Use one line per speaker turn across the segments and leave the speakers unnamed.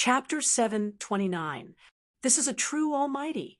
Chapter 729. This is a true Almighty.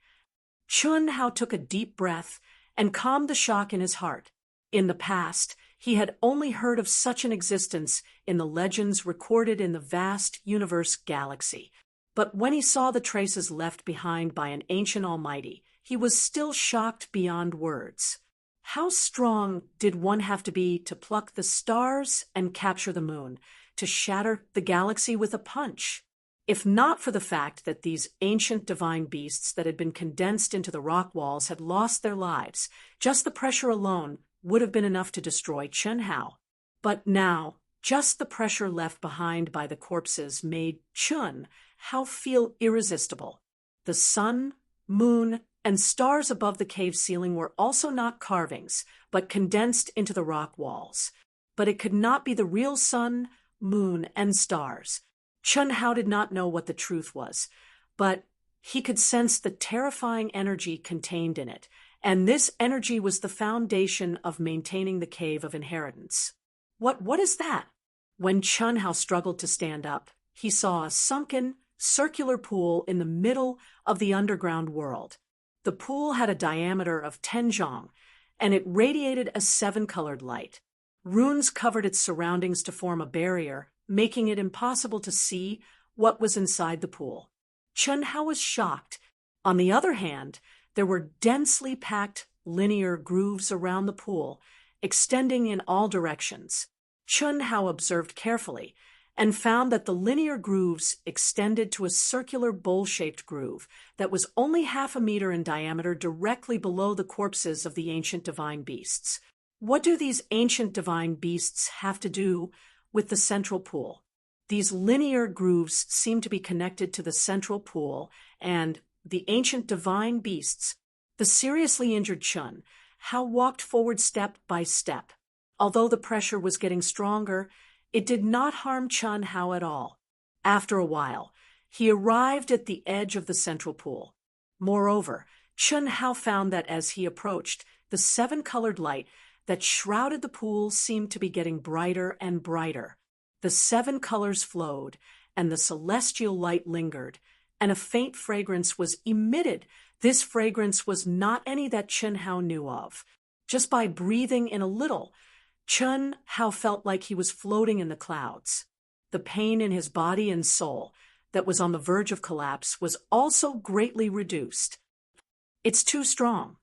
Chun Hao took a deep breath and calmed the shock in his heart. In the past, he had only heard of such an existence in the legends recorded in the vast universe galaxy. But when he saw the traces left behind by an ancient Almighty, he was still shocked beyond words. How strong did one have to be to pluck the stars and capture the moon, to shatter the galaxy with a punch? If not for the fact that these ancient divine beasts that had been condensed into the rock walls had lost their lives, just the pressure alone would have been enough to destroy Chun Hao. But now, just the pressure left behind by the corpses made Chun Hao feel irresistible. The sun, moon, and stars above the cave ceiling were also not carvings, but condensed into the rock walls. But it could not be the real sun, moon, and stars. Chun Hao did not know what the truth was, but he could sense the terrifying energy contained in it, and this energy was the foundation of maintaining the Cave of Inheritance. What is that? When Chun Hao struggled to stand up, he saw a sunken, circular pool in the middle of the underground world. The pool had a diameter of 10 zhong, and it radiated a 7-colored light. Runes covered its surroundings to form a barrier, making it impossible to see what was inside the pool. Chun Hao was shocked. On the other hand, there were densely packed linear grooves around the pool, extending in all directions. Chun Hao observed carefully and found that the linear grooves extended to a circular bowl-shaped groove that was only half a meter in diameter directly below the corpses of the ancient divine beasts. What do these ancient divine beasts have to do with the central pool? These linear grooves seem to be connected to the central pool and the ancient divine beasts. The seriously injured Chun Hao walked forward step by step. Although the pressure was getting stronger, it did not harm Chun Hao at all. After a while, he arrived at the edge of the central pool. Moreover, Chun Hao found that as he approached, the 7-colored light that shrouded the pool seemed to be getting brighter and brighter. The 7 colors flowed, and the celestial light lingered, and a faint fragrance was emitted. This fragrance was not any that Chun Hao knew of. Just by breathing in a little, Chun Hao felt like he was floating in the clouds. The pain in his body and soul that was on the verge of collapse was also greatly reduced. It's too strong.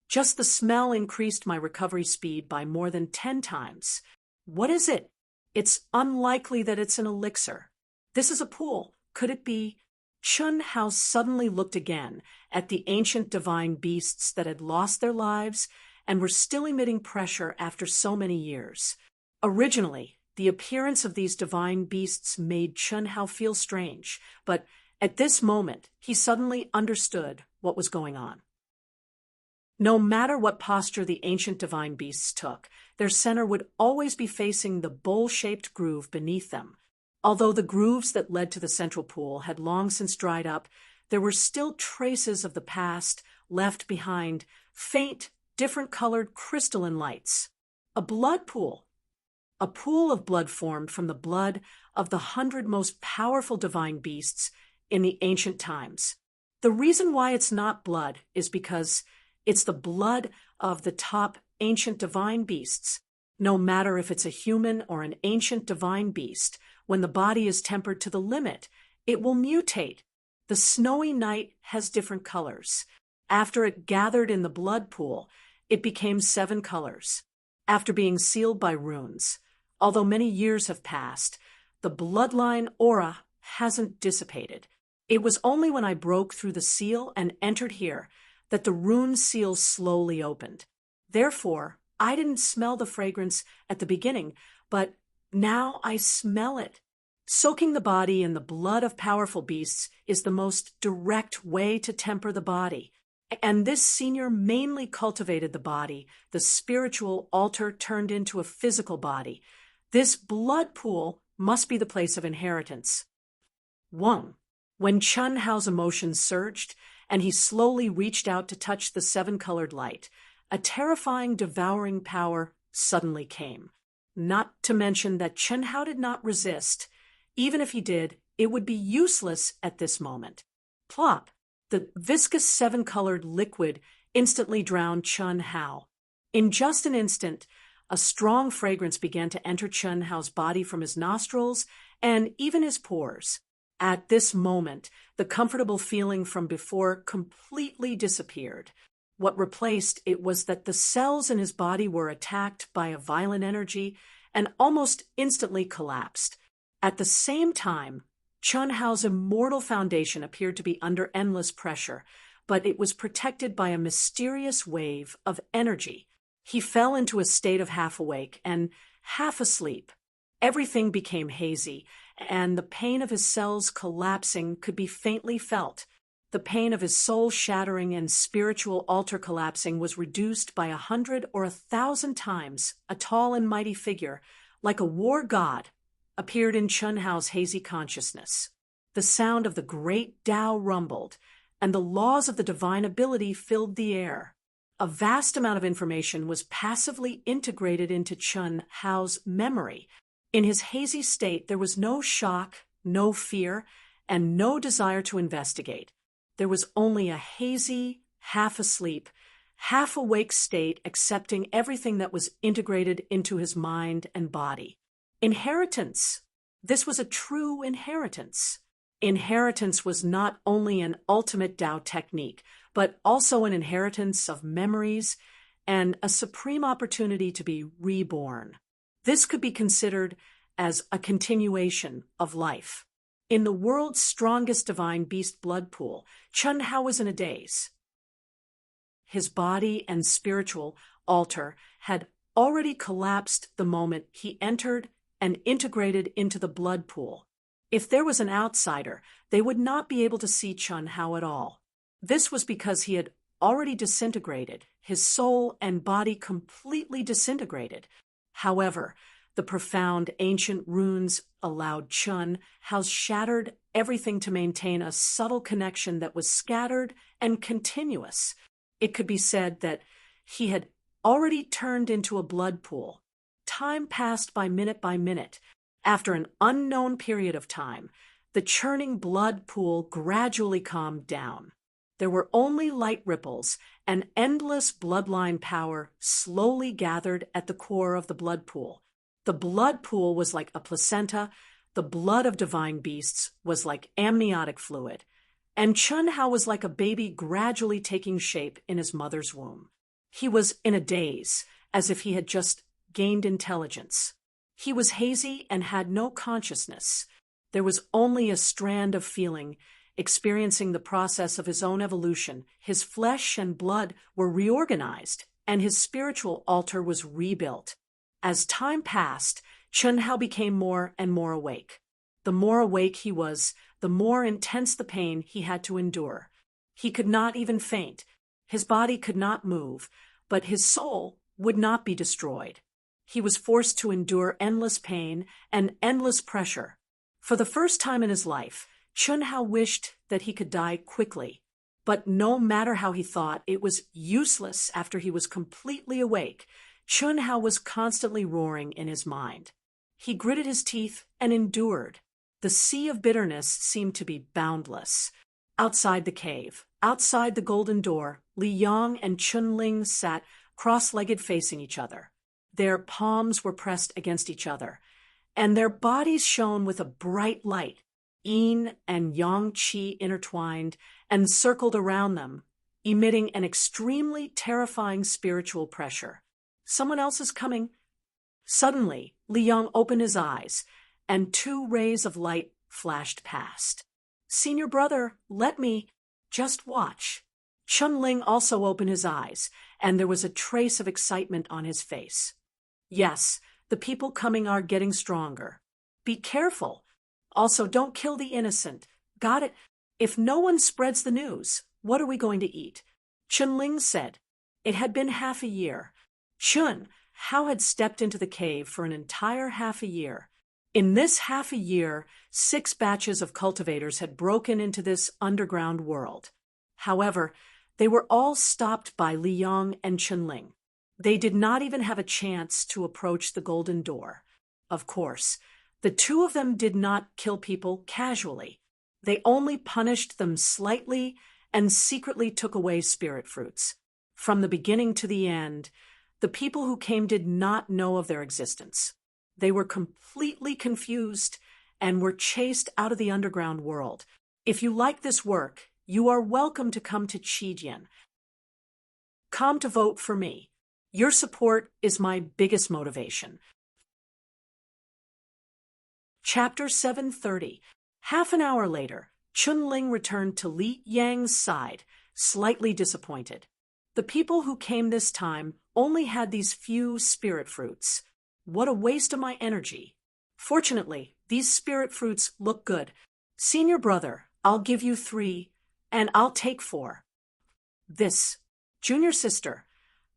Just the smell increased my recovery speed by more than 10 times. What is it? It's unlikely that it's an elixir. This is a pool. Could it be? Chun Hao suddenly looked again at the ancient divine beasts that had lost their lives and were still emitting pressure after so many years. Originally, the appearance of these divine beasts made Chun Hao feel strange, but at this moment, he suddenly understood what was going on. No matter what posture the ancient divine beasts took, their center would always be facing the bowl-shaped groove beneath them. Although the grooves that led to the central pool had long since dried up, there were still traces of the past left behind, faint, different-colored crystalline lights. A blood pool. A pool of blood formed from the blood of the 100 most powerful divine beasts in the ancient times. The reason why it's not blood is because it's the blood of the top ancient divine beasts. No matter if it's a human or an ancient divine beast, when the body is tempered to the limit, it will mutate. The snowy night has different colors. After it gathered in the blood pool, it became 7 colors. After being sealed by runes, although many years have passed, the bloodline aura hasn't dissipated. It was only when I broke through the seal and entered here that the rune seal slowly opened. Therefore, I didn't smell the fragrance at the beginning, but now I smell it. Soaking the body in the blood of powerful beasts is the most direct way to temper the body. And this senior mainly cultivated the body. The spiritual altar turned into a physical body. This blood pool must be the place of inheritance. 1. When Chun Hao's emotions surged, and he slowly reached out to touch the 7-colored light, a terrifying, devouring power suddenly came. Not to mention that Chun Hao did not resist. Even if he did, it would be useless at this moment. Plop! The viscous seven-colored liquid instantly drowned Chun Hao. In just an instant, a strong fragrance began to enter Chun Hao's body from his nostrils and even his pores. At this moment, the comfortable feeling from before completely disappeared. What replaced it was that the cells in his body were attacked by a violent energy and almost instantly collapsed. At the same time, Chun Hao's immortal foundation appeared to be under endless pressure, but it was protected by a mysterious wave of energy. He fell into a state of half awake and half asleep. Everything became hazy, and the pain of his cells collapsing could be faintly felt. The pain of his soul shattering and spiritual altar collapsing was reduced by 100 or 1,000 times. A tall and mighty figure, like a war god, appeared in Chun Hao's hazy consciousness. The sound of the great Tao rumbled, and the laws of the divine ability filled the air. A vast amount of information was passively integrated into Chun Hao's memory. In his hazy state, there was no shock, no fear, and no desire to investigate. There was only a hazy, half-asleep, half-awake state accepting everything that was integrated into his mind and body. Inheritance. This was a true inheritance. Inheritance was not only an ultimate Tao technique, but also an inheritance of memories and a supreme opportunity to be reborn. This could be considered as a continuation of life. In the world's strongest divine beast blood pool, Chun Hao was in a daze. His body and spiritual altar had already collapsed the moment he entered and integrated into the blood pool. If there was an outsider, they would not be able to see Chun Hao at all. This was because he had already disintegrated, his soul and body completely disintegrated. However, the profound ancient runes allowed Chun Hao's shattered everything to maintain a subtle connection that was scattered and continuous. It could be said that he had already turned into a blood pool. Time passed by minute. After an unknown period of time, the churning blood pool gradually calmed down. There were only light ripples, and endless bloodline power slowly gathered at the core of the blood pool. The blood pool was like a placenta, the blood of divine beasts was like amniotic fluid, and Chun Hao was like a baby gradually taking shape in his mother's womb. He was in a daze, as if he had just gained intelligence. He was hazy and had no consciousness. There was only a strand of feeling, experiencing the process of his own evolution. His flesh and blood were reorganized, and his spiritual altar was rebuilt. As time passed, Chun Hao became more and more awake. The more awake he was, the more intense the pain he had to endure. He could not even faint. His body could not move, but his soul would not be destroyed. He was forced to endure endless pain and endless pressure. For the first time in his life, Chun Hao wished that he could die quickly. But no matter how he thought, it was useless after he was completely awake. Chun Hao was constantly roaring in his mind. He gritted his teeth and endured. The sea of bitterness seemed to be boundless. Outside the cave, outside the golden door, Li Yang and Chun Ling sat cross-legged facing each other. Their palms were pressed against each other, and their bodies shone with a bright light. Yin and Yang Qi intertwined and circled around them, emitting an extremely terrifying spiritual pressure. Someone else is coming. Suddenly, Li Yang opened his eyes, and 2 rays of light flashed past. "Senior brother, let me. Just watch." Chun Ling also opened his eyes, and there was a trace of excitement on his face. "Yes, the people coming are getting stronger. Be careful. Also, don't kill the innocent. Got it? If no one spreads the news, what are we going to eat?" Chun Ling said. It had been half a year. Chun Hao had stepped into the cave for an entire half a year. In this half a year, 6 batches of cultivators had broken into this underground world. However, they were all stopped by Li Yang and Chun Ling. They did not even have a chance to approach the golden door. Of course, The two of them did not kill people casually. They only punished them slightly and secretly took away spirit fruits. From the beginning to the end, the people who came did not know of their existence. They were completely confused and were chased out of the underground world. If you like this work, you are welcome to come to Chidian. Come to vote for me. Your support is my biggest motivation. Chapter 730. Half an hour later, Chunling returned to Li Yang's side, slightly disappointed. The people who came this time only had these few spirit fruits. What a waste of my energy. Fortunately, these spirit fruits look good. Senior brother, I'll give you 3, and I'll take 4. This. Junior sister,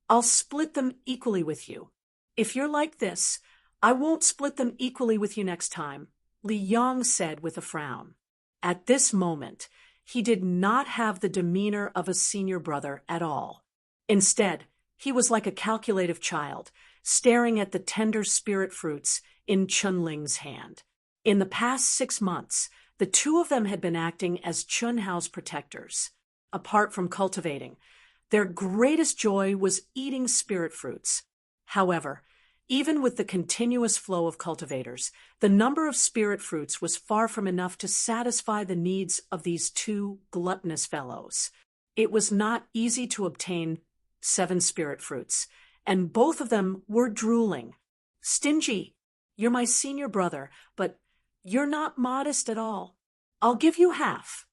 I'll split them equally with you. If you're like this, I won't split them equally with you next time, Li Yang said with a frown. At this moment, he did not have the demeanor of a senior brother at all. Instead, he was like a calculative child, staring at the tender spirit fruits in Chunling's hand. In the past 6 months, the two of them had been acting as Chunhao's protectors. Apart from cultivating, their greatest joy was eating spirit fruits. However, even with the continuous flow of cultivators, the number of spirit fruits was far from enough to satisfy the needs of these two gluttonous fellows. It was not easy to obtain 7 spirit fruits, and both of them were drooling. Stingy, you're my senior brother, but you're not modest at all. I'll give you half,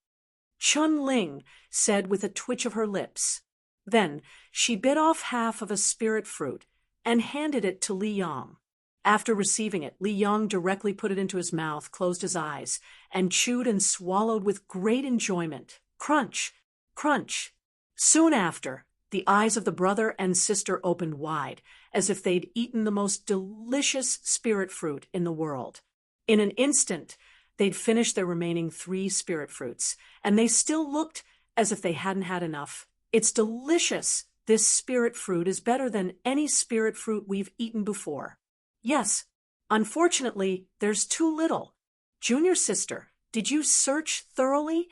Chunling said with a twitch of her lips. Then she bit off half of a spirit fruit and handed it to Li Yang. After receiving it, Li Yang directly put it into his mouth, closed his eyes, and chewed and swallowed with great enjoyment. Crunch! Crunch! Soon after, the eyes of the brother and sister opened wide, as if they'd eaten the most delicious spirit fruit in the world. In an instant, they'd finished their remaining 3 spirit fruits, and they still looked as if they hadn't had enough. It's delicious! This spirit fruit is better than any spirit fruit we've eaten before. Yes, unfortunately, there's too little. Junior sister, did you search thoroughly?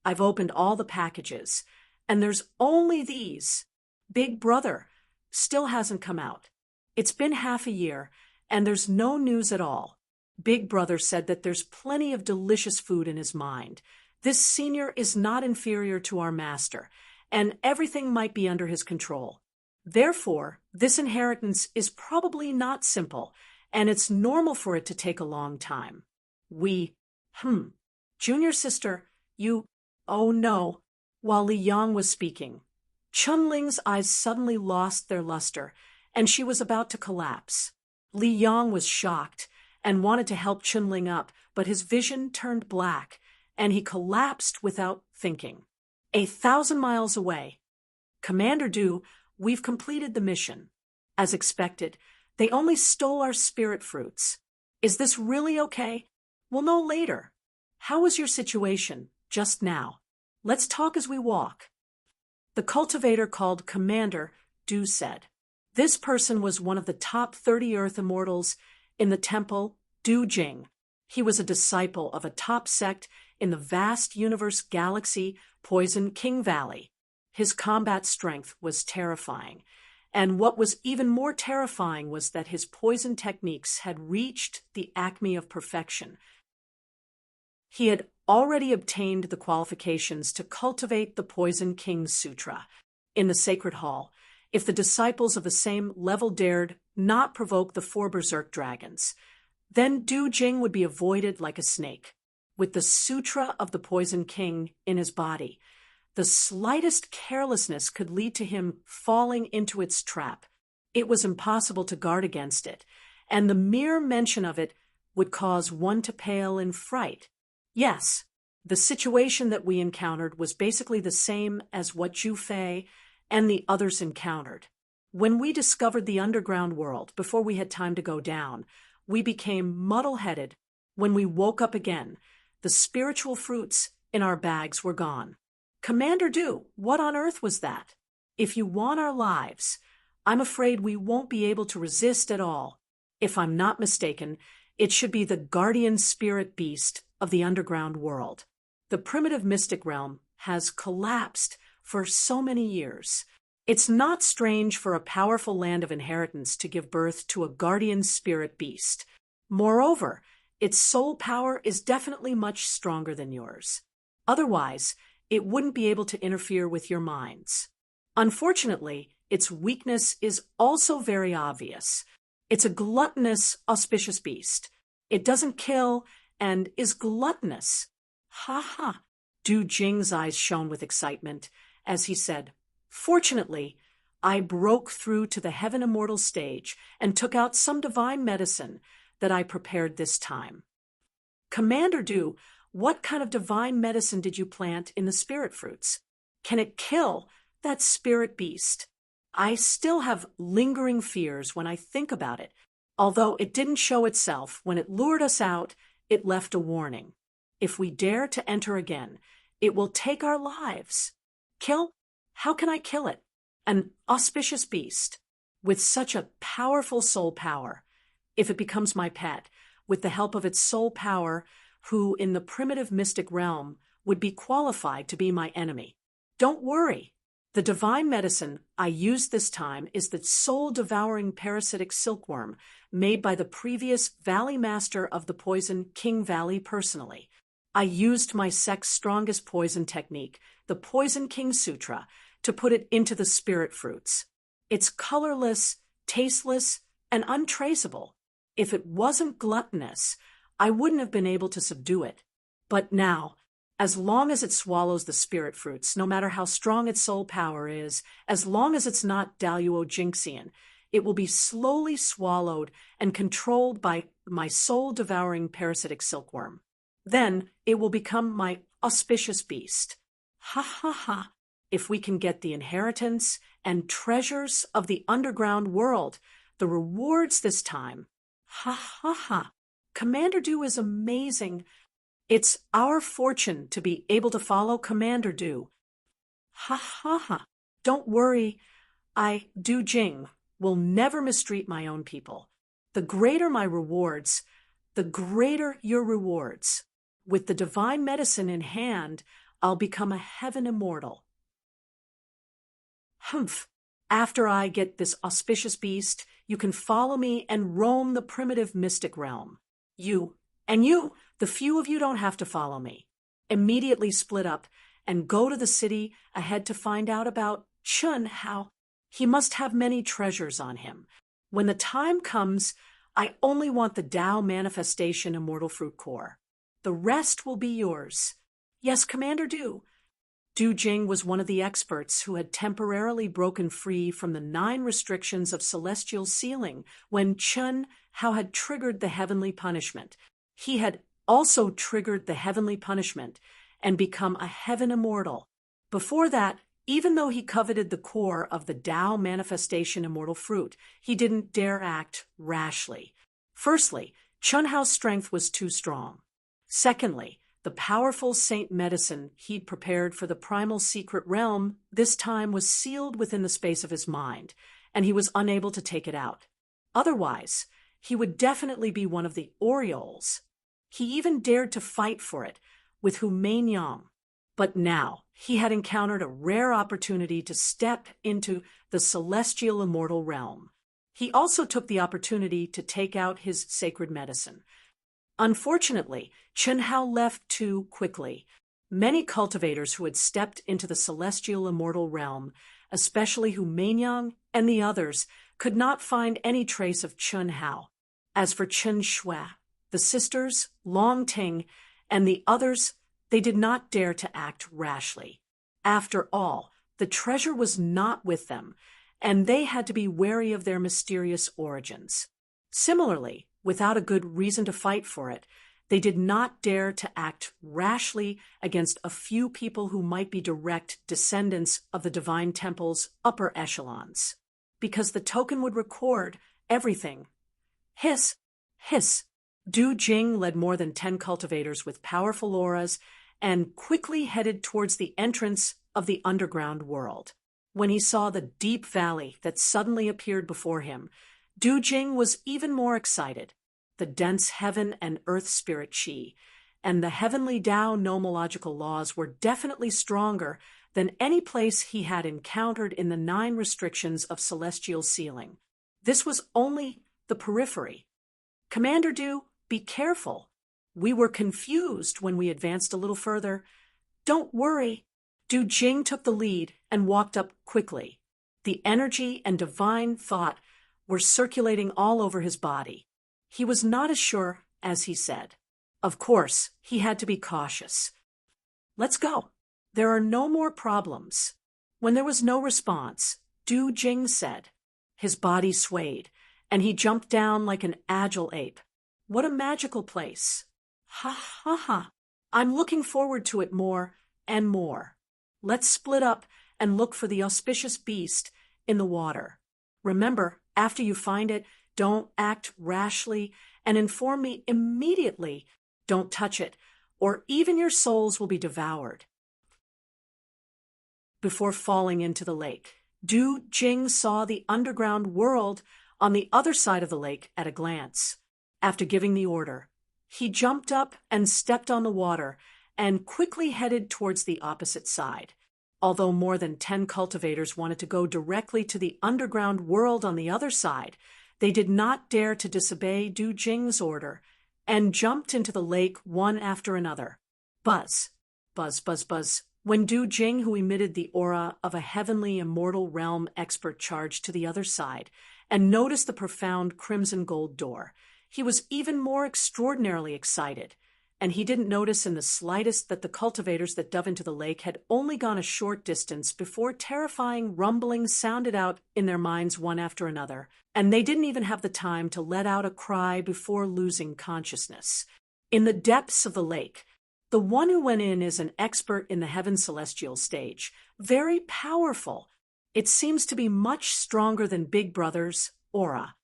I've opened all the packages, and there's only these. Big brother still hasn't come out. It's been half a year, and there's no news at all. Big brother said that there's plenty of delicious food in his mind. This senior is not inferior to our master, and everything might be under his control. Therefore, this inheritance is probably not simple, and it's normal for it to take a long time. Junior sister, you, oh no. While Li Yang was speaking, Chunling's eyes suddenly lost their luster, and she was about to collapse. Li Yang was shocked and wanted to help Chunling up, but his vision turned black, and he collapsed without thinking. 1,000 miles away. Commander Du, we've completed the mission. As expected, they only stole our spirit fruits. Is this really okay? We'll know later. How was your situation just now? Let's talk as we walk. The cultivator called Commander Du said. This person was one of the top 30 Earth Immortals in the temple Du Jing. He was a disciple of a top sect in the vast universe galaxy Poison King Valley. His combat strength was terrifying, and what was even more terrifying was that his poison techniques had reached the acme of perfection. He had already obtained the qualifications to cultivate the Poison King's Sutra. In the Sacred Hall, if the disciples of the same level dared not provoke the 4 berserk dragons, then Du Jing would be avoided like a snake. With the Sutra of the Poison King in his body, the slightest carelessness could lead to him falling into its trap. It was impossible to guard against it, and the mere mention of it would cause one to pale in fright. Yes, the situation that we encountered was basically the same as what Zhu Fei and the others encountered. When we discovered the underground world before we had time to go down, we became muddle-headed. When we woke up again, the spiritual fruits in our bags were gone. Commander Du, what on earth was that? If you want our lives, I'm afraid we won't be able to resist at all. If I'm not mistaken, It should be the guardian spirit beast of the underground world. The primitive mystic realm has collapsed for so many years. It's not strange for a powerful land of inheritance to give birth to a guardian spirit beast. Moreover, its soul power is definitely much stronger than yours. Otherwise, it wouldn't be able to interfere with your minds. Unfortunately, its weakness is also very obvious. It's a gluttonous, auspicious beast. It doesn't kill and is gluttonous. Ha ha! Du Jing's eyes shone with excitement as he said, "Fortunately, I broke through to the heaven immortal stage and took out some divine medicine that I prepared this time." Commander Du, what kind of divine medicine did you plant in the spirit fruits? Can it kill that spirit beast? I still have lingering fears when I think about it. Although it didn't show itself when it lured us out, it left a warning. If we dare to enter again, it will take our lives. Kill? How can I kill it? An auspicious beast with such a powerful soul power. If it becomes my pet, with the help of its soul power, who in the primitive mystic realm would be qualified to be my enemy. Don't worry. The divine medicine I used this time is the soul-devouring parasitic silkworm made by the previous Valley Master of the poison, King Valley, personally. I used my sect's strongest poison technique, the Poison King Sutra, to put it into the spirit fruits. It's colorless, tasteless, and untraceable. If it wasn't gluttonous, I wouldn't have been able to subdue it. But now, as long as it swallows the spirit fruits, no matter how strong its soul power is, as long as it's not Daluo Jinxian, it will be slowly swallowed and controlled by my soul-devouring parasitic silkworm. Then it will become my auspicious beast. Ha ha ha! If we can get the inheritance and treasures of the underground world, the rewards this time. Ha ha ha! Commander Du is amazing. It's our fortune to be able to follow Commander Du. Ha ha ha! Don't worry, Du Jing, will never mistreat my own people. The greater my rewards, the greater your rewards. With the divine medicine in hand, I'll become a heaven immortal. Humph! After I get this auspicious beast, you can follow me and roam the primitive mystic realm. You, the few of you don't have to follow me. Immediately split up and go to the city ahead to find out about Chun Hao. He must have many treasures on him. When the time comes, I only want the Tao Manifestation Immortal Fruit Core. The rest will be yours. Yes, Commander Du. Du Jing was one of the experts who had temporarily broken free from the 9 restrictions of celestial sealing when Chun Hao had triggered the heavenly punishment. He had also triggered the heavenly punishment and become a heaven immortal. Before that, even though he coveted the core of the Tao Manifestation Immortal Fruit, he didn't dare act rashly. Firstly, Chun Hao's strength was too strong. Secondly, the powerful saint medicine he'd prepared for the primal secret realm this time was sealed within the space of his mind, and he was unable to take it out. Otherwise, he would definitely be one of the Orioles. He even dared to fight for it with Hu Meinyang. But now he had encountered a rare opportunity to step into the celestial immortal realm. He also took the opportunity to take out his sacred medicine. Unfortunately, Chun Hao left too quickly. Many cultivators who had stepped into the celestial immortal realm, especially Hu Meinyang and the others, could not find any trace of Chun Hao. As for Chen Shui, the sisters, Long Ting, and the others, they did not dare to act rashly. After all, the treasure was not with them, and they had to be wary of their mysterious origins. Similarly, without a good reason to fight for it, they did not dare to act rashly against a few people who might be direct descendants of the Divine Temple's upper echelons, because the token would record everything. Hiss, hiss. Du Jing led more than 10 cultivators with powerful auras and quickly headed towards the entrance of the underground world. When he saw the deep valley that suddenly appeared before him, Du Jing was even more excited. the dense heaven and earth spirit Qi, and the heavenly Tao nomological laws were definitely stronger than any place he had encountered in the 9 restrictions of celestial sealing. This was only the periphery. Commander Du, be careful. We were confused when we advanced a little further. Don't worry. Du Jing took the lead and walked up quickly. The energy and divine thought were circulating all over his body. He was not as sure as he said. Of course, he had to be cautious. Let's go. There are no more problems. When there was no response, Du Jing said. His body swayed, and he jumped down like an agile ape. What a magical place. Ha ha ha. I'm looking forward to it more and more. Let's split up and look for the auspicious beast in the water. Remember, after you find it, don't act rashly and inform me immediately. Don't touch it, or even your souls will be devoured. Before falling into the lake, Du Jing saw the underground world on the other side of the lake at a glance. After giving the order, he jumped up and stepped on the water and quickly headed towards the opposite side. Although more than 10 cultivators wanted to go directly to the underground world on the other side, they did not dare to disobey Du Jing's order and jumped into the lake one after another. Buzz, buzz, buzz, buzz. When Du Jing, who emitted the aura of a heavenly immortal realm expert, charged to the other side and noticed the profound crimson gold door, he was even more extraordinarily excited, and he didn't notice in the slightest that the cultivators that dove into the lake had only gone a short distance before terrifying rumblings sounded out in their minds one after another, and they didn't even have the time to let out a cry before losing consciousness. In the depths of the lake, the one who went in is an expert in the heaven celestial stage, very powerful. It seems to be much stronger than Big Brother's aura.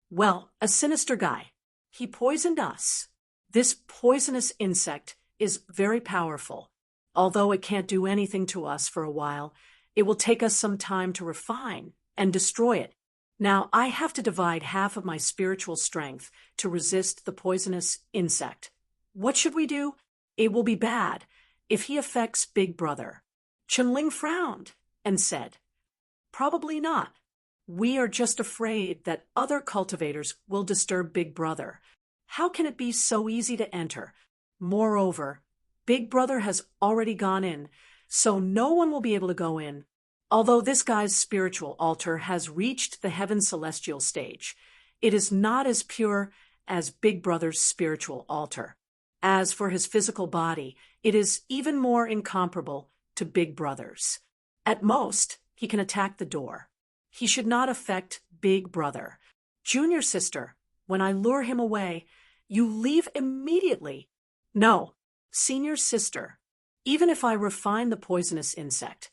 Well, a sinister guy. He poisoned us. This poisonous insect is very powerful. Although it can't do anything to us for a while, it will take us some time to refine and destroy it. Now, I have to divide half of my spiritual strength to resist the poisonous insect. What should we do? It will be bad if he affects Big Brother. Chunling frowned and said, Probably not. We are just afraid that other cultivators will disturb Big Brother. How can it be so easy to enter? Moreover, Big Brother has already gone in, so no one will be able to go in. Although this guy's spiritual altar has reached the heaven celestial stage, it is not as pure as Big Brother's spiritual altar. As for his physical body, it is even more incomparable to Big Brother's. At most, he can attack the door. He should not affect Big Brother. Junior sister, when I lure him away, you leave immediately. No, senior sister, even if I refine the poisonous insect,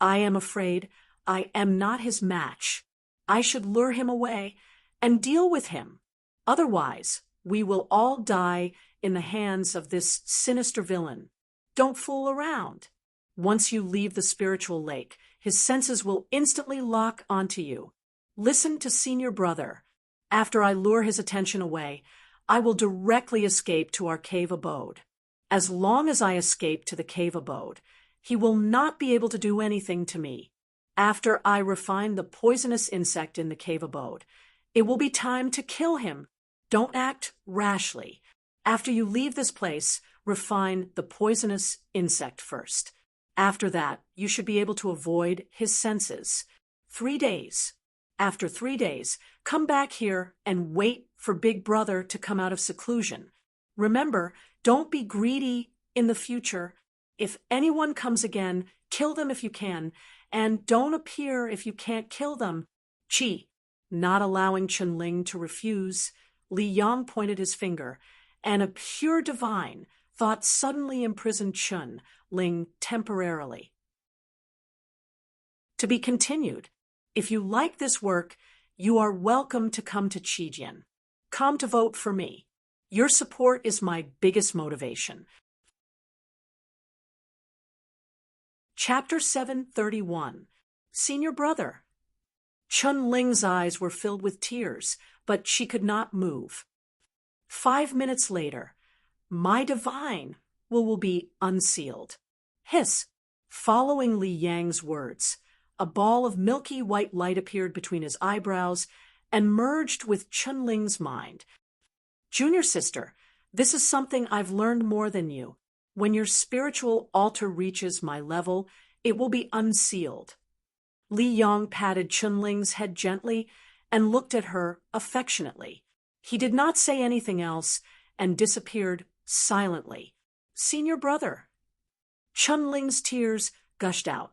I am afraid I am not his match. I should lure him away and deal with him. Otherwise, we will all die in the hands of this sinister villain. Don't fool around. Once you leave the spiritual lake, his senses will instantly lock onto you. Listen to Senior Brother. After I lure his attention away, I will directly escape to our cave abode. As long as I escape to the cave abode, he will not be able to do anything to me. After I refine the poisonous insect in the cave abode, it will be time to kill him. Don't act rashly. After you leave this place, refine the poisonous insect first. After that, you should be able to avoid his senses. 3 days. After 3 days, come back here and wait for Big Brother to come out of seclusion. Remember, don't be greedy in the future. If anyone comes again, kill them if you can, and don't appear if you can't kill them. Qi, not allowing Chunling to refuse, Li Yang pointed his finger, and a pure divine thought suddenly imprisoned Chun Ling temporarily. To be continued. If you like this work, you are welcome to come to Qijian. Come to vote for me. Your support is my biggest motivation. Chapter 731. Senior Brother. Chun Ling's eyes were filled with tears, but she could not move. 5 minutes later, my divine will be unsealed. Hiss! Following Li Yang's words, a ball of milky white light appeared between his eyebrows and merged with Chunling's mind. Junior sister, this is something I've learned more than you. When your spiritual altar reaches my level, it will be unsealed. Li Yang patted Chunling's head gently and looked at her affectionately. He did not say anything else and disappeared silently. Senior brother. Chunling's tears gushed out.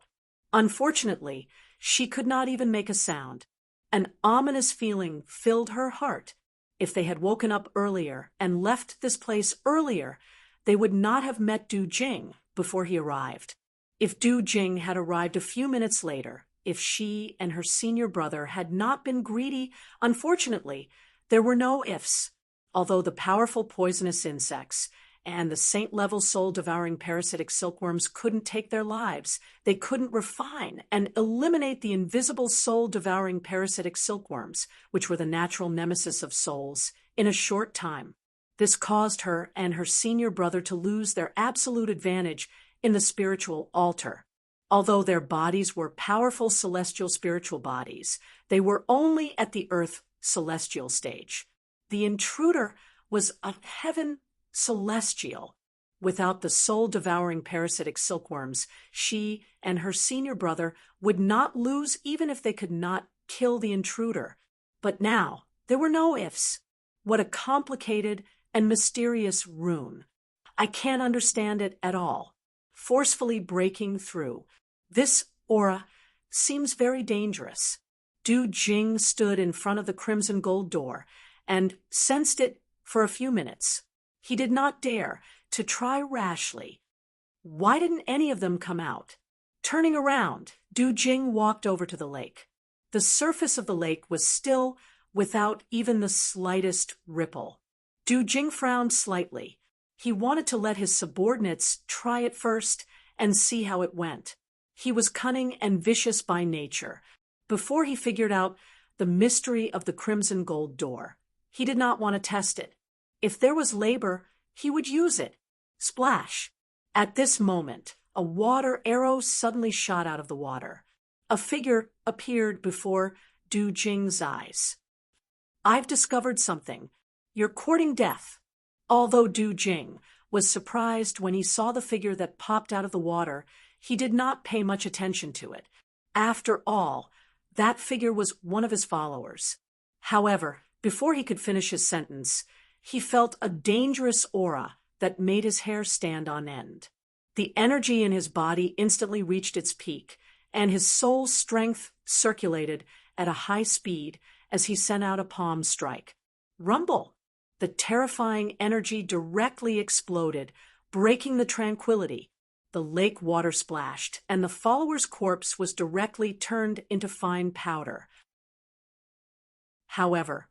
Unfortunately, she could not even make a sound. An ominous feeling filled her heart. If they had woken up earlier and left this place earlier, they would not have met Du Jing before he arrived. If Du Jing had arrived a few minutes later, if she and her senior brother had not been greedy, unfortunately, there were no ifs. Although the powerful poisonous insects and the saint-level soul-devouring parasitic silkworms couldn't take their lives, they couldn't refine and eliminate the invisible soul-devouring parasitic silkworms, which were the natural nemesis of souls, in a short time. This caused her and her senior brother to lose their absolute advantage in the spiritual altar. Although their bodies were powerful celestial spiritual bodies, they were only at the earth celestial stage. The intruder was a heaven celestial. Without the soul-devouring parasitic silkworms, she and her senior brother would not lose even if they could not kill the intruder. But now, there were no ifs. What a complicated and mysterious rune. I can't understand it at all. Forcefully breaking through. This aura seems very dangerous. Du Jing stood in front of the crimson gold door and sensed it for a few minutes. He did not dare to try rashly. Why didn't any of them come out? Turning around, Du Jing walked over to the lake. The surface of the lake was still, without even the slightest ripple. Du Jing frowned slightly. He wanted to let his subordinates try it first and see how it went. He was cunning and vicious by nature. Before he figured out the mystery of the crimson gold door, he did not want to test it. If there was labor, he would use it. Splash! At this moment, a water arrow suddenly shot out of the water. A figure appeared before Du Jing's eyes. I've discovered something. You're courting death. Although Du Jing was surprised when he saw the figure that popped out of the water, he did not pay much attention to it. After all, that figure was one of his followers. However, before he could finish his sentence, he felt a dangerous aura that made his hair stand on end. The energy in his body instantly reached its peak, and his soul strength circulated at a high speed as he sent out a palm strike. Rumble! The terrifying energy directly exploded, breaking the tranquility. The lake water splashed, and the follower's corpse was directly turned into fine powder. However,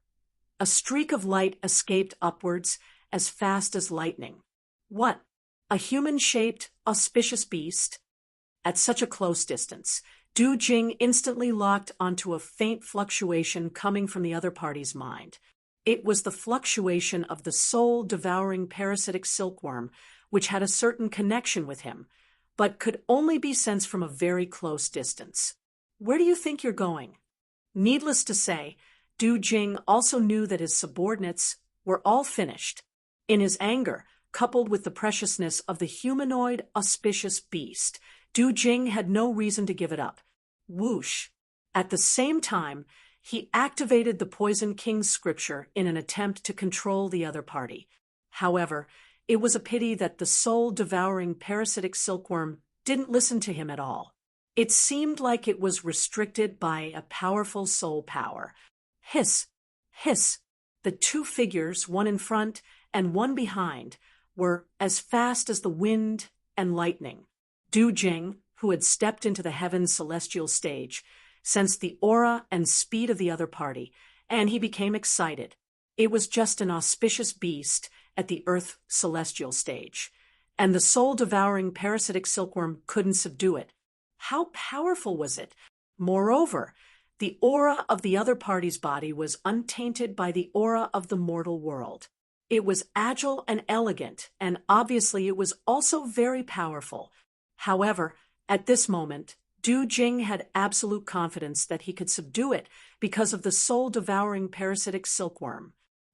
a streak of light escaped upwards as fast as lightning. What? A human-shaped, auspicious beast? At such a close distance, Du Jing instantly locked onto a faint fluctuation coming from the other party's mind. It was the fluctuation of the soul-devouring parasitic silkworm, which had a certain connection with him, but could only be sensed from a very close distance. Where do you think you're going? Needless to say, Du Jing also knew that his subordinates were all finished. In his anger, coupled with the preciousness of the humanoid auspicious beast, Du Jing had no reason to give it up. Whoosh! At the same time, he activated the Poison King's scripture in an attempt to control the other party. However, it was a pity that the soul-devouring parasitic silkworm didn't listen to him at all. It seemed like it was restricted by a powerful soul power. Hiss! Hiss! The two figures, one in front and one behind, were as fast as the wind and lightning. Du Jing, who had stepped into the heaven's celestial stage, sensed the aura and speed of the other party, and he became excited. It was just an auspicious beast at the earth celestial stage, and the soul-devouring parasitic silkworm couldn't subdue it. How powerful was it? Moreover, the aura of the other party's body was untainted by the aura of the mortal world. It was agile and elegant, and obviously it was also very powerful. However, at this moment, Du Jing had absolute confidence that he could subdue it because of the soul-devouring parasitic silkworm.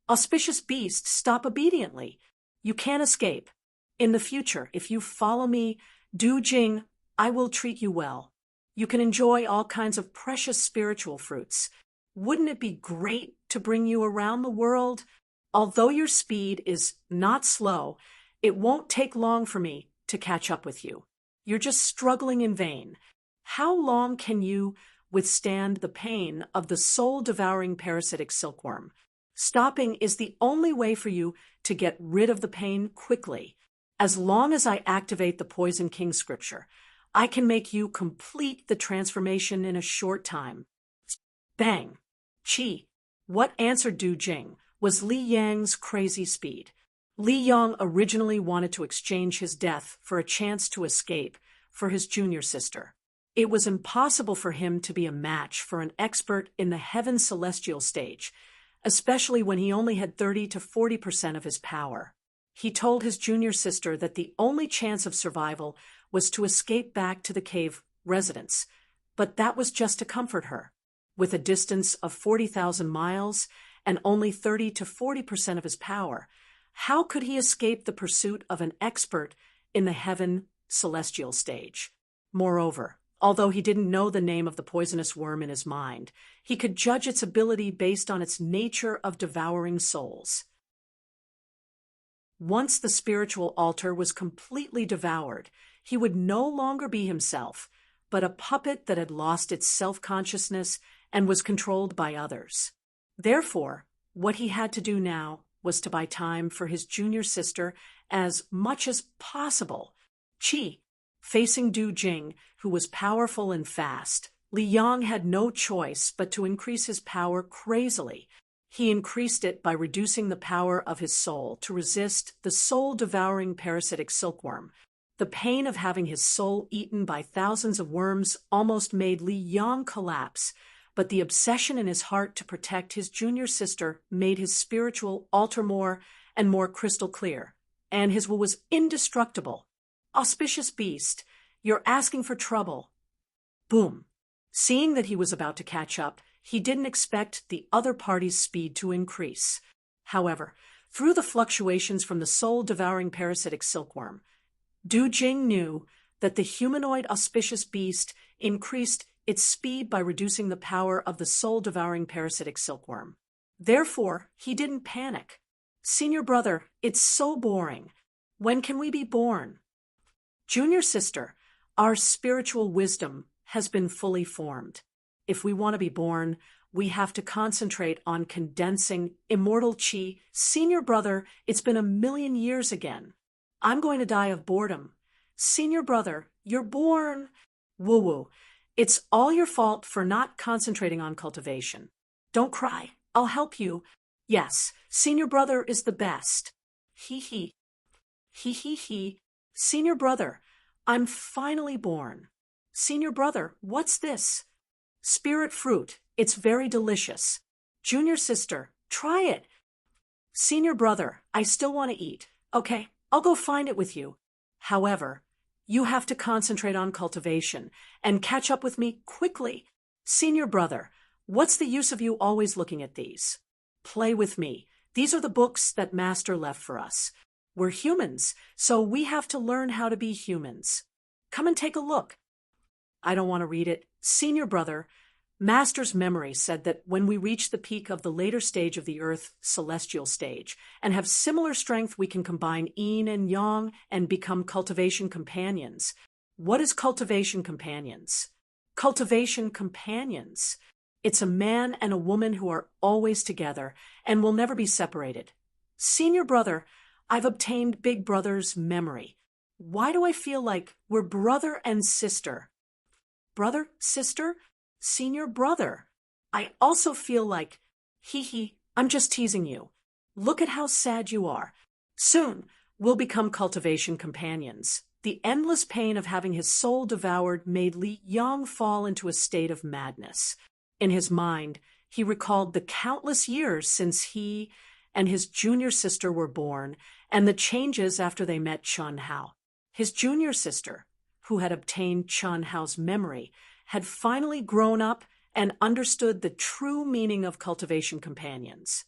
Auspicious beast, stop obediently. You can't escape. In the future, if you follow me, Du Jing, I will treat you well. You can enjoy all kinds of precious spiritual fruits. Wouldn't it be great to bring you around the world? Although your speed is not slow, it won't take long for me to catch up with you. You're just struggling in vain. How long can you withstand the pain of the soul-devouring parasitic silkworm? Stopping is the only way for you to get rid of the pain quickly. As long as I activate the Poison King scripture, I can make you complete the transformation in a short time. Bang! Chi! What answered Du Jing was Li Yang's crazy speed. Li Yang originally wanted to exchange his death for a chance to escape for his junior sister. It was impossible for him to be a match for an expert in the heaven celestial stage, especially when he only had 30 to 40% of his power. He told his junior sister that the only chance of survival was to escape back to the cave residence, but that was just to comfort her. With a distance of 40,000 miles and only 30 to 40% of his power, how could he escape the pursuit of an expert in the heaven celestial stage? Moreover, although he didn't know the name of the poisonous worm in his mind, he could judge its ability based on its nature of devouring souls. Once the spiritual altar was completely devoured, he would no longer be himself, but a puppet that had lost its self-consciousness and was controlled by others. Therefore, what he had to do now was to buy time for his junior sister as much as possible. Chi, facing Du Jing, who was powerful and fast, Li Yang had no choice but to increase his power crazily. He increased it by reducing the power of his soul to resist the soul-devouring parasitic silkworm. The pain of having his soul eaten by thousands of worms almost made Li Yang collapse, but the obsession in his heart to protect his junior sister made his spiritual altar more and more crystal clear, and his will was indestructible. Auspicious beast, you're asking for trouble. Boom. Seeing that he was about to catch up, he didn't expect the other party's speed to increase. However, through the fluctuations from the soul-devouring parasitic silkworm, Du Jing knew that the humanoid auspicious beast increased its speed by reducing the power of the soul-devouring parasitic silkworm. Therefore, he didn't panic. Senior brother, it's so boring. When can we be born? Junior sister, our spiritual wisdom has been fully formed. If we want to be born, we have to concentrate on condensing immortal chi. Senior brother, it's been 1,000,000 years again. I'm going to die of boredom. Senior brother, you're born. Woo-woo. It's all your fault for not concentrating on cultivation. Don't cry. I'll help you. Yes, senior brother is the best. Hee-hee. Hee-hee-hee. Senior brother, I'm finally born. Senior brother, what's this? Spirit fruit. It's very delicious. Junior sister, try it. Senior brother, I still want to eat. Okay, I'll go find it with you. However, you have to concentrate on cultivation and catch up with me quickly. Senior brother, what's the use of you always looking at these? Play with me. These are the books that Master left for us. We're humans, so we have to learn how to be humans. Come and take a look. I don't want to read it. Senior brother, Master's memory said that when we reach the peak of the later stage of the Earth celestial stage and have similar strength, we can combine yin and yang and become cultivation companions. What is cultivation companions? Cultivation companions. It's a man and a woman who are always together and will never be separated. Senior brother, I've obtained Big Brother's memory. Why do I feel like we're brother and sister? Brother, sister? Senior brother. I also feel like, hee-hee, I'm just teasing you. Look at how sad you are. Soon, we'll become cultivation companions. The endless pain of having his soul devoured made Li Yang fall into a state of madness. In his mind, he recalled the countless years since he and his junior sister were born, and the changes after they met Chun Hao. His junior sister, who had obtained Chun Hao's memory, had finally grown up and understood the true meaning of cultivation companions.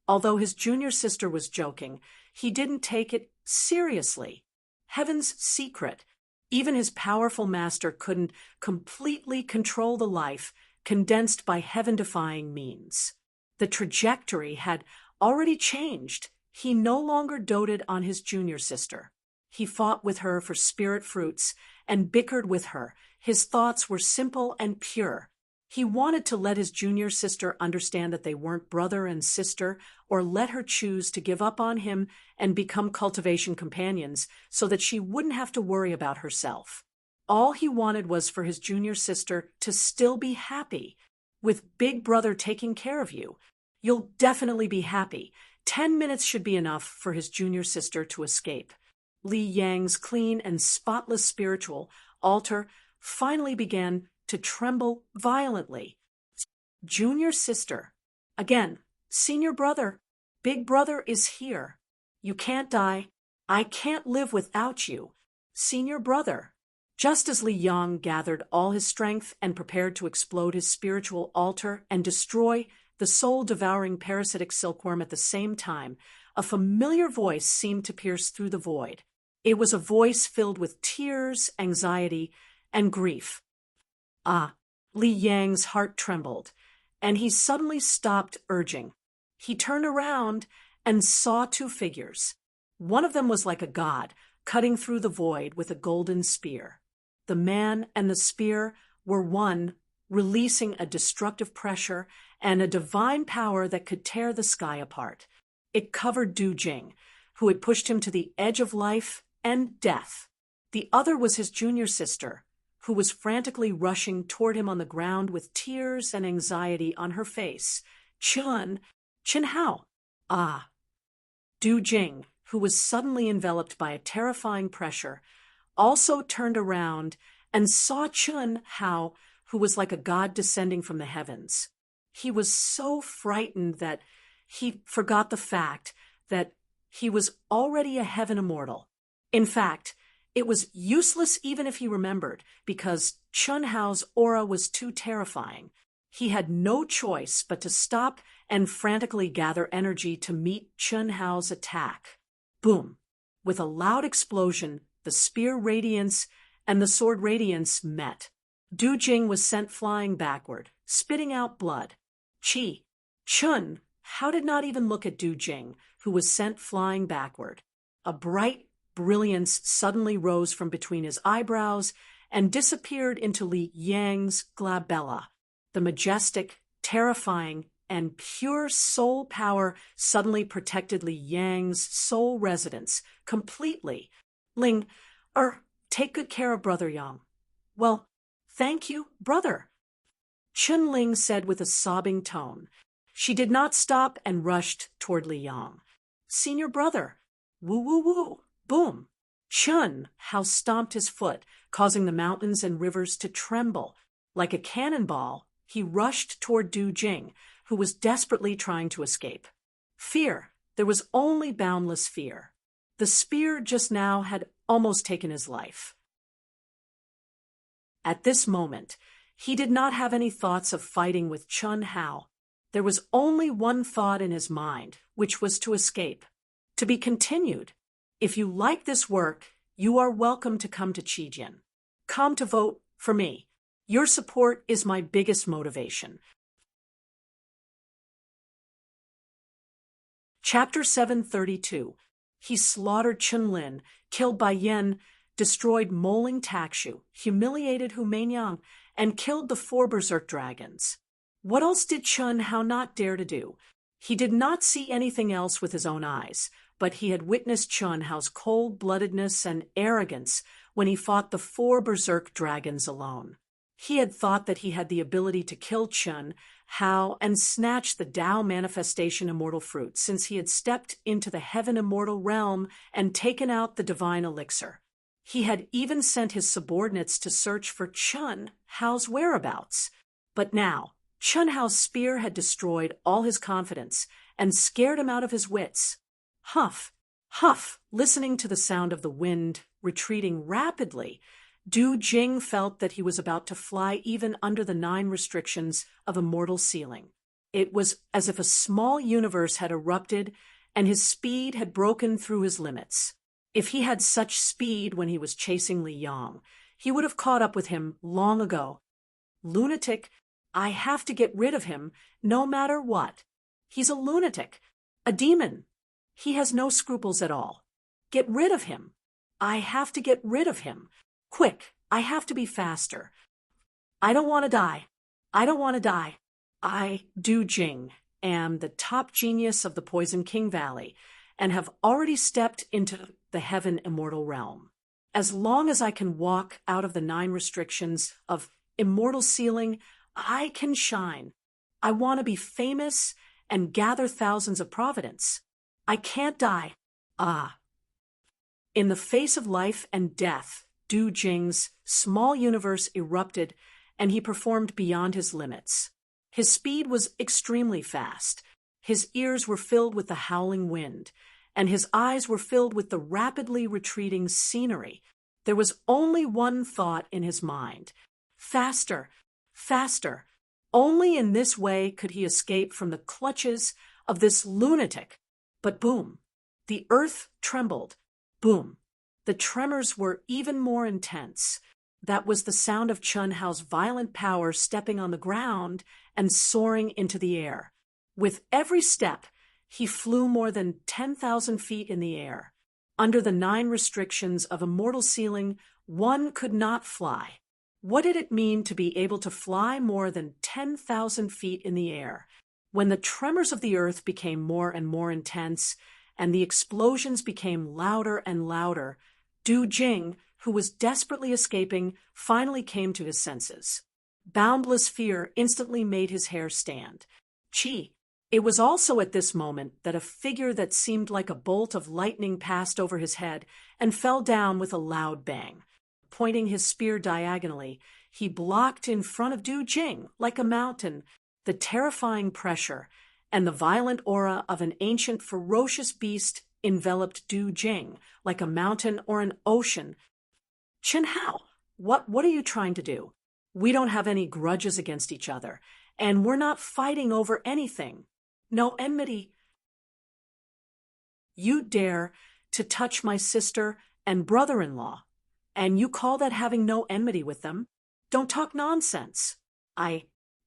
Although his junior sister was joking, he didn't take it seriously. Heaven's secret. Even his powerful master couldn't completely control the life condensed by heaven-defying means. The trajectory had already changed. He no longer doted on his junior sister. He fought with her for spirit fruits and bickered with her. His thoughts were simple and pure. He wanted to let his junior sister understand that they weren't brother and sister, or let her choose to give up on him and become cultivation companions so that she wouldn't have to worry about herself. All he wanted was for his junior sister to still be happy. With Big Brother taking care of you, you'll definitely be happy. 10 minutes should be enough for his junior sister to escape. Li Yang's clean and spotless spiritual altar finally began to tremble violently. Junior sister. Again, senior brother. Big Brother is here. You can't die. I can't live without you. Senior brother. Just as Li Yang gathered all his strength and prepared to explode his spiritual altar and destroy the soul-devouring parasitic silkworm at the same time, a familiar voice seemed to pierce through the void. It was a voice filled with tears, anxiety, and grief. Ah, Li Yang's heart trembled, and he suddenly stopped urging. He turned around and saw two figures. One of them was like a god, cutting through the void with a golden spear. The man and the spear were one, releasing a destructive pressure and a divine power that could tear the sky apart. It covered Du Jing, who had pushed him to the edge of life and death. The other was his junior sister, who was frantically rushing toward him on the ground with tears and anxiety on her face. Chun Hao. Ah. Du Jing, who was suddenly enveloped by a terrifying pressure, also turned around and saw Chun Hao, who was like a god descending from the heavens. He was so frightened that he forgot the fact that he was already a heaven immortal. In fact, it was useless even if he remembered, because Chun Hao's aura was too terrifying. He had no choice but to stop and frantically gather energy to meet Chun Hao's attack. Boom! With a loud explosion, the spear radiance and the sword radiance met. Du Jing was sent flying backward, spitting out blood. Chun Hao did not even look at Du Jing, who was sent flying backward. A bright brilliance suddenly rose from between his eyebrows and disappeared into Li Yang's glabella. The majestic, terrifying, and pure soul power suddenly protected Li Yang's soul residence completely. Ling, take good care of Brother Yang. Well, thank you, brother, Chun Ling said with a sobbing tone. She did not stop and rushed toward Li Yang. Senior brother. Woo woo woo. Boom. Chun Hao stomped his foot, causing the mountains and rivers to tremble. Like a cannonball, he rushed toward Du Jing, who was desperately trying to escape. Fear. There was only boundless fear. The spear just now had almost taken his life. At this moment, he did not have any thoughts of fighting with Chun Hao. There was only one thought in his mind, which was to escape. To be continued. If you like this work, you are welcome to come to Qijin. Come to vote for me. Your support is my biggest motivation. Chapter 732. He slaughtered Chunlin, killed Bai Yen, destroyed Moling Takshu, humiliated Hu Meinyang, and killed the 4 berserk dragons. What else did Chun Hao not dare to do? He did not see anything else with his own eyes, but he had witnessed Chun Hao's cold-bloodedness and arrogance when he fought the 4 berserk dragons alone. He had thought that he had the ability to kill Chun Hao and snatch the Tao manifestation immortal fruit, since he had stepped into the heaven immortal realm and taken out the divine elixir. He had even sent his subordinates to search for Chun Hao's whereabouts. But now, Chun Hao's spear had destroyed all his confidence and scared him out of his wits. Huff, huff, listening to the sound of the wind retreating rapidly, Du Jing felt that he was about to fly even under the 9 restrictions of immortal ceiling. It was as if a small universe had erupted and his speed had broken through his limits. If he had such speed when he was chasing Li Yang, he would have caught up with him long ago. Lunatic, I have to get rid of him, no matter what. He's a lunatic, a demon. He has no scruples at all. Get rid of him. I have to get rid of him. Quick, I have to be faster. I don't want to die. I don't want to die. I, Du Jing, am the top genius of the Poison King Valley and have already stepped into the heaven immortal realm. As long as I can walk out of the 9 restrictions of immortal ceiling, I can shine. I want to be famous and gather thousands of providence. I can't die. Ah. In the face of life and death, Du Jing's small universe erupted and he performed beyond his limits. His speed was extremely fast. His ears were filled with the howling wind, and his eyes were filled with the rapidly retreating scenery. There was only one thought in his mind. Faster, faster. Only in this way could he escape from the clutches of this lunatic. But boom, the earth trembled. Boom. The tremors were even more intense. That was the sound of Chun Hao's violent power stepping on the ground and soaring into the air. With every step, he flew more than 10,000 feet in the air. Under the 9 restrictions of immortal ceiling, one could not fly. What did it mean to be able to fly more than 10,000 feet in the air? When the tremors of the earth became more and more intense, and the explosions became louder and louder, Du Jing, who was desperately escaping, finally came to his senses. Boundless fear instantly made his hair stand. Chi. It was also at this moment that a figure that seemed like a bolt of lightning passed over his head and fell down with a loud bang. Pointing his spear diagonally, he blocked in front of Du Jing like a mountain. The terrifying pressure and the violent aura of an ancient ferocious beast enveloped Du Jing like a mountain or an ocean. Chun Hao, what are you trying to do? We don't have any grudges against each other, and we're not fighting over anything. No enmity. You dare to touch my sister and brother-in-law, and you call that having no enmity with them? Don't talk nonsense.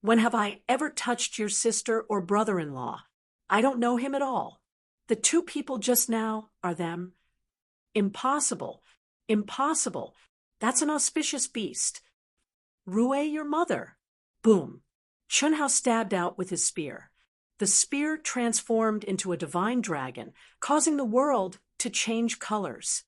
When have I ever touched your sister or brother-in-law? I don't know him at all. The 2 people just now are them. Impossible. Impossible. That's an auspicious beast. Rue your mother. Boom. Chun Hao stabbed out with his spear. The spear transformed into a divine dragon, causing the world to change colors.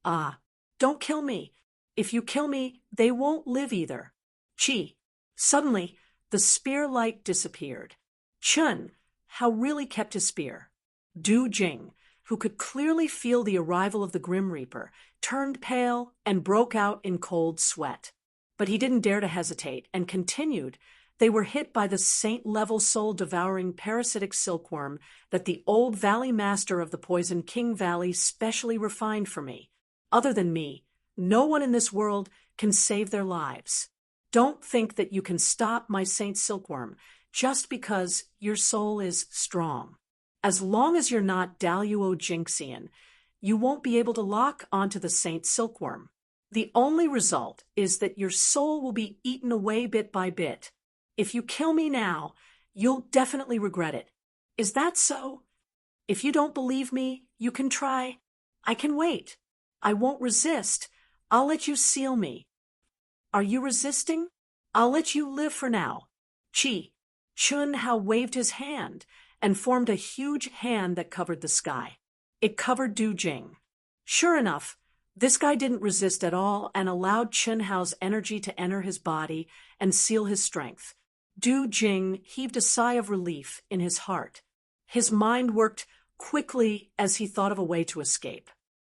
Ah, don't kill me. If you kill me, they won't live either. Chi. Suddenly, the spear light disappeared. Chun Hao really kept his spear. Du Jing, who could clearly feel the arrival of the Grim Reaper, turned pale and broke out in cold sweat. But he didn't dare to hesitate and continued. They were hit by the saint-level soul-devouring parasitic silkworm that the old valley master of the Poison King Valley specially refined for me. Other than me, no one in this world can save their lives. Don't think that you can stop my saint silkworm just because your soul is strong. As long as you're not Daluo Jinxian, you won't be able to lock onto the saint silkworm. The only result is that your soul will be eaten away bit by bit. If you kill me now, you'll definitely regret it. Is that so? If you don't believe me, you can try. I can wait. I won't resist. I'll let you seal me. Are you resisting? I'll let you live for now. Chi. Chun Hao waved his hand and formed a huge hand that covered the sky. It covered Du Jing. Sure enough, this guy didn't resist at all and allowed Chun Hao's energy to enter his body and seal his strength. Du Jing heaved a sigh of relief in his heart. His mind worked quickly as he thought of a way to escape.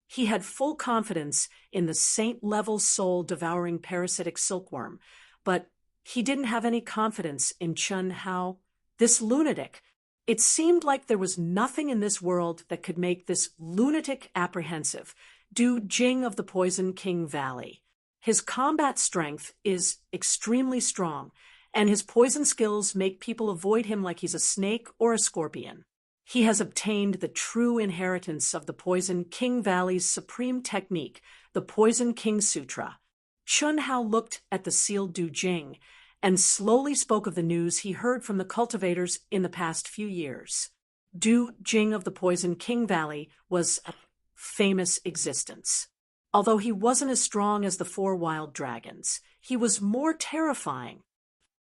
He had full confidence in the saint-level soul-devouring parasitic silkworm, but He didn't have any confidence in Chun Hao, this lunatic. It seemed like there was nothing in this world that could make this lunatic apprehensive. Du Jing of the Poison King Valley. His combat strength is extremely strong, and his poison skills make people avoid him like he's a snake or a scorpion. He has obtained the true inheritance of the Poison King Valley's supreme technique, the Poison King Sutra. Chun Hao looked at the sealed Du Jing and slowly spoke of the news he heard from the cultivators in the past few years. Du Jing of the Poison King Valley was a famous existence. Although he wasn't as strong as the 4 wild dragons, he was more terrifying.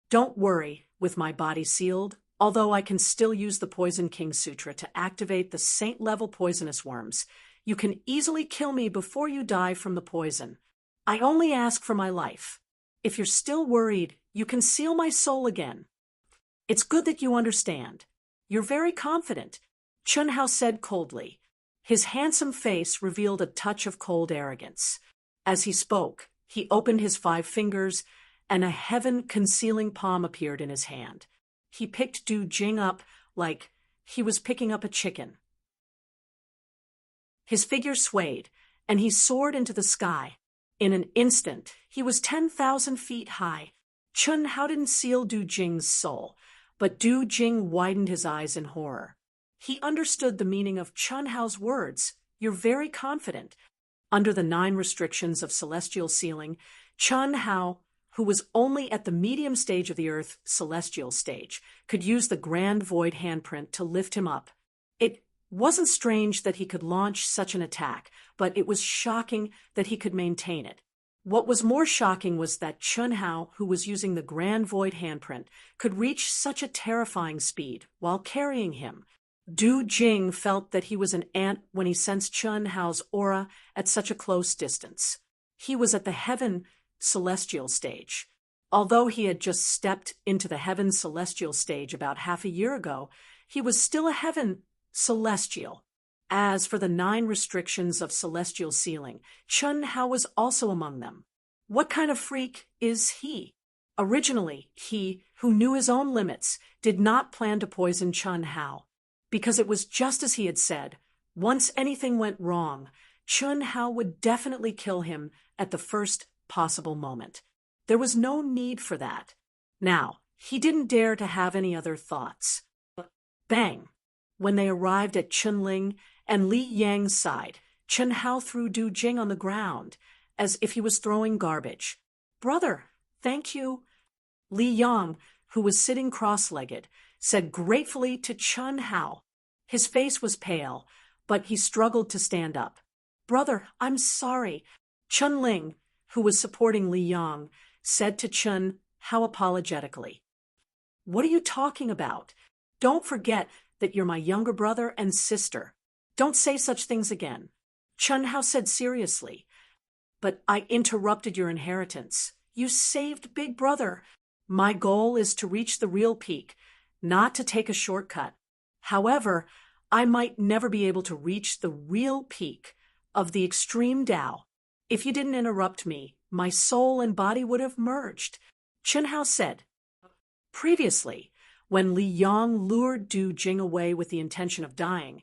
Don't worry, with my body sealed, although I can still use the Poison King Sutra to activate the saint-level poisonous worms, you can easily kill me before you die from the poison. I only ask for my life. If you're still worried, you can seal my soul again. It's good that you understand. You're very confident, Chun Hao said coldly. His handsome face revealed a touch of cold arrogance. As he spoke, he opened his 5 fingers, and a heaven-concealing palm appeared in his hand. He picked Du Jing up like he was picking up a chicken. His figure swayed, and he soared into the sky. In an instant, he was 10,000 feet high. Chun Hao didn't seal Du Jing's soul, but Du Jing widened his eyes in horror. He understood the meaning of Chun Hao's words. You're very confident. Under the 9 restrictions of celestial sealing, Chun Hao, who was only at the medium stage of the Earth celestial stage, could use the Grand Void handprint to lift him up. It wasn't strange that he could launch such an attack, but it was shocking that he could maintain it. What was more shocking was that Chun Hao, who was using the Grand Void handprint, could reach such a terrifying speed while carrying him. Du Jing felt that he was an ant when he sensed Chun Hao's aura at such a close distance. He was at the heaven celestial stage. Although he had just stepped into the heaven celestial stage about half a year ago, he was still a heaven celestial. As for the 9 restrictions of celestial sealing, Chun Hao was also among them. What kind of freak is he? Originally, he, who knew his own limits, did not plan to poison Chun Hao. Because it was just as he had said, once anything went wrong, Chun Hao would definitely kill him at the first possible moment. There was no need for that. Now, he didn't dare to have any other thoughts. Bang! When they arrived at Chunling and Li Yang's side, Chun Hao threw Du Jing on the ground, as if he was throwing garbage. Brother, thank you. Li Yang, who was sitting cross-legged, said gratefully to Chun Hao. His face was pale, but he struggled to stand up. Brother, I'm sorry. Chun Ling, who was supporting Li Yang, said to Chun Hao apologetically. What are you talking about? Don't forget that you're my younger brother and sister. Don't say such things again. Chun Hao said seriously. But I interrupted your inheritance. You saved Big Brother. My goal is to reach the real peak, not to take a shortcut. However, I might never be able to reach the real peak of the extreme Tao. If you didn't interrupt me, my soul and body would have merged, Chun Hao said. Previously, when Li Yang lured Du Jing away with the intention of dying,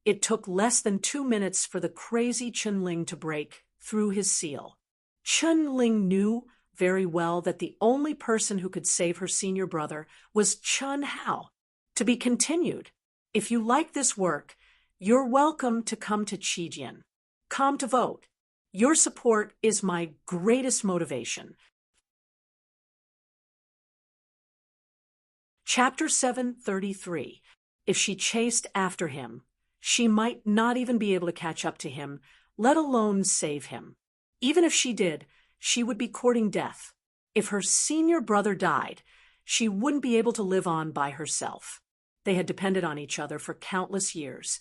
it took less than 2 minutes for the crazy Chun Ling to break through his seal. Chun Ling knew very well that the only person who could save her senior brother was Chun Hao. To be continued. If you like this work, you're welcome to come to Qijian. Come to vote. Your support is my greatest motivation. Chapter 733. If she chased after him, she might not even be able to catch up to him, let alone save him. Even if she did, she would be courting death. If her senior brother died, she wouldn't be able to live on by herself. They had depended on each other for countless years,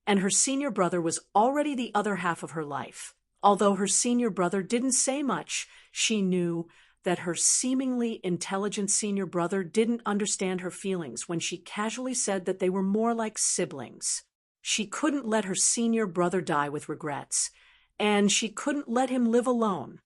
and her senior brother was already the other half of her life. Although her senior brother didn't say much, she knew that her seemingly intelligent senior brother didn't understand her feelings when she casually said that they were more like siblings. She couldn't let her senior brother die with regrets, and she couldn't let him live alone.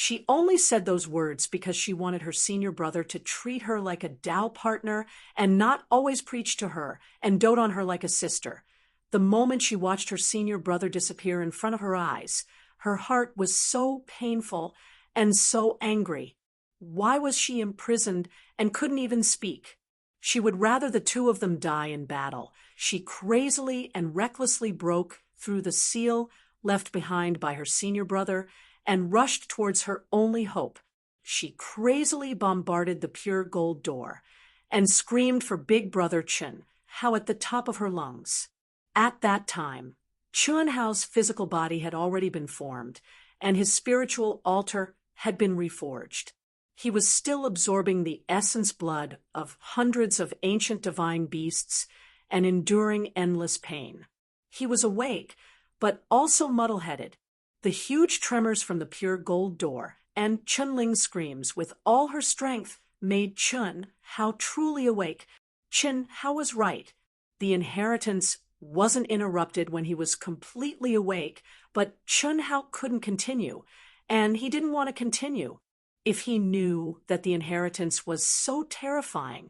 She only said those words because she wanted her senior brother to treat her like a Tao partner and not always preach to her and dote on her like a sister. The moment she watched her senior brother disappear in front of her eyes, her heart was so painful and so angry. Why was she imprisoned and couldn't even speak? She would rather the two of them die in battle. She crazily and recklessly broke through the seal left behind by her senior brother and rushed towards her only hope. She crazily bombarded the pure gold door and screamed for Big Brother Chun Hao at the top of her lungs. At that time, Chun Hao's physical body had already been formed, and his spiritual altar had been reforged. He was still absorbing the essence blood of hundreds of ancient divine beasts and enduring endless pain. He was awake, but also muddle-headed. The huge tremors from the pure gold door and Chunling's screams with all her strength made Chun Hao truly awake. Chun Hao was right. The inheritance wasn't interrupted when he was completely awake, but Chun Hao couldn't continue, and he didn't want to continue. If he knew that the inheritance was so terrifying,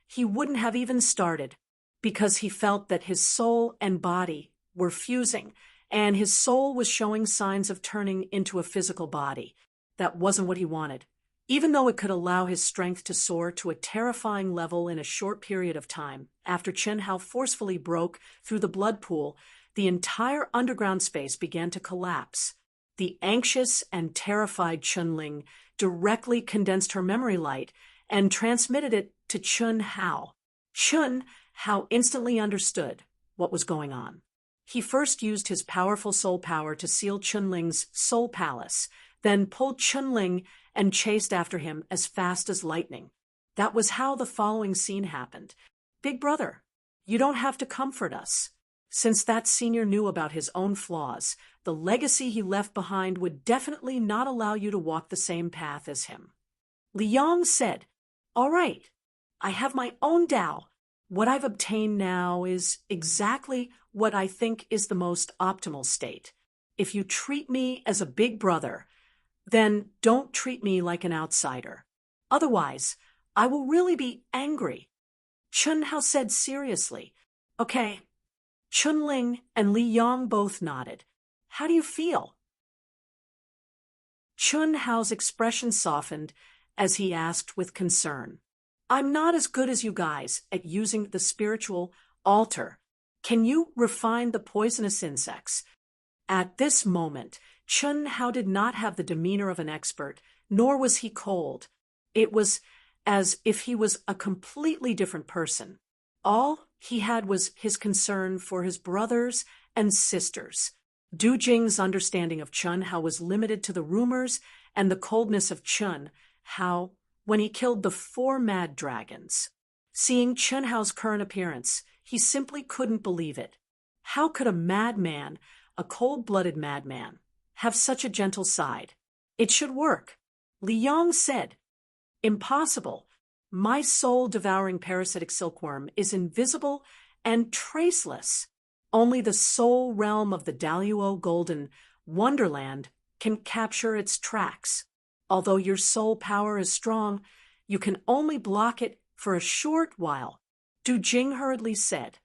he wouldn't have even started, because he felt that his soul and body were fusing, and his soul was showing signs of turning into a physical body. That wasn't what he wanted. Even though it could allow his strength to soar to a terrifying level in a short period of time, after Chun Hao forcefully broke through the blood pool, the entire underground space began to collapse. The anxious and terrified Chunling directly condensed her memory light and transmitted it to Chun Hao. Chun Hao instantly understood what was going on. He first used his powerful soul power to seal Chunling's soul palace, then pulled Chunling and chased after him as fast as lightning. That was how the following scene happened. Big brother, you don't have to comfort us. Since that senior knew about his own flaws, the legacy he left behind would definitely not allow you to walk the same path as him. Li Yong said, "All right, I have my own Tao. What I've obtained now is exactly what I think is the most optimal state. If you treat me as a big brother, then don't treat me like an outsider. Otherwise, I will really be angry." Chun Hao said seriously, "Okay." Chunling and Li Yong both nodded. "How do you feel?" Chun Hao's expression softened as he asked with concern, "I'm not as good as you guys at using the spiritual altar. Can you refine the poisonous insects?" At this moment, Chun Hao did not have the demeanor of an expert, nor was he cold. It was as if he was a completely different person. All he had was his concern for his brothers and sisters. Du Jing's understanding of Chun Hao was limited to the rumors and the coldness of Chun Hao when he killed the 4 mad dragons. Seeing Chun Hao's current appearance, he simply couldn't believe it. How could a madman, a cold-blooded madman, have such a gentle side? It should work. Li Yong said, "Impossible. My soul-devouring parasitic silkworm is invisible and traceless. Only the soul realm of the Daluo Golden Wonderland can capture its tracks. Although your soul power is strong, you can only block it for a short while." Du Jing hurriedly said,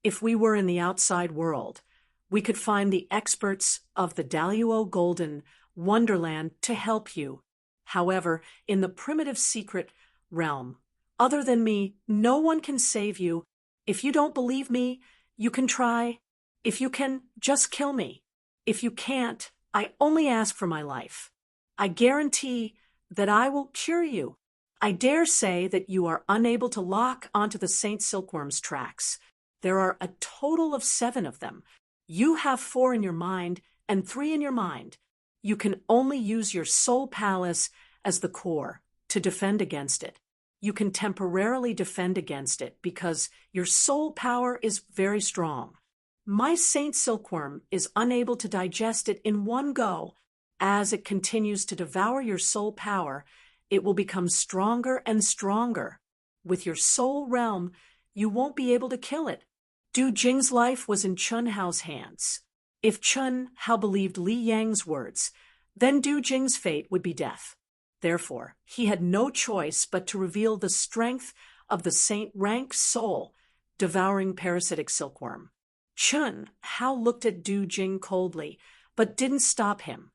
"If we were in the outside world, we could find the experts of the Daluo Golden Wonderland to help you. However, in the primitive secret realm, other than me, no one can save you. If you don't believe me, you can try. If you can, just kill me. If you can't, I only ask for my life. I guarantee that I will cure you. I dare say that you are unable to lock onto the Saint Silkworm's tracks. There are a total of 7 of them. You have 4 in your mind and 3 in your mind. You can only use your soul palace as the core to defend against it. You can temporarily defend against it because your soul power is very strong. My Saint Silkworm is unable to digest it in one go. As it continues to devour your soul power, it will become stronger and stronger. With your soul realm, you won't be able to kill it." Du Jing's life was in Chun Hao's hands. If Chun Hao believed Li Yang's words, then Du Jing's fate would be death. Therefore, he had no choice but to reveal the strength of the saint-rank soul devouring parasitic silkworm. Chun Hao looked at Du Jing coldly, but didn't stop him.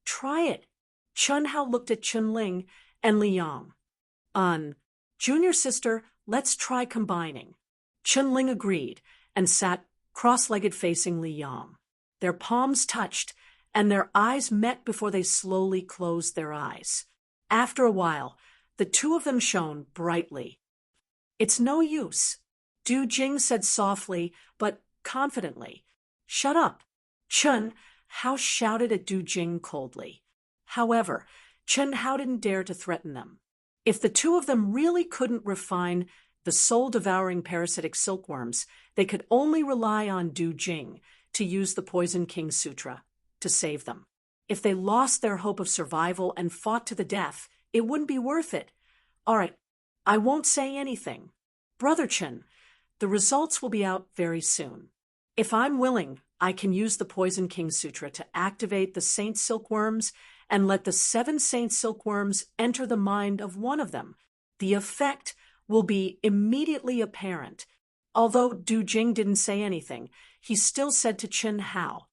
Try it. Chun Hao looked at Chun Ling and Li Yang. Junior sister, let's try combining. Chun Ling agreed and sat cross-legged facing Li Yang. Their palms touched, and their eyes met before they slowly closed their eyes. After a while, the two of them shone brightly. It's no use, Du Jing said softly but confidently. Shut up. Chun Hao shouted at Du Jing coldly. However, Chun Hao didn't dare to threaten them. If the two of them really couldn't refine the soul-devouring parasitic silkworms, they could only rely on Du Jing to use the Poison King Sutra to save them. If they lost their hope of survival and fought to the death, it wouldn't be worth it. All right, I won't say anything. Brother Chun, the results will be out very soon. If I'm willing, I can use the Poison King Sutra to activate the Saint Silkworms and let the 7 Saint Silkworms enter the mind of one of them. The effect will be immediately apparent. Although Du Jing didn't say anything, he still said to Chun Hao,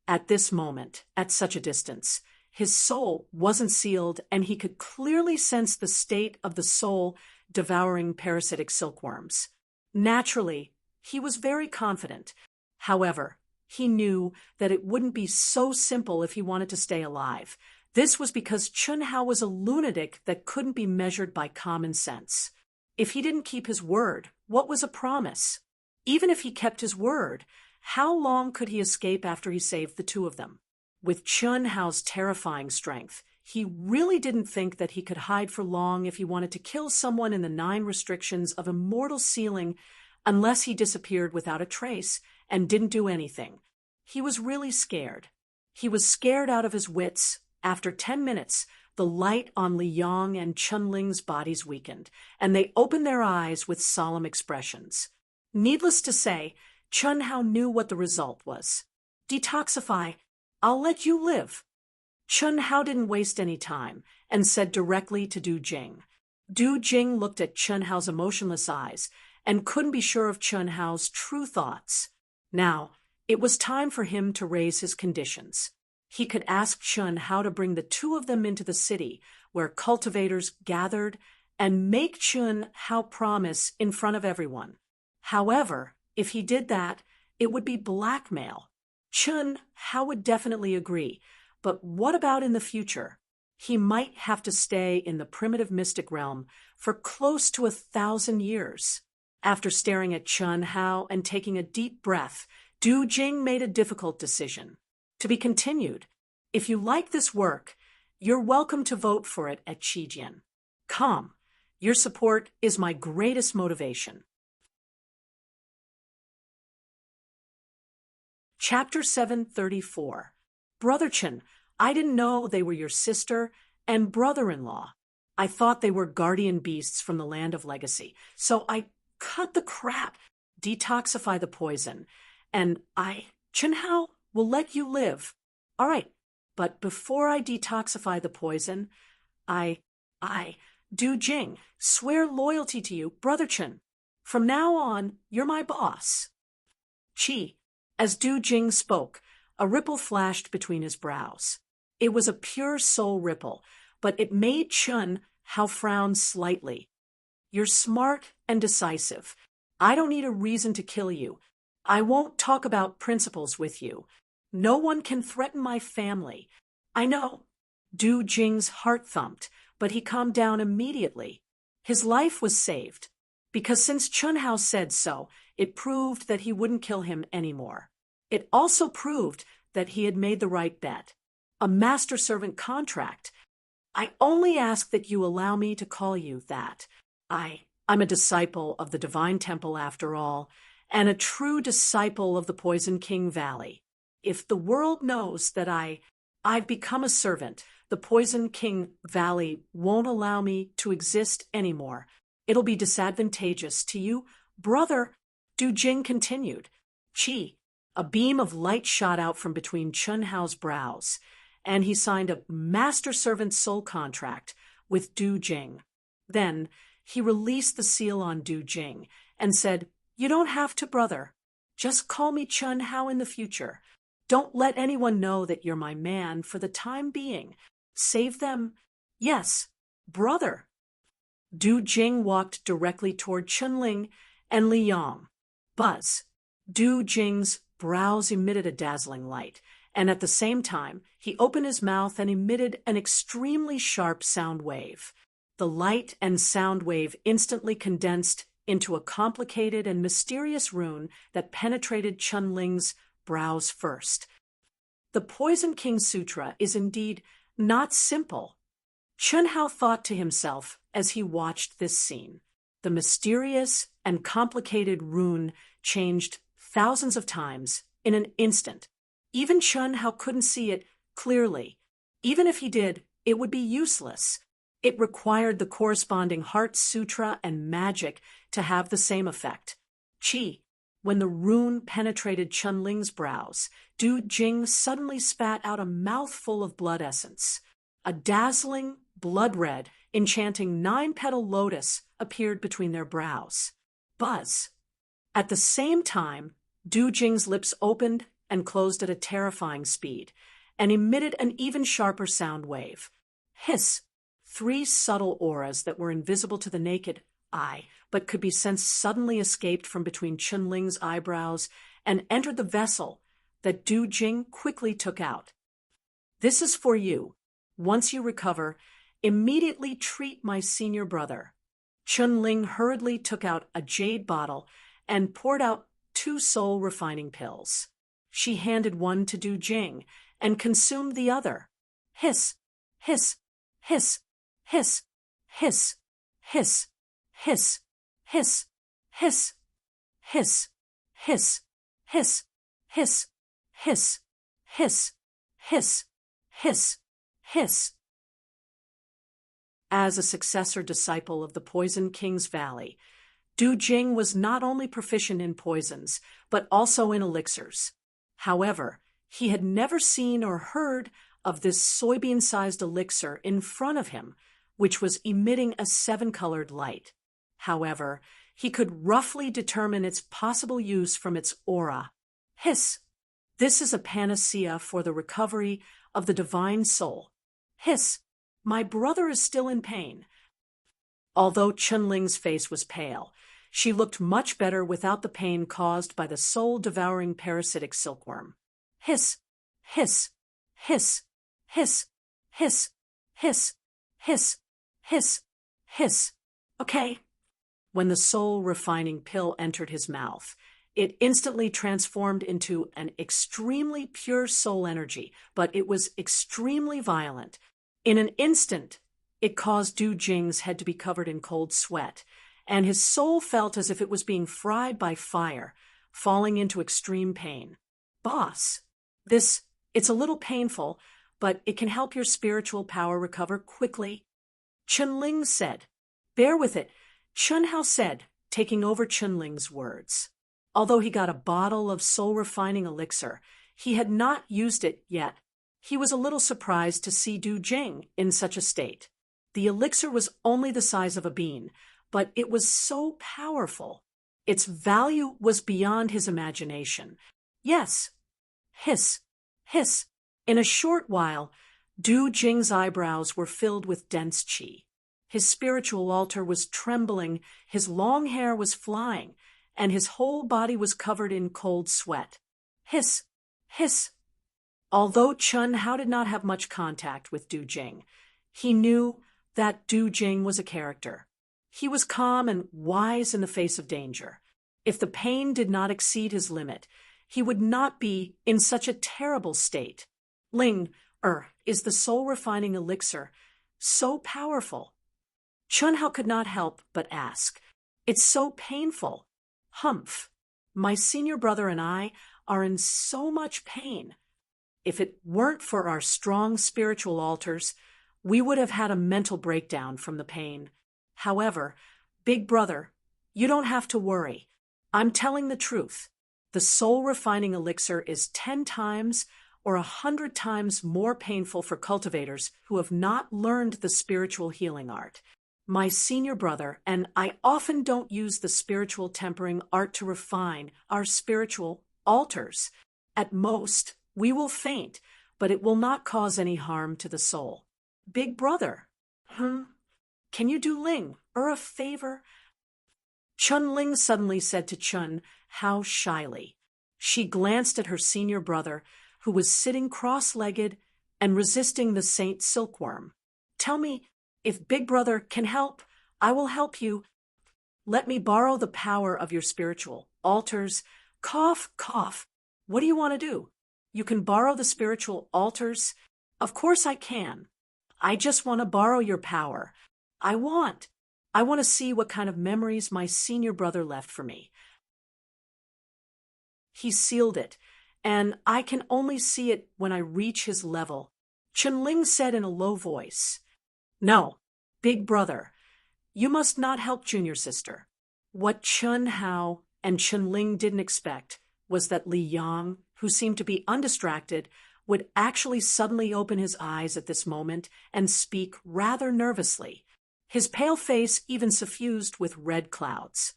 at this moment, at such a distance, his soul wasn't sealed, and he could clearly sense the state of the soul devouring parasitic silkworms. Naturally, he was very confident. However, he knew that it wouldn't be so simple if he wanted to stay alive. This was because Chun Hao was a lunatic that couldn't be measured by common sense. If he didn't keep his word, what was a promise? Even if he kept his word, how long could he escape after he saved the two of them? With Chun Hao's terrifying strength, he really didn't think that he could hide for long if he wanted to kill someone in the 9 restrictions of immortal sealing unless he disappeared without a trace and didn't do anything. He was really scared. He was scared out of his wits. After 10 minutes, the light on Li Yang and Chun Ling's bodies weakened, and they opened their eyes with solemn expressions. Needless to say, Chun Hao knew what the result was. Detoxify. I'll let you live. Chun Hao didn't waste any time and said directly to Du Jing. Du Jing looked at Chun Hao's emotionless eyes and couldn't be sure of Chun Hao's true thoughts. Now, it was time for him to raise his conditions. He could ask Chun Hao to bring the two of them into the city where cultivators gathered and make Chun Hao promise in front of everyone. However, if he did that, it would be blackmail. Chun Hao would definitely agree, but what about in the future? He might have to stay in the primitive mystic realm for close to 1,000 years. After staring at Chun Hao and taking a deep breath, Du Jing made a difficult decision. To be continued. If you like this work, you're welcome to vote for it at Qijian. Your support is my greatest motivation. Chapter 734. Brother Chun, I didn't know they were your sister and brother-in-law. I thought they were guardian beasts from the land of legacy, so I cut the crap, detoxify the poison, and Chun Hao will let you live. All right, but before I detoxify the poison, Du Jing, swear loyalty to you, Brother Chun. From now on, you're my boss. As Du Jing spoke, a ripple flashed between his brows. It was a pure soul ripple, but it made Chun Hao frown slightly. You're smart and decisive. I don't need a reason to kill you. I won't talk about principles with you. No one can threaten my family. I know. Du Jing's heart thumped, but he calmed down immediately. His life was saved, because since Chun Hao said so, it proved that he wouldn't kill him anymore. It also proved that he had made the right bet. A master-servant contract. I only ask that you allow me to call you that. I'm a disciple of the Divine Temple after all, and a true disciple of the Poison King Valley. If the world knows that I've become a servant, the Poison King Valley won't allow me to exist anymore. It'll be disadvantageous to you, brother, Du Jing continued. A beam of light shot out from between Chun Hao's brows, and he signed a master-servant soul contract with Du Jing. Then he released the seal on Du Jing and said, "You don't have to, brother. Just call me Chun Hao in the future. Don't let anyone know that you're my man for the time being. Save them. Yes, brother." Du Jing walked directly toward Chunling and Li Yong. Buzz. Du Jing's brows emitted a dazzling light, and at the same time, he opened his mouth and emitted an extremely sharp sound wave. The light and sound wave instantly condensed into a complicated and mysterious rune that penetrated Chunling's brows first. The Poison King Sutra is indeed not simple. Chun Hao thought to himself as he watched this scene. The mysterious and complicated rune changed thousands of times in an instant. Even Chun Hao couldn't see it clearly. Even if he did, it would be useless. It required the corresponding heart sutra and magic to have the same effect. Qi. When the rune penetrated Chunling's brows, Du Jing suddenly spat out a mouthful of blood essence. A dazzling, blood-red, enchanting 9-petal lotus appeared between their brows. Buzz. At the same time, Du Jing's lips opened and closed at a terrifying speed, and emitted an even sharper sound wave. Hiss. 3 subtle auras that were invisible to the naked eye, but could be sensed suddenly escaped from between Chunling's eyebrows and entered the vessel that Du Jing quickly took out. "This is for you. Once you recover, immediately treat my senior brother." Chunling hurriedly took out a jade bottle and poured out 2 soul-refining pills. She handed one to Du Jing and consumed the other. Hiss, hiss, hiss, hiss, hiss, hiss, hiss, hiss, hiss, hiss, hiss, hiss, hiss, hiss, hiss, hiss, hiss, hiss. As a successor disciple of the Poison King's Valley, Du Jing was not only proficient in poisons, but also in elixirs. However, he had never seen or heard of this soybean-sized elixir in front of him, which was emitting a 7-colored light. However, he could roughly determine its possible use from its aura. Hiss. This is a panacea for the recovery of the divine soul. Hiss. My brother is still in pain. Although Chunling's face was pale, she looked much better without the pain caused by the soul-devouring parasitic silkworm. Hiss, hiss, hiss, hiss, hiss, hiss, hiss, hiss, hiss. Okay. When the soul-refining pill entered his mouth, it instantly transformed into an extremely pure soul energy, but it was extremely violent. In an instant, it caused Du Jing's head to be covered in cold sweat, and his soul felt as if it was being fried by fire, falling into extreme pain. Boss, it's a little painful, but it can help your spiritual power recover quickly. Chunling said. Bear with it, Chun Hao said, taking over Chunling's words. Although he got a bottle of soul-refining elixir, he had not used it yet. He was a little surprised to see Du Jing in such a state. The elixir was only the size of a bean, but it was so powerful. Its value was beyond his imagination. Yes. Hiss, hiss. In a short while, Du Jing's eyebrows were filled with dense qi. His spiritual altar was trembling, his long hair was flying, and his whole body was covered in cold sweat. Hiss, hiss. Although Chun Hao did not have much contact with Du Jing, he knew that Du Jing was a character. He was calm and wise in the face of danger. If the pain did not exceed his limit, he would not be in such a terrible state. Is the soul-refining elixir so powerful? Chun Hao could not help but ask. It's so painful. Humph. My senior brother and I are in so much pain. If it weren't for our strong spiritual altars, we would have had a mental breakdown from the pain. However, big brother, you don't have to worry. I'm telling the truth. The soul-refining elixir is 10 times or 100 times more painful for cultivators who have not learned the spiritual healing art. My senior brother and I often don't use the spiritual tempering art to refine our spiritual altars. At most, we will faint, but it will not cause any harm to the soul. Big brother, can you do Ling a favor? Chun Ling suddenly said to Chun Hao shyly. She glanced at her senior brother, who was sitting cross-legged and resisting the Saint Silkworm. Tell me, if Big Brother can help, I will help you. Let me borrow the power of your spiritual altars. Cough, cough. What do you want to do? You can borrow the spiritual altars? Of course I can. I just want to borrow your power. I want to see what kind of memories my senior brother left for me. He sealed it, and I can only see it when I reach his level. Chun Ling said in a low voice. No, Big Brother, you must not help junior sister. What Chun Hao and Chun Ling didn't expect was that Li Yang, who seemed to be undistracted, would actually suddenly open his eyes at this moment and speak rather nervously, his pale face even suffused with red clouds.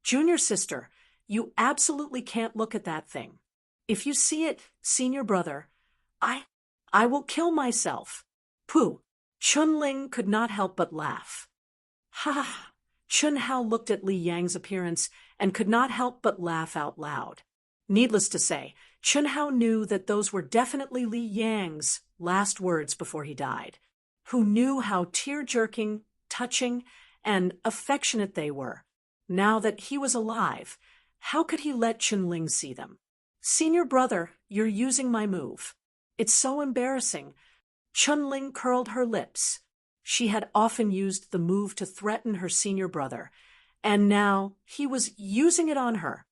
Junior sister, you absolutely can't look at that thing. If you see it, senior brother, I will kill myself. Pooh! Chun Ling could not help but laugh. Ha ha! Chun Hao looked at Li Yang's appearance and could not help but laugh out loud. Needless to say, Chun Hao knew that those were definitely Li Yang's last words before he died. Who knew how tear-jerking, touching, and affectionate they were. Now that he was alive, how could he let Chun Ling see them? Senior brother, you're using my move. It's so embarrassing. Chun Ling curled her lips. She had often used the move to threaten her senior brother, and now he was using it on her.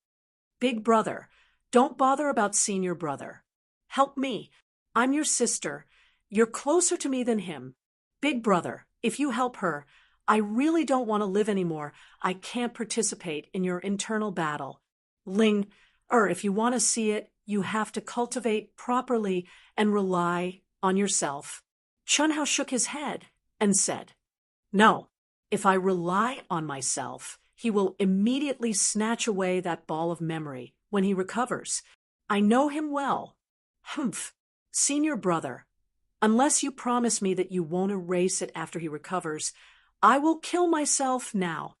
Big brother, don't bother about senior brother. Help me. I'm your sister. You're closer to me than him. Big brother, if you help her, I really don't want to live anymore. I can't participate in your internal battle. Ling, if you want to see it, you have to cultivate properly and rely on yourself. Chun Hao shook his head and said, No, if I rely on myself, he will immediately snatch away that ball of memory when he recovers. I know him well. Humph, senior brother, unless you promise me that you won't erase it after he recovers, I will kill myself now.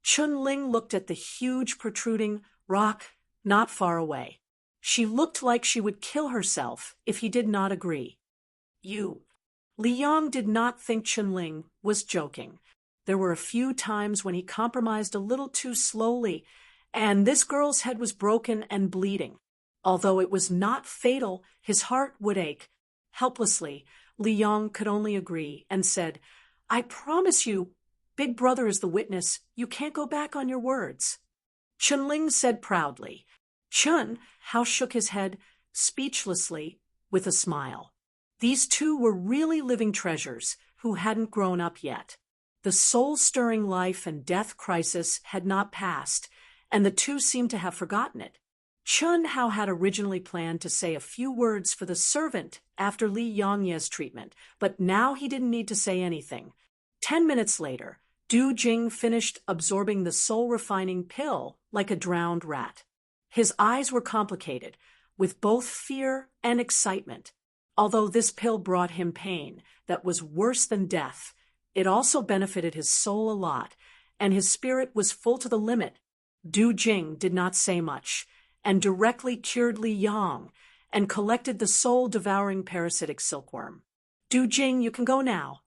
Chun Ling looked at the huge protruding rock not far away. She looked like she would kill herself if he did not agree. Li Yang did not think Chun Ling was joking. There were a few times when he compromised a little too slowly, and this girl's head was broken and bleeding. Although it was not fatal, his heart would ache. Helplessly, Li Yang could only agree and said, I promise you, Big Brother is the witness, you can't go back on your words. Chun Ling said proudly. Chun Hao shook his head speechlessly with a smile. These two were really living treasures who hadn't grown up yet. The soul-stirring life and death crisis had not passed, and the two seemed to have forgotten it. Chun Hao had originally planned to say a few words for the servant after Li Yangye's treatment, but now he didn't need to say anything. 10 minutes later, Du Jing finished absorbing the soul-refining pill like a drowned rat. His eyes were complicated, with both fear and excitement. Although this pill brought him pain that was worse than death, it also benefited his soul a lot, and his spirit was full to the limit. Du Jing did not say much, and directly cured Li Yang, and collected the soul-devouring parasitic silkworm. Du Jing, you can go now.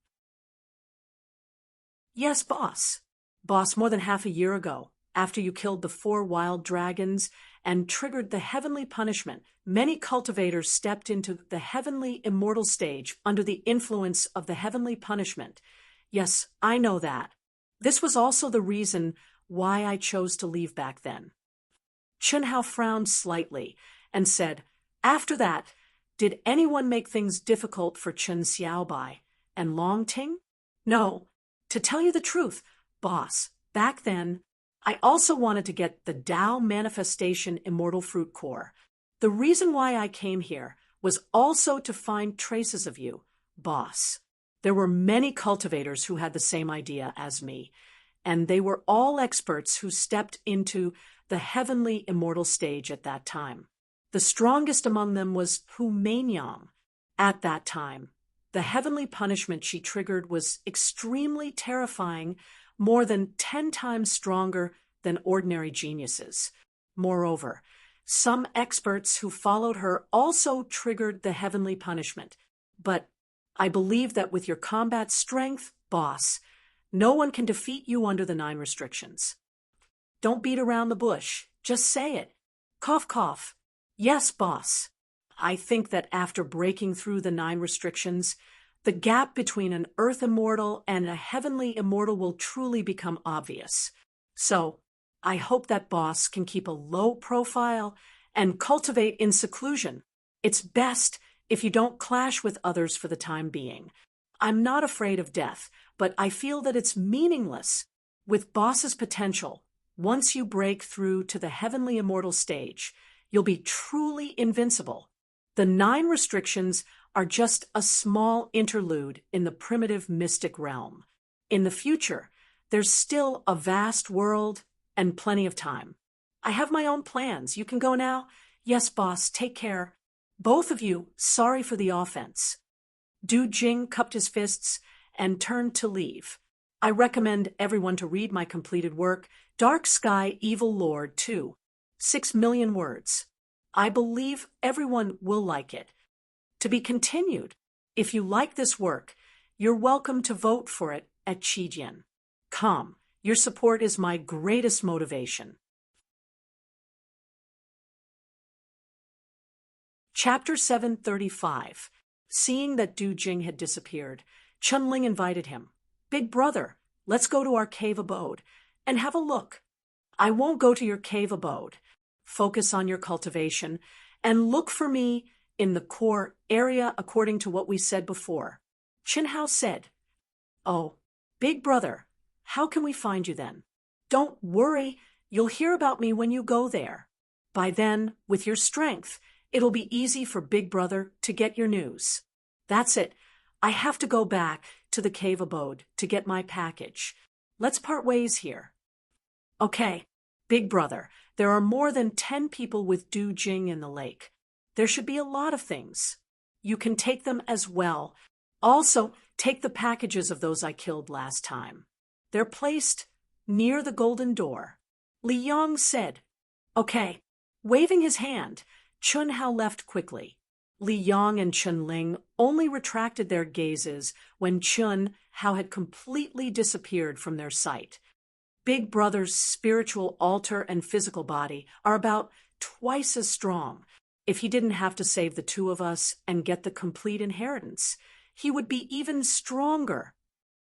Yes, boss. Boss, more than half a year ago, after you killed the 4 wild dragons and triggered the heavenly punishment, many cultivators stepped into the heavenly immortal stage under the influence of the heavenly punishment. Yes, I know that. This was also the reason why I chose to leave back then. Chun Hao frowned slightly and said, After that, did anyone make things difficult for Chen Xiaobai and Long Ting? No. To tell you the truth, boss, back then, I also wanted to get the Tao Manifestation Immortal Fruit Core. The reason why I came here was also to find traces of you, boss. There were many cultivators who had the same idea as me, and they were all experts who stepped into the heavenly immortal stage at that time. The strongest among them was Hu Mainyang. At that time, the heavenly punishment she triggered was extremely terrifying, more than 10 times stronger than ordinary geniuses. Moreover, some experts who followed her also triggered the heavenly punishment. But I believe that with your combat strength, boss, no one can defeat you under the 9 restrictions. Don't beat around the bush. Just say it. Cough, cough. Yes, boss. I think that after breaking through the 9 restrictions, the gap between an earth immortal and a heavenly immortal will truly become obvious. So, I hope that boss can keep a low profile and cultivate in seclusion. It's best if you don't clash with others for the time being. I'm not afraid of death, but I feel that it's meaningless. With boss's potential, once you break through to the heavenly immortal stage, you'll be truly invincible. The 9 restrictions are just a small interlude in the primitive mystic realm. In the future, there's still a vast world and plenty of time. I have my own plans. You can go now? Yes, boss, take care. Both of you, sorry for the offense. Du Jing cupped his fists and turned to leave. I recommend everyone to read my completed work, Dark Sky Evil Lord 2. 6 million words. I believe everyone will like it. To be continued. If you like this work, you're welcome to vote for it at Qijian. Come, your support is my greatest motivation. Chapter 735. Seeing that Du Jing had disappeared, Chunling invited him. Big brother, let's go to our cave abode and have a look. I won't go to your cave abode. Focus on your cultivation and look for me in the core area according to what we said before. Qin Hao said. Oh, big brother, how can we find you then? Don't worry, you'll hear about me when you go there. By then, with your strength, it'll be easy for big brother to get your news. That's it. I have to go back to the cave abode to get my package. Let's part ways here. Okay, big brother, there are more than 10 people with Du Jing in the lake. There should be a lot of things. You can take them as well. Also, take the packages of those I killed last time. They're placed near the golden door. Li Yong said. Okay. Waving his hand, Chun Hao left quickly. Li Yong and Chun Ling only retracted their gazes when Chun Hao had completely disappeared from their sight. Big Brother's spiritual altar and physical body are about twice as strong. If he didn't have to save the 2 of us and get the complete inheritance, he would be even stronger.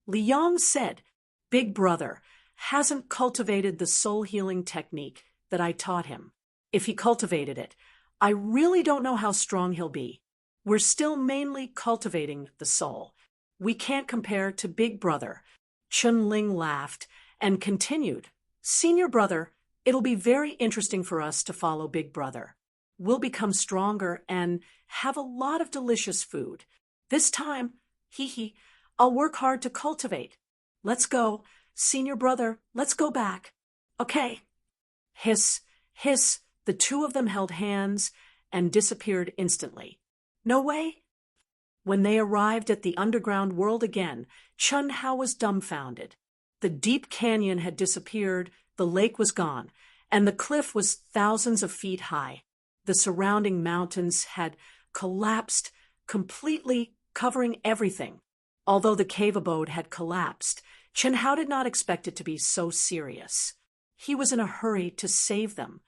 Li Yong said, Big Brother hasn't cultivated the soul-healing technique that I taught him. If he cultivated it, I really don't know how strong he'll be. We're still mainly cultivating the soul. We can't compare to Big Brother. Chun Ling laughed and continued, Senior brother, it'll be very interesting for us to follow Big Brother. We'll become stronger and have a lot of delicious food. This time, I'll work hard to cultivate. Let's go, Senior brother, let's go back. Okay. Hiss, hiss, the 2 of them held hands and disappeared instantly. No way? When they arrived at the underground world again, Chun Hao was dumbfounded. The deep canyon had disappeared, the lake was gone, and the cliff was thousands of feet high. The surrounding mountains had collapsed, completely covering everything. Although the cave abode had collapsed, Chun Hao did not expect it to be so serious. He was in a hurry to save them.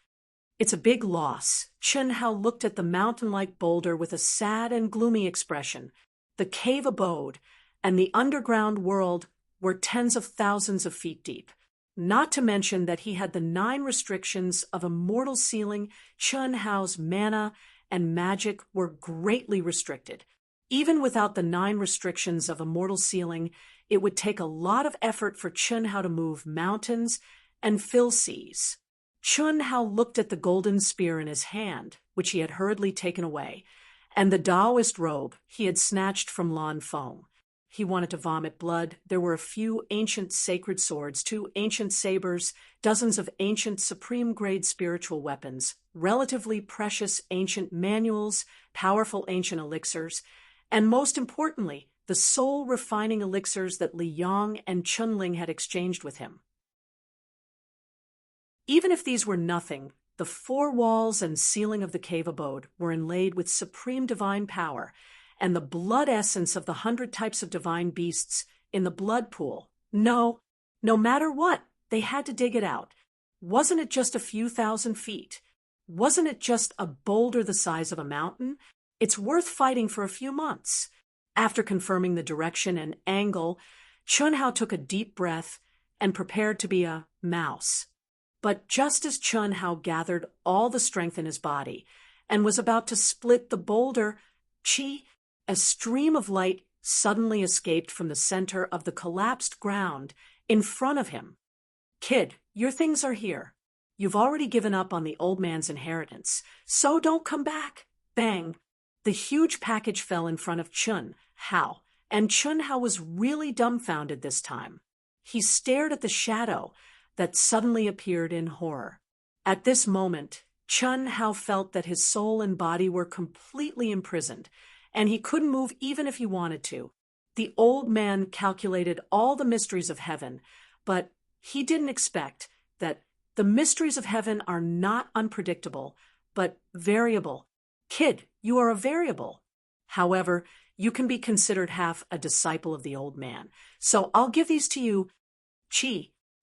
It's a big loss. Chun Hao looked at the mountain-like boulder with a sad and gloomy expression. The cave abode and the underground world were tens of thousands of feet deep. Not to mention that he had the 9 restrictions of immortal sealing. Chun Hao's mana and magic were greatly restricted. Even without the 9 restrictions of immortal sealing, it would take a lot of effort for Chun Hao to move mountains and filces. Chun Hao looked at the golden spear in his hand, which he had hurriedly taken away, and the Taoist robe he had snatched from Lan Feng. He wanted to vomit blood. There were a few ancient sacred swords, 2 ancient sabers, dozens of ancient supreme-grade spiritual weapons, relatively precious ancient manuals, powerful ancient elixirs, and most importantly, the soul-refining elixirs that Li Yang and Chunling had exchanged with him. Even if these were nothing, the 4 walls and ceiling of the cave abode were inlaid with supreme divine power, and the blood essence of the 100 types of divine beasts in the blood pool. No matter what, they had to dig it out. Wasn't it just a few thousand feet? Wasn't it just a boulder the size of a mountain? It's worth fighting for a few months. After confirming the direction and angle, Chun Hao took a deep breath and prepared to be a mouse. But just as Chun Hao gathered all the strength in his body and was about to split the boulder, a stream of light suddenly escaped from the center of the collapsed ground in front of him. "Kid, your things are here. You've already given up on the old man's inheritance, so don't come back." Bang! The huge package fell in front of Chun Hao, and Chun Hao was really dumbfounded this time. He stared at the shadow that suddenly appeared in horror. At this moment, Chun Hao felt that his soul and body were completely imprisoned, and he couldn't move even if he wanted to. The old man calculated all the mysteries of heaven, but he didn't expect that the mysteries of heaven are not unpredictable, but variable. "Kid, you are a variable. However, you can be considered half a disciple of the old man, so I'll give these to you."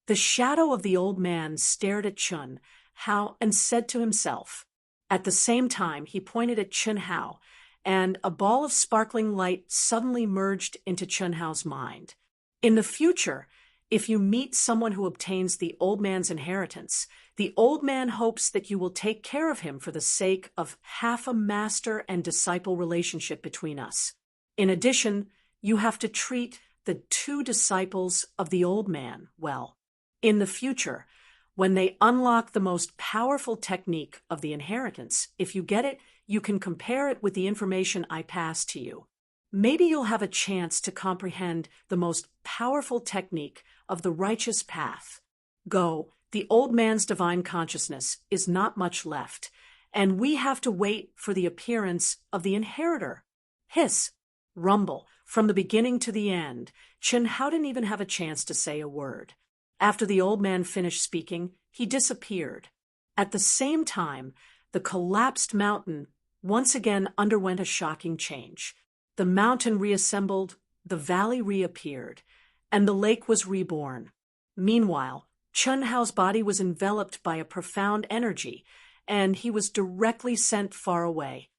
The shadow of the old man stared at Chun Hao and said to himself. At the same time, he pointed at Chun Hao, and a ball of sparkling light suddenly merged into Chun Hao's mind. In the future, if you meet someone who obtains the old man's inheritance, the old man hopes that you will take care of him for the sake of half a master and disciple relationship between us. In addition, you have to treat the 2 disciples of the old man well. In the future, when they unlock the most powerful technique of the inheritance, if you get it, you can compare it with the information I pass to you. Maybe you'll have a chance to comprehend the most powerful technique of the righteous path. Go, the old man's divine consciousness is not much left, and we have to wait for the appearance of the inheritor. Hiss, rumble, from the beginning to the end, Chun Hao didn't even have a chance to say a word. After the old man finished speaking, he disappeared. At the same time, the collapsed mountain once again underwent a shocking change. The mountain reassembled, the valley reappeared, and the lake was reborn. Meanwhile, Chun Hao's body was enveloped by a profound energy, and he was directly sent far away.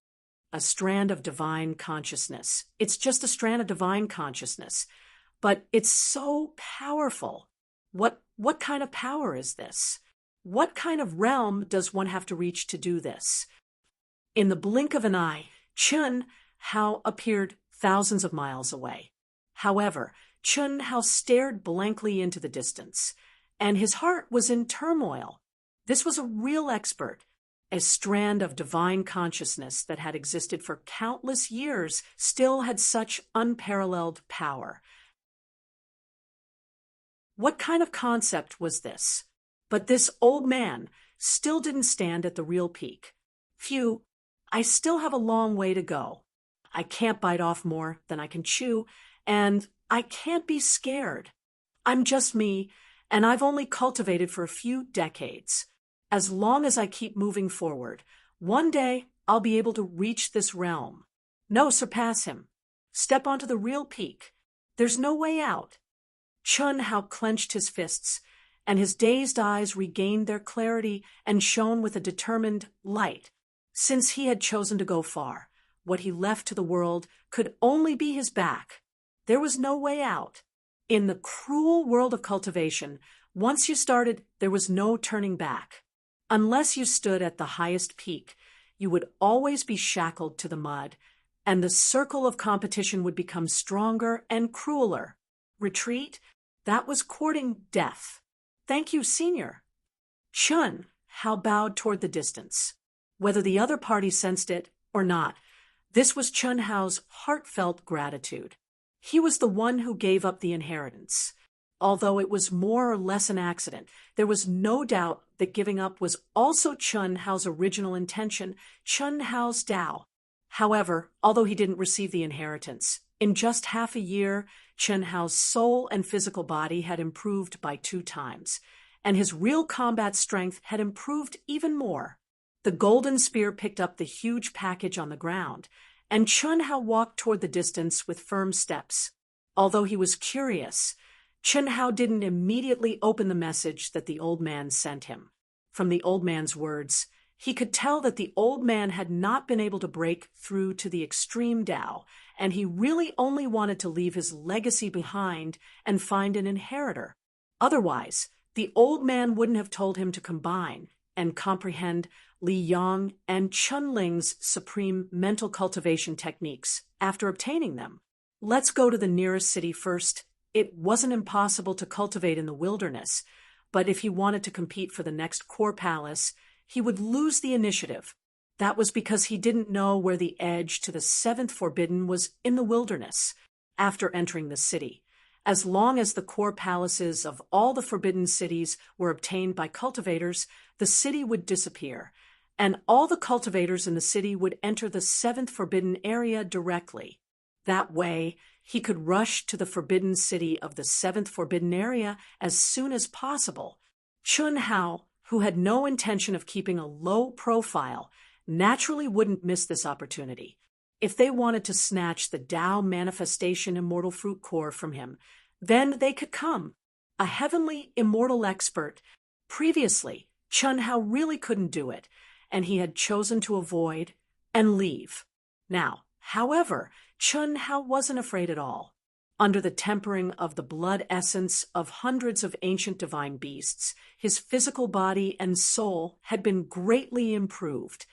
A strand of divine consciousness. It's just a strand of divine consciousness, but it's so powerful. What kind of power is this? What kind of realm does one have to reach to do this? In the blink of an eye, Chun Hao appeared thousands of miles away. However, Chun Hao stared blankly into the distance, and his heart was in turmoil. This was a real expert. A strand of divine consciousness that had existed for countless years still had such unparalleled power. What kind of concept was this? But this old man still didn't stand at the real peak. Phew, I still have a long way to go. I can't bite off more than I can chew, and I can't be scared. I'm just me, and I've only cultivated for a few decades. As long as I keep moving forward, one day I'll be able to reach this realm. No, surpass him. Step onto the real peak. There's no way out. Chun Hao clenched his fists, and his dazed eyes regained their clarity and shone with a determined light. Since he had chosen to go far, what he left to the world could only be his back. There was no way out. In the cruel world of cultivation, once you started, there was no turning back. Unless you stood at the highest peak, you would always be shackled to the mud, and the circle of competition would become stronger and crueler. Retreat? That was courting death. Thank you, Senior. Chun Hao bowed toward the distance. Whether the other party sensed it or not, this was Chun Hao's heartfelt gratitude. He was the one who gave up the inheritance. Although it was more or less an accident, there was no doubt that giving up was also Chun Hao's original intention, Chun Hao's Tao. However, although he didn't receive the inheritance, in just half a year, Chun Hao's soul and physical body had improved by 2 times, and his real combat strength had improved even more. The golden spear picked up the huge package on the ground, and Chun Hao walked toward the distance with firm steps. Although he was curious, Chun Hao didn't immediately open the message that the old man sent him. From the old man's words, he could tell that the old man had not been able to break through to the extreme Tao, and he really only wanted to leave his legacy behind and find an inheritor. Otherwise, the old man wouldn't have told him to combine and comprehend Li Yang and Chun Ling's supreme mental cultivation techniques after obtaining them. Let's go to the nearest city first. It wasn't impossible to cultivate in the wilderness, but if he wanted to compete for the next core palace, he would lose the initiative. That was because he didn't know where the edge to the 7th Forbidden was in the wilderness after entering the city. As long as the core palaces of all the forbidden cities were obtained by cultivators, the city would disappear, and all the cultivators in the city would enter the 7th Forbidden area directly. That way, he could rush to the forbidden city of the 7th Forbidden area as soon as possible. Chun Hao, who had no intention of keeping a low profile, naturally wouldn't miss this opportunity. If they wanted to snatch the Tao Manifestation Immortal Fruit Core from him, then they could come. A heavenly immortal expert. Previously, Chun Hao really couldn't do it, and he had chosen to avoid and leave. Now, however, Chun Hao wasn't afraid at all. Under the tempering of the blood essence of hundreds of ancient divine beasts, his physical body and soul had been greatly improved.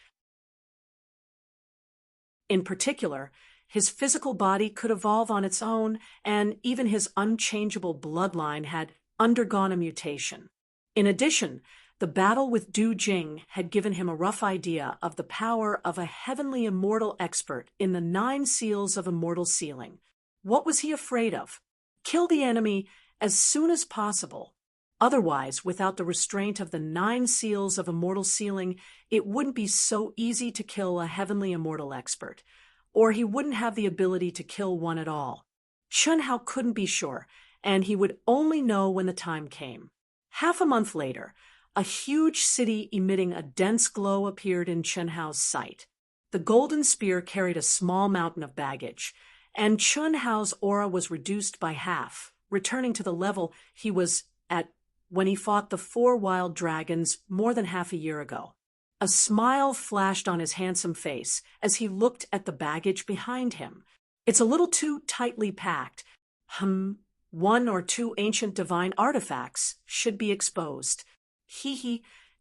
In particular, his physical body could evolve on its own, and even his unchangeable bloodline had undergone a mutation. In addition, the battle with Du Jing had given him a rough idea of the power of a heavenly immortal expert in the 9 seals of immortal sealing. What was he afraid of? Kill the enemy as soon as possible. Otherwise, without the restraint of the 9 seals of immortal sealing, it wouldn't be so easy to kill a heavenly immortal expert, or he wouldn't have the ability to kill one at all. Chun Hao couldn't be sure, and he would only know when the time came. Half a month later, a huge city emitting a dense glow appeared in Chun Hao's sight. The golden spear carried a small mountain of baggage, and Chun Hao's aura was reduced by half, returning to the level he was at when he fought the 4 wild dragons more than half a year ago. A smile flashed on his handsome face as he looked at the baggage behind him. It's a little too tightly packed. 1 or 2 ancient divine artifacts should be exposed.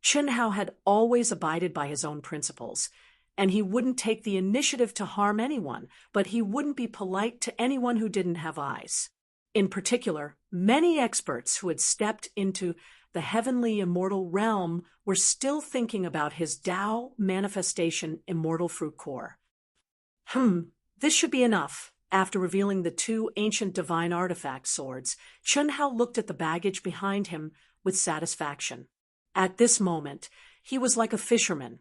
Chun Hao had always abided by his own principles, and he wouldn't take the initiative to harm anyone, but he wouldn't be polite to anyone who didn't have eyes. In particular, many experts who had stepped into the heavenly immortal realm were still thinking about his Tao Manifestation Immortal Fruit Core. This should be enough. After revealing the 2 ancient divine artifact swords, Chun Hao looked at the baggage behind him with satisfaction. At this moment, he was like a fisherman,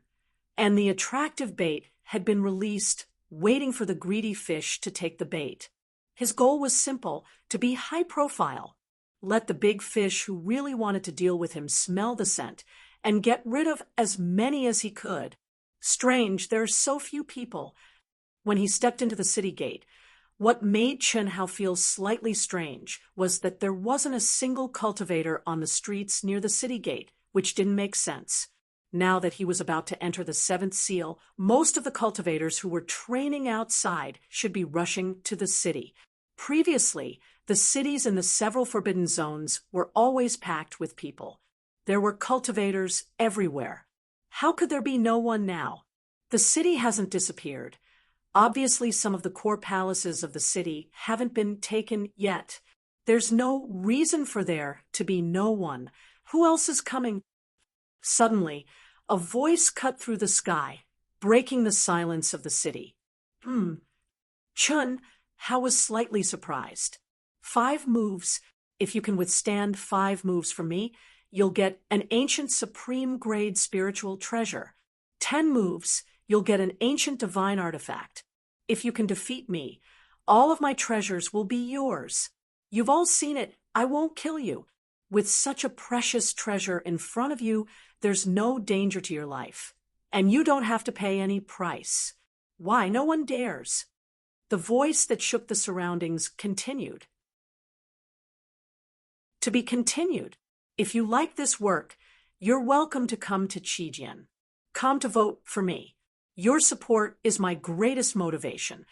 and the attractive bait had been released, waiting for the greedy fish to take the bait. His goal was simple, to be high profile. Let the big fish who really wanted to deal with him smell the scent and get rid of as many as he could. Strange, there are so few people. When he stepped into the city gate, what made Chun Hao feel slightly strange was that there wasn't a single cultivator on the streets near the city gate, which didn't make sense. Now that he was about to enter the 7th seal, most of the cultivators who were training outside should be rushing to the city. Previously, the cities in the several forbidden zones were always packed with people. There were cultivators everywhere. How could there be no one now? The city hasn't disappeared. Obviously, some of the core palaces of the city haven't been taken yet. There's no reason for there to be no one, Who else is coming? Suddenly, a voice cut through the sky, breaking the silence of the city. Chun Hao was slightly surprised. 5 moves. If you can withstand 5 moves from me, you'll get an ancient supreme grade spiritual treasure. 10 moves, you'll get an ancient divine artifact. If you can defeat me, all of my treasures will be yours. You've all seen it. I won't kill you. With such a precious treasure in front of you, there's no danger to your life. And you don't have to pay any price. Why? No one dares. The voice that shook the surroundings continued. To be continued. If you like this work, you're welcome to come to Qijian. Come to vote for me. Your support is my greatest motivation.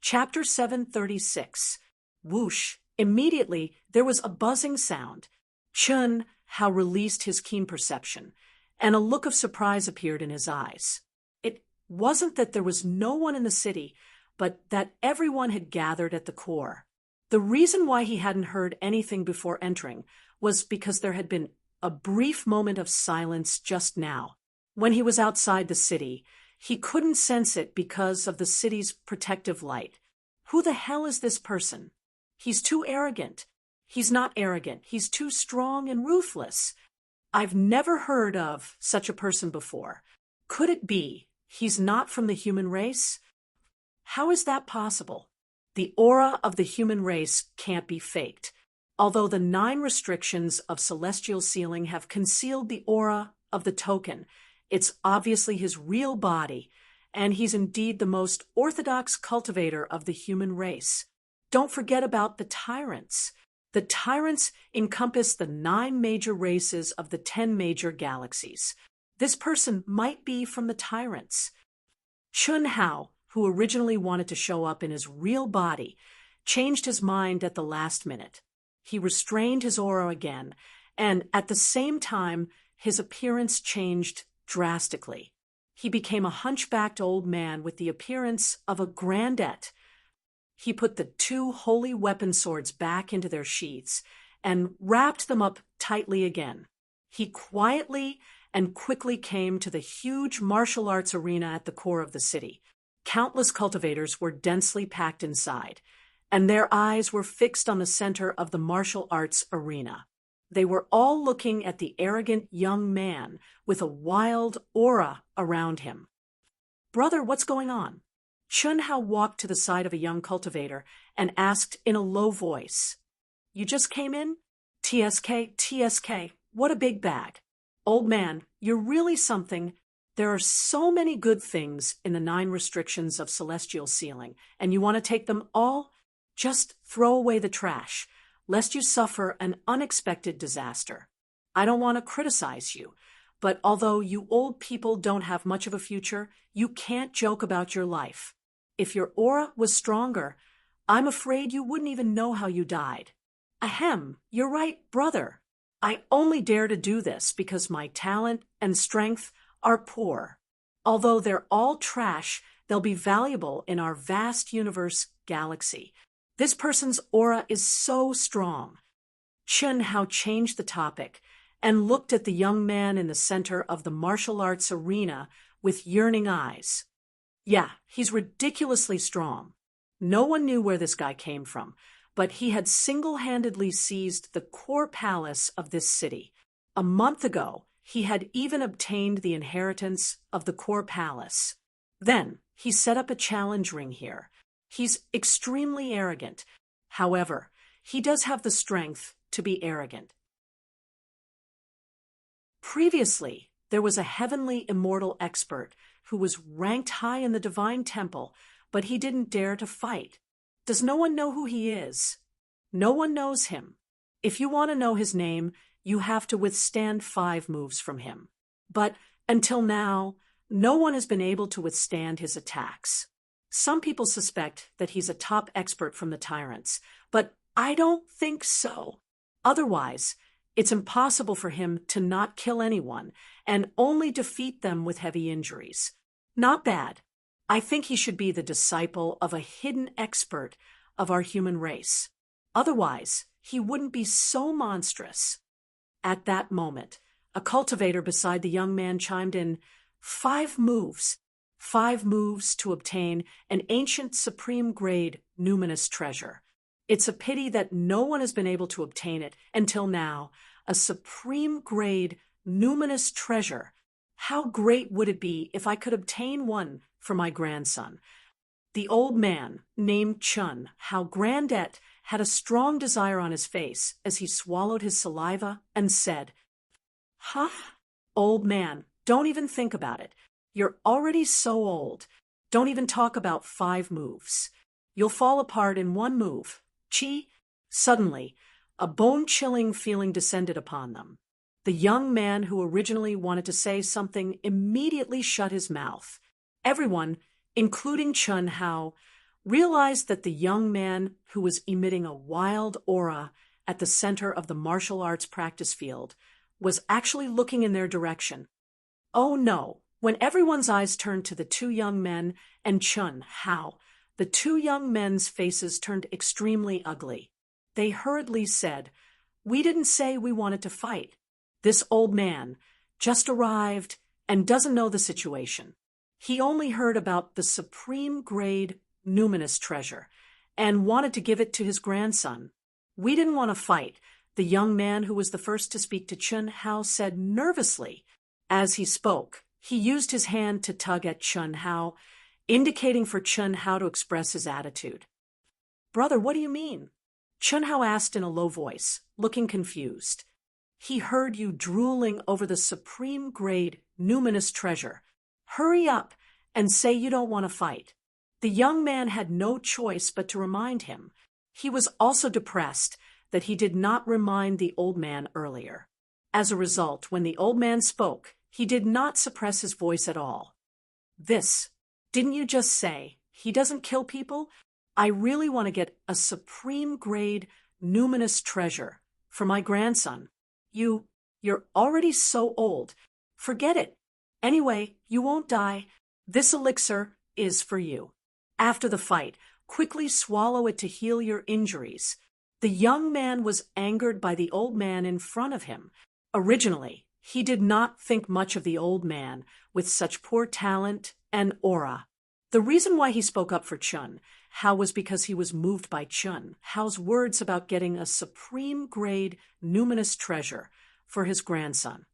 Chapter 736. Whoosh. Immediately, there was a buzzing sound. Chun Hao released his keen perception, and a look of surprise appeared in his eyes. It wasn't that there was no one in the city, but that everyone had gathered at the core. The reason why he hadn't heard anything before entering was because there had been a brief moment of silence just now. When he was outside the city, he couldn't sense it because of the city's protective light. Who the hell is this person? He's too arrogant. He's not arrogant. He's too strong and ruthless. I've never heard of such a person before. Could it be he's not from the human race? How is that possible? The aura of the human race can't be faked. Although the 9 restrictions of celestial sealing have concealed the aura of the token, it's obviously his real body, and he's indeed the most orthodox cultivator of the human race. Don't forget about the tyrants. The tyrants encompass the 9 major races of the 10 major galaxies. This person might be from the tyrants. Chun Hao, who originally wanted to show up in his real body, changed his mind at the last minute. He restrained his aura again, and at the same time, his appearance changed drastically. He became a hunchbacked old man with the appearance of a grandette. He put the 2 holy weapon swords back into their sheaths and wrapped them up tightly again. He quietly and quickly came to the huge martial arts arena at the core of the city. Countless cultivators were densely packed inside, and their eyes were fixed on the center of the martial arts arena. They were all looking at the arrogant young man with a wild aura around him. "Brother, what's going on?" Chun Hao walked to the side of a young cultivator and asked in a low voice, "You just came in? TSK, what a big bag. Old man, you're really something. There are so many good things in the 9 restrictions of celestial sealing, and you want to take them all? Just throw away the trash, lest you suffer an unexpected disaster. I don't want to criticize you, but although you old people don't have much of a future, you can't joke about your life. If your aura was stronger, I'm afraid you wouldn't even know how you died. Ahem, you're right, brother. I only dare to do this because my talent and strength are poor. Although they're all trash, they'll be valuable in our vast universe galaxy. This person's aura is so strong." Chun Hao changed the topic and looked at the young man in the center of the martial arts arena with yearning eyes. Yeah, he's ridiculously strong. No one knew where this guy came from, but he had single-handedly seized the core palace of this city. A month ago, he had even obtained the inheritance of the core palace. Then, he set up a challenge ring here. He's extremely arrogant. However, he does have the strength to be arrogant. Previously, there was a heavenly immortal expert who was ranked high in the divine temple, but he didn't dare to fight. Does no one know who he is? No one knows him. If you want to know his name, you have to withstand 5 moves from him. But until now, no one has been able to withstand his attacks. Some people suspect that he's a top expert from the tyrants, but I don't think so. Otherwise, it's impossible for him to not kill anyone and only defeat them with heavy injuries. Not bad. I think he should be the disciple of a hidden expert, of our human race. Otherwise, he wouldn't be so monstrous. At that moment, a cultivator beside the young man chimed in, 5 moves. 5 moves to obtain an ancient supreme-grade numinous treasure. It's a pity that no one has been able to obtain it until now. A supreme-grade numinous treasure. How great would it be if I could obtain one for my grandson? The old man, named Chun, Hao Grandet, had a strong desire on his face as he swallowed his saliva and said, "Huh? Old man, don't even think about it. You're already so old. Don't even talk about 5 moves. You'll fall apart in 1 move. Chi." Suddenly, a bone-chilling feeling descended upon them. The young man who originally wanted to say something immediately shut his mouth. Everyone, including Chun Hao, realized that the young man who was emitting a wild aura at the center of the martial arts practice field was actually looking in their direction. Oh no! When everyone's eyes turned to the 2 young men and Chun Hao, the 2 young men's faces turned extremely ugly. They hurriedly said, "We didn't say we wanted to fight. This old man just arrived and doesn't know the situation. He only heard about the supreme-grade numinous treasure and wanted to give it to his grandson. We didn't want to fight," the young man who was the first to speak to Chun Hao said nervously. As he spoke, he used his hand to tug at Chun Hao, indicating for Chun Hao to express his attitude. "Brother, what do you mean?" Chun Hao asked in a low voice, looking confused. "He heard you drooling over the supreme-grade numinous treasure. Hurry up and say you don't want to fight." The young man had no choice but to remind him. He was also depressed that he did not remind the old man earlier. As a result, when the old man spoke, he did not suppress his voice at all. Didn't you just say he doesn't kill people? I really want to get a supreme-grade numinous treasure for my grandson. You're already so old. Forget it. Anyway, you won't die. This elixir is for you. After the fight, quickly swallow it to heal your injuries." The young man was angered by the old man in front of him. Originally, he did not think much of the old man with such poor talent and aura. The reason why he spoke up for Chun Hao was because he was moved by Chun Hao's words about getting a supreme-grade numinous treasure for his grandson.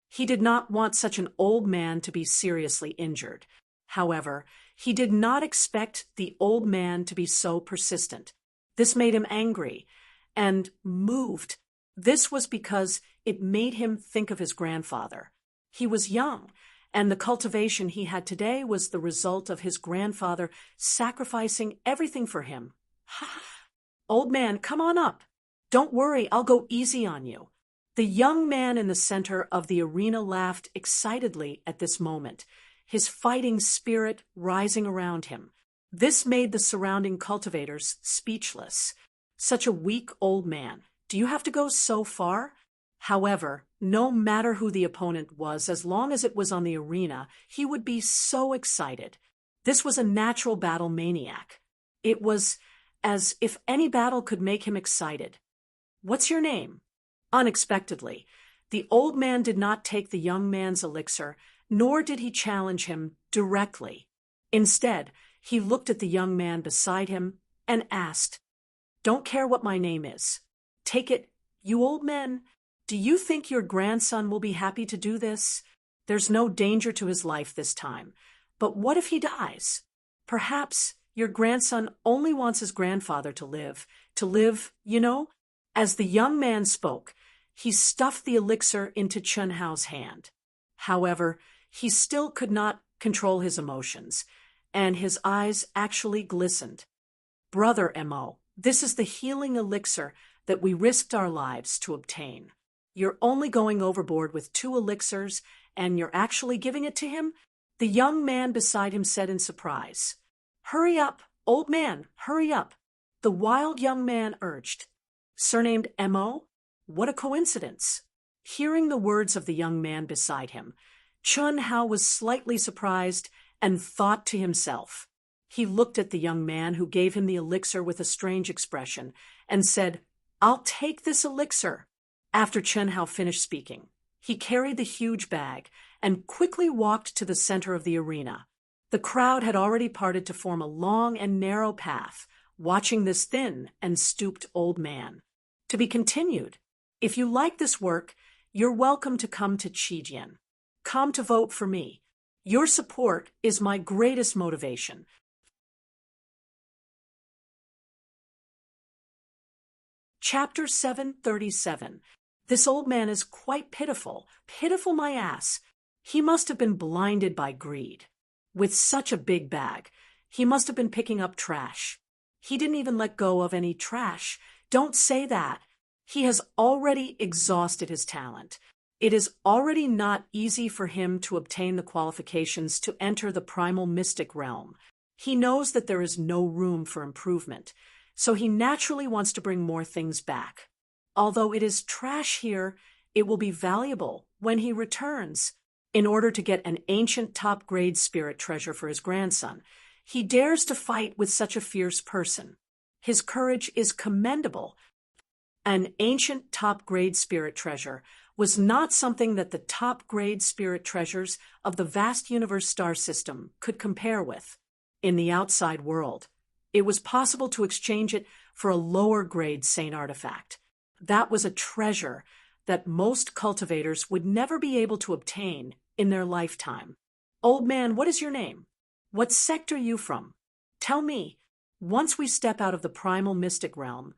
He did not want such an old man to be seriously injured. However, he did not expect the old man to be so persistent. This made him angry and moved. This was because it made him think of his grandfather. He was young, and the cultivation he had today was the result of his grandfather sacrificing everything for him. "Old man, come on up. Don't worry, I'll go easy on you." The young man in the center of the arena laughed excitedly at this moment, his fighting spirit rising around him. This made the surrounding cultivators speechless. Such a weak old man. Do you have to go so far? However, no matter who the opponent was, as long as it was on the arena, he would be so excited. This was a natural battle maniac. It was as if any battle could make him excited. "What's your name?" Unexpectedly, the old man did not take the young man's elixir, nor did he challenge him directly. Instead, he looked at the young man beside him and asked, "Don't care what my name is. Take it, you old men. Do you think your grandson will be happy to do this? There's no danger to his life this time. But what if he dies? Perhaps your grandson only wants his grandfather to live, you know?" As the young man spoke, he stuffed the elixir into Chun Hao's hand. However, he still could not control his emotions, and his eyes actually glistened. "Brother Mo, this is the healing elixir that we risked our lives to obtain. You're only going overboard with 2 elixirs, and you're actually giving it to him?" the young man beside him said in surprise. "Hurry up, old man, hurry up," the wild young man urged. "Surnamed Mo? What a coincidence." Hearing the words of the young man beside him, Chun Hao was slightly surprised and thought to himself, He looked at the young man who gave him the elixir with a strange expression and said, "I'll take this elixir." After Chen Hao finished speaking, he carried the huge bag and quickly walked to the center of the arena. The crowd had already parted to form a long and narrow path, watching this thin and stooped old man. To be continued. If you like this work, you're welcome to come to Qijian. Come to vote for me. Your support is my greatest motivation. Chapter 737. This old man is quite pitiful. Pitiful my ass. He must have been blinded by greed. With such a big bag, he must have been picking up trash. He didn't even let go of any trash. Don't say that. He has already exhausted his talent. It is already not easy for him to obtain the qualifications to enter the primal mystic realm. He knows that there is no room for improvement, so he naturally wants to bring more things back. Although it is trash here, it will be valuable when he returns. In order to get an ancient top-grade spirit treasure for his grandson, he dares to fight with such a fierce person. His courage is commendable. An ancient top-grade spirit treasure was not something that the top-grade spirit treasures of the vast universe star system could compare with. In the outside world, it was possible to exchange it for a lower-grade saint artifact. That was a treasure that most cultivators would never be able to obtain in their lifetime. Old man, what is your name? What sect are you from? Tell me. Once we step out of the primal mystic realm,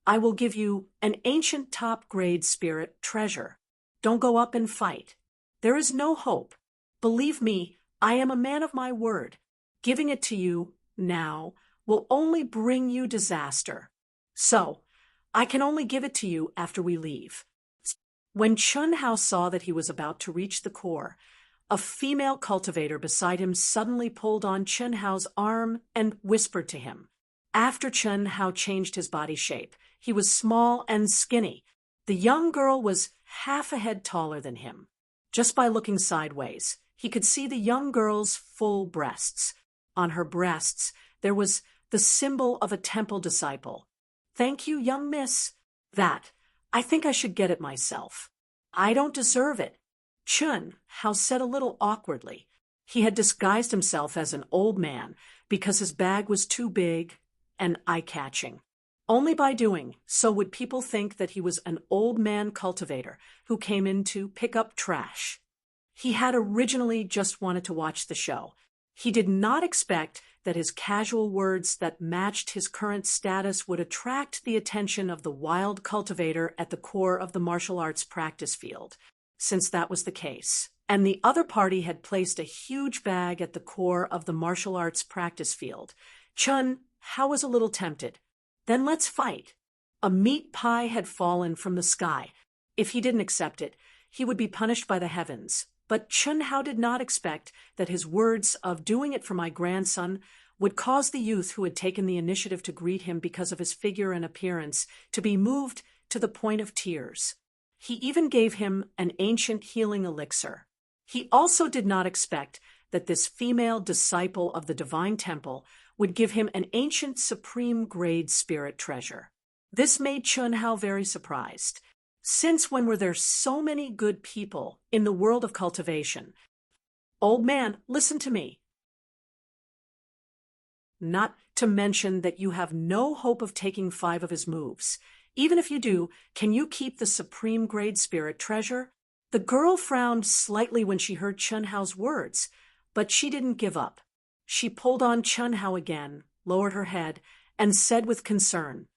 I will give you an ancient top-grade spirit treasure. Don't go up and fight. There is no hope. Believe me, I am a man of my word. Giving it to you now will only bring you disaster. So, I can only give it to you after we leave. When Chen Hao saw that he was about to reach the core, a female cultivator beside him suddenly pulled on Chen Hao's arm and whispered to him. After Chen Hao changed his body shape, he was small and skinny. The young girl was half a head taller than him. Just by looking sideways, he could see the young girl's full breasts. On her breasts, there was the symbol of a temple disciple. "Thank you, young miss." I think I should get it myself. I don't deserve it. Chen Hao said a little awkwardly. He had disguised himself as an old man because his bag was too big and eye-catching. Only by doing so would people think that he was an old man cultivator who came in to pick up trash. He had originally just wanted to watch the show. He did not expect that his casual words that matched his current status would attract the attention of the wild cultivator at the core of the martial arts practice field. Since that was the case, and the other party had placed a huge bag at the core of the martial arts practice field, Chen Hao was a little tempted. Then let's fight. A meat pie had fallen from the sky. If he didn't accept it, he would be punished by the heavens. But Chen Hao did not expect that his words of "doing it for my grandson" would cause the youth who had taken the initiative to greet him because of his figure and appearance to be moved to the point of tears. He even gave him an ancient healing elixir. He also did not expect that this female disciple of the divine temple would give him an ancient supreme-grade spirit treasure. This made Chen Hao very surprised. Since when were there so many good people in the world of cultivation? Old man, listen to me. Not to mention that you have no hope of taking 5 of his moves. Even if you do, can you keep the supreme-grade spirit treasure? The girl frowned slightly when she heard Chen Hao's words, but she didn't give up. She pulled on Chen Hao again, lowered her head, and said with concern,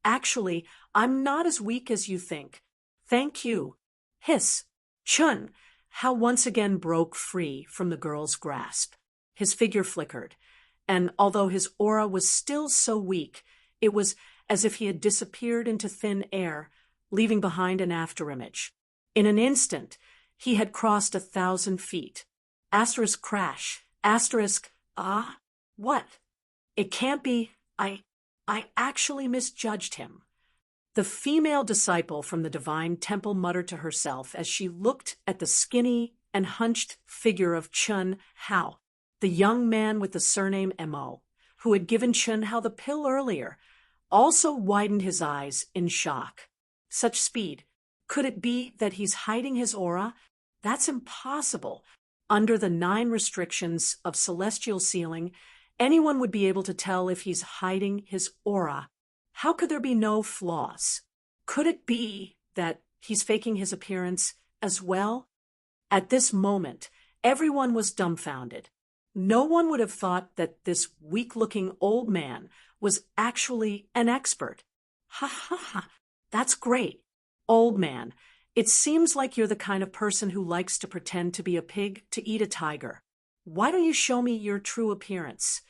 Actually, I'm not as weak as you think. Thank you. Hiss. Chen Hao once again broke free from the girl's grasp. His figure flickered, and although his aura was still so weak, it was as if he had disappeared into thin air, leaving behind an afterimage. In an instant, he had crossed 1,000 feet. Crash. What? It can't be. I actually misjudged him. The female disciple from the divine temple muttered to herself as she looked at the skinny and hunched figure of Chen Hao. The young man with the surname Mo, who had given Chunhao the pill earlier, also widened his eyes in shock. Such speed. Could it be that he's hiding his aura? That's impossible. Under the 9 restrictions of celestial sealing, anyone would be able to tell if he's hiding his aura. How could there be no flaws? Could it be that he's faking his appearance as well? At this moment, everyone was dumbfounded. No one would have thought that this weak-looking old man was actually an expert. Ha ha ha, that's great. Old man, it seems like you're the kind of person who likes to pretend to be a pig to eat a tiger. Why don't you show me your true appearance?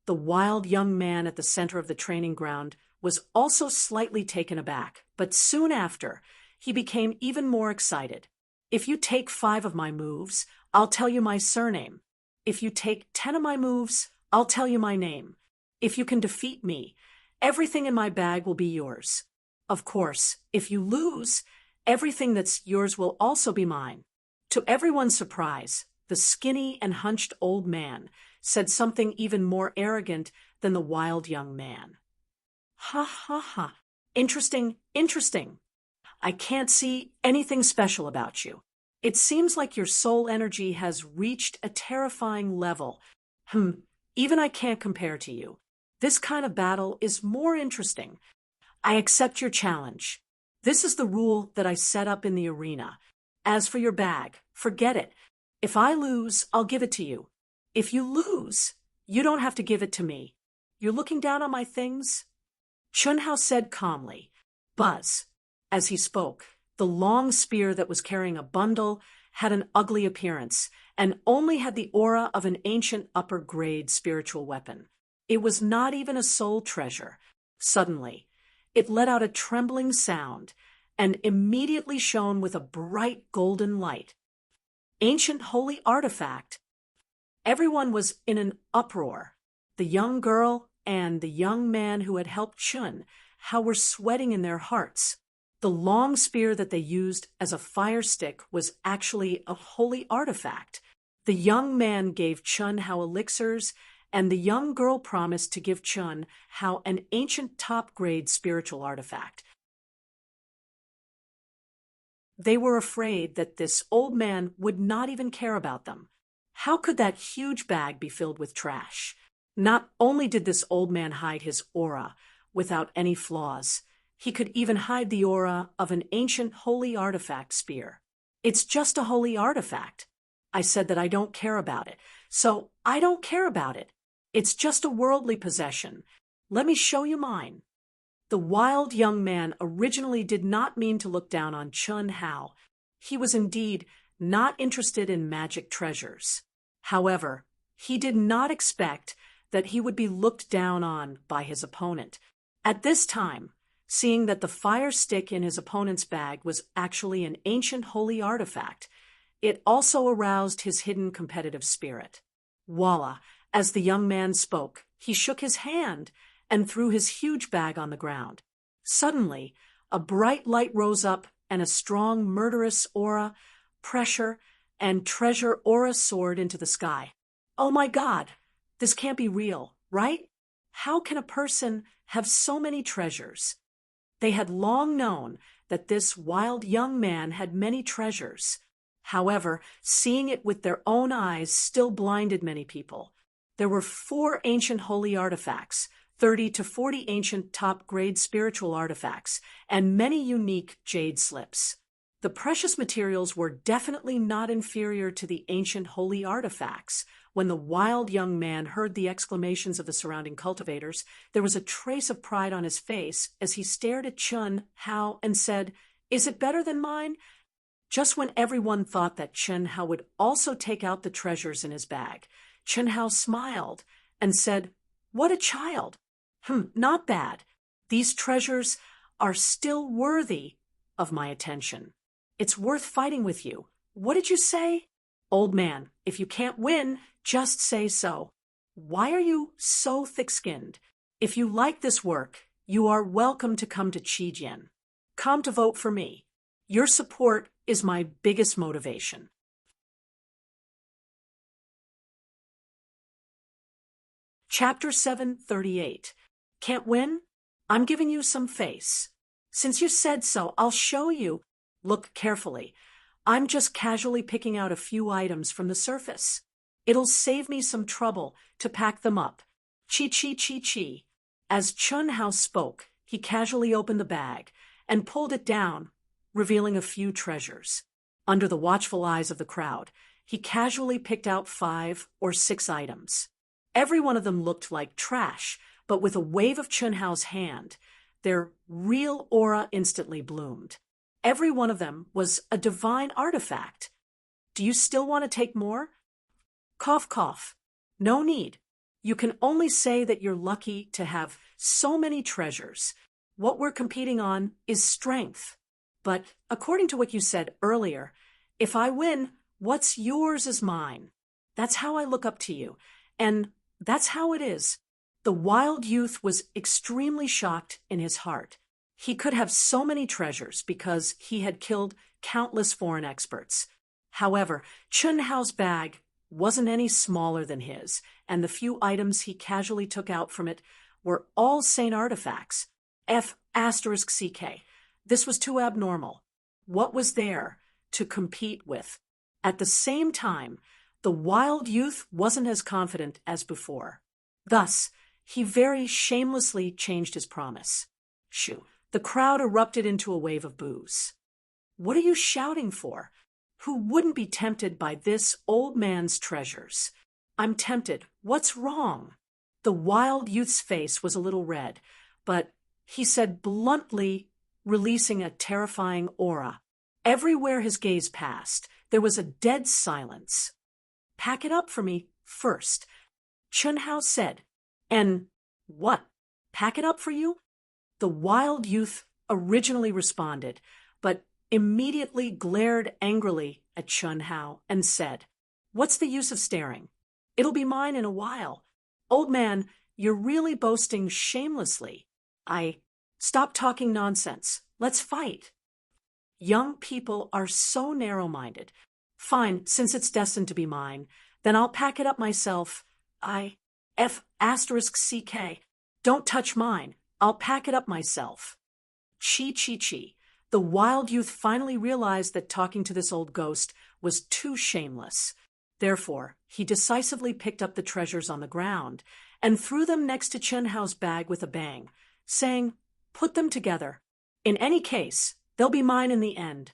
The wild young man at the center of the training ground was also slightly taken aback, but soon after, he became even more excited. If you take 5 of my moves, I'll tell you my surname. If you take 10 of my moves, I'll tell you my name. If you can defeat me, everything in my bag will be yours. Of course, if you lose, everything that's yours will also be mine. To everyone's surprise, the skinny and hunched old man said something even more arrogant than the wild young man. Ha ha ha. Interesting, interesting. I can't see anything special about you. It seems like your soul energy has reached a terrifying level. Even I can't compare to you. This kind of battle is more interesting. I accept your challenge. This is the rule that I set up in the arena. As for your bag, forget it. If I lose, I'll give it to you. If you lose, you don't have to give it to me. You're looking down on my things? Chunhao said calmly. Buzz. As he spoke, the long spear that was carrying a bundle had an ugly appearance and only had the aura of an ancient upper-grade spiritual weapon. It was not even a soul treasure. Suddenly, it let out a trembling sound and immediately shone with a bright golden light. Ancient holy artifact. Everyone was in an uproar. The young girl and the young man who had helped Chun, how were sweating in their hearts. The long spear that they used as a fire stick was actually a holy artifact. The young man gave Chun-Hao elixirs, and the young girl promised to give Chun-Hao an ancient top-grade spiritual artifact. They were afraid that this old man would not even care about them. How could that huge bag be filled with trash? Not only did this old man hide his aura without any flaws, he could even hide the aura of an ancient holy artifact spear. It's just a holy artifact. I said that I don't care about it, so I don't care about it. It's just a worldly possession. Let me show you mine. The wild young man originally did not mean to look down on Chun-Hao. He was indeed not interested in magic treasures. However, he did not expect that he would be looked down on by his opponent. At this time, seeing that the fire stick in his opponent's bag was actually an ancient holy artifact, it also aroused his hidden competitive spirit. Voila! As the young man spoke, he shook his hand and threw his huge bag on the ground. Suddenly, a bright light rose up and a strong murderous aura, pressure, and treasure aura soared into the sky. Oh my God! This can't be real, right? How can a person have so many treasures? They had long known that this wild young man had many treasures. However, seeing it with their own eyes still blinded many people. There were 4 ancient holy artifacts, 30 to 40 ancient top-grade spiritual artifacts, and many unique jade slips. The precious materials were definitely not inferior to the ancient holy artifacts. When the wild young man heard the exclamations of the surrounding cultivators, there was a trace of pride on his face as he stared at Chun-Hao and said, "Is it better than mine?" Just when everyone thought that Chun-Hao would also take out the treasures in his bag, Chun-Hao smiled and said, "What a child! Not bad. These treasures are still worthy of my attention. It's worth fighting with you. What did you say?" "Old man, if you can't win, just say so. Why are you so thick-skinned? If you like this work, you are welcome to come to Qijian. Come to vote for me. Your support is my biggest motivation." Chapter 738. Can't win? I'm giving you some face. Since you said so, I'll show you. Look carefully. I'm just casually picking out a few items from the surface. It'll save me some trouble to pack them up. Chi. As Chun Hao spoke, he casually opened the bag and pulled it down, revealing a few treasures. Under the watchful eyes of the crowd, he casually picked out 5 or 6 items. Every one of them looked like trash, but with a wave of Chun Hao's hand, their real aura instantly bloomed. Every one of them was a divine artifact. Do you still want to take more? Cough, cough. No need. You can only say that you're lucky to have so many treasures. What we're competing on is strength. But according to what you said earlier, if I win, what's yours is mine. That's how I look up to you. And that's how it is. The wild youth was extremely shocked in his heart. He could have so many treasures because he had killed countless foreign experts. However, Chun Hao's bag wasn't any smaller than his, and the few items he casually took out from it were all sane artifacts. F***CK. This was too abnormal. What was there to compete with? At the same time, the wild youth wasn't as confident as before. Thus, he very shamelessly changed his promise. Shoo. The crowd erupted into a wave of boos. What are you shouting for? Who wouldn't be tempted by this old man's treasures? I'm tempted. What's wrong? The wild youth's face was a little red, but he said bluntly, releasing a terrifying aura. Everywhere his gaze passed, there was a dead silence. Pack it up for me first, Chun Hao said. And what? Pack it up for you? The wild youth originally responded, but immediately glared angrily at Chun Hao and said, What's the use of staring? It'll be mine in a while. Old man, you're really boasting shamelessly. Stop talking nonsense. Let's fight. Young people are so narrow-minded. Fine, since it's destined to be mine, then I'll pack it up myself. F***CK. Don't touch mine. I'll pack it up myself. Chi. The wild youth finally realized that talking to this old ghost was too shameless. Therefore, he decisively picked up the treasures on the ground and threw them next to Chun Hao's bag with a bang, saying, Put them together. In any case, they'll be mine in the end.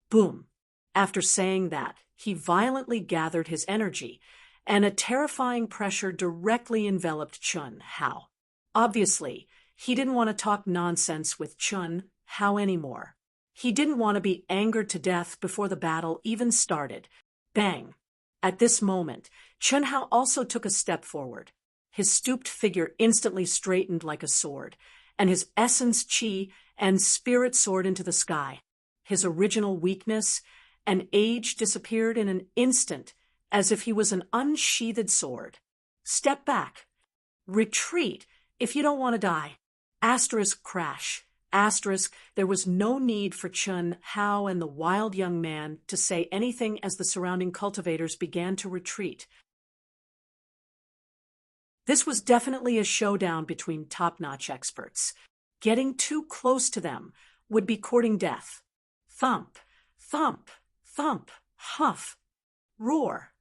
Boom. After saying that, he violently gathered his energy, and a terrifying pressure directly enveloped Chun Hao. Obviously, he didn't want to talk nonsense with Chun Hao anymore. He didn't want to be angered to death before the battle even started. Bang! At this moment, Chun Hao also took a step forward. His stooped figure instantly straightened like a sword, and his essence chi and spirit soared into the sky. His original weakness and age disappeared in an instant, as if he was an unsheathed sword. Step back. Retreat if you don't want to die. Crash. There was no need for Chun Hao and the wild young man to say anything as the surrounding cultivators began to retreat. This was definitely a showdown between top-notch experts. Getting too close to them would be courting death. Thump, thump, thump, huff, roar.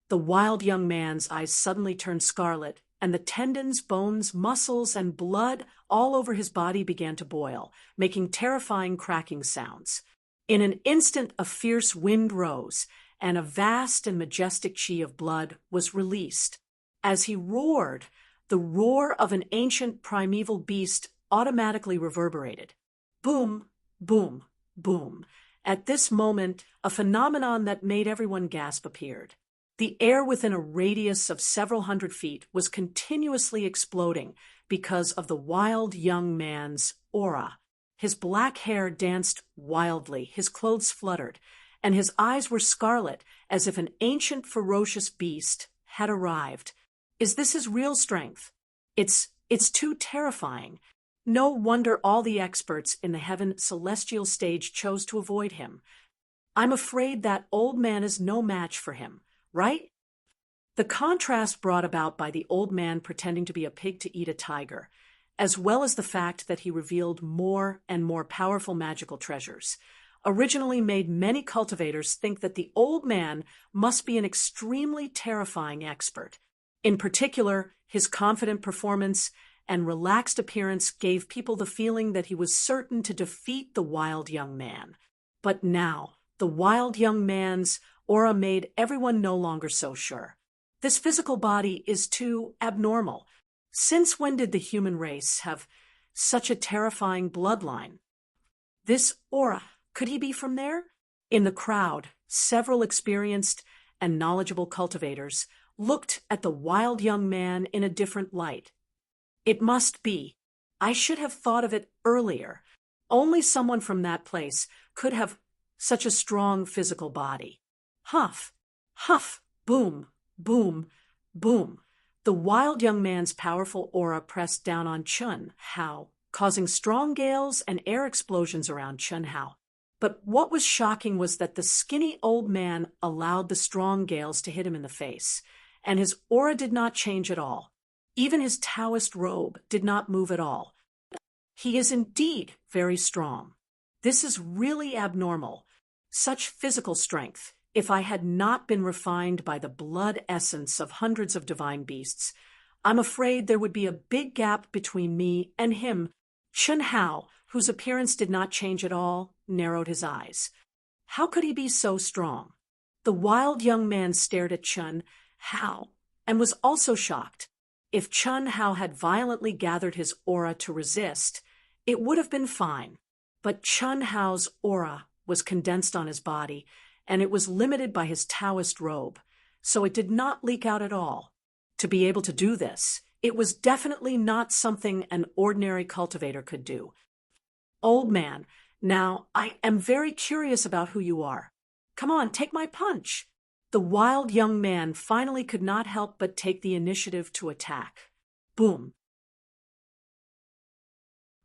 The wild young man's eyes suddenly turned scarlet, and the tendons, bones, muscles, and blood all over his body began to boil, making terrifying cracking sounds. In an instant, a fierce wind rose, and a vast and majestic chi of blood was released. As he roared, the roar of an ancient primeval beast automatically reverberated. Boom, boom, boom. At this moment, a phenomenon that made everyone gasp appeared. The air within a radius of several hundred feet was continuously exploding because of the wild young man's aura. His black hair danced wildly, his clothes fluttered, and his eyes were scarlet as if an ancient ferocious beast had arrived. Is this his real strength? It's too terrifying. No wonder all the experts in the heaven celestial stage chose to avoid him. I'm afraid that old man is no match for him, right? The contrast brought about by the old man pretending to be a pig to eat a tiger, as well as the fact that he revealed more and more powerful magical treasures, originally made many cultivators think that the old man must be an extremely terrifying expert. In particular, his confident performance and relaxed appearance gave people the feeling that he was certain to defeat the wild young man. But now, the wild young man's aura made everyone no longer so sure. This physical body is too abnormal. Since when did the human race have such a terrifying bloodline? This aura, could he be from there? In the crowd, several experienced and knowledgeable cultivators looked at the wild young man in a different light. It must be. I should have thought of it earlier. Only someone from that place could have such a strong physical body. Huff, huff, boom, boom, boom. The wild young man's powerful aura pressed down on Chun Hao, causing strong gales and air explosions around Chun Hao. But what was shocking was that the skinny old man allowed the strong gales to hit him in the face, and his aura did not change at all. Even his Taoist robe did not move at all. He is indeed very strong. This is really abnormal. Such physical strength. If I had not been refined by the blood essence of hundreds of divine beasts, I'm afraid there would be a big gap between me and him. Chun Hao, whose appearance did not change at all, narrowed his eyes. How could he be so strong? The wild young man stared at Chun Hao and was also shocked. If Chun Hao had violently gathered his aura to resist, it would have been fine. But Chun Hao's aura was condensed on his body, and it was limited by his Taoist robe, so it did not leak out at all. To be able to do this, it was definitely not something an ordinary cultivator could do. Old man, now I am very curious about who you are. Come on, take my punch. The wild young man finally could not help but take the initiative to attack. Boom.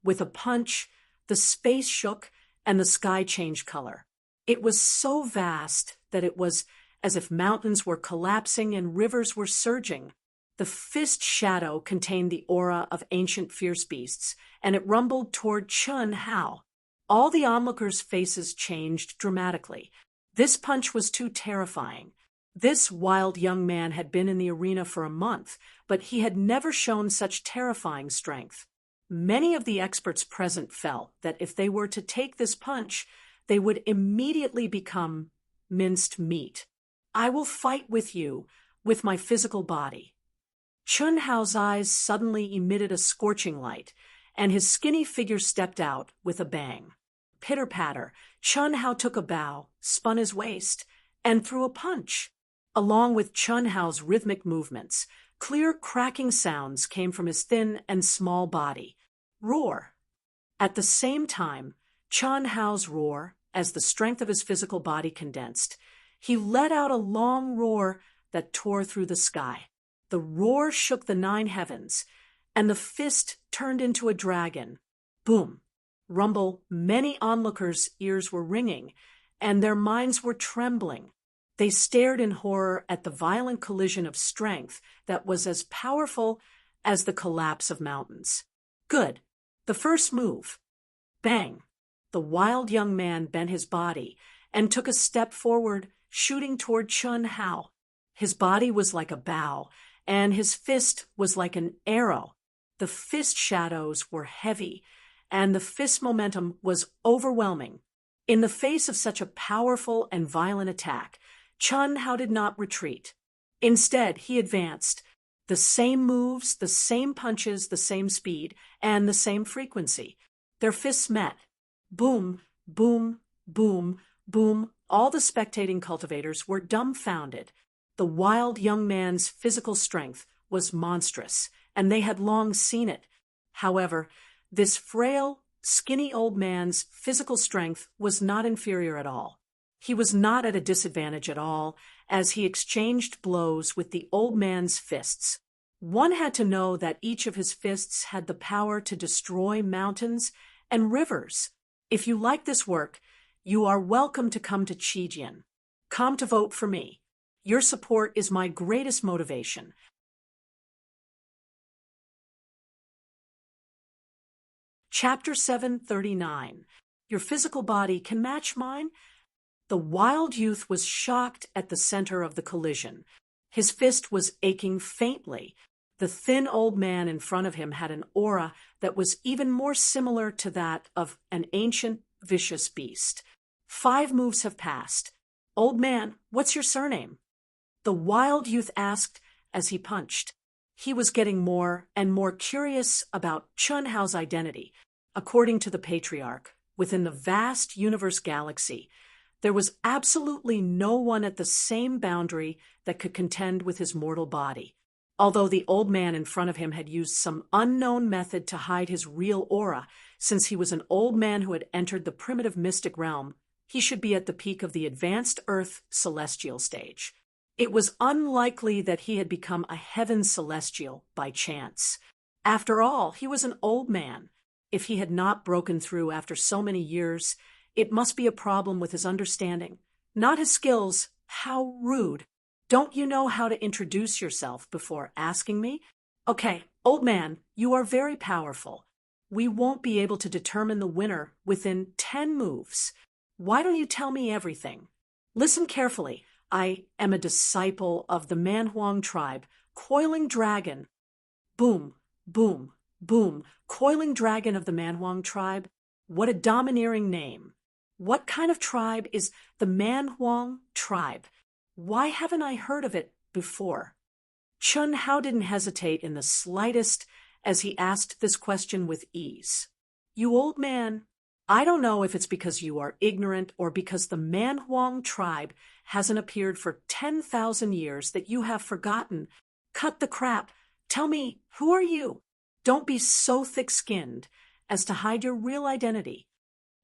With a punch, the space shook and the sky changed color. It was so vast that it was as if mountains were collapsing and rivers were surging. The fist shadow contained the aura of ancient fierce beasts, and it rumbled toward Chun Hao. All the onlookers' faces changed dramatically. This punch was too terrifying. This wild young man had been in the arena for a month, but he had never shown such terrifying strength. Many of the experts present felt that if they were to take this punch, they would immediately become minced meat. I will fight with you, with my physical body. Chun Hao's eyes suddenly emitted a scorching light, and his skinny figure stepped out with a bang. Pitter-patter, Chun Hao took a bow, spun his waist, and threw a punch. Along with Chun Hao's rhythmic movements, clear cracking sounds came from his thin and small body. Roar. At the same time, Chun Hao's roar, as the strength of his physical body condensed, he let out a long roar that tore through the sky. The roar shook the 9 heavens, and the fist turned into a dragon. Boom. Rumble, many onlookers' ears were ringing, and their minds were trembling. They stared in horror at the violent collision of strength that was as powerful as the collapse of mountains. Good. The first move. Bang. The wild young man bent his body and took a step forward, shooting toward Chun Hao. His body was like a bow, and his fist was like an arrow. The fist shadows were heavy, and the fist momentum was overwhelming. In the face of such a powerful and violent attack, Chun Hao did not retreat. Instead, he advanced. The same moves, the same punches, the same speed, and the same frequency. Their fists met. Boom, boom, boom, boom. All the spectating cultivators were dumbfounded. The wild young man's physical strength was monstrous, and they had long seen it. However, this frail, skinny old man's physical strength was not inferior at all. He was not at a disadvantage at all, as he exchanged blows with the old man's fists. One had to know that each of his fists had the power to destroy mountains and rivers. If you like this work, you are welcome to come to Qijian. Come to vote for me. Your support is my greatest motivation. Chapter 739. Your physical body can match mine? The wild youth was shocked at the center of the collision. His fist was aching faintly. The thin old man in front of him had an aura that was even more similar to that of an ancient, vicious beast. 5 moves have passed. Old man, what's your surname? The wild youth asked as he punched. He was getting more and more curious about Chun Hao's identity. According to the patriarch, within the vast universe galaxy, there was absolutely no one at the same boundary that could contend with his mortal body. Although the old man in front of him had used some unknown method to hide his real aura, since he was an old man who had entered the primitive mystic realm, he should be at the peak of the advanced Earth celestial stage. It was unlikely that he had become a heaven celestial by chance. After all, he was an old man. If he had not broken through after so many years, it must be a problem with his understanding, not his skills. How rude. Don't you know how to introduce yourself before asking me? Okay, old man, you are very powerful. We won't be able to determine the winner within 10 moves. Why don't you tell me everything? Listen carefully. I am a disciple of the Manhuang tribe, Coiling Dragon. Boom, boom, boom. Coiling Dragon of the Manhuang tribe? What a domineering name. What kind of tribe is the Manhuang tribe? Why haven't I heard of it before? Chun Hao didn't hesitate in the slightest as he asked this question with ease. You old man, I don't know if it's because you are ignorant or because the Manhuang tribe hasn't appeared for 10,000 years that you have forgotten. Cut the crap. Tell me, who are you? Don't be so thick-skinned as to hide your real identity.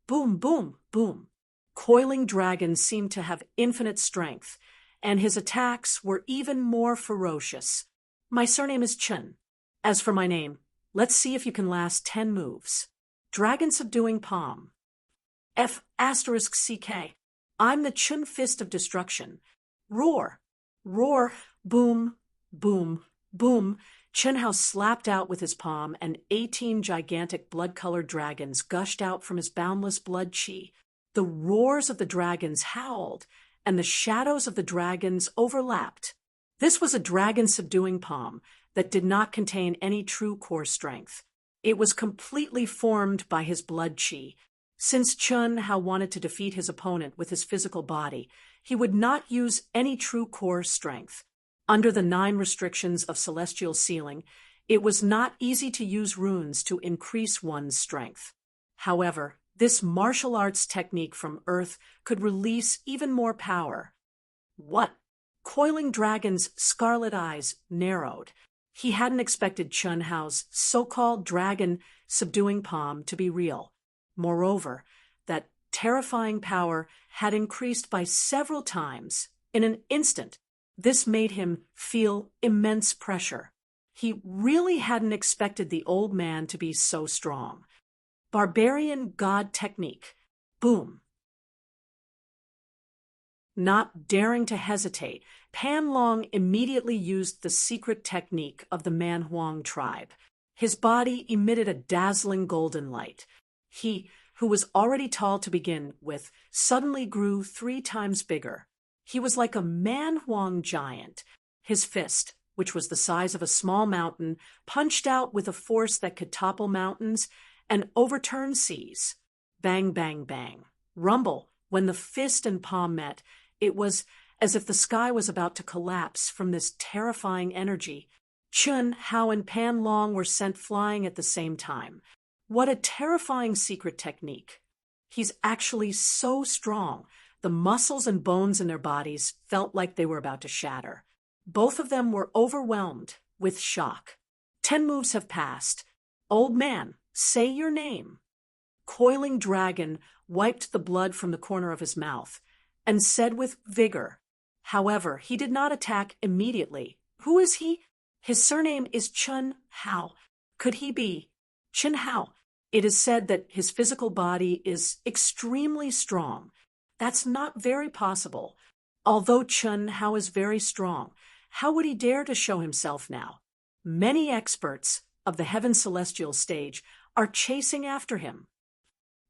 Boom, boom, boom. Coiling Dragon seemed to have infinite strength, and his attacks were even more ferocious. My surname is Chun. As for my name, let's see if you can last 10 moves. Dragon Subduing Palm. F***CK. I'm the Chun Fist of Destruction. Roar. Roar. Boom. Boom. Boom. Chun Hao slapped out with his palm, and 18 gigantic blood-colored dragons gushed out from his boundless blood chi. The roars of the dragons howled, and the shadows of the dragons overlapped. This was a dragon-subduing palm that did not contain any true core strength. It was completely formed by his blood chi. Since Chun Hao wanted to defeat his opponent with his physical body, he would not use any true core strength. Under the 9 restrictions of celestial sealing, it was not easy to use runes to increase one's strength. However, this martial arts technique from Earth could release even more power. What? Coiling Dragon's scarlet eyes narrowed. He hadn't expected Chun Hao's so-called dragon-subduing palm to be real. Moreover, that terrifying power had increased by several times in an instant. This made him feel immense pressure. He really hadn't expected the old man to be so strong. Barbarian God Technique. Boom. Not daring to hesitate, Pan Long immediately used the secret technique of the Manhuang tribe. His body emitted a dazzling golden light. He, who was already tall to begin with, suddenly grew 3 times bigger. He was like a Manhuang giant. His fist, which was the size of a small mountain, punched out with a force that could topple mountains and overturn seas. Bang, bang, bang. Rumble. When the fist and palm met, it was as if the sky was about to collapse from this terrifying energy. Chun Hao and Pan Long were sent flying at the same time. What a terrifying secret technique. He's actually so strong. The muscles and bones in their bodies felt like they were about to shatter. Both of them were overwhelmed with shock. 10 moves have passed. Old man, say your name. Coiling Dragon wiped the blood from the corner of his mouth and said with vigor. However, he did not attack immediately. Who is he? His surname is Chun Hao. Could he be Chun Hao? It is said that his physical body is extremely strong. That's not very possible. Although Chun Hao is very strong, how would he dare to show himself now? Many experts of the heaven celestial stage are chasing after him.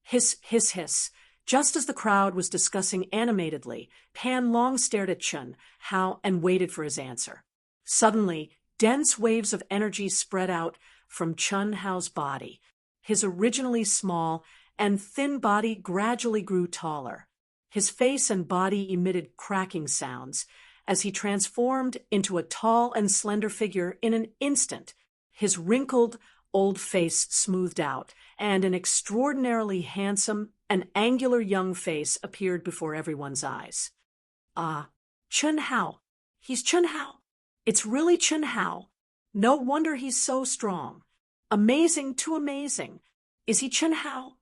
Hiss, hiss, hiss. Just as the crowd was discussing animatedly, Pan Long stared at Chun Hao and waited for his answer. Suddenly, dense waves of energy spread out from Chun Hao's body. His originally small and thin body gradually grew taller. His face and body emitted cracking sounds as he transformed into a tall and slender figure in an instant. His wrinkled, old face smoothed out, and an extraordinarily handsome and angular young face appeared before everyone's eyes. Ah, Chun Hao. He's Chun Hao. It's really Chun Hao. No wonder he's so strong. Amazing, too amazing. Is he Chun Hao?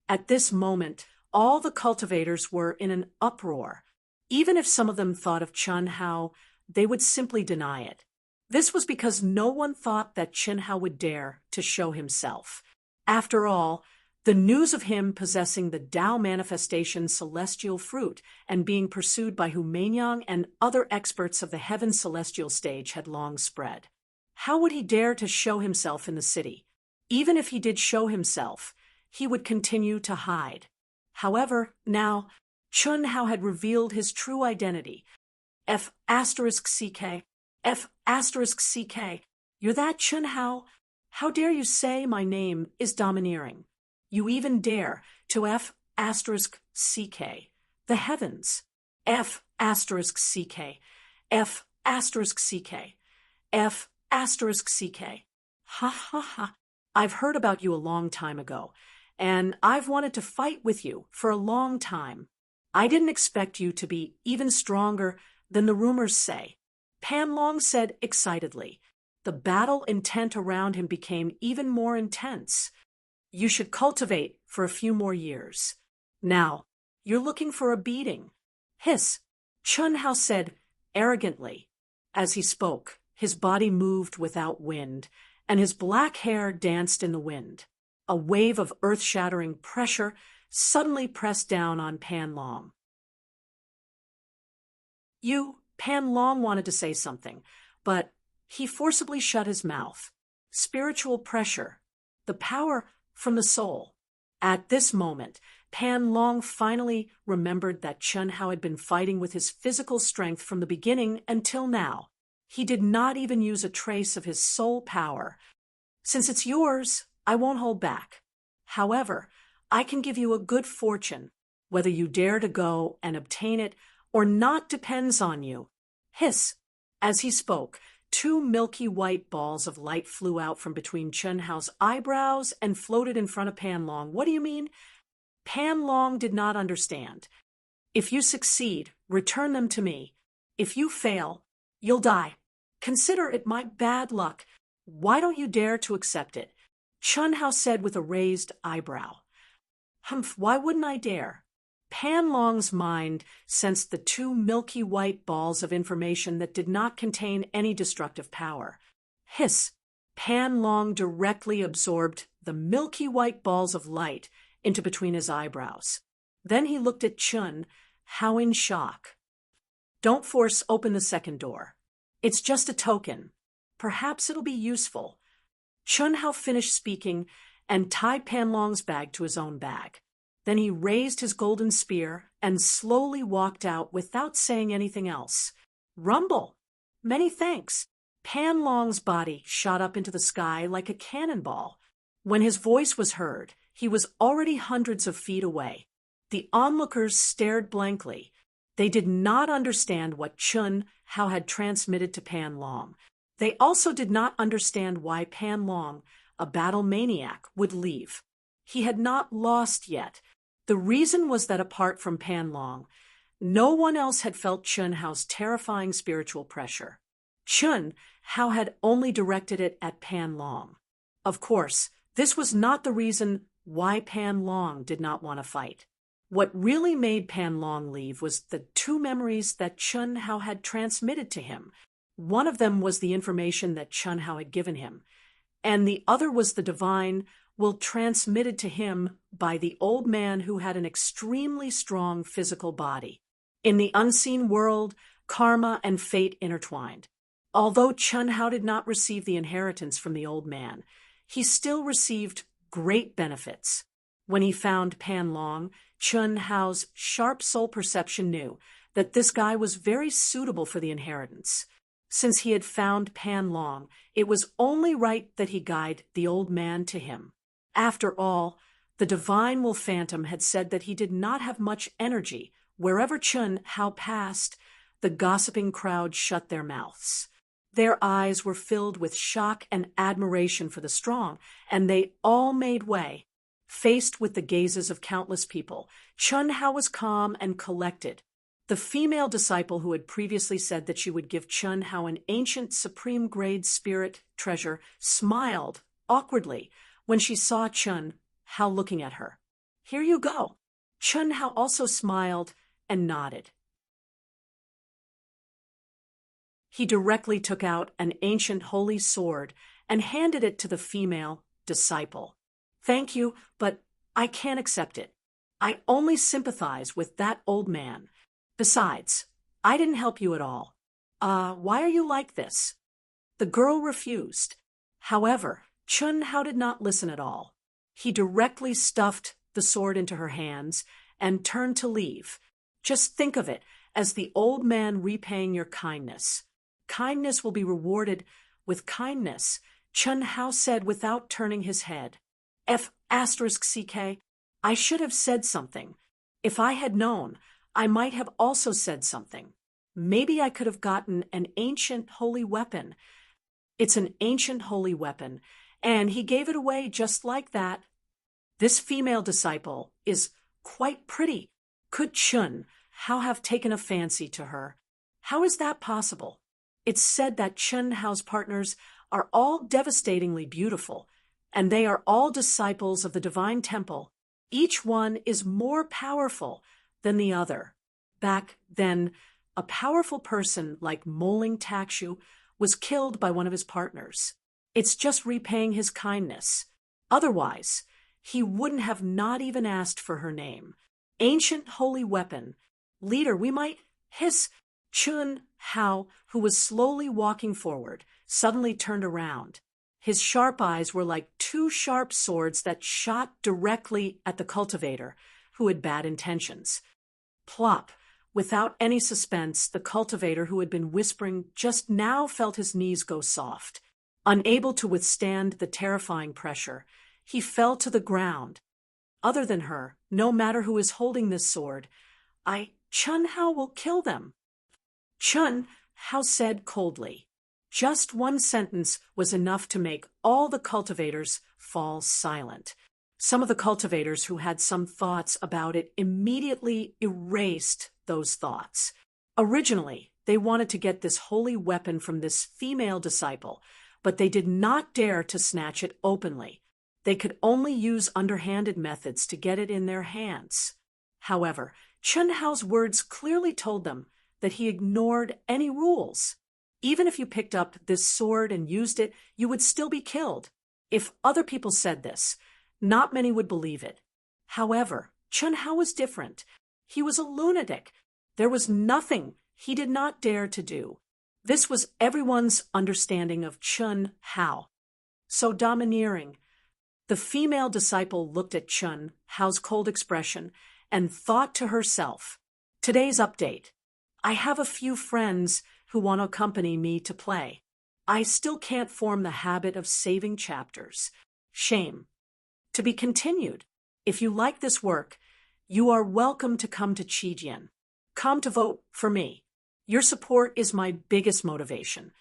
At this moment, all the cultivators were in an uproar. Even if some of them thought of Chun Hao, they would simply deny it. This was because no one thought that Chun Hao would dare to show himself. After all, the news of him possessing the Tao manifestation celestial fruit and being pursued by Hu Meinyang and other experts of the heaven celestial stage had long spread. How would he dare to show himself in the city? Even if he did show himself, he would continue to hide. However, now, Chun Hao had revealed his true identity. F*CK. F*CK. You're that Chun Hao? How dare you say my name is domineering? You even dare to F*CK. The heavens. F*CK. F*CK. F*CK. Ha ha ha. I've heard about you a long time ago, and I've wanted to fight with you for a long time. I didn't expect you to be even stronger than the rumors say. Pan Long said excitedly. The battle intent around him became even more intense. You should cultivate for a few more years. Now, you're looking for a beating. Hiss, Chun Hao said arrogantly. As he spoke, his body moved without wind, and his black hair danced in the wind. A wave of earth-shattering pressure suddenly pressed down on Pan Long. Pan Long wanted to say something, but he forcibly shut his mouth. Spiritual pressure, the power from the soul. At this moment, Pan Long finally remembered that Chun Hao had been fighting with his physical strength from the beginning until now. He did not even use a trace of his soul power. Since it's yours, I won't hold back. However, I can give you a good fortune. Whether you dare to go and obtain it or not depends on you. Hiss. As he spoke, two milky white balls of light flew out from between Chun Hao's eyebrows and floated in front of Pan Long. What do you mean? Pan Long did not understand. If you succeed, return them to me. If you fail, you'll die. Consider it my bad luck. Why don't you dare to accept it? Chun Hao said with a raised eyebrow. Humph, why wouldn't I dare? Pan Long's mind sensed the two milky white balls of information that did not contain any destructive power. Hiss! Pan Long directly absorbed the milky white balls of light into between his eyebrows. Then he looked at Chun Hao in shock. Don't force open the second door. It's just a token. Perhaps it'll be useful. Chun Hao finished speaking and tied Pan Long's bag to his own bag. Then he raised his golden spear and slowly walked out without saying anything else. Rumble! Many thanks. Pan Long's body shot up into the sky like a cannonball. When his voice was heard, he was already hundreds of feet away. The onlookers stared blankly. They did not understand what Chun Hao had transmitted to Pan Long. They also did not understand why Pan Long, a battle maniac, would leave. He had not lost yet. The reason was that apart from Pan Long, no one else had felt Chun Hao's terrifying spiritual pressure. Chun Hao had only directed it at Pan Long. Of course, this was not the reason why Pan Long did not want to fight. What really made Pan Long leave was the two memories that Chun Hao had transmitted to him. One of them was the information that Chun Hao had given him, and the other was the divine will transmitted to him by the old man who had an extremely strong physical body. In the unseen world, karma and fate intertwined. Although Chun Hao did not receive the inheritance from the old man, he still received great benefits. When he found Pan Long, Chun Hao's sharp soul perception knew that this guy was very suitable for the inheritance. Since he had found Pan Long, it was only right that he guide the old man to him. After all, the divine wolf phantom had said that he did not have much energy. Wherever Chun Hao passed, the gossiping crowd shut their mouths. Their eyes were filled with shock and admiration for the strong, and they all made way. Faced with the gazes of countless people, Chun Hao was calm and collected. The female disciple who had previously said that she would give Chun Hao an ancient supreme-grade spirit treasure smiled awkwardly when she saw Chun Hao looking at her. "Here you go." Chun Hao also smiled and nodded. He directly took out an ancient holy sword and handed it to the female disciple. "Thank you, but I can't accept it. I only sympathize with that old man. Besides, I didn't help you at all. Why are you like this?" The girl refused. However, Chun Hao did not listen at all. He directly stuffed the sword into her hands and turned to leave. "Just think of it as the old man repaying your kindness. Kindness will be rewarded with kindness," Chun Hao said without turning his head. F***CK, I should have said something. If I had known, I might have also said something. Maybe I could have gotten an ancient holy weapon. It's an ancient holy weapon, and he gave it away just like that. This female disciple is quite pretty. Could Chun Hao have taken a fancy to her? How is that possible? It's said that Chun Hao's partners are all devastatingly beautiful, and they are all disciples of the divine temple. Each one is more powerful than the other. Back then, a powerful person like Moling Takshu was killed by one of his partners. It's just repaying his kindness. Otherwise, he wouldn't have not even asked for her name. Ancient holy weapon. Leader, we might hiss. Chun Hao, who was slowly walking forward, suddenly turned around. His sharp eyes were like two sharp swords that shot directly at the cultivator, who had bad intentions. Plop! Without any suspense, the cultivator who had been whispering just now felt his knees go soft. Unable to withstand the terrifying pressure, he fell to the ground. Other than her, no matter who is holding this sword, Chun Hao will kill them. Chun Hao said coldly. Just one sentence was enough to make all the cultivators fall silent. Some of the cultivators who had some thoughts about it immediately erased those thoughts. Originally, they wanted to get this holy weapon from this female disciple, but they did not dare to snatch it openly. They could only use underhanded methods to get it in their hands. However, Chun Hao's words clearly told them that he ignored any rules. Even if you picked up this sword and used it, you would still be killed. If other people said this, not many would believe it. However, Chun Hao was different. He was a lunatic. There was nothing he did not dare to do. This was everyone's understanding of Chun Hao. So domineering. The female disciple looked at Chun Hao's cold expression and thought to herself, "Today's update. I have a few friends who want to accompany me to play. I still can't form the habit of saving chapters. Shame. To be continued. If you like this work, you are welcome to come to Chijian. Come to vote for me. Your support is my biggest motivation."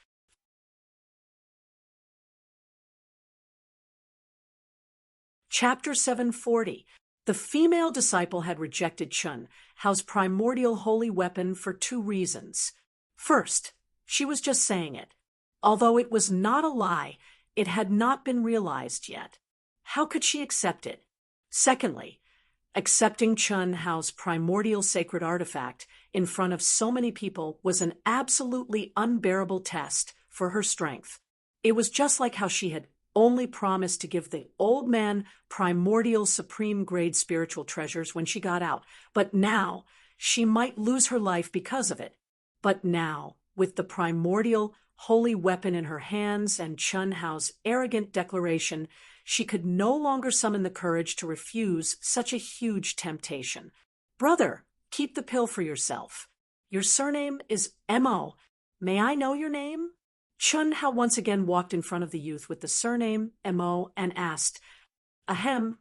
Chapter 740. The female disciple had rejected Chun Hao's primordial holy weapon for two reasons. First, she was just saying it. Although it was not a lie, it had not been realized yet. How could she accept it? Secondly, accepting Chun Hao's primordial sacred artifact in front of so many people was an absolutely unbearable test for her strength. It was just like how she had only promised to give the old man primordial supreme grade spiritual treasures when she got out, but now she might lose her life because of it. But now, with the primordial, holy weapon in her hands and Chun Hao's arrogant declaration, she could no longer summon the courage to refuse such a huge temptation. "Brother, keep the pill for yourself. Your surname is Mo. May I know your name?" Chun Hao once again walked in front of the youth with the surname Mo and asked, "Ahem."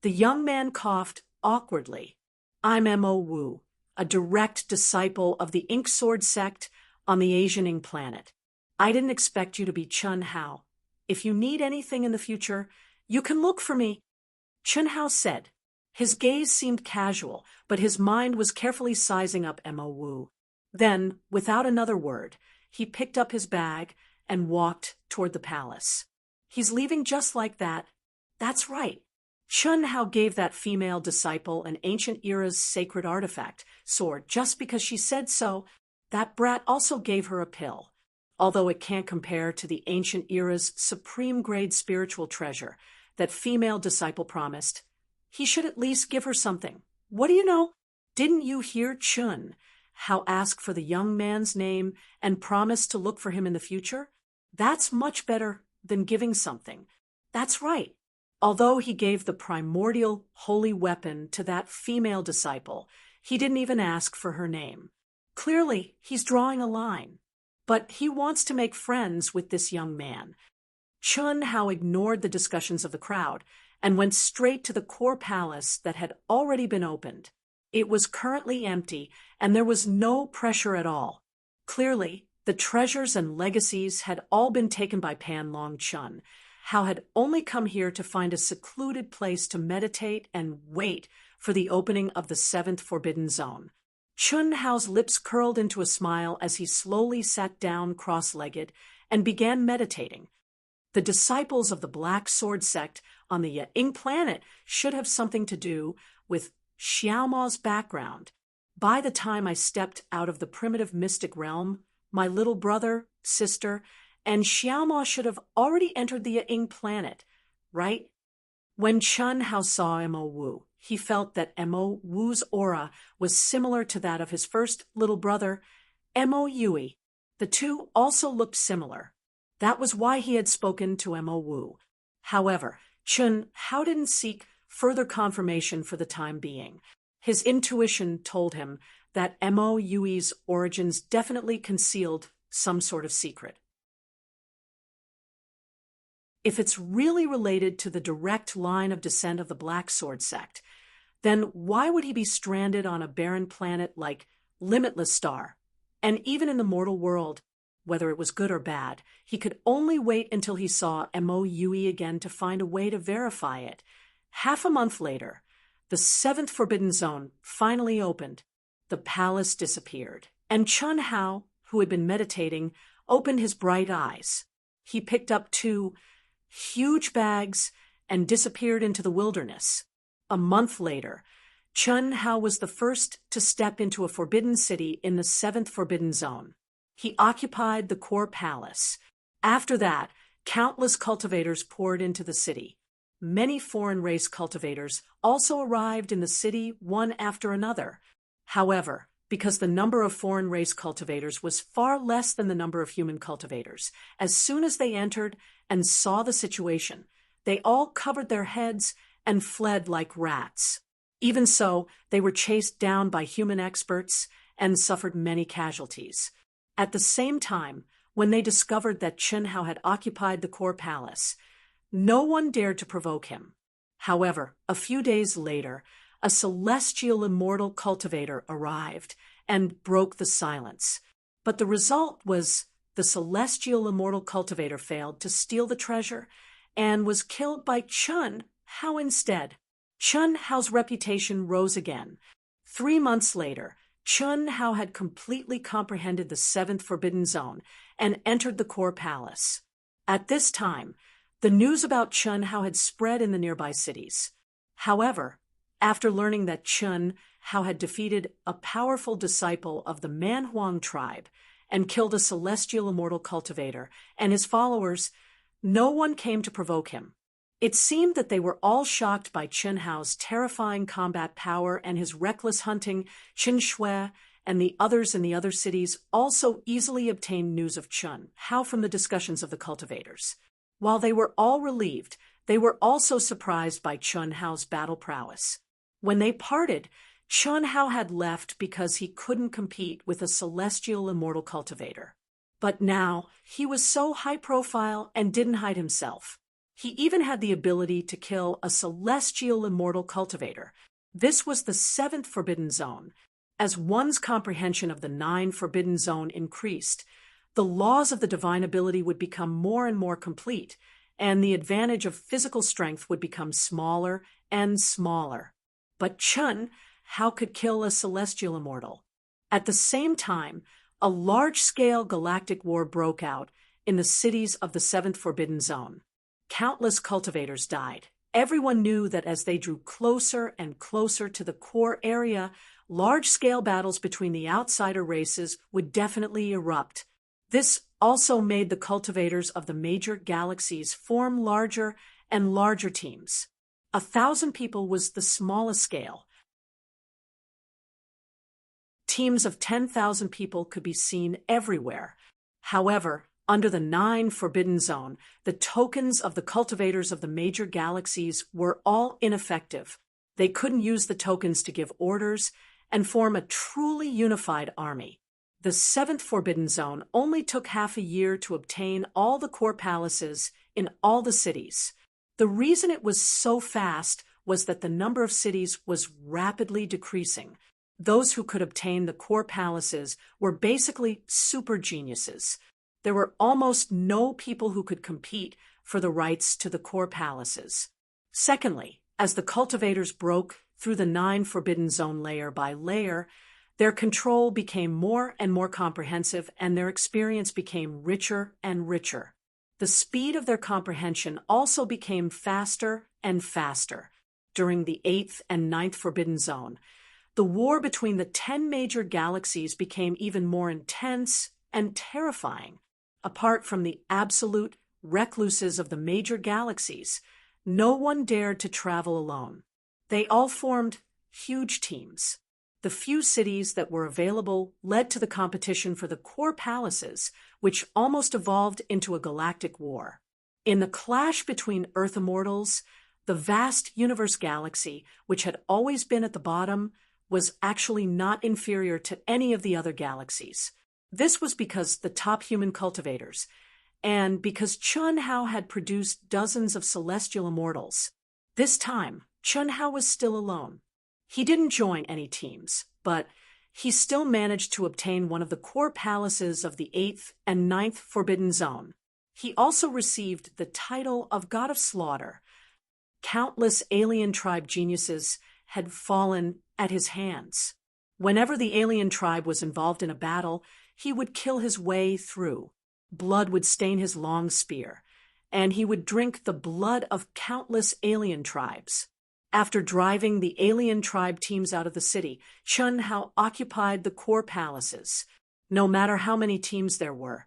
The young man coughed awkwardly. "I'm Mo Wu, a direct disciple of the Ink Sword sect on the Asianing planet. I didn't expect you to be Chun Hao. If you need anything in the future, you can look for me," Chun Hao said. His gaze seemed casual, but his mind was carefully sizing up Mo Wu. Then, without another word, he picked up his bag and walked toward the palace. "He's leaving just like that." "That's right." Chun Hao gave that female disciple an ancient era's sacred artifact sword just because she said so. That brat also gave her a pill, although it can't compare to the ancient era's supreme-grade spiritual treasure that female disciple promised. He should at least give her something. What do you know? Didn't you hear Chun Hao ask for the young man's name and promise to look for him in the future? That's much better than giving something. That's right. Although he gave the primordial holy weapon to that female disciple, he didn't even ask for her name. Clearly, he's drawing a line. But he wants to make friends with this young man. Chun Hao ignored the discussions of the crowd and went straight to the core palace that had already been opened. It was currently empty, and there was no pressure at all. Clearly, the treasures and legacies had all been taken by Pan Long Chun. Hao had only come here to find a secluded place to meditate and wait for the opening of the 7th Forbidden Zone. Chun Hao's lips curled into a smile as he slowly sat down cross-legged and began meditating. The disciples of the Black Sword sect on the Ying planet should have something to do with Xiaoma's background. By the time I stepped out of the primitive mystic realm, my little brother, sister, and Xiaoma should have already entered the Ying planet, right? When Chun Hao saw Mo Wu, he felt that Mo Wu's aura was similar to that of his first little brother, Mo Yui. The two also looked similar. That was why he had spoken to Mo Wu. However, Chun Hao didn't seek further confirmation for the time being. His intuition told him that Mo Yui's origins definitely concealed some sort of secret. If it's really related to the direct line of descent of the Black Sword sect, then why would he be stranded on a barren planet like Limitless Star? And even in the mortal world, whether it was good or bad, he could only wait until he saw Mo Yui again to find a way to verify it. Half a month later, the 7th Forbidden Zone finally opened. The palace disappeared, and Chun Hao, who had been meditating, opened his bright eyes. He picked up 2 huge bags and disappeared into the wilderness. A month later, Chun Hao was the first to step into a forbidden city in the 7th Forbidden Zone. He occupied the core palace. After that, countless cultivators poured into the city. Many foreign race cultivators also arrived in the city one after another. However, because the number of foreign race cultivators was far less than the number of human cultivators, as soon as they entered and saw the situation, they all covered their heads and fled like rats. Even so, they were chased down by human experts and suffered many casualties. At the same time, when they discovered that Chun Hao had occupied the core palace, no one dared to provoke him. However, a few days later, a celestial immortal cultivator arrived and broke the silence. But the result was the celestial immortal cultivator failed to steal the treasure and was killed by Chun Hao instead. Chun Hao's reputation rose again. 3 months later, Chun Hao had completely comprehended the 7th Forbidden Zone and entered the core palace. At this time, the news about Chun Hao had spread in the nearby cities. However, after learning that Chun Hao had defeated a powerful disciple of the Manhuang tribe and killed a celestial immortal cultivator and his followers, no one came to provoke him. It seemed that they were all shocked by Chen Hao's terrifying combat power and his reckless hunting. Qin Shui and the others in the other cities also easily obtained news of Chen Hao from the discussions of the cultivators. While they were all relieved, they were also surprised by Chen Hao's battle prowess. When they parted, Chen Hao had left because he couldn't compete with a celestial immortal cultivator. But now, he was so high profile and didn't hide himself. He even had the ability to kill a celestial immortal cultivator. This was the 7th Forbidden Zone. As one's comprehension of the 9 Forbidden Zone increased, the laws of the divine ability would become more and more complete, and the advantage of physical strength would become smaller and smaller. But Chen Hao could kill a celestial immortal. At the same time, a large-scale galactic war broke out in the cities of the 7th Forbidden Zone. Countless cultivators died. Everyone knew that as they drew closer and closer to the core area, large-scale battles between the outsider races would definitely erupt. This also made the cultivators of the major galaxies form larger and larger teams. 1,000 people was the smallest scale. Teams of 10,000 people could be seen everywhere. However, under the 9 Forbidden Zone, the tokens of the cultivators of the major galaxies were all ineffective. They couldn't use the tokens to give orders and form a truly unified army. The 7th Forbidden Zone only took half a year to obtain all the core palaces in all the cities. The reason it was so fast was that the number of cities was rapidly decreasing. Those who could obtain the core palaces were basically super geniuses. There were almost no people who could compete for the rights to the core palaces. Secondly, as the cultivators broke through the 9 Forbidden Zone layer by layer, their control became more and more comprehensive, and their experience became richer and richer. The speed of their comprehension also became faster and faster. During the 8th and 9th Forbidden Zone, the war between the 10 major galaxies became even more intense and terrifying. Apart from the absolute recluses of the major galaxies, no one dared to travel alone. They all formed huge teams. The few cities that were available led to the competition for the core palaces, which almost evolved into a galactic war. In the clash between Earth immortals, the vast universe galaxy, which had always been at the bottom, was actually not inferior to any of the other galaxies. This was because the top human cultivators, and because Chen Hao had produced dozens of celestial immortals. This time, Chen Hao was still alone. He didn't join any teams, but he still managed to obtain one of the core palaces of the 8th and 9th Forbidden Zone. He also received the title of God of Slaughter. Countless alien tribe geniuses had fallen at his hands. Whenever the alien tribe was involved in a battle, he would kill his way through. Blood would stain his long spear, and he would drink the blood of countless alien tribes. After driving the alien tribe teams out of the city, Chen Hao occupied the core palaces. No matter how many teams there were,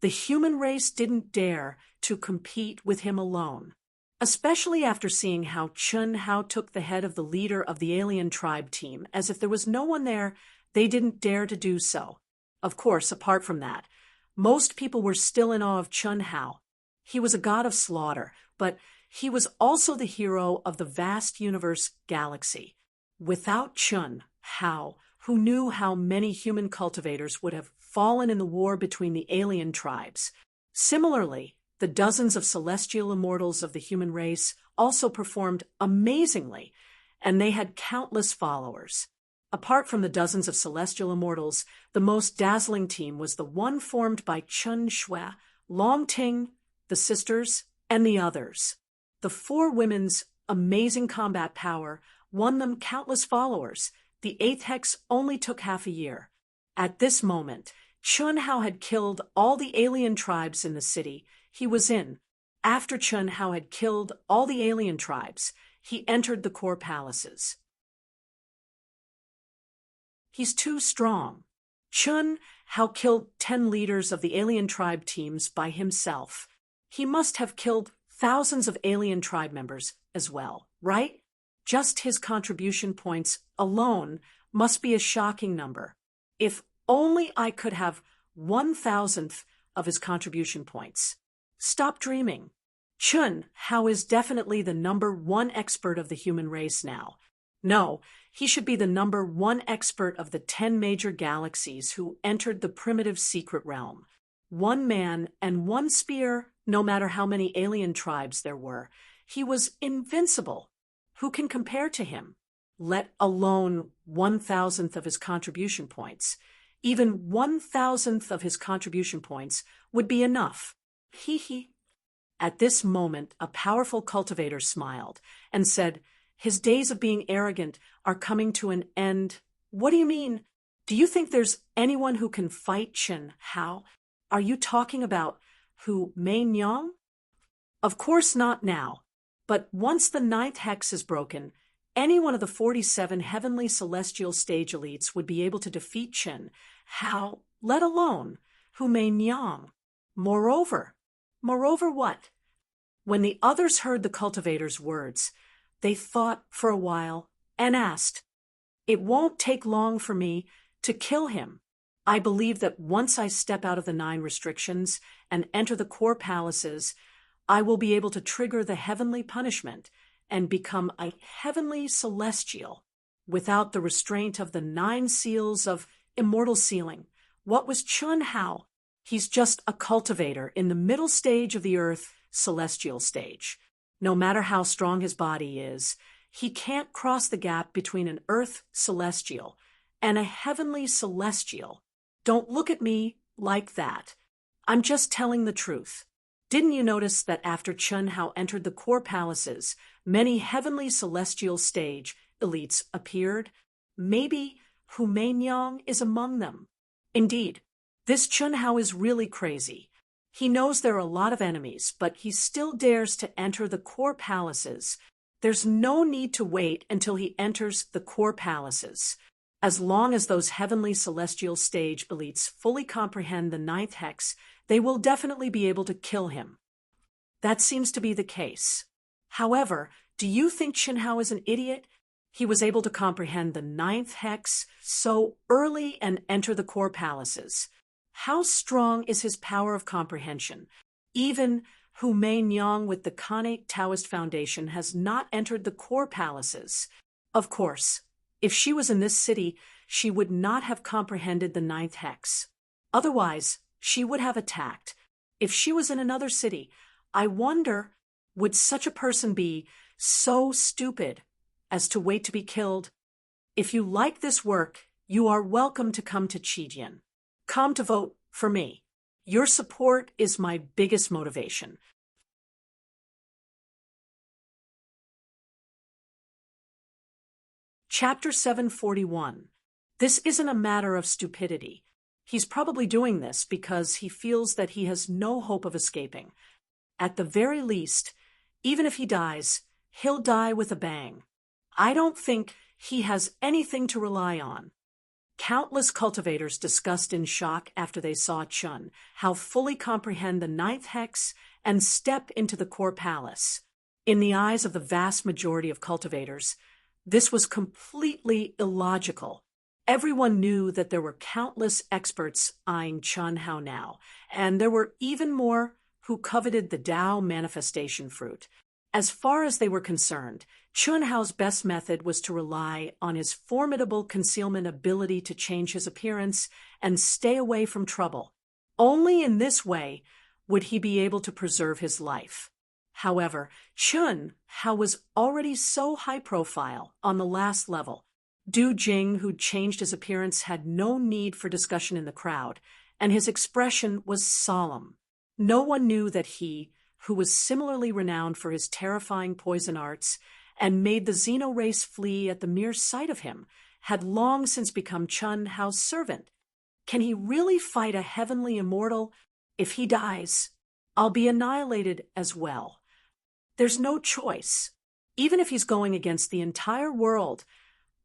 the human race didn't dare to compete with him alone. Especially after seeing how Chen Hao took the head of the leader of the alien tribe team, as if there was no one there, they didn't dare to do so. Of course, apart from that, most people were still in awe of Chen Hao. He was a god of slaughter, but he was also the hero of the vast universe galaxy. Without Chen Hao, who knew how many human cultivators would have fallen in the war between the alien tribes. Similarly, the dozens of celestial immortals of the human race also performed amazingly, and they had countless followers. Apart from the dozens of celestial immortals, the most dazzling team was the one formed by Chen Shui, Long Ting, the sisters, and the others. The 4 women's amazing combat power won them countless followers. The 8th hex only took half a year. At this moment, Chen Hao had killed all the alien tribes in the city he was in. After Chen Hao had killed all the alien tribes, he entered the core palaces. He's too strong. Chen Hao killed 10 leaders of the alien tribe teams by himself. He must have killed thousands of alien tribe members as well, right? Just his contribution points alone must be a shocking number. If only I could have 1,000th of his contribution points. Stop dreaming. Chun Hao is definitely the #1 expert of the human race now. No, he should be the #1 expert of the 10 major galaxies who entered the primitive secret realm. One man and one spear, no matter how many alien tribes there were. He was invincible. Who can compare to him? Let alone 1,000th of his contribution points. Even 1,000th of his contribution points would be enough. Hee hee. At this moment, a powerful cultivator smiled and said, "His days of being arrogant are coming to an end." What do you mean? Do you think there's anyone who can fight Chun Hao? Are you talking about Hu Mei-nyang? Of course not now. But once the 9th hex is broken, any one of the 47 heavenly celestial stage elites would be able to defeat Chun Hao, let alone Hu Mei-nyang. Moreover what? When the others heard the cultivator's words, they thought for a while and asked, "It won't take long for me to kill him. I believe that once I step out of the 9 restrictions and enter the core palaces, I will be able to trigger the heavenly punishment and become a heavenly celestial without the restraint of the 9 seals of immortal sealing." What was Chun Hao? He's just a cultivator in the middle stage of the Earth celestial stage. No matter how strong his body is, he can't cross the gap between an Earth celestial and a heavenly celestial. Don't look at me like that. I'm just telling the truth. Didn't you notice that after Chun Hao entered the core palaces, many heavenly celestial stage elites appeared? Maybe Hu Mei-nyang is among them. Indeed, this Chun Hao is really crazy. He knows there are a lot of enemies, but he still dares to enter the core palaces. There's no need to wait until he enters the core palaces. As long as those heavenly celestial stage elites fully comprehend the 9th hex, they will definitely be able to kill him. That seems to be the case. However, do you think Chun Hao is an idiot? He was able to comprehend the 9th hex so early and enter the core palaces. How strong is his power of comprehension? Even Hu Mei-nyang with the Khanate Taoist Foundation has not entered the core palaces. Of course, if she was in this city, she would not have comprehended the 9th hex. Otherwise, she would have attacked. If she was in another city, I wonder, would such a person be so stupid as to wait to be killed? If you like this work, you are welcome to come to Chidian. Come to vote for me. Your support is my biggest motivation. Chapter 741. This isn't a matter of stupidity. He's probably doing this because he feels that he has no hope of escaping. At the very least, even if he dies, he'll die with a bang. I don't think he has anything to rely on. Countless cultivators discussed in shock after they saw Chun Hao fully comprehend the 9th hex and step into the core palace. In the eyes of the vast majority of cultivators, this was completely illogical. Everyone knew that there were countless experts eyeing Chun Hao now, and there were even more who coveted the Tao manifestation fruit. As far as they were concerned, Chun Hao's best method was to rely on his formidable concealment ability to change his appearance and stay away from trouble. Only in this way would he be able to preserve his life. However, Chun Hao was already so high profile on the last level. Du Jing, who'd changed his appearance, had no need for discussion in the crowd, and his expression was solemn. No one knew that he, who was similarly renowned for his terrifying poison arts and made the Xeno race flee at the mere sight of him, had long since become Chun Hao's servant. Can he really fight a heavenly immortal? If he dies, I'll be annihilated as well. There's no choice. Even if he's going against the entire world,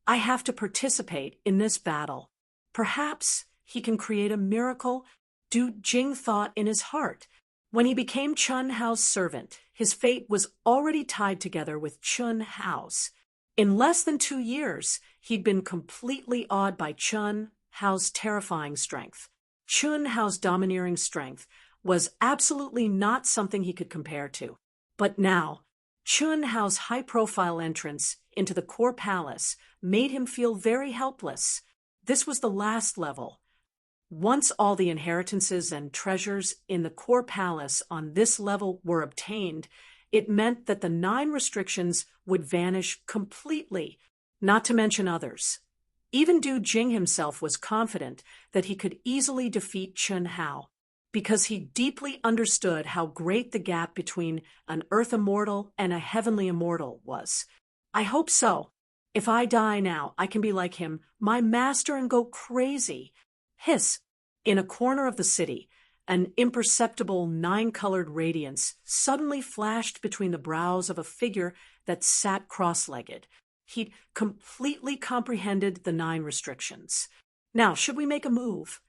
I have to participate in this battle. Perhaps he can create a miracle, Du Jing thought in his heart. When he became Chun Hao's servant, his fate was already tied together with Chun Hao's. In less than 2 years, he'd been completely awed by Chun Hao's terrifying strength. Chun Hao's domineering strength was absolutely not something he could compare to. But now, Chun Hao's high-profile entrance into the core palace made him feel very helpless. This was the last level. Once all the inheritances and treasures in the core palace on this level were obtained, it meant that the 9 restrictions would vanish completely, not to mention others. Even Du Jing himself was confident that he could easily defeat Chun Hao, because he deeply understood how great the gap between an earth immortal and a heavenly immortal was. I hope so. If I die now, I can be like him, my master, and go crazy. Hiss! In a corner of the city, an imperceptible 9-colored radiance suddenly flashed between the brows of a figure that sat cross-legged. He'd completely comprehended the 9 restrictions. Now, should we make a move?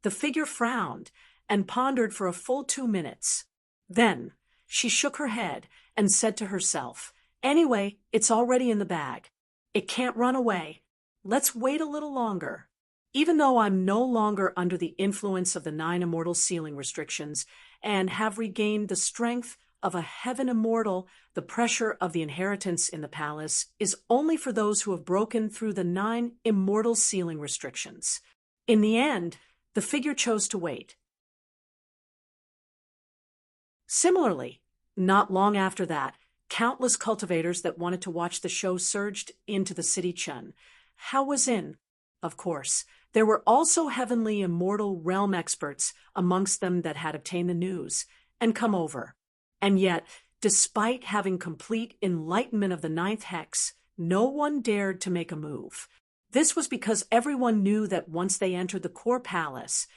The figure frowned and pondered for a full 2 minutes. Then, she shook her head and said to herself, "Anyway, it's already in the bag. It can't run away. Let's wait a little longer." Even though I'm no longer under the influence of the 9 immortal sealing restrictions and have regained the strength of a heaven immortal, the pressure of the inheritance in the palace is only for those who have broken through the 9 immortal sealing restrictions. In the end, the figure chose to wait. Similarly, not long after that, countless cultivators that wanted to watch the show surged into the city Chun. Hao was in, of course. There were also heavenly immortal realm experts amongst them that had obtained the news and come over. And yet, despite having complete enlightenment of the 9th hex, no one dared to make a move. This was because everyone knew that once they entered the core palace,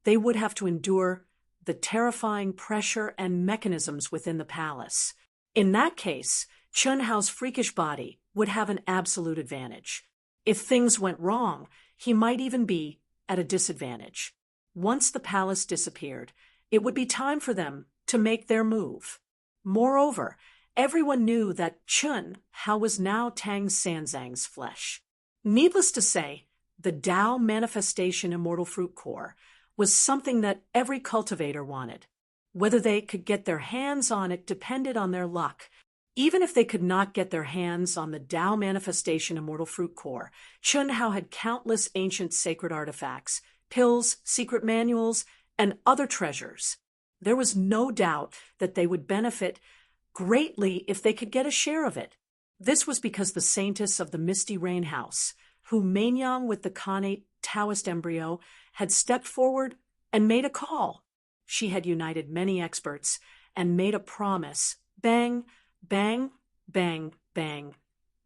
they would have to endure the terrifying pressure and mechanisms within the palace. In that case, Chun Hao's freakish body would have an absolute advantage. If things went wrong, he might even be at a disadvantage. Once the palace disappeared, it would be time for them to make their move. Moreover, everyone knew that Chun Hao was now Tang Sanzang's flesh. Needless to say, the Tao Manifestation Immortal Fruit Core was something that every cultivator wanted. Whether they could get their hands on it depended on their luck. Even if they could not get their hands on the Tao Manifestation Immortal Fruit Core, Chun Hao had countless ancient sacred artifacts, pills, secret manuals, and other treasures. There was no doubt that they would benefit greatly if they could get a share of it. This was because the Saintess of the Misty Rain House, who Mainyang with the Khanate Taoist embryo, had stepped forward and made a call. She had united many experts and made a promise. Bang, bang, bang, bang.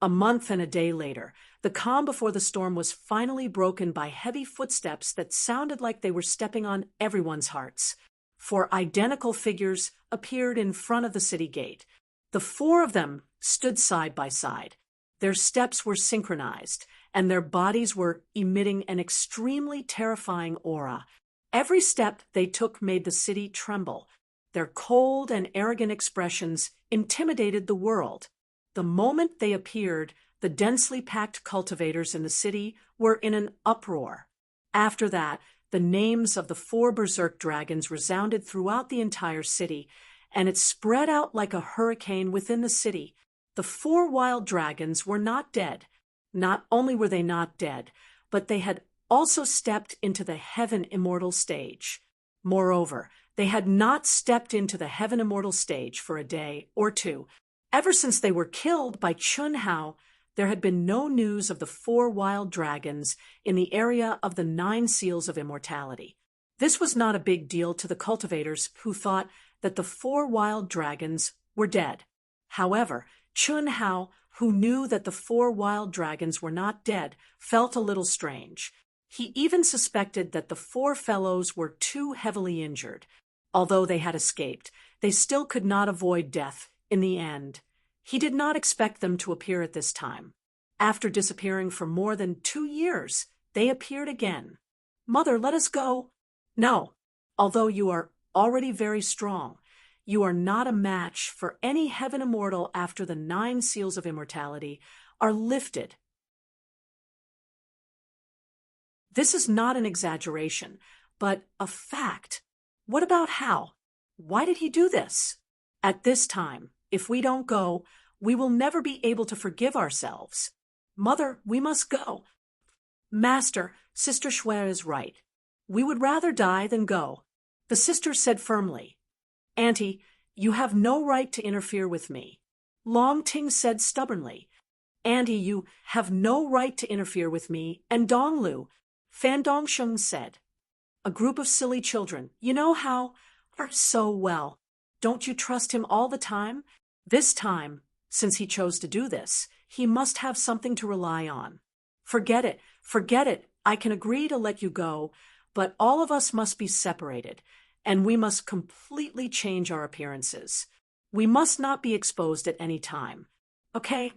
A month and a day later, the calm before the storm was finally broken by heavy footsteps that sounded like they were stepping on everyone's hearts. 4 identical figures appeared in front of the city gate. The 4 of them stood side by side. Their steps were synchronized, and their bodies were emitting an extremely terrifying aura. Every step they took made the city tremble. Their cold and arrogant expressions intimidated the world. The moment they appeared, the densely packed cultivators in the city were in an uproar. After that, the names of the 4 berserk dragons resounded throughout the entire city, and it spread out like a hurricane within the city. The 4 wild dragons were not dead. Not only were they not dead, but they had also stepped into the Heaven Immortal stage. Moreover, they had not stepped into the Heaven Immortal stage for a day or 2. Ever since they were killed by Chun Hao, there had been no news of the 4 wild dragons in the area of the 9 seals of immortality. This was not a big deal to the cultivators who thought that the 4 wild dragons were dead. However, Chun Hao, who knew that the 4 wild dragons were not dead, felt a little strange. He even suspected that the 4 fellows were too heavily injured. Although they had escaped, they still could not avoid death in the end. He did not expect them to appear at this time. After disappearing for more than 2 years, they appeared again. "Mother, let us go." "No. Although you are already very strong. You are not a match for any heaven immortal after the 9 seals of immortality are lifted. This is not an exaggeration, but a fact. What about how? Why did he do this? At this time, if we don't go, we will never be able to forgive ourselves. Mother, we must go. Master, Sister Shui is right. We would rather die than go. The sister said firmly. Auntie, you have no right to interfere with me. Long Ting said stubbornly. Auntie, you have no right to interfere with me. And Donglu, Fan Dongsheng said. A group of silly children, you know how, are so well. Don't you trust him all the time? This time, since he chose to do this, he must have something to rely on. Forget it, forget it. I can agree to let you go, but all of us must be separated, and we must completely change our appearances. We must not be exposed at any time. Okay?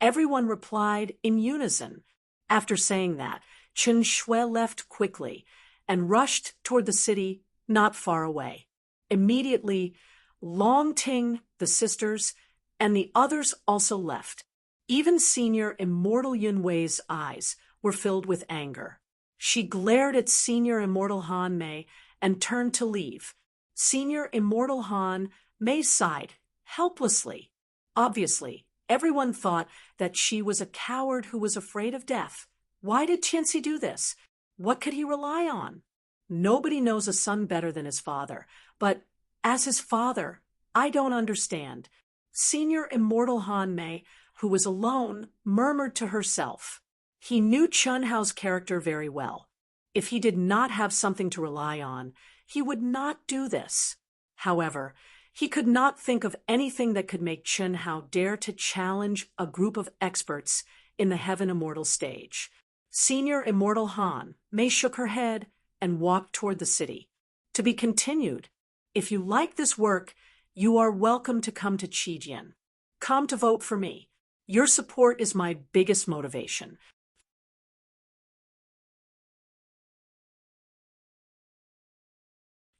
Everyone replied in unison. After saying that, Chen Shui left quickly and rushed toward the city not far away. Immediately, Long Ting, the sisters, and the others also left. Even Senior Immortal Yun Wei's eyes were filled with anger. She glared at Senior Immortal Han Mei and turned to leave. Senior Immortal Han Mei sighed, helplessly. Obviously, everyone thought that she was a coward who was afraid of death. Why did Tianxi do this? What could he rely on? Nobody knows a son better than his father, but as his father, I don't understand. Senior Immortal Han Mei, who was alone, murmured to herself. He knew Chun Hao's character very well. If he did not have something to rely on, he would not do this. However, he could not think of anything that could make Chun Hao dare to challenge a group of experts in the Heaven Immortal stage. Senior Immortal Han Mei shook her head and walked toward the city. To be continued. If you like this work, you are welcome to come to Qijian. Come to vote for me. Your support is my biggest motivation.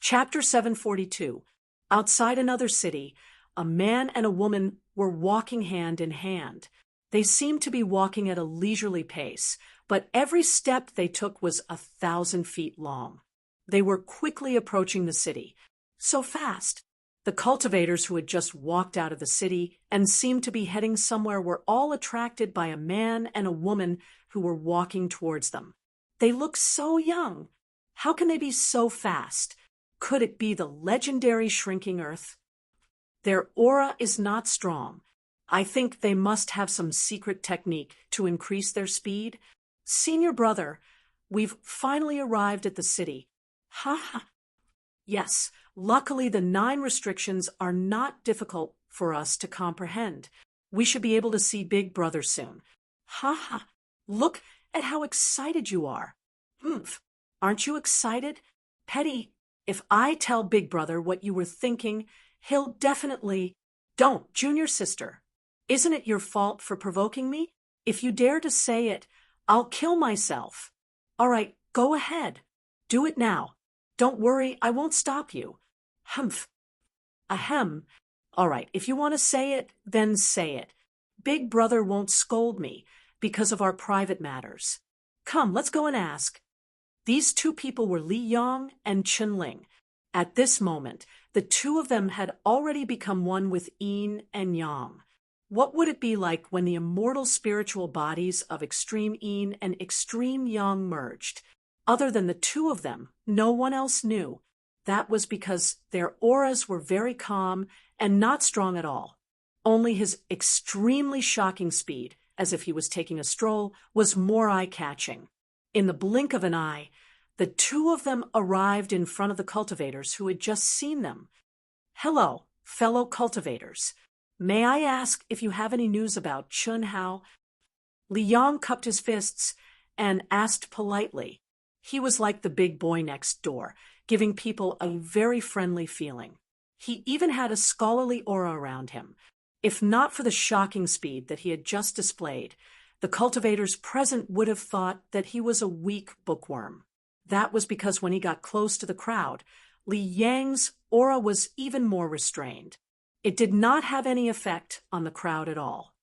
Chapter 742. Outside another city, a man and a woman were walking hand in hand. They seemed to be walking at a leisurely pace, but every step they took was 1,000 feet long. They were quickly approaching the city. So fast. The cultivators who had just walked out of the city and seemed to be heading somewhere were all attracted by a man and a woman who were walking towards them. They looked so young. How can they be so fast? Could it be the legendary shrinking earth? Their aura is not strong. I think they must have some secret technique to increase their speed. Senior brother, we've finally arrived at the city. Ha ha. Yes, luckily the 9 restrictions are not difficult for us to comprehend. We should be able to see Big Brother soon. Ha ha. Look at how excited you are. Humph. Aren't you excited? Petty, if I tell Big Brother what you were thinking, he'll definitely— Don't, junior sister. Isn't it your fault for provoking me? If you dare to say it, I'll kill myself. All right, go ahead. Do it now. Don't worry, I won't stop you. Humph. Ahem. All right, if you want to say it, then say it. Big Brother won't scold me because of our private matters. Come, let's go and ask. These 2 people were Li Yong and Chen Ling. At this moment, the 2 of them had already become one with Yin and Yang. What would it be like when the immortal spiritual bodies of Extreme Yin and Extreme Yang merged? Other than the 2 of them, no one else knew. That was because their auras were very calm and not strong at all. Only his extremely shocking speed, as if he was taking a stroll, was more eye-catching. In the blink of an eye, the 2 of them arrived in front of the cultivators who had just seen them. Hello, fellow cultivators. May I ask if you have any news about Chun Hao? Li Yang cupped his fists and asked politely. He was like the big boy next door, giving people a very friendly feeling. He even had a scholarly aura around him. If not for the shocking speed that he had just displayed, the cultivators present would have thought that he was a weak bookworm. That was because when he got close to the crowd, Li Yang's aura was even more restrained. It did not have any effect on the crowd at all.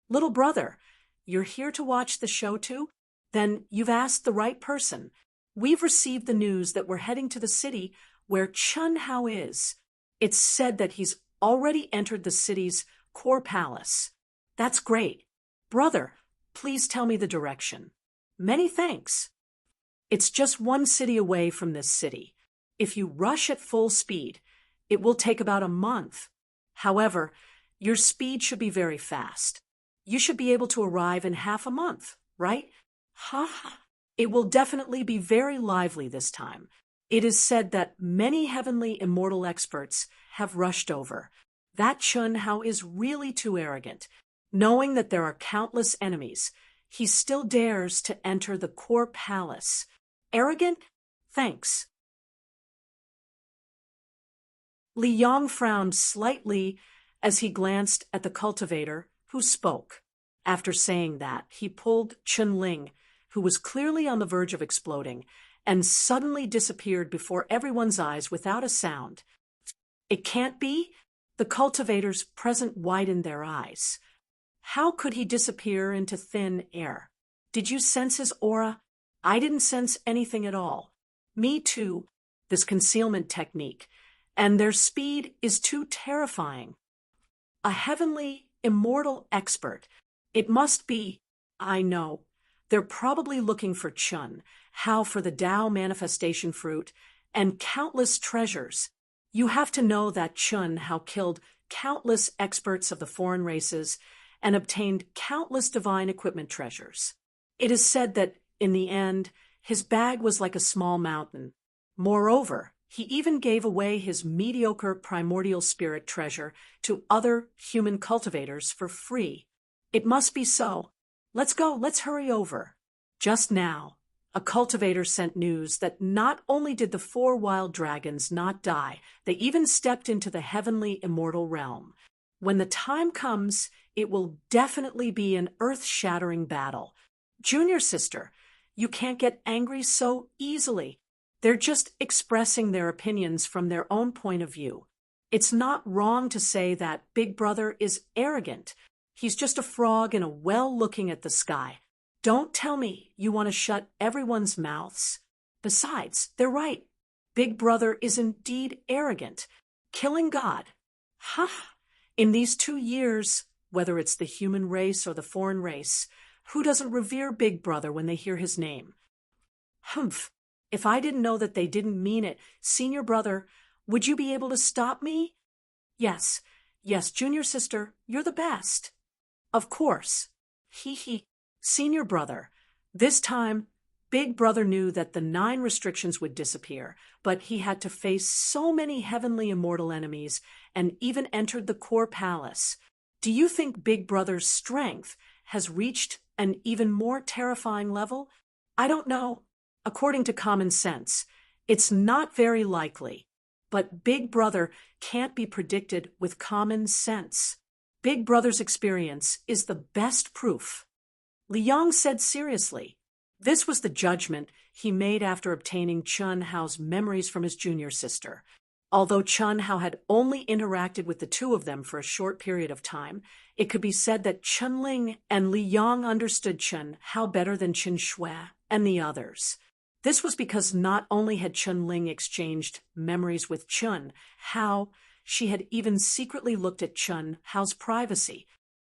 Little brother, you're here to watch the show too? Then you've asked the right person. We've received the news that we're heading to the city where Chun Hao is. It's said that he's already entered the city's core palace. That's great. Brother, please tell me the direction. Many thanks. It's just one city away from this city. If you rush at full speed, it will take about a month. However, your speed should be very fast. You should be able to arrive in half a month, right? Ha ha. It will definitely be very lively this time. It is said that many heavenly immortal experts have rushed over. That Chun Hao is really too arrogant. Knowing that there are countless enemies, he still dares to enter the core palace. Arrogant? Thanks. Li Yong frowned slightly as he glanced at the cultivator who spoke. After saying that, he pulled Chun Ling, who was clearly on the verge of exploding, and suddenly disappeared before everyone's eyes without a sound. It can't be? The cultivators present widened their eyes. How could he disappear into thin air? Did you sense his aura? I didn't sense anything at all. Me too, this concealment technique, and their speed is too terrifying. A heavenly, immortal expert. It must be, I know. They're probably looking for Chun Hao for the Tao manifestation fruit and countless treasures. You have to know that Chun Hao killed countless experts of the foreign races and obtained countless divine equipment treasures. It is said that, in the end, his bag was like a small mountain. Moreover, he even gave away his mediocre primordial spirit treasure to other human cultivators for free. It must be so. Let's go, let's hurry over. Just now, a cultivator sent news that not only did the 4 wild dragons not die, they even stepped into the heavenly immortal realm. When the time comes, it will definitely be an earth-shattering battle. Junior sister, you can't get angry so easily. They're just expressing their opinions from their own point of view. It's not wrong to say that Big Brother is arrogant. He's just a frog in a well looking at the sky. Don't tell me you want to shut everyone's mouths. Besides, they're right. Big Brother is indeed arrogant, killing God. Ha! In these 2 years, whether it's the human race or the foreign race, who doesn't revere Big Brother when they hear his name? Humph! If I didn't know that they didn't mean it, Senior Brother, would you be able to stop me? Yes, Junior Sister, you're the best. Of course. Hee. Senior Brother. This time, Big Brother knew that the 9 restrictions would disappear, but he had to face so many heavenly immortal enemies and even entered the core palace. Do you think Big Brother's strength has reached an even more terrifying level? I don't know. According to common sense, it's not very likely. But Big Brother can't be predicted with common sense. Big Brother's experience is the best proof. Li Yong said seriously. This was the judgment he made after obtaining Chun Hao's memories from his junior sister. Although Chun Hao had only interacted with the 2 of them for a short period of time, it could be said that Chun Ling and Li Yong understood Chun Hao better than Qin Shui and the others. This was because not only had Chun Ling exchanged memories with Chun Hao, she had even secretly looked at Chun Hao's privacy.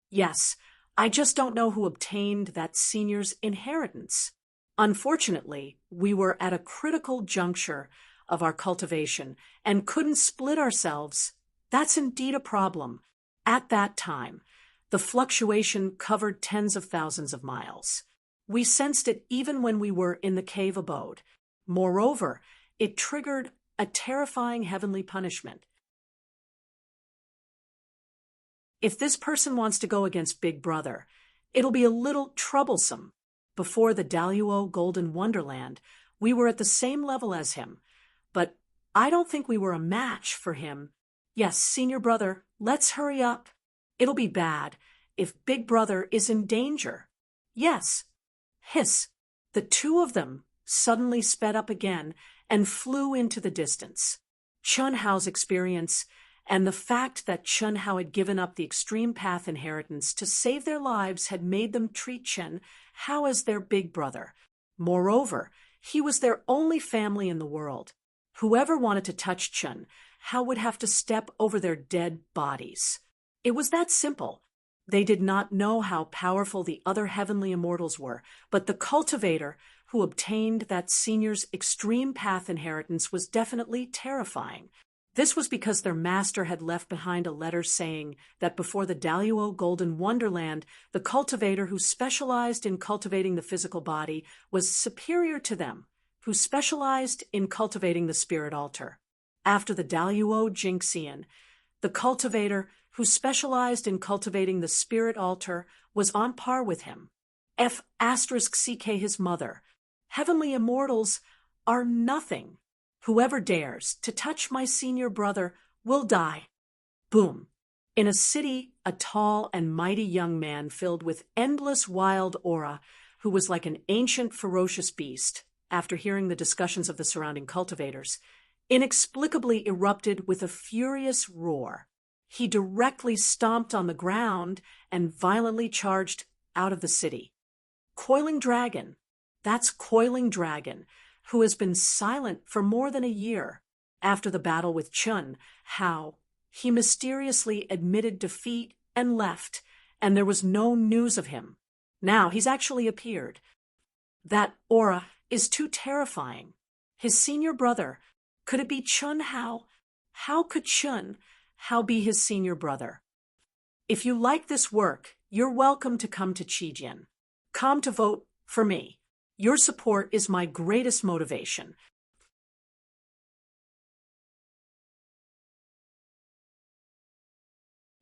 Yes, I just don't know who obtained that senior's inheritance. Unfortunately, we were at a critical juncture of our cultivation and couldn't split ourselves. That's indeed a problem. At that time, the fluctuation covered tens of thousands of miles. We sensed it even when we were in the cave abode. Moreover, it triggered a terrifying heavenly punishment. If this person wants to go against Big Brother, it'll be a little troublesome. Before the Daluo Golden Wonderland, we were at the same level as him, but I don't think we were a match for him. Yes, Senior Brother, let's hurry up. It'll be bad if Big Brother is in danger. Yes. Hiss. The 2 of them suddenly sped up again and flew into the distance. Chun Hao's experience and the fact that Chun Hao had given up the extreme path inheritance to save their lives had made them treat Chun Hao as their big brother. Moreover, he was their only family in the world. Whoever wanted to touch Chun Hao would have to step over their dead bodies. It was that simple. They did not know how powerful the other heavenly immortals were, but the cultivator who obtained that senior's extreme path inheritance was definitely terrifying. This was because their master had left behind a letter saying that before the Daluo Golden Wonderland, the cultivator who specialized in cultivating the physical body was superior to them, who specialized in cultivating the spirit altar. After the Daluo Jinxian, the cultivator who specialized in cultivating the spirit altar was on par with him. F***ck his mother. Heavenly immortals are nothing. Whoever dares to touch my senior brother will die. Boom. In a city, a tall and mighty young man filled with endless wild aura, who was like an ancient ferocious beast, after hearing the discussions of the surrounding cultivators, inexplicably erupted with a furious roar. He directly stomped on the ground and violently charged out of the city. Coiling Dragon. That's Coiling Dragon, who has been silent for more than a year. After the battle with Chun Hao, he mysteriously admitted defeat and left, and there was no news of him. Now he's actually appeared. That aura is too terrifying. His senior brother, could it be Chun Hao? How could Chun Hao be his senior brother? If you like this work, you're welcome to come to Qijin. Come to vote for me. Your support is my greatest motivation.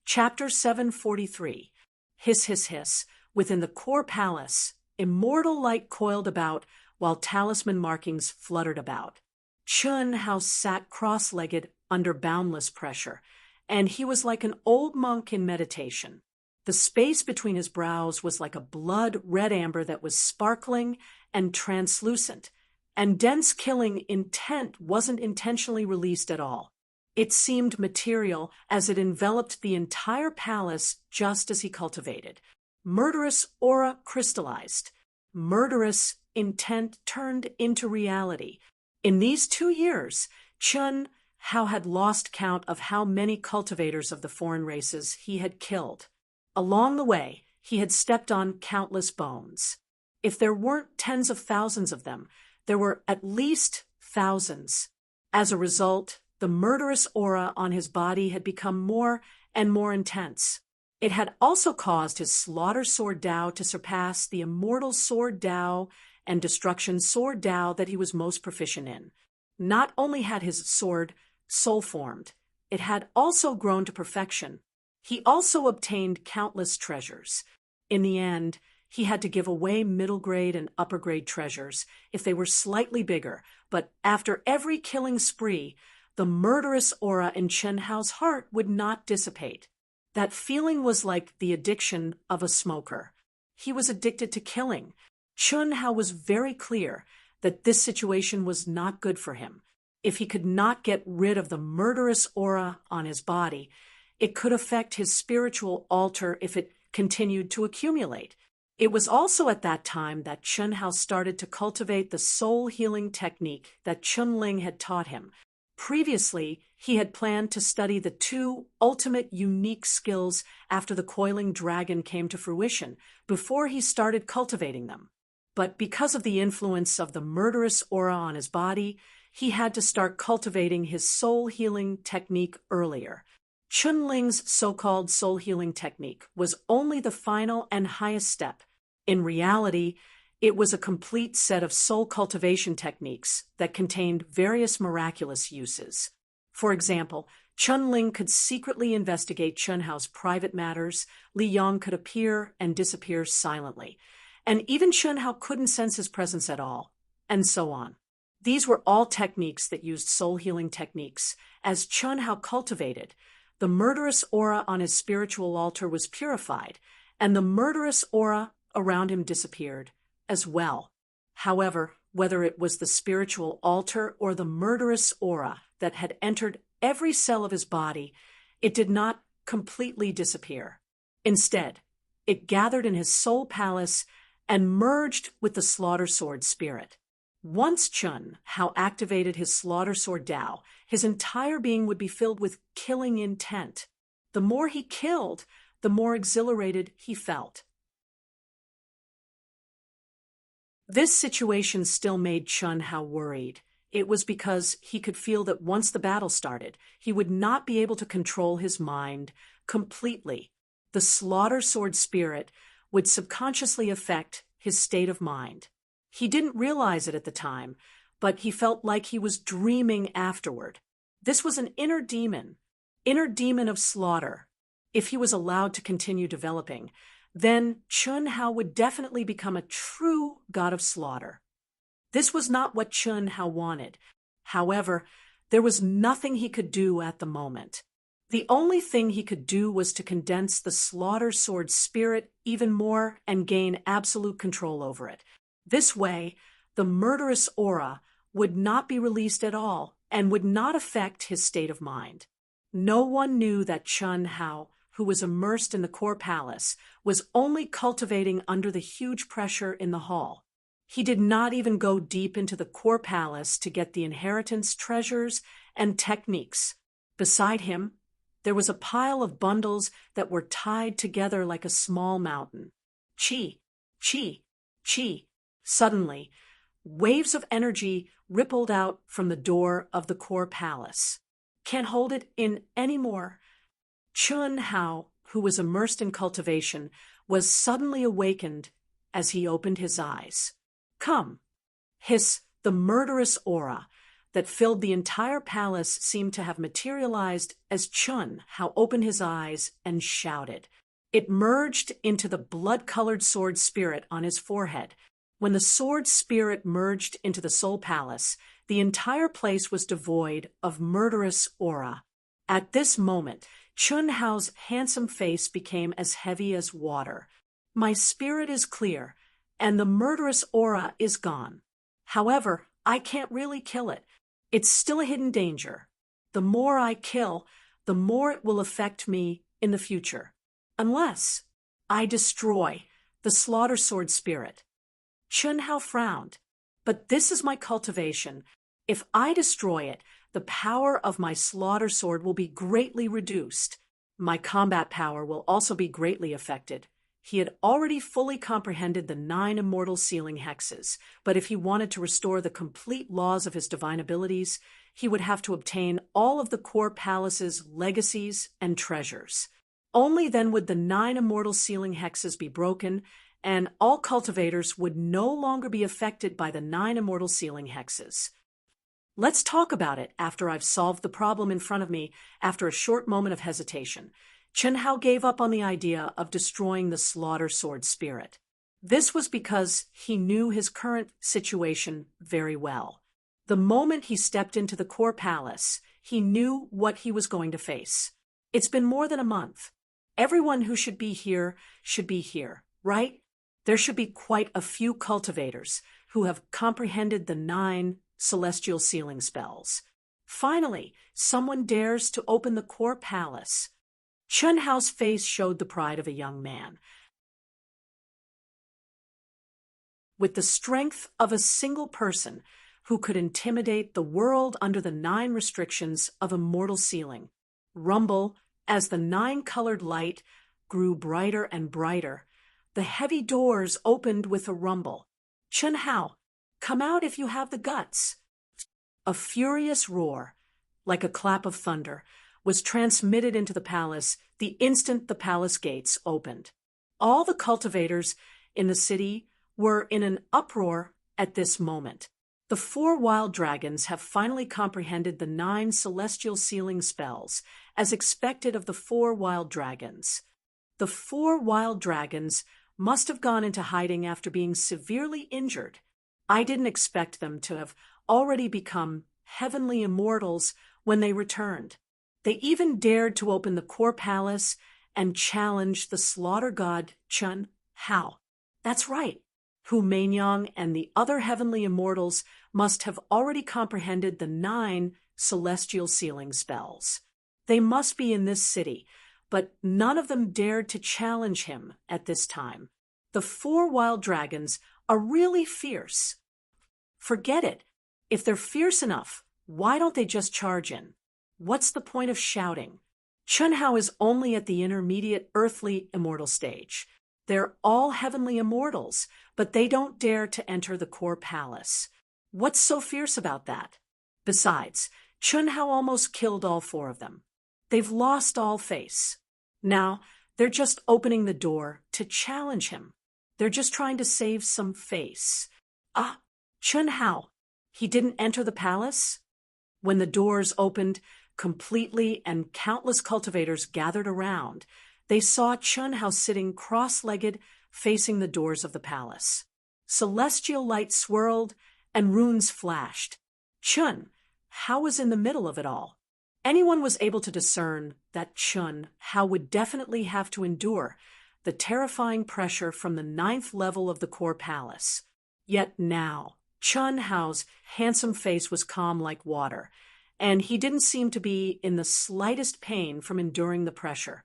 Chapter 743. Hiss, hiss, hiss. Within the core palace, immortal light coiled about, while talisman markings fluttered about. Chun Hao sat cross-legged under boundless pressure, and he was like an old monk in meditation. The space between his brows was like a blood-red amber that was sparkling and translucent, and dense killing intent wasn't intentionally released at all. It seemed material as it enveloped the entire palace just as he cultivated. Murderous aura crystallized. Murderous intent turned into reality. In these 2 years, Chun Hao had lost count of how many cultivators of the foreign races he had killed. Along the way, he had stepped on countless bones. If there weren't tens of thousands of them, there were at least thousands. As a result, the murderous aura on his body had become more and more intense. It had also caused his Slaughter Sword Dao to surpass the immortal Sword Dao and Destruction Sword Dao that he was most proficient in. Not only had his sword soul-formed, it had also grown to perfection. He also obtained countless treasures. In the end, he had to give away middle-grade and upper-grade treasures if they were slightly bigger, but after every killing spree, the murderous aura in Chun Hao's heart would not dissipate. That feeling was like the addiction of a smoker. He was addicted to killing. Chun Hao was very clear that this situation was not good for him. If he could not get rid of the murderous aura on his body, it could affect his spiritual altar if it continued to accumulate. It was also at that time that Chun Hao started to cultivate the soul healing technique that Chun Ling had taught him. Previously, he had planned to study the 2 ultimate unique skills after the Coiling Dragon came to fruition, before he started cultivating them. But because of the influence of the murderous aura on his body, he had to start cultivating his soul healing technique earlier. Chun Ling's so-called soul healing technique was only the final and highest step. In reality, it was a complete set of soul cultivation techniques that contained various miraculous uses. For example, Chun Ling could secretly investigate Chun Hao's private matters, Li Yong could appear and disappear silently, and even Chun Hao couldn't sense his presence at all, and so on. These were all techniques that used soul healing techniques. As Chun Hao cultivated, the murderous aura on his spiritual altar was purified, and the murderous aura around him disappeared as well. However, whether it was the spiritual altar or the murderous aura that had entered every cell of his body, it did not completely disappear. Instead, it gathered in his soul palace and merged with the slaughter sword spirit. Once Chun Hao activated his slaughter sword Dao, his entire being would be filled with killing intent. The more he killed, the more exhilarated he felt. This situation still made Chun Hao worried. It was because he could feel that once the battle started, he would not be able to control his mind completely. The slaughter sword spirit would subconsciously affect his state of mind. He didn't realize it at the time, but he felt like he was dreaming afterward. This was an inner demon of slaughter. If he was allowed to continue developing, then Chun Hao would definitely become a true god of slaughter. This was not what Chun Hao wanted. However, there was nothing he could do at the moment. The only thing he could do was to condense the slaughter sword spirit even more and gain absolute control over it. This way, the murderous aura would not be released at all and would not affect his state of mind. No one knew that Chun Hao, who was immersed in the core palace, was only cultivating under the huge pressure in the hall. He did not even go deep into the core palace to get the inheritance treasures and techniques. Beside him, there was a pile of bundles that were tied together like a small mountain. Chi, chi, chi. Suddenly, waves of energy rippled out from the door of the core palace. Can't hold it in anymore. Chun Hao, who was immersed in cultivation, was suddenly awakened as he opened his eyes. Come! Hiss, the murderous aura that filled the entire palace seemed to have materialized as Chun Hao opened his eyes and shouted. It merged into the blood-colored sword spirit on his forehead. When the sword spirit merged into the soul palace, the entire place was devoid of murderous aura. At this moment, Chun Hao's handsome face became as heavy as water. My spirit is clear, and the murderous aura is gone. However, I can't really kill it. It's still a hidden danger. The more I kill, the more it will affect me in the future. Unless I destroy the slaughter sword spirit. Chun Hao frowned. But this is my cultivation. If I destroy it, the power of my slaughter sword will be greatly reduced. My combat power will also be greatly affected. He had already fully comprehended the 9 immortal sealing hexes, but if he wanted to restore the complete laws of his divine abilities, he would have to obtain all of the core palace's legacies and treasures. Only then would the 9 immortal sealing hexes be broken, and all cultivators would no longer be affected by the 9 immortal sealing hexes. Let's talk about it after I've solved the problem in front of me. After a short moment of hesitation, Chun Hao gave up on the idea of destroying the slaughter sword spirit. This was because he knew his current situation very well. The moment he stepped into the core palace, he knew what he was going to face. It's been more than a month. Everyone who should be here, right? There should be quite a few cultivators who have comprehended the 9 celestial sealing spells. Finally, someone dares to open the core palace. Chun Hao's face showed the pride of a young man. With the strength of a single person who could intimidate the world under the 9 restrictions of immortal sealing. Rumble, as the 9-colored light grew brighter and brighter, the heavy doors opened with a rumble. Chun Hao, come out if you have the guts. A furious roar, like a clap of thunder, was transmitted into the palace the instant the palace gates opened. All the cultivators in the city were in an uproar at this moment. The 4 wild dragons have finally comprehended the 9 celestial sealing spells, as expected of the 4 wild dragons. The 4 wild dragons must have gone into hiding after being severely injured. I didn't expect them to have already become heavenly immortals when they returned. They even dared to open the core palace and challenge the slaughter god Chun Hao. That's right. Hu Meinyang and the other heavenly immortals must have already comprehended the 9 celestial sealing spells. They must be in this city, but none of them dared to challenge him at this time. The 4 wild dragons are really fierce. Forget it. If they're fierce enough, why don't they just charge in? What's the point of shouting? Chunhao is only at the intermediate earthly immortal stage. They're all heavenly immortals, but they don't dare to enter the core palace. What's so fierce about that? Besides, Chunhao almost killed all 4 of them. They've lost all face. Now, they're just opening the door to challenge him. They're just trying to save some face. Ah, Chunhao, he didn't enter the palace? When the doors opened completely and countless cultivators gathered around, they saw Chunhao sitting cross-legged facing the doors of the palace. Celestial light swirled and runes flashed. Chunhao was in the middle of it all. Anyone was able to discern that Chunhao would definitely have to endure the terrifying pressure from the 9th level of the core palace. Yet now, Chunhao's handsome face was calm like water, and he didn't seem to be in the slightest pain from enduring the pressure.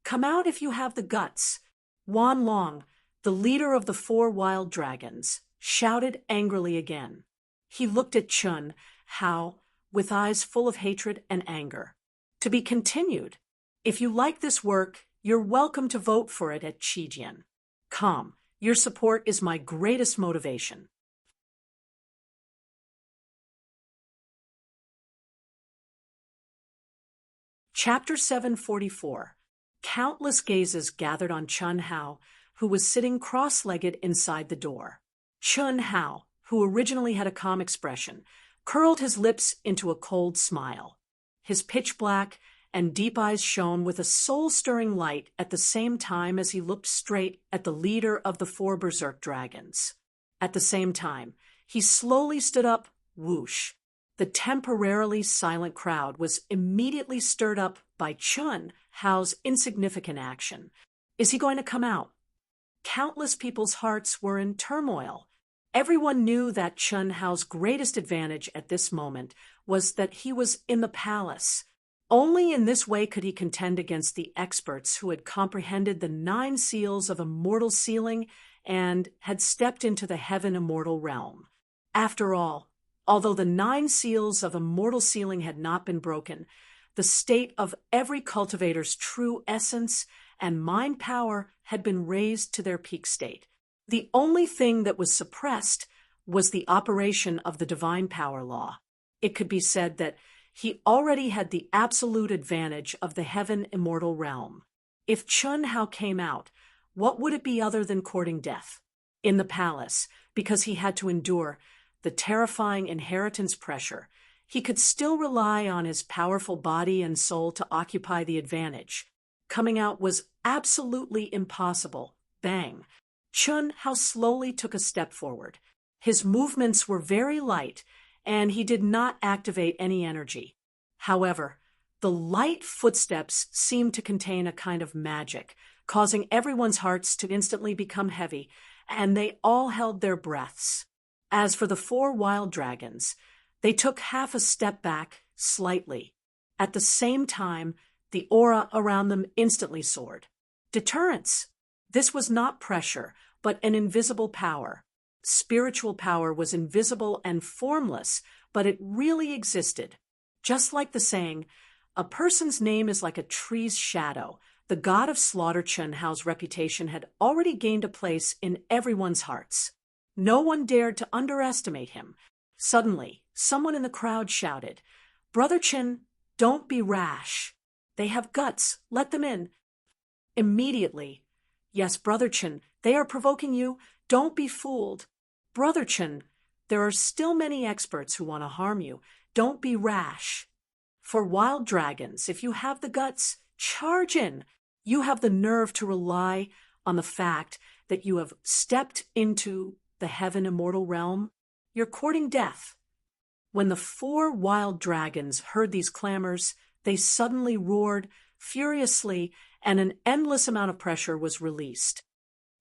Come out if you have the guts. Wan Long, the leader of the 4 wild dragons, shouted angrily again. He looked at Chunhao with eyes full of hatred and anger. To be continued. If you like this work, you're welcome to vote for it at Qijian. Come, your support is my greatest motivation. Chapter 744. Countless gazes gathered on Chunhao, who was sitting cross-legged inside the door. Chunhao, who originally had a calm expression, curled his lips into a cold smile. His pitch-black and deep eyes shone with a soul-stirring light at the same time as he looked straight at the leader of the 4 berserk dragons. At the same time, he slowly stood up, whoosh. The temporarily silent crowd was immediately stirred up by Chunhao's insignificant action. Is he going to come out? Countless people's hearts were in turmoil. Everyone knew that Chunhao's greatest advantage at this moment was that he was in the palace. Only in this way could he contend against the experts who had comprehended the 9 seals of immortal sealing and had stepped into the heaven immortal realm. After all, although the 9 seals of immortal sealing had not been broken, the state of every cultivator's true essence and mind power had been raised to their peak state. The only thing that was suppressed was the operation of the divine power law. It could be said that he already had the absolute advantage of the heaven immortal realm. If Chunhao came out, what would it be other than courting death? In the palace, because he had to endure the terrifying inheritance pressure, he could still rely on his powerful body and soul to occupy the advantage. Coming out was absolutely impossible. Bang! Chunhao slowly took a step forward. His movements were very light, and he did not activate any energy. However, the light footsteps seemed to contain a kind of magic, causing everyone's hearts to instantly become heavy, and they all held their breaths. As for the 4 wild dragons, they took half a step back, slightly. At the same time, the aura around them instantly soared. Deterrence! This was not pressure, but an invisible power. Spiritual power was invisible and formless, but it really existed. Just like the saying, a person's name is like a tree's shadow, the god of slaughter Chunhao's reputation had already gained a place in everyone's hearts. No one dared to underestimate him. Suddenly, someone in the crowd shouted, "Brother Chen, don't be rash. They have guts. Let them in." Immediately, "Yes, Brother Chen, they are provoking you. Don't be fooled. Brother Chen, there are still many experts who want to harm you. Don't be rash. For wild dragons, if you have the guts, charge in. You have the nerve to rely on the fact that you have stepped into the heaven immortal realm. You're courting death." When the 4 wild dragons heard these clamors, they suddenly roared furiously, and an endless amount of pressure was released.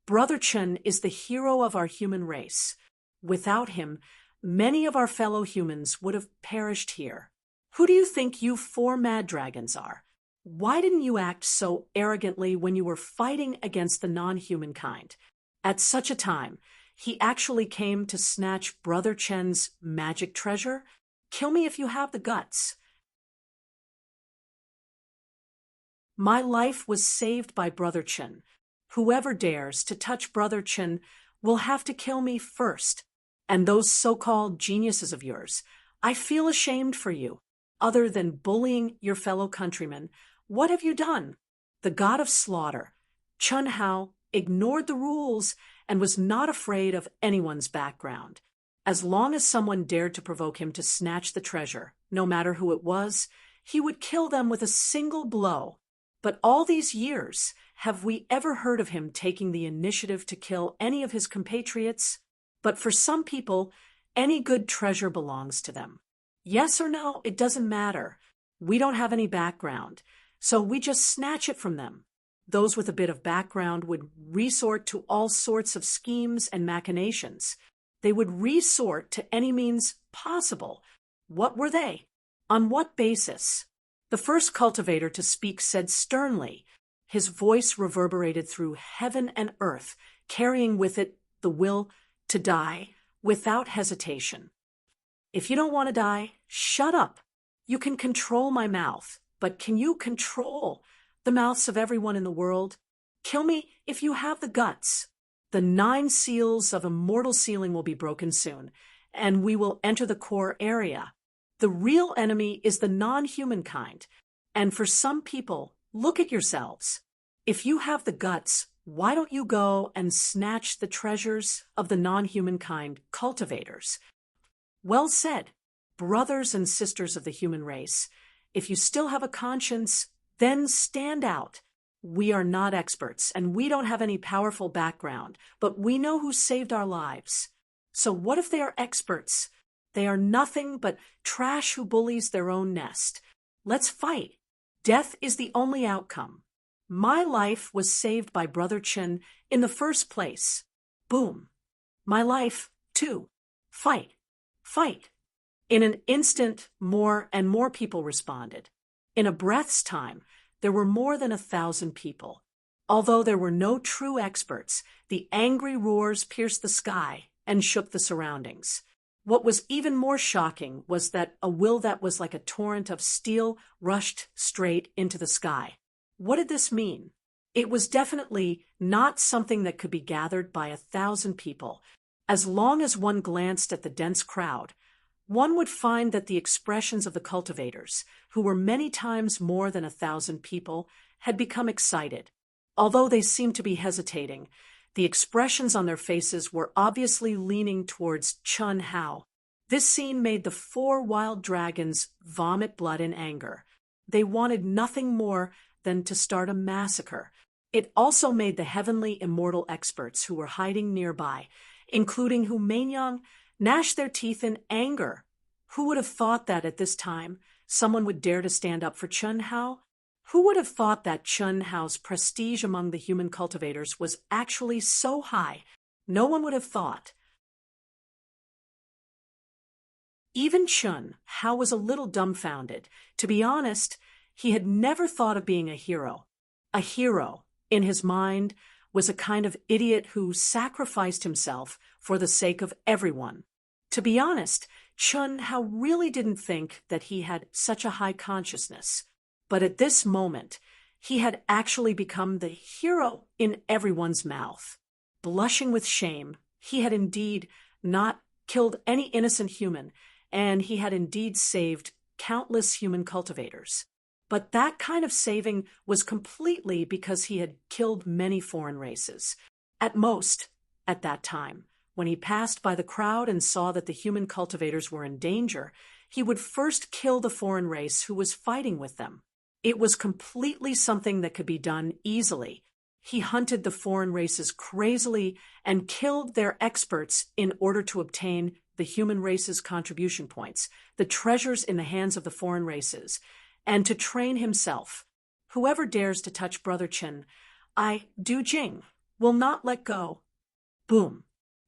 Brother Chen is the hero of our human race. Without him, many of our fellow humans would have perished here. Who do you think you four mad dragons are? Why didn't you act so arrogantly when you were fighting against the non-human kind? At such a time, he actually came to snatch Brother Chen's magic treasure? Kill me if you have the guts. My life was saved by Brother Chen. Whoever dares to touch Brother Chen will have to kill me first. And those so-called geniuses of yours, I feel ashamed for you. Other than bullying your fellow countrymen, what have you done? The god of slaughter, Chun Hao, ignored the rules and was not afraid of anyone's background. As long as someone dared to provoke him to snatch the treasure, no matter who it was, he would kill them with a single blow. But all these years, have we ever heard of him taking the initiative to kill any of his compatriots? But for some people, any good treasure belongs to them. Yes or no, it doesn't matter. We don't have any background, so we just snatch it from them. Those with a bit of background would resort to all sorts of schemes and machinations. They would resort to any means possible. What were they? On what basis? The first cultivator to speak said sternly. His voice reverberated through heaven and earth, carrying with it the will to die without hesitation. If you don't want to die, shut up. You can control my mouth, but can you control the mouths of everyone in the world? Kill me if you have the guts. The 9 seals of immortal sealing will be broken soon, and we will enter the core area. The real enemy is the non-human kind, and for some people, look at yourselves. If you have the guts, why don't you go and snatch the treasures of the non-human kind cultivators? Well said, brothers and sisters of the human race. If you still have a conscience, then stand out. We are not experts, and we don't have any powerful background, but we know who saved our lives. So what if they are experts? They are nothing but trash who bullies their own nest. Let's fight. Death is the only outcome. My life was saved by Brother Chen in the first place. Boom. My life, too. Fight. Fight. In an instant, more and more people responded. In a breath's time, there were more than 1,000 people. Although there were no true experts, the angry roars pierced the sky and shook the surroundings. What was even more shocking was that a will that was like a torrent of steel rushed straight into the sky. What did this mean? It was definitely not something that could be gathered by 1,000 people. As long as one glanced at the dense crowd, one would find that the expressions of the cultivators, who were many times more than 1,000 people, had become excited. Although they seemed to be hesitating, the expressions on their faces were obviously leaning towards Chun Hao. This scene made the 4 wild dragons vomit blood in anger. They wanted nothing more than to start a massacre. It also made the heavenly immortal experts who were hiding nearby, including Hu Meinyang, gnash their teeth in anger. Who would have thought that at this time someone would dare to stand up for Chun Hao? Who would have thought that Chun Hao's prestige among the human cultivators was actually so high? No one would have thought. Even Chun Hao was a little dumbfounded. To be honest, he had never thought of being a hero. A hero, in his mind, was a kind of idiot who sacrificed himself for the sake of everyone. To be honest, Chun Hao really didn't think that he had such a high consciousness. But at this moment, he had actually become the hero in everyone's mouth. Blushing with shame, he had indeed not killed any innocent human, and he had indeed saved countless human cultivators. But that kind of saving was completely because he had killed many foreign races. At most, at that time, when he passed by the crowd and saw that the human cultivators were in danger, he would first kill the foreign race who was fighting with them. It was completely something that could be done easily. He hunted the foreign races crazily and killed their experts in order to obtain the human race's contribution points, the treasures in the hands of the foreign races, and to train himself. Whoever dares to touch Brother Chen, Du Jing, will not let go. Boom.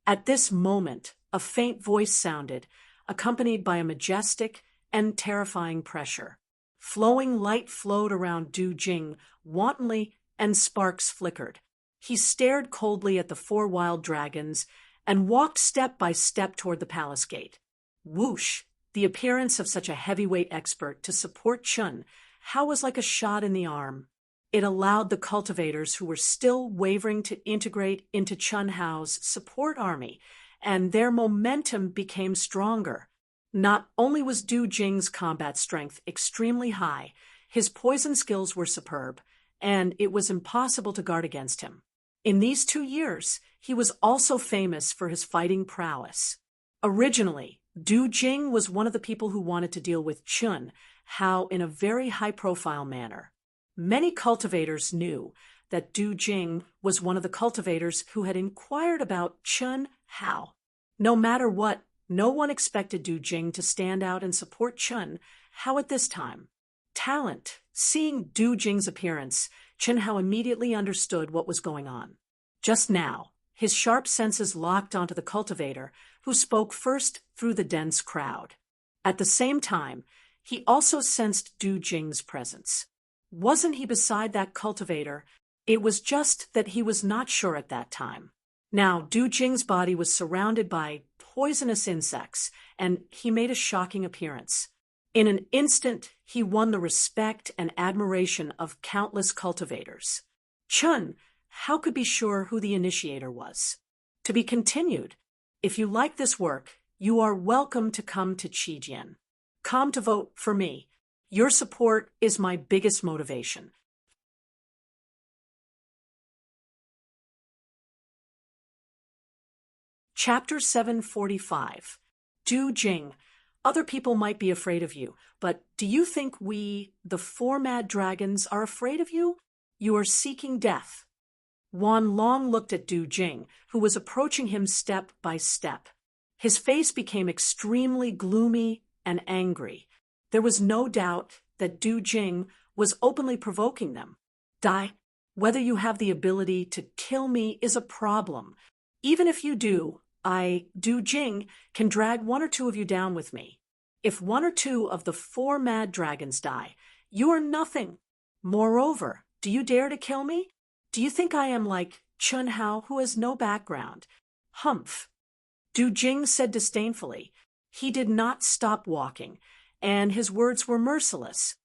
At this moment, a faint voice sounded, accompanied by a majestic, and terrifying pressure. Flowing light flowed around Du Jing wantonly, and sparks flickered. He stared coldly at the four wild dragons and walked step by step toward the palace gate. Whoosh! The appearance of such a heavyweight expert to support Chun Hao was like a shot in the arm. It allowed the cultivators who were still wavering to integrate into Chun Hao's support army, and their momentum became stronger. Not only was Du Jing's combat strength extremely high, his poison skills were superb, and it was impossible to guard against him. In these 2 years, he was also famous for his fighting prowess. Originally, Du Jing was one of the people who wanted to deal with Chun Hao in a very high-profile manner. Many cultivators knew that Du Jing was one of the cultivators who had inquired about Chun Hao. No matter what, no one expected Du Jing to stand out and support Chun Hao at this time. Talent. Seeing Du Jing's appearance, Chun Hao immediately understood what was going on. Just now, his sharp senses locked onto the cultivator, who spoke first through the dense crowd. At the same time, he also sensed Du Jing's presence. Wasn't he beside that cultivator? It was just that he was not sure at that time. Now, Du Jing's body was surrounded by poisonous insects, and he made a shocking appearance. In an instant, he won the respect and admiration of countless cultivators. Chun Hao could be sure who the initiator was. To be continued. If you like this work, you are welcome to come to Qijian. Come to vote for me. Your support is my biggest motivation. Chapter 745. Du Jing. Other people might be afraid of you, but do you think we, the four mad dragons, are afraid of you? You are seeking death. Wan Long looked at Du Jing, who was approaching him step by step. His face became extremely gloomy and angry. There was no doubt that Du Jing was openly provoking them. Die. Whether you have the ability to kill me is a problem. Even if you do, Du Jing, can drag one or two of you down with me. If one or two of the four mad dragons die, you are nothing. Moreover, do you dare to kill me? Do you think I am like Chun Hao, who has no background? Humph. Du Jing said disdainfully. He did not stop walking, and his words were merciless.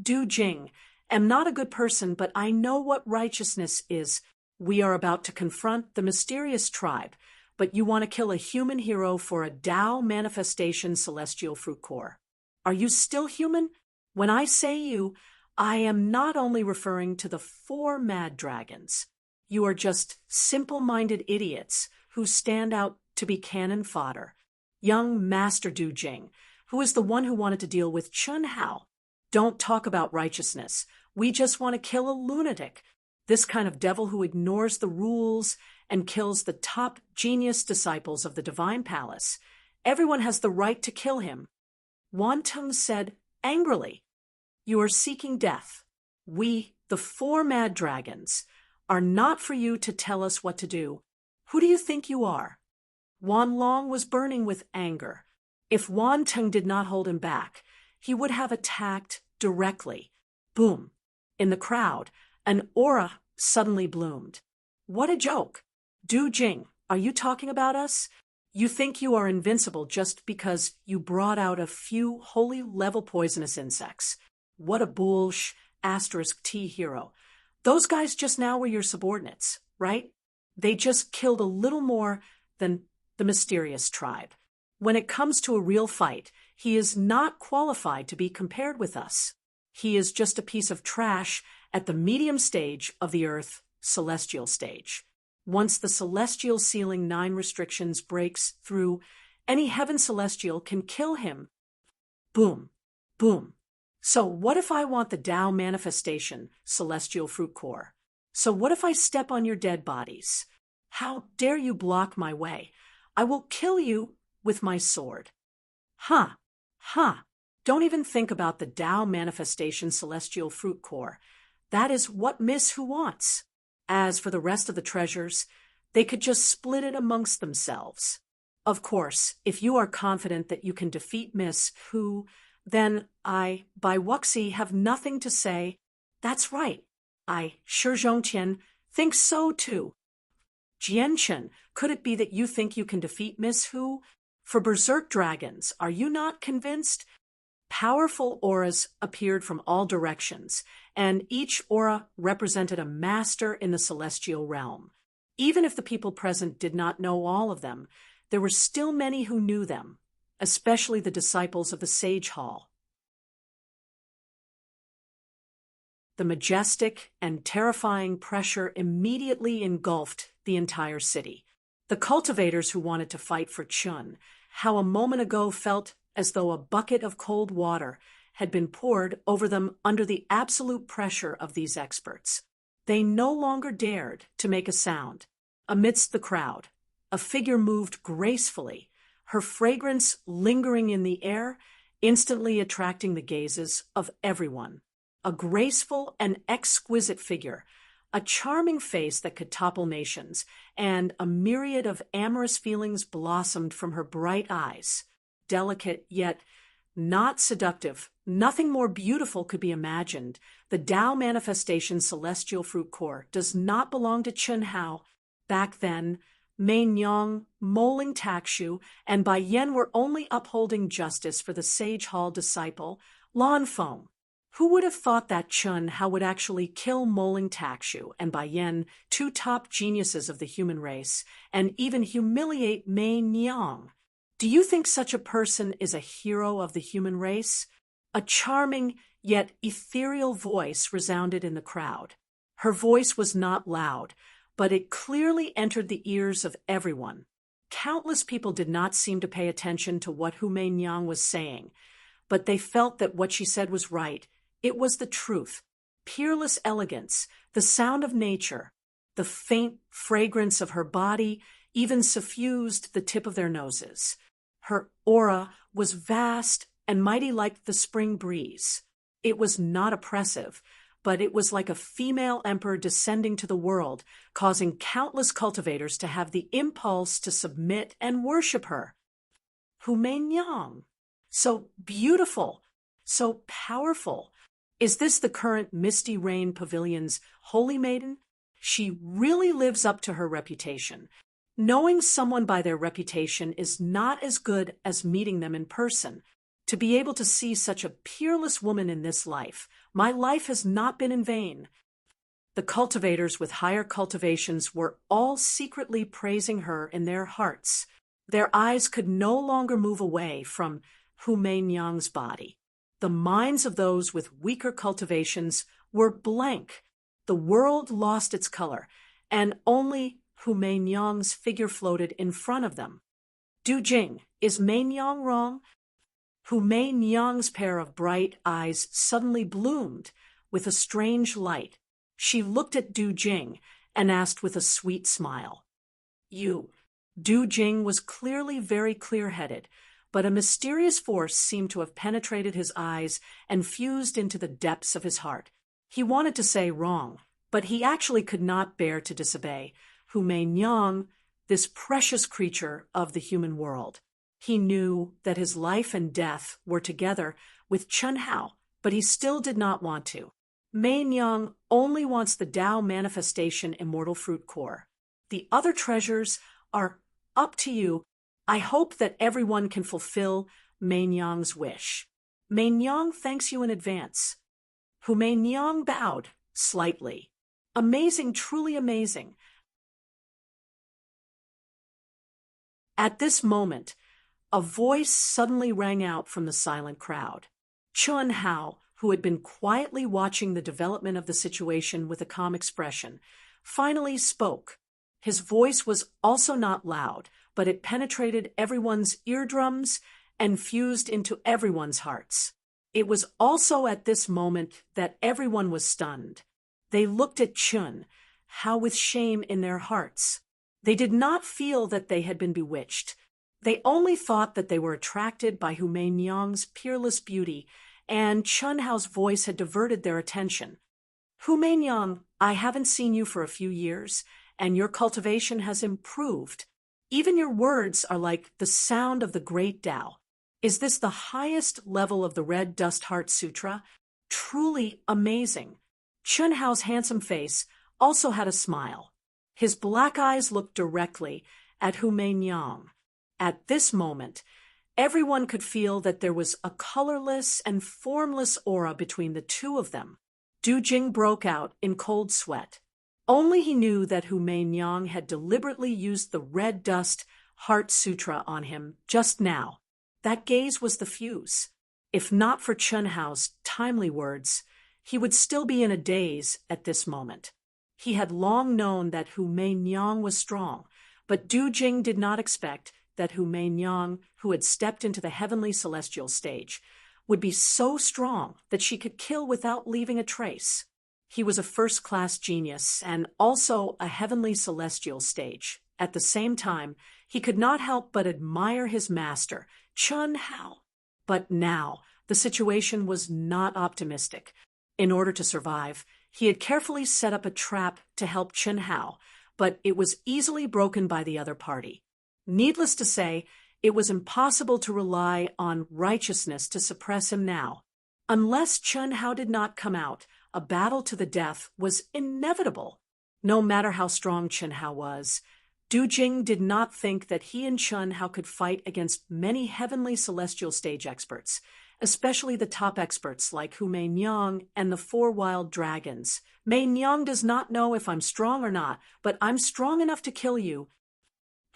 Du Jing, am not a good person, but I know what righteousness is. We are about to confront the mysterious tribe, but you want to kill a human hero for a Tao manifestation celestial fruit core. Are you still human? When I say you, I am not only referring to the four mad dragons. You are just simple-minded idiots who stand out to be cannon fodder. Young Master Du Jing, who is the one who wanted to deal with Chun Hao. Don't talk about righteousness. We just want to kill a lunatic. This kind of devil who ignores the rules and kills the top genius disciples of the Divine Palace. Everyone has the right to kill him. Wan Tung said angrily, You are seeking death. We, the four mad dragons, are not for you to tell us what to do. Who do you think you are? Wan Long was burning with anger. If Wan Tung did not hold him back, he would have attacked directly. Boom. In the crowd, an aura suddenly bloomed. What a joke. Du Jing, are you talking about us? You think you are invincible just because you brought out a few holy level poisonous insects. What a bullsh *T hero. Those guys just now were your subordinates, right? They just killed a little more than the mysterious tribe. When it comes to a real fight, he is not qualified to be compared with us. He is just a piece of trash at the medium stage of the Earth celestial stage. Once the celestial ceiling 9 restrictions breaks through, any heaven celestial can kill him. Boom. Boom. So what if I want the Tao manifestation celestial fruit core? So what if I step on your dead bodies? How dare you block my way? I will kill you with my sword. Huh. Don't even think about the Tao manifestation celestial fruit core. That is what Miss Who wants. As for the rest of the treasures, they could just split it amongst themselves. Of course, if you are confident that you can defeat Miss Who, then I, by Wuxi, have nothing to say. That's right. I, Shi Zhongqian, think so too. Jianchen, could it be that you think you can defeat Miss Who? For berserk dragons, are you not convinced? Powerful auras appeared from all directions, and each aura represented a master in the celestial realm. Even if the people present did not know all of them, there were still many who knew them, especially the disciples of the Sage Hall. The majestic and terrifying pressure immediately engulfed the entire city. The cultivators who wanted to fight for Chun, how a moment ago felt as though a bucket of cold water had been poured over them under the absolute pressure of these experts. They no longer dared to make a sound. Amidst the crowd, a figure moved gracefully, her fragrance lingering in the air, instantly attracting the gazes of everyone. A graceful and exquisite figure, a charming face that could topple nations, and a myriad of amorous feelings blossomed from her bright eyes. Delicate, yet not seductive, nothing more beautiful could be imagined. The Tao manifestation celestial fruit core does not belong to Chun Hao. Back then, Mei Nyang, Moling Takshu, and Bai Yen were only upholding justice for the Sage Hall disciple, Lan Feng. Who would have thought that Chun Hao would actually kill Moling Takshu and Bai Yen, two top geniuses of the human race, and even humiliate Mei Nyang? Do you think such a person is a hero of the human race? A charming yet ethereal voice resounded in the crowd. Her voice was not loud, but it clearly entered the ears of everyone. Countless people did not seem to pay attention to what Hu Meinyang was saying, but they felt that what she said was right. It was the truth. Peerless elegance, the sound of nature, the faint fragrance of her body even suffused the tip of their noses. Her aura was vast and mighty like the spring breeze. It was not oppressive, but it was like a female emperor descending to the world, causing countless cultivators to have the impulse to submit and worship her. Hu Meinyang, so beautiful, so powerful. Is this the current Misty Rain Pavilion's holy maiden? She really lives up to her reputation. Knowing someone by their reputation is not as good as meeting them in person. To be able to see such a peerless woman in this life, my life has not been in vain. The cultivators with higher cultivations were all secretly praising her in their hearts. Their eyes could no longer move away from Hu Meinyang's body. The minds of those with weaker cultivations were blank. The world lost its color, and only Hu Meinyang's figure floated in front of them. Du Jing, is Meinyang wrong? Hu Meinyang's pair of bright eyes suddenly bloomed with a strange light. She looked at Du Jing and asked with a sweet smile. You. Du Jing was clearly very clear-headed, but a mysterious force seemed to have penetrated his eyes and fused into the depths of his heart. He wanted to say wrong, but he actually could not bear to disobey Hu Meinyang, this precious creature of the human world. He knew that his life and death were together with Chun Hao, but he still did not want to. Meinyang only wants the Tao manifestation immortal fruit core. The other treasures are up to you. I hope that everyone can fulfill Meinyang's wish. Meinyang thanks you in advance. Hu Meinyang bowed slightly. Amazing, truly amazing. At this moment, a voice suddenly rang out from the silent crowd. Chun Hao, who had been quietly watching the development of the situation with a calm expression, finally spoke. His voice was also not loud, but it penetrated everyone's eardrums and fused into everyone's hearts. It was also at this moment that everyone was stunned. They looked at Chun Hao with shame in their hearts. They did not feel that they had been bewitched. They only thought that they were attracted by Hu Meinyang's peerless beauty, and Chun Hao's voice had diverted their attention. Hu Meinyang, I haven't seen you for a few years, and your cultivation has improved. Even your words are like the sound of the great Tao. Is this the highest level of the Red Dust Heart Sutra? Truly amazing. Chun Hao's handsome face also had a smile. His black eyes looked directly at Hu Meinyang. At this moment, everyone could feel that there was a colorless and formless aura between the two of them. Du Jing broke out in cold sweat. Only he knew that Hu Meinyang had deliberately used the Red Dust Heart Sutra on him just now. That gaze was the fuse. If not for Chun Hao's timely words, he would still be in a daze at this moment. He had long known that Hu Meinyang was strong, but Du Jing did not expect that Hu Meinyang, who had stepped into the heavenly celestial stage, would be so strong that she could kill without leaving a trace. He was a first-class genius and also a heavenly celestial stage. At the same time, he could not help but admire his master, Chun Hao. But now, the situation was not optimistic. In order to survive, he had carefully set up a trap to help Chun Hao, but it was easily broken by the other party. Needless to say, it was impossible to rely on righteousness to suppress him now. Unless Chun Hao did not come out, a battle to the death was inevitable. No matter how strong Chun Hao was, Du Jing did not think that he and Chun Hao could fight against many heavenly celestial stage experts, especially the top experts like Hu Meinyang and the 4 wild dragons. Meinyang does not know if I'm strong or not, but I'm strong enough to kill you,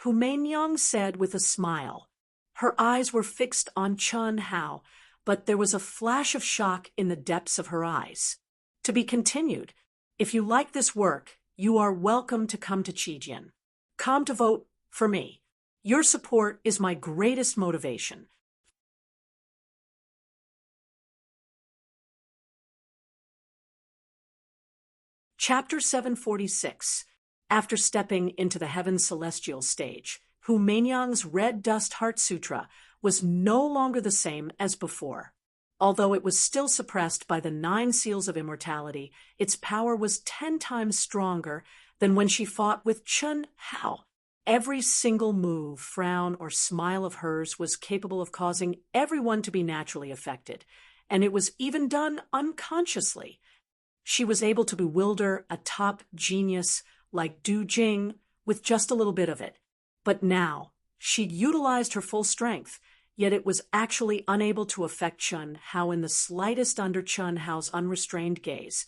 Hu Meinyang said with a smile. Her eyes were fixed on Chun Hao, but there was a flash of shock in the depths of her eyes. To be continued. If you like this work, you are welcome to come to Qijin. Come to vote for me. Your support is my greatest motivation. Chapter 746. After stepping into the heaven's celestial stage, Hu Meinyang's Red Dust Heart Sutra was no longer the same as before. Although it was still suppressed by the 9 seals of immortality, its power was 10 times stronger than when she fought with Chun Hao. Every single move, frown, or smile of hers was capable of causing everyone to be naturally affected, and it was even done unconsciously. She was able to bewilder a top genius like Du Jing with just a little bit of it. But now, she'd utilized her full strength, yet it was actually unable to affect Chun Hao in the slightest under Chun Hao's unrestrained gaze,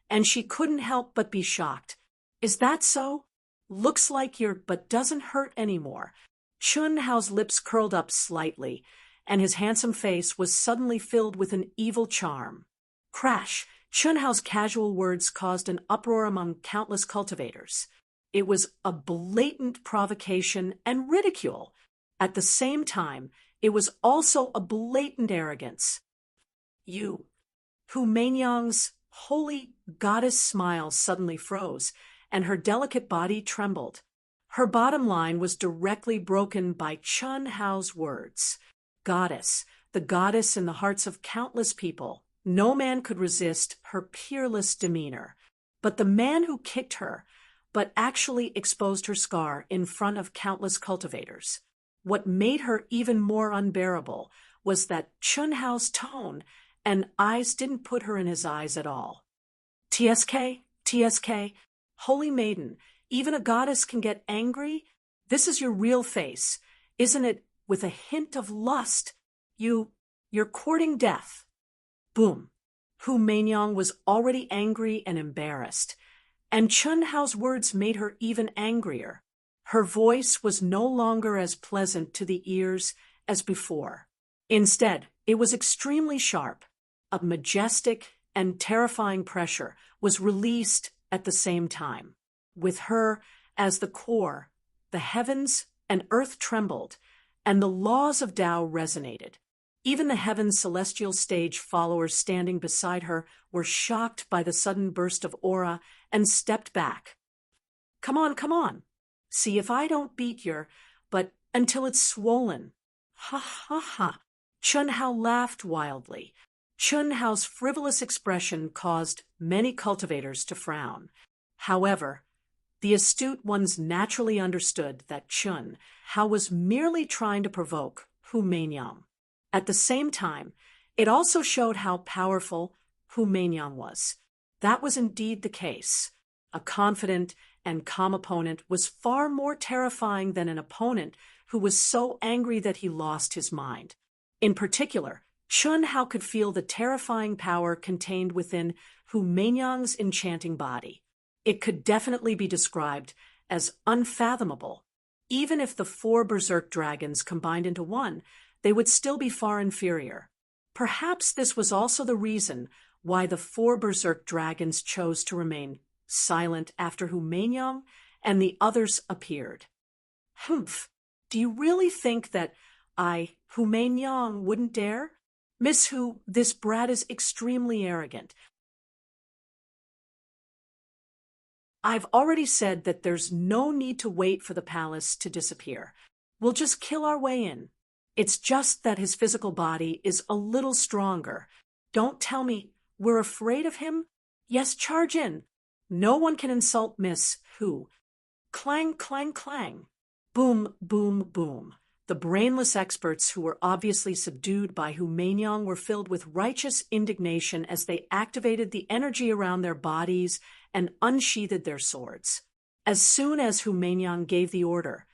and she couldn't help but be shocked. Is that so? Looks like but doesn't hurt anymore. Chun Hao's lips curled up slightly, and his handsome face was suddenly filled with an evil charm. Crash! Chun Hao's casual words caused an uproar among countless cultivators. It was a blatant provocation and ridicule. At the same time, it was also a blatant arrogance. You. Hu Meinyang's holy goddess smile suddenly froze, and her delicate body trembled. Her bottom line was directly broken by Chun Hao's words. Goddess, the goddess in the hearts of countless people. No man could resist her peerless demeanor. But the man who kicked her, but actually exposed her scar in front of countless cultivators. What made her even more unbearable was that Chun Hao's tone and eyes didn't put her in his eyes at all. TSK, TSK, holy maiden, even a goddess can get angry? This is your real face, isn't it, with a hint of lust? You're courting death. Boom. Hu Meinyang was already angry and embarrassed, and Chun Hao's words made her even angrier. Her voice was no longer as pleasant to the ears as before. Instead, it was extremely sharp. A majestic and terrifying pressure was released at the same time. With her as the core, the heavens and earth trembled, and the laws of Tao resonated. Even the heaven's celestial stage followers standing beside her were shocked by the sudden burst of aura and stepped back. Come on. See if I don't beat but until it's swollen. Ha ha ha. Chun Hao laughed wildly. Chun Hao's frivolous expression caused many cultivators to frown. However, The astute ones naturally understood that Chun Hao was merely trying to provoke Hu Meinyang. At the same time, it also showed how powerful Hu Meinyang was. That was indeed the case. A confident and calm opponent was far more terrifying than an opponent who was so angry that he lost his mind. In particular, Chun Hao could feel the terrifying power contained within Hu Meinyang's enchanting body. It could definitely be described as unfathomable. Even if the 4 berserk dragons combined into one, they would still be far inferior. Perhaps this was also the reason why the 4 berserk dragons chose to remain silent after Hu Meinyang and the others appeared. Humph, do you really think that Hu Meinyang, wouldn't dare? Miss Hu, this brat is extremely arrogant. I've already said that there's no need to wait for the palace to disappear. We'll just kill our way in. It's just that his physical body is a little stronger. Don't tell me we're afraid of him? Yes, charge in. No one can insult Miss Hu. Clang, clang, clang. Boom, boom, boom. The brainless experts who were obviously subdued by Hu Meinyang were filled with righteous indignation as they activated the energy around their bodies and unsheathed their swords. As soon as Hu Meinyang gave the order,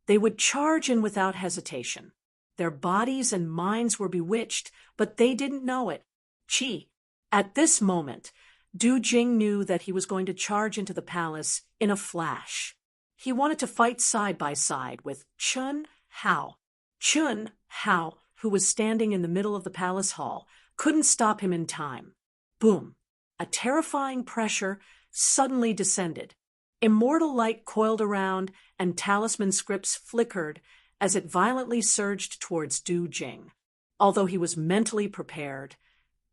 they would charge in without hesitation. Their bodies and minds were bewitched, but they didn't know it. Chi. At this moment, Du Jing knew that he was going to charge into the palace in a flash. He wanted to fight side by side with Chun Hao. Chun Hao, who was standing in the middle of the palace hall, couldn't stop him in time. Boom! A terrifying pressure suddenly descended. Immortal light coiled around, and talisman scripts flickered as it violently surged towards Du Jing. Although he was mentally prepared,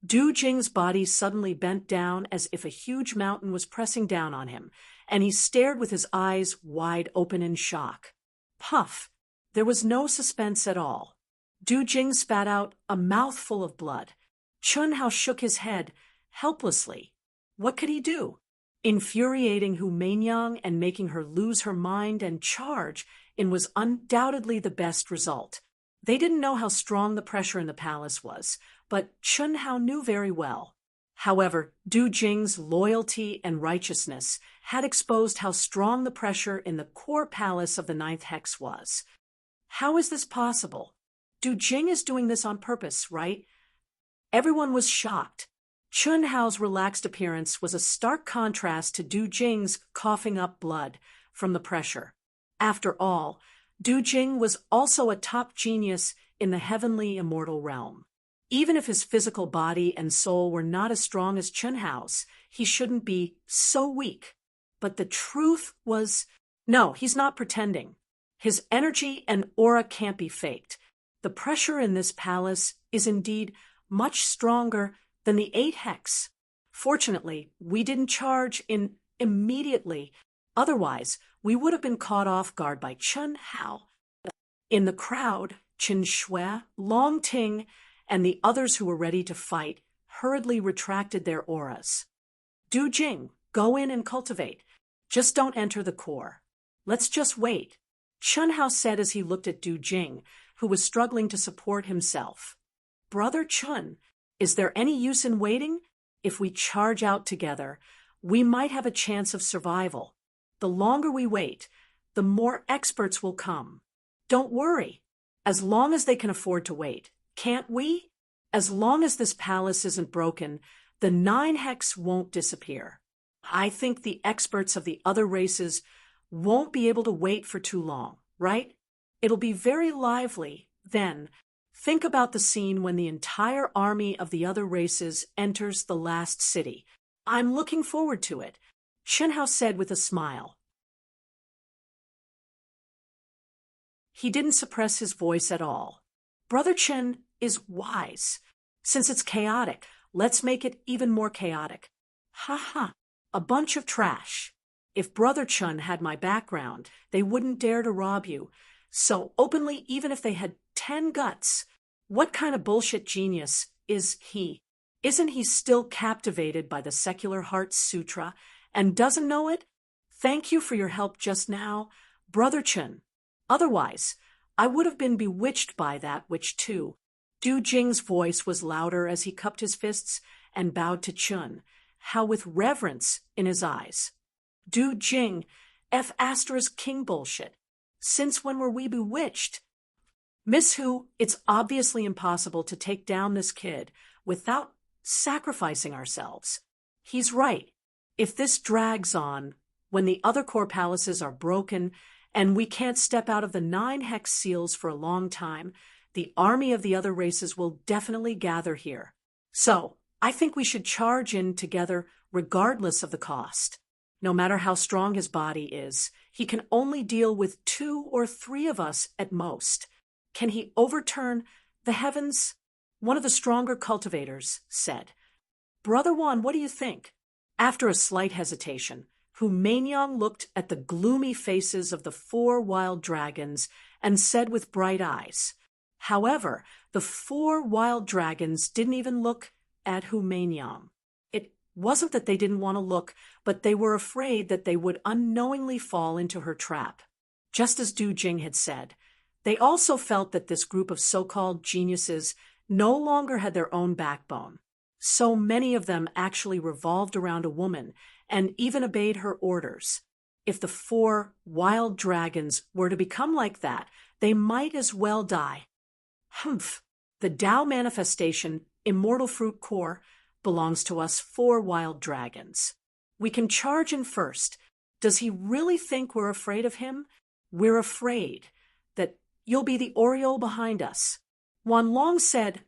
Du Jing's body suddenly bent down as if a huge mountain was pressing down on him, and he stared with his eyes wide open in shock. Puff! There was no suspense at all. Du Jing spat out a mouthful of blood. Chun Hao shook his head, helplessly. What could he do? Infuriating Hu Meinyang and making her lose her mind and charge in was undoubtedly the best result. They didn't know how strong the pressure in the palace was, but Chun Hao knew very well. However, Du Jing's loyalty and righteousness had exposed how strong the pressure in the core palace of the 9th Hex was. How is this possible? Du Jing is doing this on purpose, right? Everyone was shocked. Chun Hao's relaxed appearance was a stark contrast to Du Jing's coughing up blood from the pressure. After all, Du Jing was also a top genius in the heavenly immortal realm. Even if his physical body and soul were not as strong as Chun Hao's, he shouldn't be so weak. But the truth was, no, he's not pretending. His energy and aura can't be faked. The pressure in this palace is indeed much stronger than the 8 Hex. Fortunately, we didn't charge in immediately. Otherwise, we would have been caught off guard by Chun Hao. In the crowd, Qin Shui, Long Ting, and the others who were ready to fight hurriedly retracted their auras. Du Jing, go in and cultivate. Just don't enter the core. Let's just wait, Chun Hao said as he looked at Du Jing, who was struggling to support himself. Brother Chun, is there any use in waiting? If we charge out together, we might have a chance of survival. The longer we wait, the more experts will come. Don't worry. As long as they can afford to wait, can't we? As long as this palace isn't broken, the 9 Hex won't disappear. I think the experts of the other races won't be able to wait for too long, right? It'll be very lively then. Think about the scene when the entire army of the other races enters the last city. I'm looking forward to it, Chun Hao said with a smile. He didn't suppress his voice at all. Brother Chen is wise. Since it's chaotic, let's make it even more chaotic. Ha ha, a bunch of trash. If Brother Chun had my background, they wouldn't dare to rob you. So openly, even if they had 10 guts. What kind of bullshit genius is he? Isn't he still captivated by the Secular Heart Sutra and doesn't know it? Thank you for your help just now, Brother Chun. Otherwise, I would have been bewitched by that witch too. Du Jing's voice was louder as he cupped his fists and bowed to Chun, how with reverence in his eyes. Du Jing, F asterisk king bullshit. Since when were we bewitched? Miss Hu, it's obviously impossible to take down this kid without sacrificing ourselves. He's right. If this drags on, when the other core palaces are broken and we can't step out of the 9 hex seals for a long time, the army of the other races will definitely gather here. So, I think we should charge in together regardless of the cost. No matter how strong his body is, he can only deal with 2 or 3 of us at most. Can he overturn the heavens? One of the stronger cultivators said. Brother Wan, what do you think? After a slight hesitation, Hu Mainyang looked at the gloomy faces of the 4 wild dragons and said with bright eyes. However, the 4 wild dragons didn't even look at Hu Mainyang. It wasn't that they didn't want to look, but they were afraid that they would unknowingly fall into her trap. Just as Du Jing had said, they also felt that this group of so-called geniuses no longer had their own backbone. So many of them actually revolved around a woman and even obeyed her orders. If the 4 wild dragons were to become like that, they might as well die. Humph! The Tao manifestation, immortal fruit core, belongs to us 4 wild dragons. We can charge in first. Does he really think we're afraid of him? We're afraid that you'll be the aureole behind us. Wan Long said,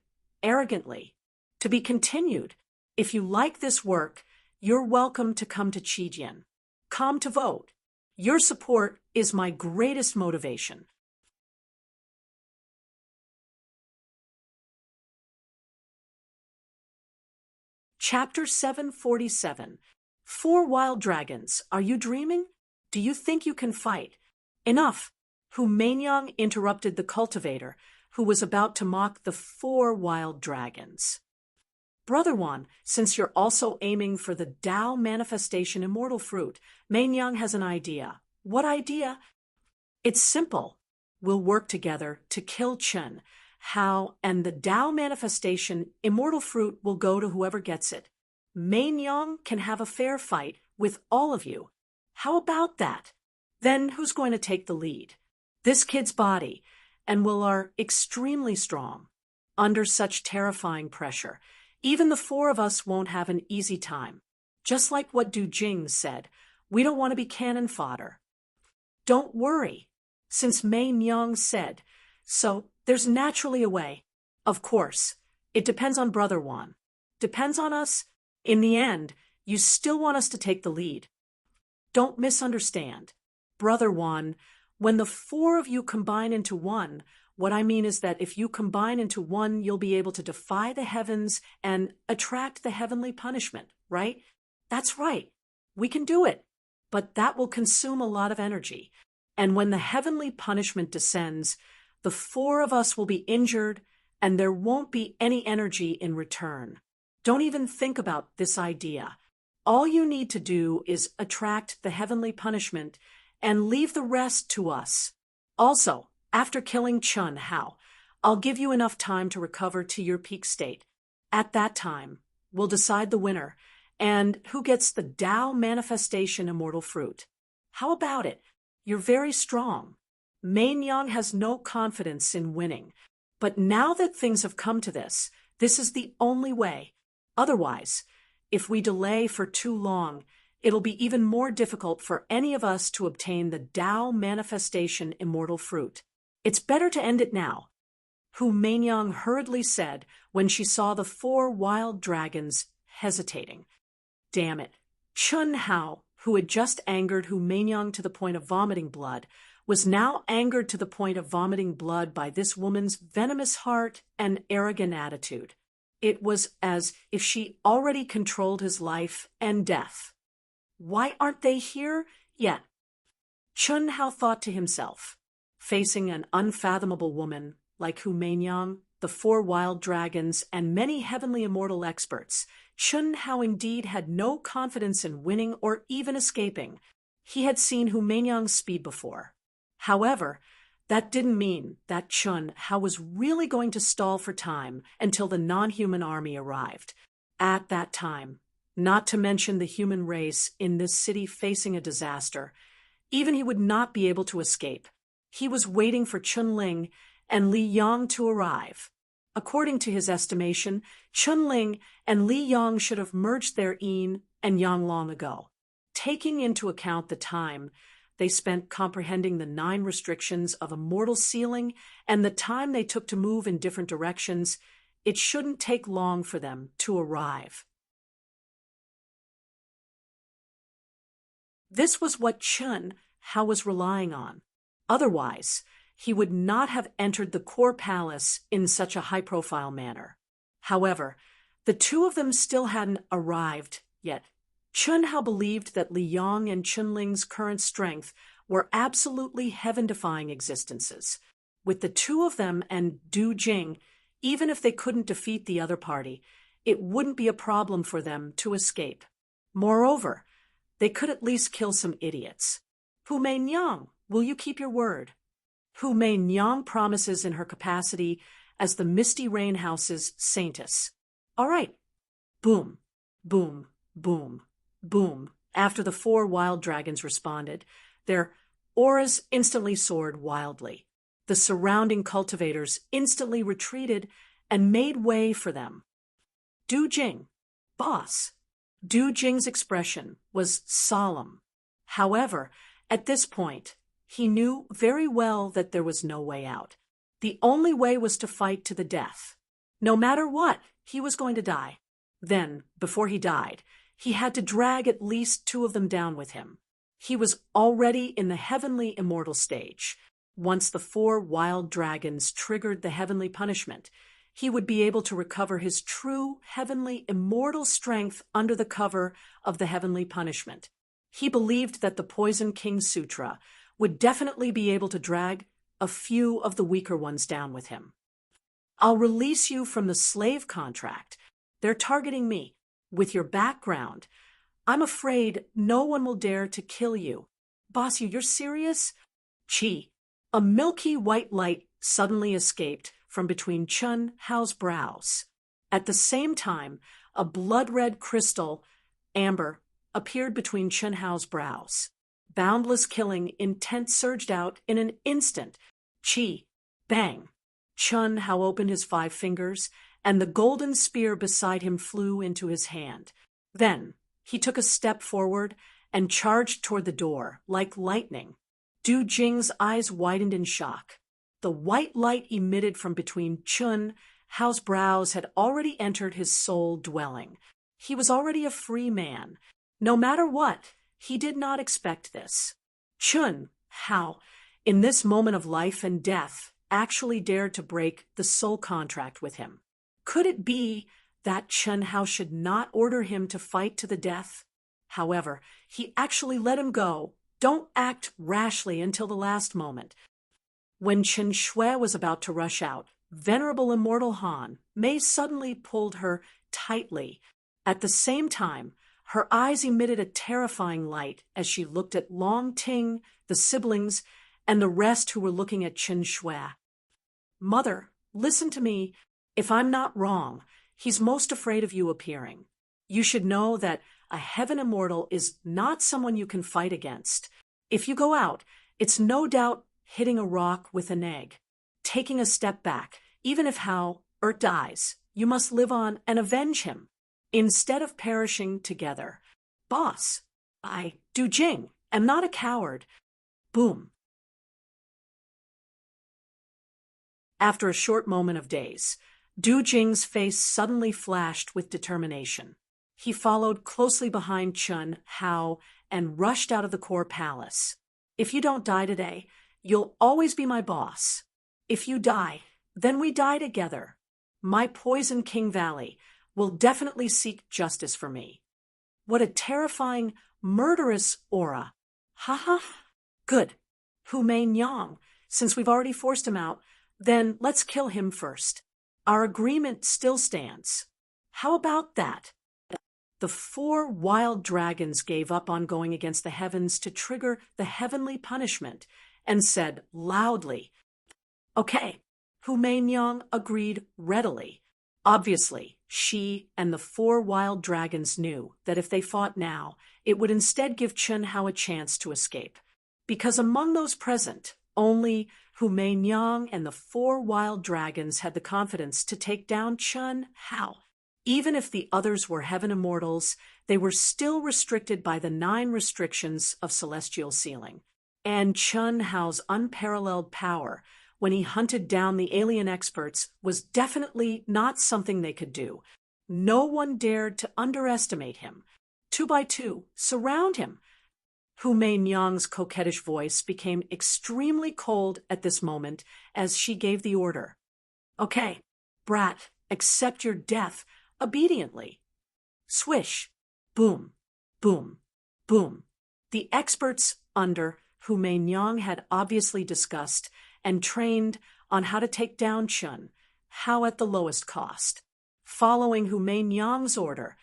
arrogantly, to be continued. If you like this work, you're welcome to come to Qijian. Come to vote. Your support is my greatest motivation. Chapter 747. 4 wild dragons. Are you dreaming? Do you think you can fight? Enough. Hu Mainyang interrupted the cultivator, who was about to mock the 4 wild dragons. Brother Wan, since you're also aiming for the Tao manifestation immortal fruit, Mainyang has an idea. What idea? It's simple. We'll work together to kill Chen. How, and the Tao manifestation immortal fruit will go to whoever gets it. Mainyang can have a fair fight with all of you. How about that? Then who's going to take the lead? This kid's body, and will are extremely strong. Under such terrifying pressure, even the 4 of us won't have an easy time. Just like what Du Jing said, we don't want to be cannon fodder. Don't worry, since Mei Myung said, so there's naturally a way. Of course, it depends on Brother Wan. Depends on us. In the end, you still want us to take the lead. Don't misunderstand. Brother Wan, when the 4 of you combine into one, what I mean is that if you combine into one, you'll be able to defy the heavens and attract the heavenly punishment, right? That's right. We can do it. But that will consume a lot of energy. And when the heavenly punishment descends, the 4 of us will be injured and there won't be any energy in return. Don't even think about this idea. All you need to do is attract the heavenly punishment and leave the rest to us. Also, after killing Chun Hao, I'll give you enough time to recover to your peak state. At that time, we'll decide the winner and who gets the Tao manifestation immortal fruit. How about it? You're very strong. Mainyang has no confidence in winning. But now that things have come to this is the only way. Otherwise, if we delay for too long, it'll be even more difficult for any of us to obtain the Tao manifestation immortal fruit. It's better to end it now. Hu Mainyang hurriedly said when she saw the 4 wild dragons hesitating. Damn it. Chun Hao, who had just angered Hu Mainyang to the point of vomiting blood, was now angered to the point of vomiting blood by this woman's venomous heart and arrogant attitude. It was as if she already controlled his life and death. Why aren't they here yet? Chun Hao thought to himself. Facing an unfathomable woman like Hu Mainyang, the 4 wild dragons, and many heavenly immortal experts, Chun Hao indeed had no confidence in winning or even escaping. He had seen Hu Meinyang's speed before. However, that didn't mean that Chun Hao was really going to stall for time until the non-human army arrived. At that time, not to mention the human race in this city facing a disaster, even he would not be able to escape. He was waiting for Chun Ling and Li Yang to arrive. According to his estimation, Chun Ling and Li Yang should have merged their yin and yang long ago. Taking into account the time they spent comprehending the 9 restrictions of a mortal ceiling and the time they took to move in different directions, it shouldn't take long for them to arrive. This was what Chun Hao was relying on. Otherwise, he would not have entered the core palace in such a high-profile manner. However, the two of them still hadn't arrived yet. Chun Hao believed that Li Yang and Chun Ling's current strength were absolutely heaven-defying existences. With the two of them and Du Jing, even if they couldn't defeat the other party, it wouldn't be a problem for them to escape. Moreover, they could at least kill some idiots. Hu Meinyang, will you keep your word? Hu Meinyang promises in her capacity as the Misty Rain House's saintess. All right. Boom, boom, boom, boom. After the 4 wild dragons responded, their auras instantly soared wildly. The surrounding cultivators instantly retreated and made way for them. Du Jing, boss. Du Jing's expression was solemn. However, at this point, he knew very well that there was no way out. The only way was to fight to the death. No matter what, he was going to die. Then, before he died, he had to drag at least 2 of them down with him. He was already in the heavenly immortal stage. Once the 4 wild dragons triggered the heavenly punishment, he would be able to recover his true heavenly immortal strength under the cover of the heavenly punishment. He believed that the Poison King Sutra would definitely be able to drag a few of the weaker ones down with him. I'll release you from the slave contract. They're targeting me. With your background, I'm afraid no one will dare to kill you. Boss, you're serious? Chi. A milky white light suddenly escaped from between Chun Hao's brows. At the same time, a blood-red crystal, amber, appeared between Chun Hao's brows. Boundless killing intent surged out in an instant. Chi. Bang. Chun Hao opened his 5 fingers, and the golden spear beside him flew into his hand. Then, he took a step forward and charged toward the door, like lightning. Du Jing's eyes widened in shock. The white light emitted from between Chun Hao's brows had already entered his soul dwelling. He was already a free man. No matter what, he did not expect this. Chun Hao, in this moment of life and death, actually dared to break the soul contract with him. Could it be that Chun Hao should not order him to fight to the death? However, he actually let him go. Don't act rashly until the last moment. When Chen Shui was about to rush out, venerable immortal Han Mei suddenly pulled her tightly. At the same time, her eyes emitted a terrifying light as she looked at Long Ting, the siblings, and the rest who were looking at Chen Shui. Mother, listen to me. If I'm not wrong, he's most afraid of you appearing. You should know that a heaven immortal is not someone you can fight against. If you go out, it's no doubt hitting a rock with an egg. Taking a step back, even if Hao dies, you must live on and avenge him. Instead of perishing together. Boss, I, Du Jing, am not a coward. Boom. After a short moment of daze, Du Jing's face suddenly flashed with determination. He followed closely behind Chun Hao and rushed out of the core palace. If you don't die today, you'll always be my boss. If you die, then we die together. My Poison King Valley will definitely seek justice for me. What a terrifying, murderous aura. Ha ha. Good. Hu Meinyang, since we've already forced him out, then let's kill him first. Our agreement still stands. How about that? the 4 wild dragons gave up on going against the heavens to trigger the heavenly punishment and said loudly, "Okay." Hu Meinyang agreed readily. Obviously, she and the 4 wild dragons knew that if they fought now, it would instead give Chun Hao a chance to escape. Because among those present, only Hu Meinyang and the 4 wild dragons had the confidence to take down Chun Hao. Even if the others were heaven immortals, they were still restricted by the 9 restrictions of celestial sealing. And Chun Hao's unparalleled power, when he hunted down the alien experts, was definitely not something they could do. No one dared to underestimate him. 2 by 2, surround him. Hu Meinyang's coquettish voice became extremely cold at this moment as she gave the order. "Okay, brat, accept your death obediently." Swish, boom, boom, boom. The experts under Hu Meinyang had obviously discussed and trained on how to take down Chun Hao at the lowest cost. Following Hu Meinyang's order,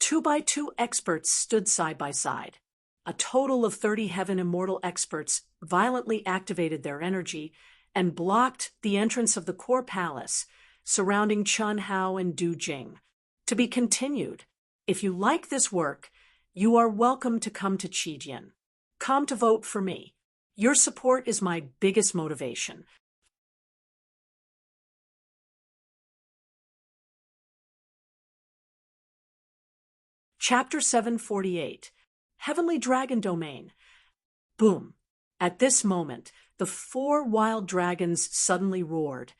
2 by 2 experts stood side by side. A total of 30 heaven immortal experts violently activated their energy and blocked the entrance of the core palace, surrounding Chun Hao and Du Jing. To be continued. If you like this work, you are welcome to come to Qijian. Come to vote for me. Your support is my biggest motivation. Chapter 748. Heavenly Dragon Domain. Boom. At this moment, the 4 wild dragons suddenly roared,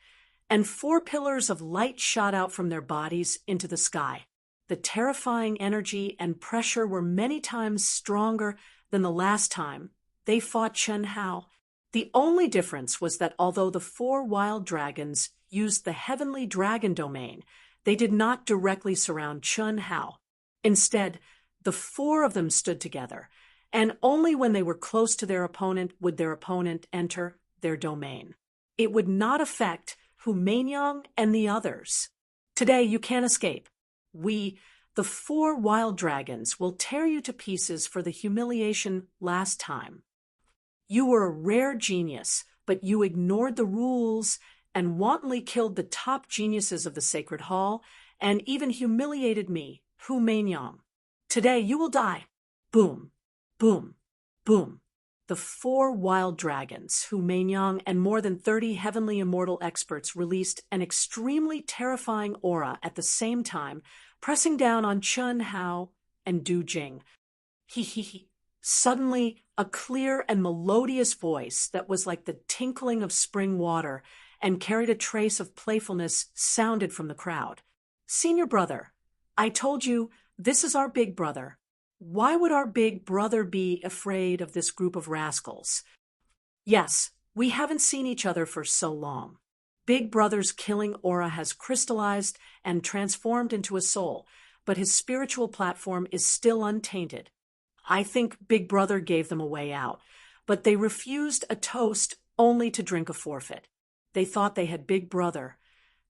and 4 pillars of light shot out from their bodies into the sky. The terrifying energy and pressure were many times stronger than the last time they fought Chun Hao. The only difference was that although the 4 wild dragons used the Heavenly Dragon Domain, they did not directly surround Chun Hao. Instead, the 4 of them stood together, and only when they were close to their opponent would their opponent enter their domain. It would not affect Hu Meinyang and the others. Today you can't escape. We, the 4 wild dragons, will tear you to pieces for the humiliation last time. You were a rare genius, but you ignored the rules and wantonly killed the top geniuses of the Sacred Hall and even humiliated me, Hu Meinyang. Today you will die. Boom, boom, boom. The 4 wild dragons, Hu Meinyang, and more than 30 heavenly immortal experts released an extremely terrifying aura at the same time, pressing down on Chun Hao and Du Jing. He. Suddenly, a clear and melodious voice that was like the tinkling of spring water and carried a trace of playfulness sounded from the crowd. "Senior brother, I told you this is our big brother. Why would our big brother be afraid of this group of rascals? Yes, we haven't seen each other for so long. Big brother's killing aura has crystallized and transformed into a soul, but his spiritual platform is still untainted. I think Big Brother gave them a way out, but they refused a toast only to drink a forfeit. They thought they had Big Brother.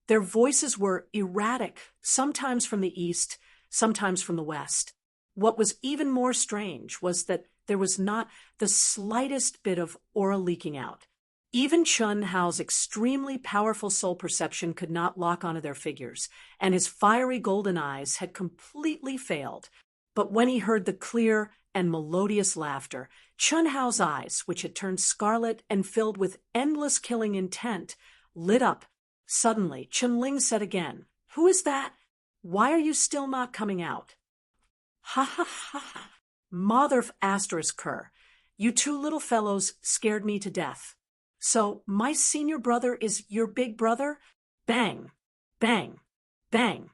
Their voices were erratic, sometimes from the east, sometimes from the west. What was even more strange was that there was not the slightest bit of aura leaking out. Even Chun Hao's extremely powerful soul perception could not lock onto their figures, and his fiery golden eyes had completely failed. But when he heard the clear and melodious laughter, Chun Hao's eyes, which had turned scarlet and filled with endless killing intent, lit up. Suddenly, Chun Ling said again, "Who is that? Why are you still not coming out?" "Ha ha ha ha. Mother of asterisk cur. You 2 little fellows scared me to death. So my senior brother is your big brother?" Bang, bang, bang.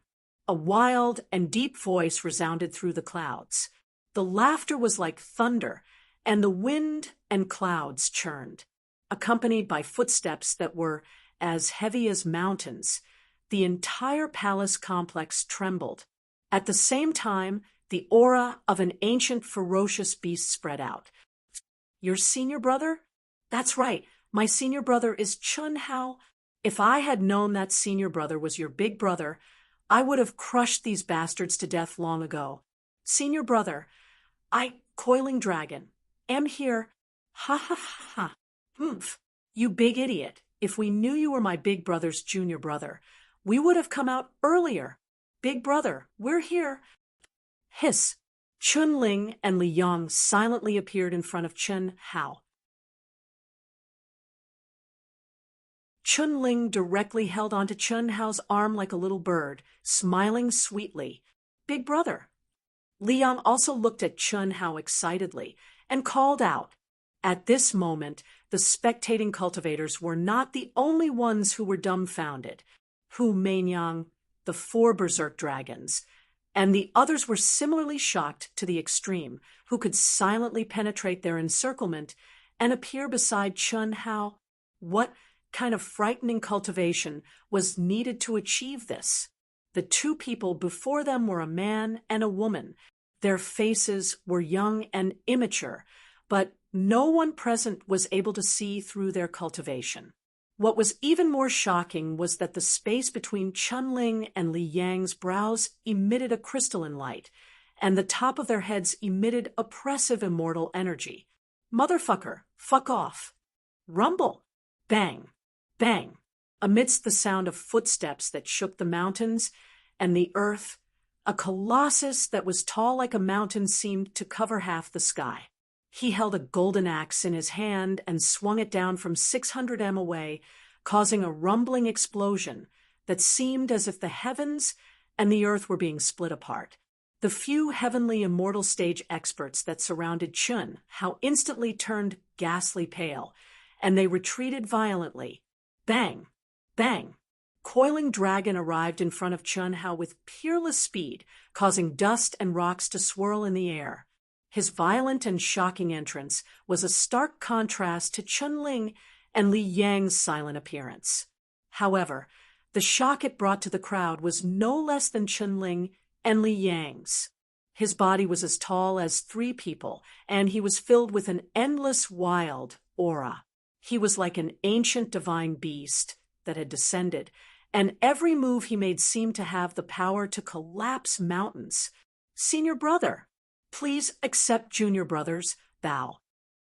A wild and deep voice resounded through the clouds. The laughter was like thunder, and the wind and clouds churned, accompanied by footsteps that were as heavy as mountains. The entire palace complex trembled. At the same time, the aura of an ancient ferocious beast spread out. "Your senior brother?" "That's right. My senior brother is Chun Hao. If I had known that senior brother was your big brother, I would have crushed these bastards to death long ago. Senior brother, coiling dragon, am here. Ha ha ha ha. Humph. You big idiot. If we knew you were my big brother's junior brother, we would have come out earlier. Big brother, we're here. Hiss. Chun Ling and Li Yang silently appeared in front of Chen Hao. Chun Ling directly held onto Chen Hao's arm like a little bird, smiling sweetly. Big brother. Li Yang also looked at Chen Hao excitedly and called out. At this moment, the spectating cultivators were not the only ones who were dumbfounded. Hu Meinyang, the 4 berserk dragons, and the others were similarly shocked to the extreme, who could silently penetrate their encirclement and appear beside Chen Hao. What kind of frightening cultivation was needed to achieve this? The 2 people before them were a man and a woman. Their faces were young and immature, but no one present was able to see through their cultivation. What was even more shocking was that the space between Chun Ling and Li Yang's brows emitted a crystalline light, and the top of their heads emitted oppressive immortal energy. Motherfucker, fuck off. Rumble. Bang. Bang. Amidst the sound of footsteps that shook the mountains and the earth, a colossus that was tall like a mountain seemed to cover half the sky. He held a golden axe in his hand and swung it down from 600 m away, causing a rumbling explosion that seemed as if the heavens and the earth were being split apart. The few heavenly immortal stage experts that surrounded Chun Hao instantly turned ghastly pale, and they retreated violently. Bang! Bang! Coiling dragon arrived in front of Chun Hao with peerless speed, causing dust and rocks to swirl in the air. His violent and shocking entrance was a stark contrast to Chun Ling and Li Yang's silent appearance. However, the shock it brought to the crowd was no less than Chun Ling and Li Yang's. His body was as tall as 3 people, and he was filled with an endless wild aura. He was like an ancient divine beast that had descended, and every move he made seemed to have the power to collapse mountains. Senior brother, please accept junior brother's bow.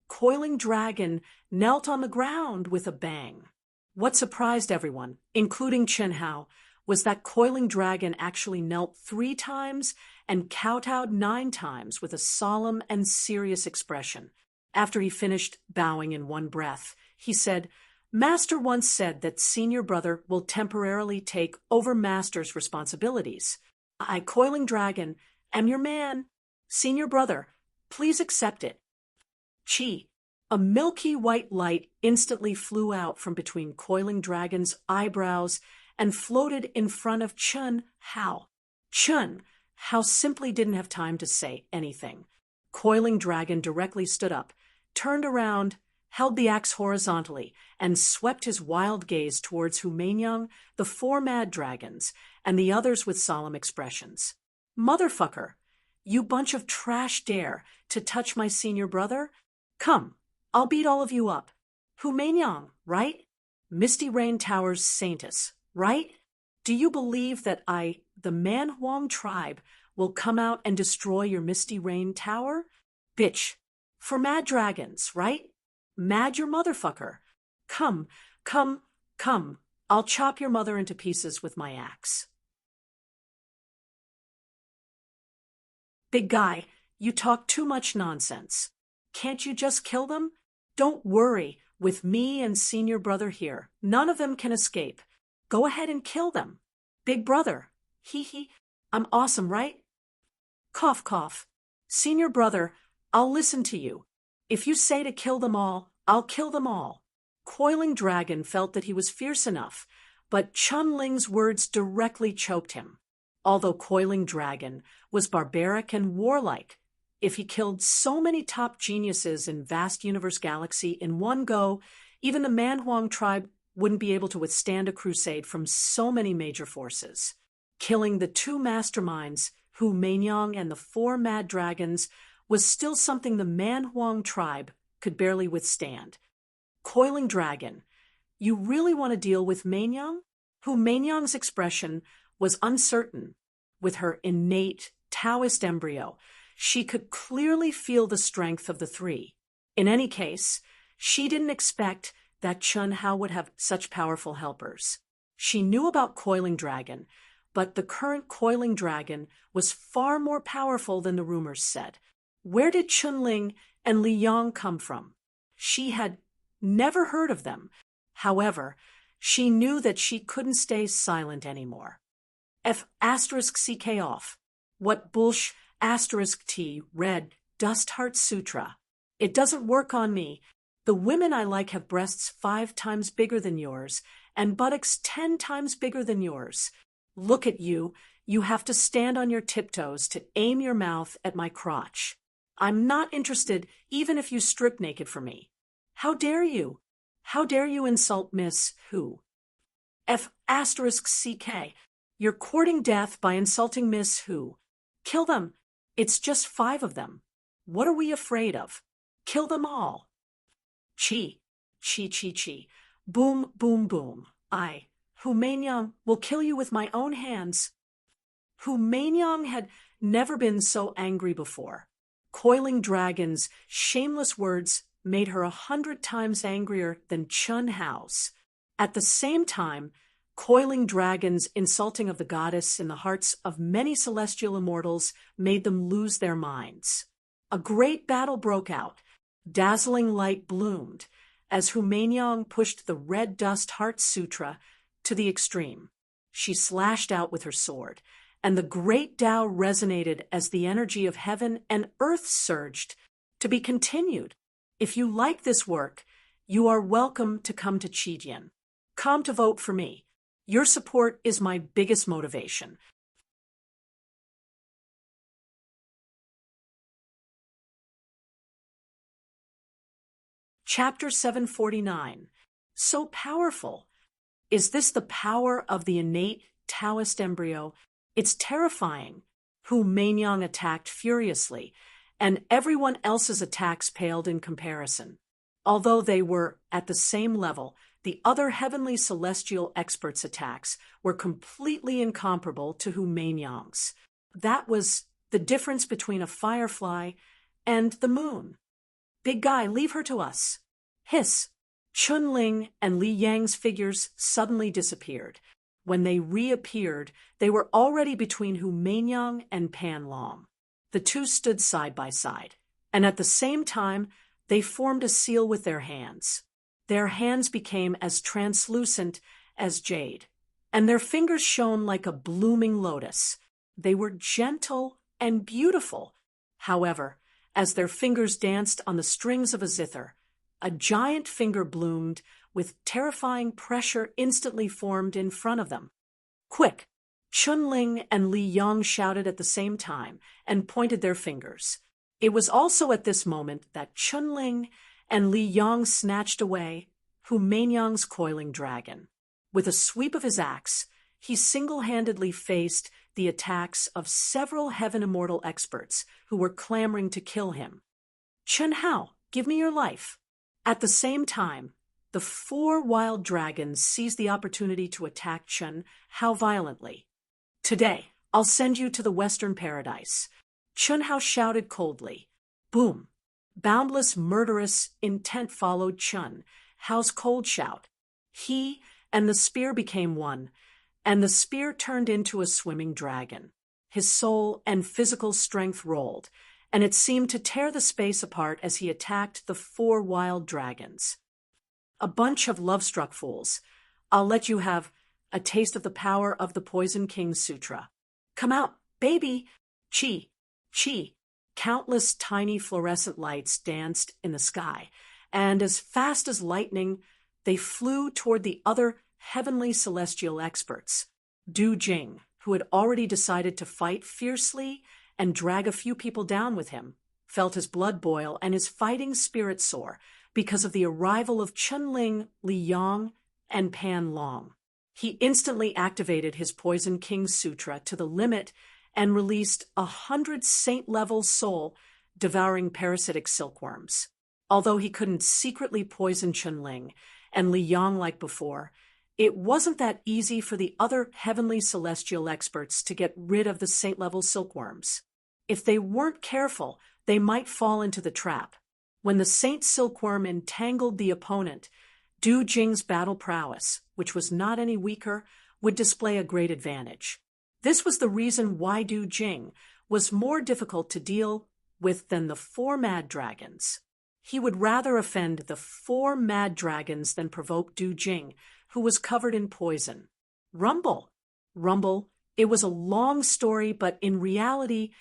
Coiling dragon knelt on the ground with a bang. What surprised everyone, including Chen Hao, was that Coiling dragon actually knelt 3 times and kowtowed 9 times with a solemn and serious expression. After he finished bowing in one breath, he said, Master once said that senior brother will temporarily take over master's responsibilities. I, Coiling dragon, am your man. Senior brother, please accept it. Chi. A milky white light instantly flew out from between Coiling dragon's eyebrows and floated in front of Chun Hao. Chun Hao simply didn't have time to say anything. Coiling dragon directly stood up, turned around, held the axe horizontally, and swept his wild gaze towards Hu Meinyang, the 4 mad dragons, and the others with solemn expressions. Motherfucker, you bunch of trash dare to touch my senior brother? Come, I'll beat all of you up. Hu Meinyang, right? Misty Rain Tower's saintess, right? Do you believe that I, the Man Huang tribe, will come out and destroy your Misty Rain Tower? Bitch. For mad dragons, right? Mad your motherfucker. Come, come, come. I'll chop your mother into pieces with my axe. Big guy, you talk too much nonsense. Can't you just kill them? Don't worry, with me and senior brother here, none of them can escape. Go ahead and kill them. Big brother, hee, I'm awesome, right? Cough, cough. Senior brother, I'll listen to you. If you say to kill them all, I'll kill them all. Coiling dragon felt that he was fierce enough, but Chun Ling's words directly choked him. Although Coiling dragon was barbaric and warlike, if he killed so many top geniuses in vast universe galaxy in one go, even the Man Huang tribe wouldn't be able to withstand a crusade from so many major forces. Killing the 2 masterminds, Hu Meinyang and the 4 mad dragons, was still something the Man Huang tribe could barely withstand. Coiling dragon, you really want to deal with Meinyang? Hu Meinyang's expression was uncertain. With her innate Taoist embryo, she could clearly feel the strength of the three. In any case, she didn't expect that Chun Hao would have such powerful helpers. She knew about Coiling Dragon, but the current Coiling Dragon was far more powerful than the rumors said. Where did Chunling and Li Yang come from? She had never heard of them. However, she knew that she couldn't stay silent anymore. F***ck off. What bullsh** T read Dust Heart Sutra. It doesn't work on me. The women I like have breasts 5 times bigger than yours and buttocks 10 times bigger than yours. Look at you. You have to stand on your tiptoes to aim your mouth at my crotch. I'm not interested even if you strip naked for me. How dare you? How dare you insult Miss Who? F***ck. You're courting death by insulting Miss Who. Kill them. It's just 5 of them. What are we afraid of? Kill them all. Chi. Chi chi chi. Boom boom boom. Hu Meinyang, will kill you with my own hands. Hu Meinyang had never been so angry before. Coiling Dragon's shameless words made her 100 times angrier than Chun Hao's. At the same time, Coiling Dragon's insulting of the goddess in the hearts of many celestial immortals made them lose their minds. A great battle broke out. Dazzling light bloomed as Hu Meinyang pushed the Red Dust Heart Sutra to the extreme. She slashed out with her sword, and the great Tao resonated as the energy of heaven and earth surged. To be continued. If you like this work, you are welcome to come to Qijian. Come to vote for me. Your support is my biggest motivation. Chapter 749. So powerful. Is this the power of the innate Taoist embryo? It's terrifying. Hu Meinyang attacked furiously, and everyone else's attacks paled in comparison. Although they were at the same level, the other heavenly celestial experts' attacks were completely incomparable to Hu Meinyang's. That was the difference between a firefly and the moon. Big guy, leave her to us. Hiss. Chunling and Li Yang's figures suddenly disappeared. When they reappeared, they were already between Hu Meinyang and Pan Long. The two stood side by side, and at the same time, they formed a seal with their hands. Their hands became as translucent as jade, and their fingers shone like a blooming lotus. They were gentle and beautiful. However, as their fingers danced on the strings of a zither, a giant finger bloomed with terrifying pressure instantly formed in front of them. Quick! Chunling and Li Yang shouted at the same time and pointed their fingers. It was also at this moment that Chunling and Li Yang snatched away Hu Meinyang's Coiling Dragon. With a sweep of his axe, he single-handedly faced the attacks of several heaven immortal experts who were clamoring to kill him. Chun Hao, give me your life. At the same time, the 4 wild dragons seized the opportunity to attack Chun Hao violently. Today, I'll send you to the Western Paradise. Chun Hao shouted coldly. Boom! Boundless, murderous intent followed Chun Hao's cold shout. He and the spear became one, and the spear turned into a swimming dragon. His soul and physical strength rolled, and it seemed to tear the space apart as he attacked the 4 wild dragons. A bunch of love-struck fools. I'll let you have a taste of the power of the Poison King Sutra. Come out, baby! Chi! Chi! Countless tiny fluorescent lights danced in the sky, and as fast as lightning, they flew toward the other heavenly celestial experts. Du Jing, who had already decided to fight fiercely and drag a few people down with him, felt his blood boil and his fighting spirit soar because of the arrival of Chunling, Li Yang, and Pan Long. He instantly activated his Poison King Sutra to the limit and released 100 saint-level soul-devouring parasitic silkworms. Although he couldn't secretly poison Chunling and Li Yang like before, It wasn't that easy for the other heavenly celestial experts to get rid of the saint-level silkworms. If they weren't careful, they might fall into the trap. When the saint silkworm entangled the opponent, Du Jing's battle prowess, which was not any weaker, would display a great advantage. This was the reason why Du Jing was more difficult to deal with than the 4 mad dragons. He would rather offend the 4 mad dragons than provoke Du Jing, who was covered in poison. Rumble. It was a long story, but in reality,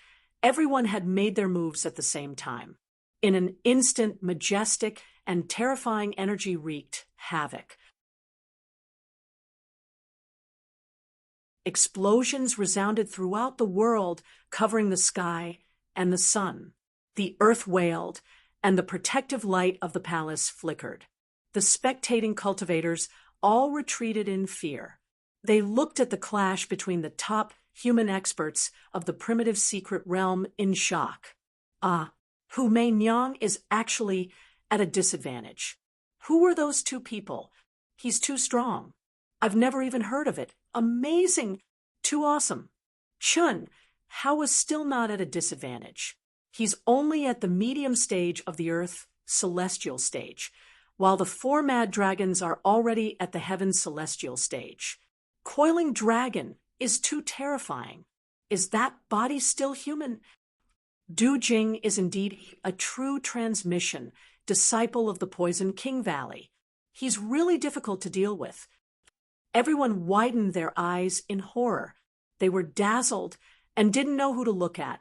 everyone had made their moves at the same time. In an instant, majestic and terrifying energy wreaked havoc. Explosions resounded throughout the world, covering the sky and the sun. The earth wailed, and the protective light of the palace flickered. The spectating cultivators all retreated in fear. They looked at the clash between the top human experts of the primitive secret realm in shock. Hu Meinyang is actually at a disadvantage. Who were those 2 people? He's too strong. I've never even heard of it. Amazing. Too awesome. Chun, how is still not at a disadvantage? He's only at the medium stage of the Earth celestial stage, while the 4 mad dragons are already at the heaven celestial stage. Coiling dragon is too terrifying. Is that body still human? Du Jing is indeed a true transmission, disciple of the Poison King Valley. He's really difficult to deal with. Everyone widened their eyes in horror. They were dazzled and didn't know who to look at.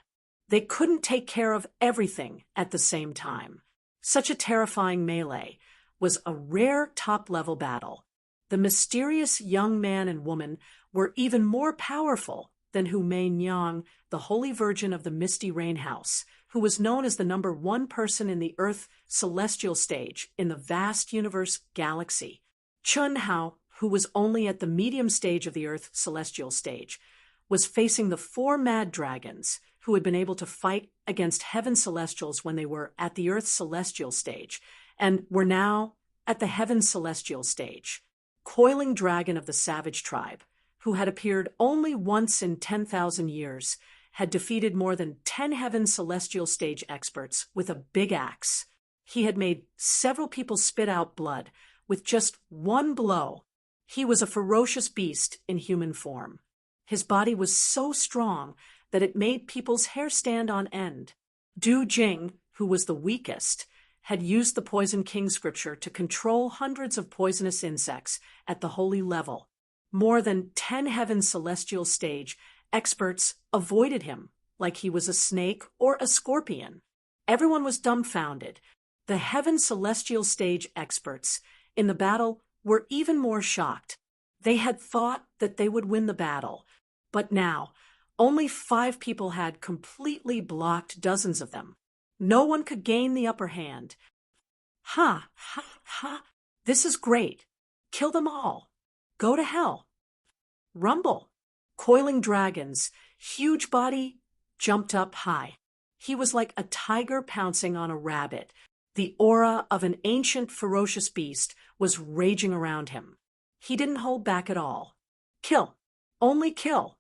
They couldn't take care of everything at the same time. Such a terrifying melee was a rare top-level battle. The mysterious young man and woman were even more powerful than Hu Meinyang, the Holy Virgin of the Misty Rain House, who was known as the number 1 person in the Earth celestial stage in the vast universe galaxy. Chun Hao, who was only at the medium stage of the Earth celestial stage, was facing the 4 mad dragons, who had been able to fight against heaven celestials when they were at the Earth celestial stage, and were now at the heaven celestial stage. Coiling dragon of the savage tribe, who had appeared only once in 10,000 years, had defeated more than 10 heaven celestial stage experts with a big axe. He had made several people spit out blood with just 1 blow. He was a ferocious beast in human form. His body was so strong that it made people's hair stand on end. Du Jing, who was the weakest, had used the Poison King scripture to control hundreds of poisonous insects at the holy level. More than 10 heaven celestial stage experts avoided him like he was a snake or a scorpion. Everyone was dumbfounded. The heaven celestial stage experts in the battle were even more shocked. They had thought that they would win the battle, but now only 5 people had completely blocked dozens of them. No one could gain the upper hand. Ha. This is great. Kill them all. Go to hell. Rumble. Coiling dragon's huge body jumped up high. He was like a tiger pouncing on a rabbit. The aura of an ancient, ferocious beast was raging around him. He didn't hold back at all. Kill. Only kill.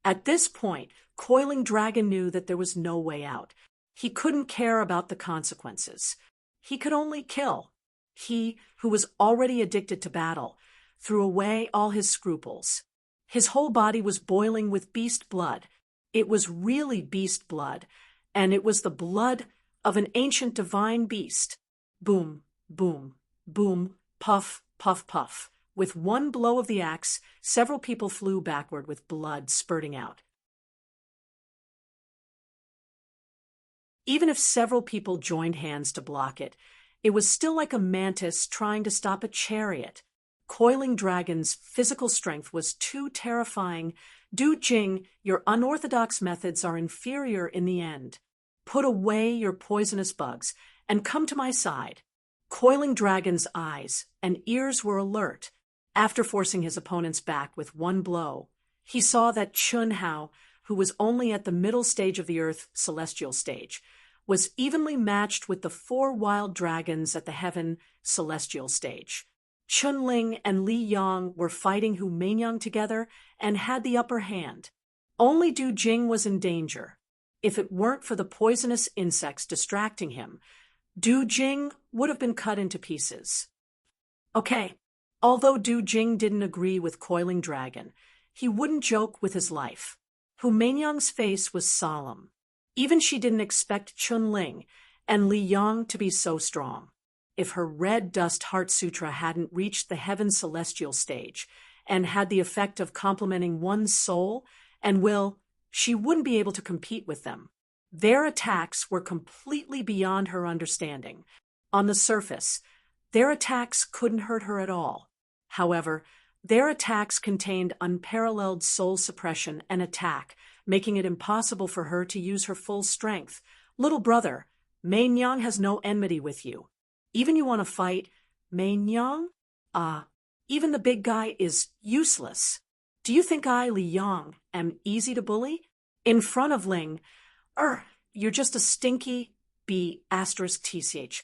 At this point, Coiling Dragon knew that there was no way out. He couldn't care about the consequences. He could only kill. He, who was already addicted to battle, threw away all his scruples. His whole body was boiling with beast blood. It was really beast blood, and it was the blood of an ancient divine beast. Boom, boom, boom, puff, puff, puff. With 1 blow of the axe, several people flew backward with blood spurting out. Even if several people joined hands to block it, it was still like a mantis trying to stop a chariot. Coiling Dragon's physical strength was too terrifying. Du Jing, your unorthodox methods are inferior in the end. Put away your poisonous bugs and come to my side. Coiling Dragon's eyes and ears were alert. After forcing his opponents back with 1 blow, he saw that Chun Hao, who was only at the middle stage of the Earth celestial stage, was evenly matched with the 4 wild dragons at the heaven celestial stage. Chun-Ling and Li Yang were fighting Hu Meinyang together and had the upper hand. Only Du Jing was in danger. If it weren't for the poisonous insects distracting him, Du Jing would have been cut into pieces. Okay, although Du Jing didn't agree with Coiling Dragon, he wouldn't joke with his life. Hu Meinyang's face was solemn. Even she didn't expect Chun-Ling and Li Yang to be so strong. If her red dust heart sutra hadn't reached the heaven celestial stage and had the effect of complementing one's soul and will, she wouldn't be able to compete with them. Their attacks were completely beyond her understanding. On the surface, their attacks couldn't hurt her at all. However, their attacks contained unparalleled soul suppression and attack, making it impossible for her to use her full strength. Little brother, Mei Nyang has no enmity with you. Even you want to fight Mei Nyang? Even the big guy is useless. Do you think I, Li Yang, am easy to bully? In front of Ling, you're just a stinky B*TCH.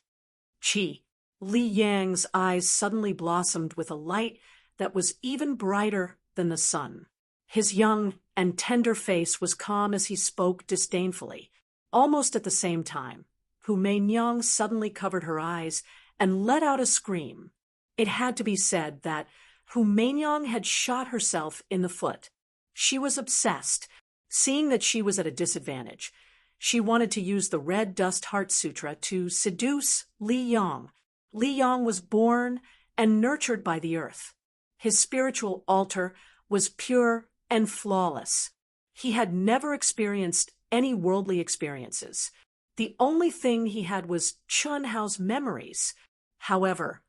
Chi. Li Yang's eyes suddenly blossomed with a light that was even brighter than the sun. His young and tender face was calm as he spoke disdainfully. Almost at the same time, Hu Meinyang suddenly covered her eyes and let out a scream. It had to be said that Hu Meinyang had shot herself in the foot. She was obsessed, seeing that she was at a disadvantage. She wanted to use the Red Dust Heart Sutra to seduce Li Yang. Li Yang was born and nurtured by the earth. His spiritual altar was pure and flawless. He had never experienced any worldly experiences. The only thing he had was Chun Hao's memories. However,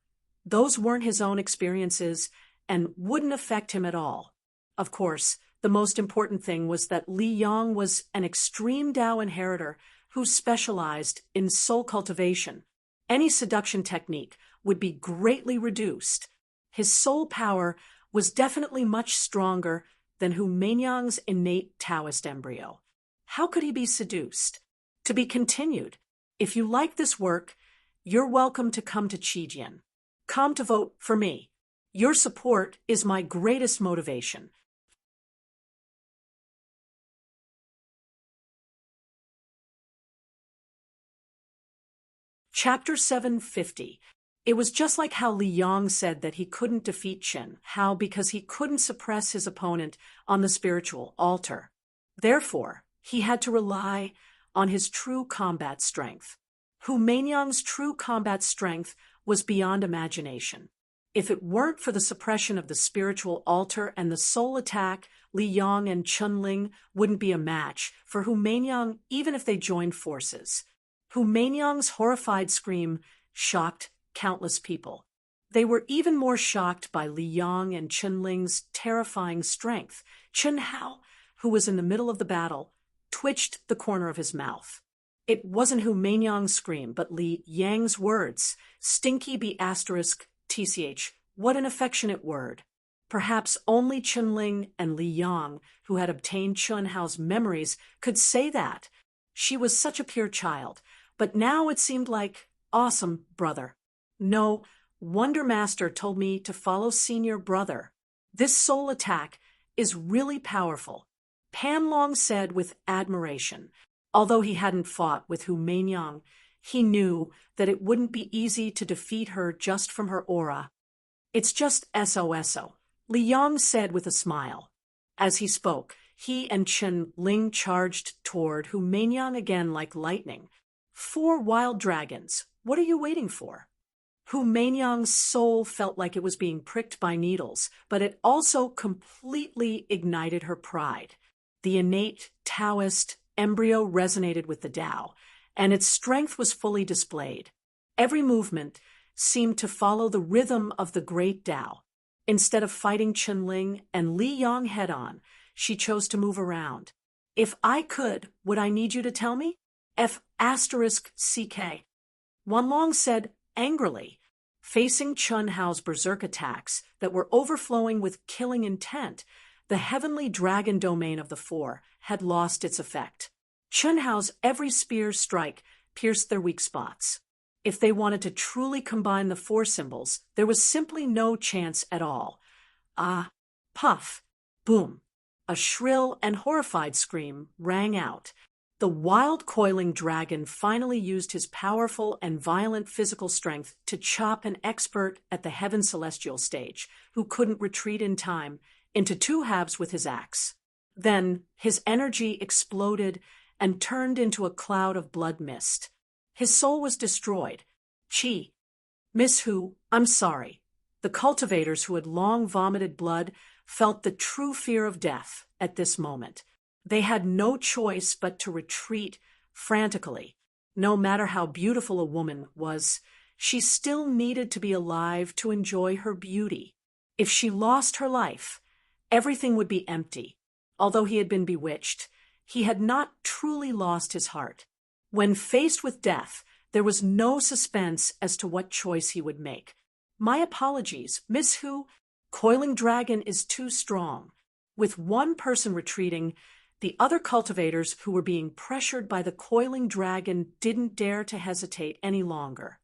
those weren't his own experiences and wouldn't affect him at all. Of course, the most important thing was that Li Yang was an extreme Tao inheritor who specialized in soul cultivation. Any seduction technique would be greatly reduced. His soul power was definitely much stronger than Hu Meinyang's innate Taoist embryo. How could he be seduced? To be continued. If you like this work, you're welcome to come to Qijian. Come to vote for me. Your support is my greatest motivation. Chapter 750. It was just like how Li Yang said that he couldn't defeat Qin Hao because he couldn't suppress his opponent on the spiritual altar. Therefore, he had to rely on his true combat strength. Hu Meinyang's true combat strength was beyond imagination. If it weren't for the suppression of the spiritual altar and the soul attack, Li Yang and Chun-Ling wouldn't be a match for Hu Meinyang even if they joined forces. Hu Meinyang's horrified scream shocked countless people. They were even more shocked by Li Yang and Chun-Ling's terrifying strength. Chun Hao, who was in the middle of the battle, twitched the corner of his mouth. It wasn't Hu Meinyang's scream, but Li Yang's words. Stinky B*TCH. What an affectionate word. Perhaps only Chun-Ling and Li Yang, who had obtained Chun Hao's memories, could say that. She was such a pure child, but now it seemed like, awesome, brother. No, Wonder Master told me to follow senior brother. This soul attack is really powerful. Pan Long said with admiration. Although he hadn't fought with Hu Meinyang, he knew that it wouldn't be easy to defeat her just from her aura. It's just SOSO, Li Yang said with a smile. As he spoke, he and Chun-Ling charged toward Hu Meinyang again like lightning. 4 wild dragons, what are you waiting for? Hu Meinyang's soul felt like it was being pricked by needles, but it also completely ignited her pride. The innate Taoist embryo resonated with the Tao, and its strength was fully displayed. Every movement seemed to follow the rhythm of the great Tao. Instead of fighting Chun-Ling and Li Yang head-on, she chose to move around. If I could, would I need you to tell me? F***CK. Wanlong said angrily, facing Chun Hao's berserk attacks that were overflowing with killing intent. The heavenly dragon domain of the 4 had lost its effect. Chun Hao's every spear strike pierced their weak spots. If they wanted to truly combine the four symbols, there was simply no chance at all. Ah, puff, boom. A shrill and horrified scream rang out. The wild coiling dragon finally used his powerful and violent physical strength to chop an expert at the heaven celestial stage, who couldn't retreat in time, into two halves with his axe. Then his energy exploded and turned into a cloud of blood mist. His soul was destroyed. Chi. Miss Hu, I'm sorry. The cultivators who had long vomited blood felt the true fear of death at this moment. They had no choice but to retreat frantically. No matter how beautiful a woman was, she still needed to be alive to enjoy her beauty. If she lost her life, everything would be empty. Although he had been bewitched, he had not truly lost his heart. When faced with death, there was no suspense as to what choice he would make. My apologies, Miss Hu. Coiling Dragon is too strong. With one person retreating, the other cultivators who were being pressured by the Coiling Dragon didn't dare to hesitate any longer.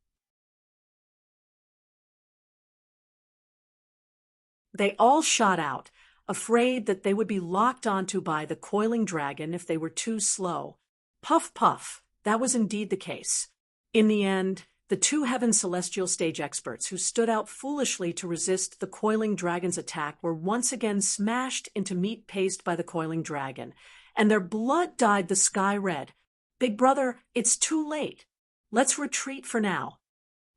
They all shot out, afraid that they would be locked onto by the Coiling Dragon if they were too slow. Puff, puff, that was indeed the case. In the end, the two Heaven Celestial Stage experts who stood out foolishly to resist the Coiling Dragon's attack were once again smashed into meat paste by the Coiling Dragon, and their blood dyed the sky red. Big brother, it's too late. Let's retreat for now.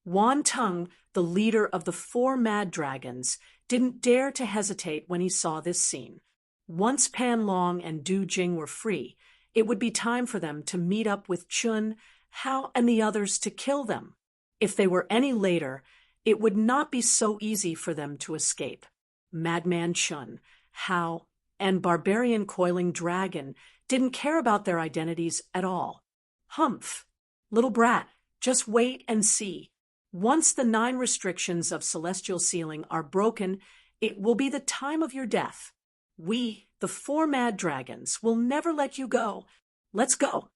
Wan Tung, the leader of the four mad dragons, didn't dare to hesitate when he saw this scene. Once Pan Long and Du Jing were free, it would be time for them to meet up with Chun, Hao, and the others to kill them. If they were any later, it would not be so easy for them to escape. Madman Chun, Hao, and Barbarian Coiling Dragon didn't care about their identities at all. Humph! Little brat, just wait and see. Once the 9 restrictions of celestial sealing are broken, it will be the time of your death. We, the 4 mad dragons, will never let you go. Let's go.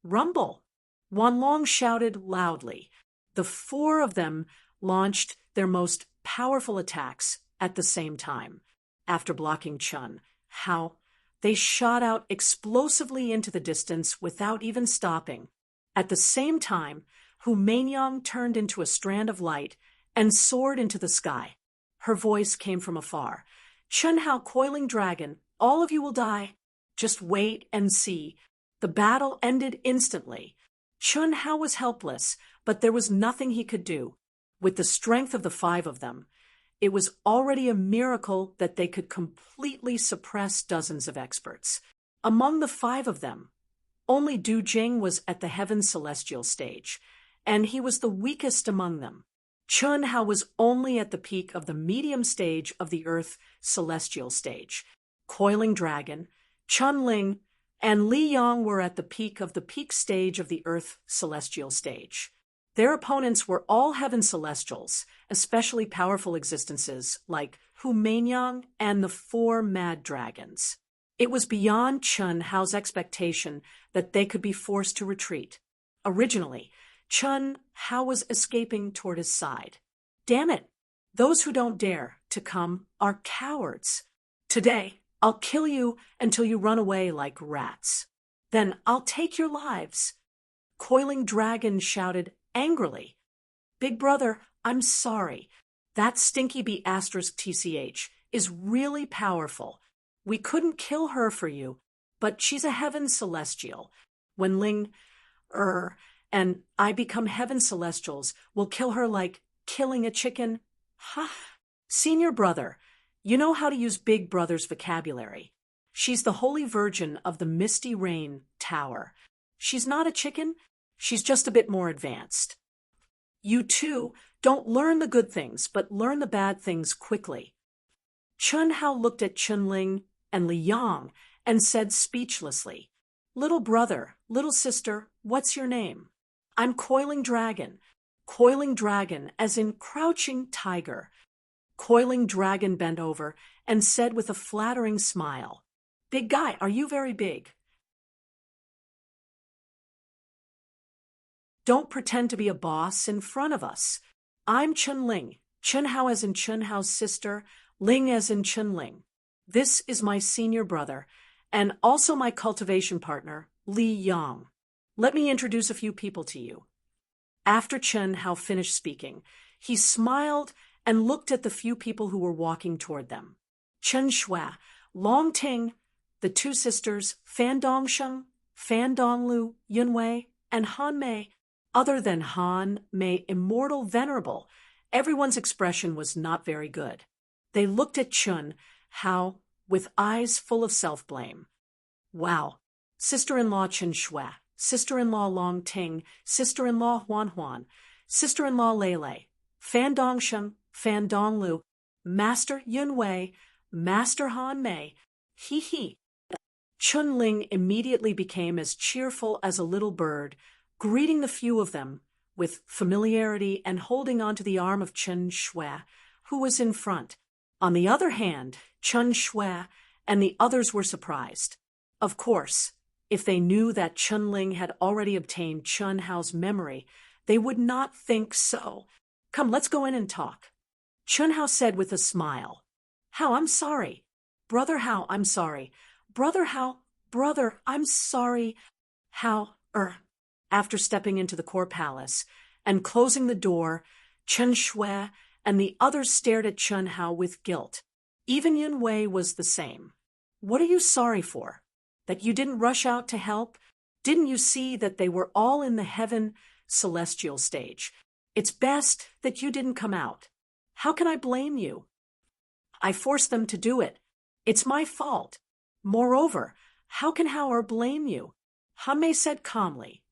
Rumble! Wan Long shouted loudly. The 4 of them launched their most powerful attacks at the same time. After blocking Chun, Hao, they shot out explosively into the distance without even stopping. At the same time, Hu Meinyang turned into a strand of light and soared into the sky. Her voice came from afar. Chun Hao, Coiling Dragon, all of you will die. Just wait and see. The battle ended instantly. Chun Hao was helpless, but there was nothing he could do. With the strength of the 5 of them, it was already a miracle that they could completely suppress dozens of experts. Among the 5 of them, only Du Jing was at the Heaven Celestial stage, and he was the weakest among them. Chun Hao was only at the peak of the medium stage of the Earth Celestial stage. Coiling Dragon, Chun Ling, and Li Yang were at the peak stage of the Earth Celestial stage. Their opponents were all Heaven Celestials, especially powerful existences like Hu Meinyang and the 4 mad dragons. It was beyond Chun Hao's expectation that they could be forced to retreat. Originally, Chun Hao was escaping toward his side. Damn it! Those who don't dare to come are cowards. Today, I'll kill you until you run away like rats. Then I'll take your lives. Coiling Dragon shouted angrily. Big brother, I'm sorry. That stinky bee *TCH is really powerful. We couldn't kill her for you, but she's a Heaven Celestial. When Ling, and I become Heaven Celestials, we'll kill her like killing a chicken. Ha! Senior brother, you know how to use Big Brother's vocabulary. She's the Holy Virgin of the Misty Rain Tower. She's not a chicken, she's just a bit more advanced. You too, don't learn the good things, but learn the bad things quickly. Chun Hao looked at Chun Ling and Li Yang and said speechlessly, Little brother, little sister, what's your name? I'm Coiling Dragon. Coiling Dragon, as in crouching tiger. Coiling Dragon bent over and said with a flattering smile, Big guy, are you very big? Don't pretend to be a boss in front of us. I'm Chun Ling. Chun Hao as in Chun Hao's sister, Ling as in Chun Ling. This is my senior brother, and also my cultivation partner, Li Yang. Let me introduce a few people to you. After Chun Hao finished speaking, he smiled and looked at the few people who were walking toward them. Chen Shui, Long Ting, the two sisters, Fan Dongsheng, Fan Donglu, Yunwei, and Han Mei. Other than Han Mei, immortal venerable, everyone's expression was not very good. They looked at Chun Hao with eyes full of self-blame. Wow. Sister-in-law Chen Shui, sister-in-law Long Ting, sister-in-law Huan Huan, sister-in-law Lei Lei, Fan Dongsheng, Fan Donglu, Master Yunwei, Master Han Mei. He he. Chun Ling immediately became as cheerful as a little bird, greeting the few of them with familiarity and holding onto the arm of Chen Shui, who was in front. On the other hand, Chen Shui and the others were surprised. Of course, if they knew that Chun Ling had already obtained Chun Hao's memory, they would not think so. Come, let's go in and talk. Chun Hao said with a smile. Hao, I'm sorry. Brother Hao, I'm sorry. Brother Hao, brother, I'm sorry. Hao, After stepping into the core palace and closing the door, Chen Shui and the others stared at Chun Hao with guilt. Even Yun Wei was the same. What are you sorry for? That you didn't rush out to help? Didn't you see that they were all in the heaven celestial stage? It's best that you didn't come out. How can I blame you? I forced them to do it. It's my fault. Moreover, how can Hao blame you? Han Mei said calmly.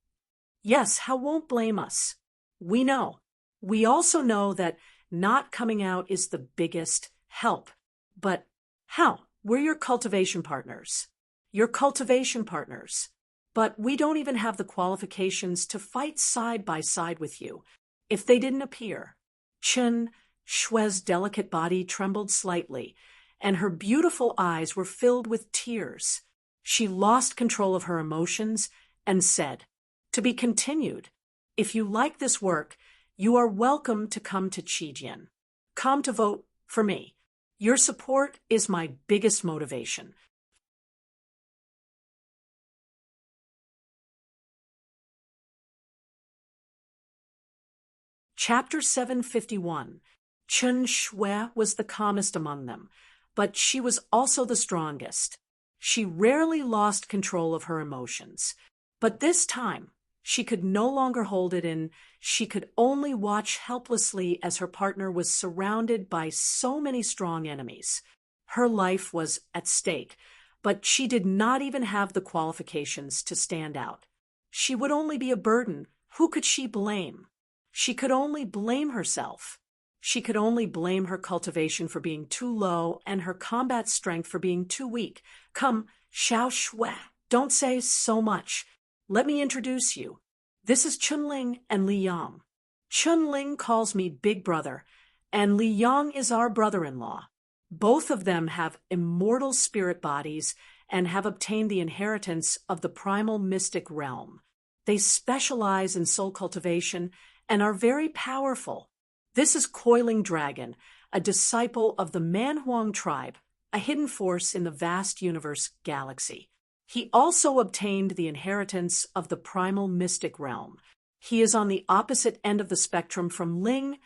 Yes, Hao won't blame us. We know. We also know that not coming out is the biggest help. But Hao, we're your cultivation partners. Your cultivation partners. But we don't even have the qualifications to fight side by side with you. If they didn't appear. Chen Shui's delicate body trembled slightly, and her beautiful eyes were filled with tears. She lost control of her emotions and said, to be continued. If you like this work, you are welcome to come to Qijian. Come to vote for me. Your support is my biggest motivation. Chapter 751. Chen Shui was the calmest among them, but she was also the strongest. She rarely lost control of her emotions. But this time, she could no longer hold it in. She could only watch helplessly as her partner was surrounded by so many strong enemies. Her life was at stake, but she did not even have the qualifications to stand out. She would only be a burden. Who could she blame? She could only blame herself. She could only blame her cultivation for being too low and her combat strength for being too weak. Come, Xiao Shui, don't say so much. Let me introduce you. This is Chun Ling and Li Yang. Chun Ling calls me Big Brother, and Li Yang is our brother-in-law. Both of them have immortal spirit bodies and have obtained the inheritance of the primal mystic realm. They specialize in soul cultivation and are very powerful. This is Coiling Dragon, a disciple of the Manhuang tribe, a hidden force in the vast universe galaxy. He also obtained the inheritance of the primal mystic realm. He is on the opposite end of the spectrum from Ling,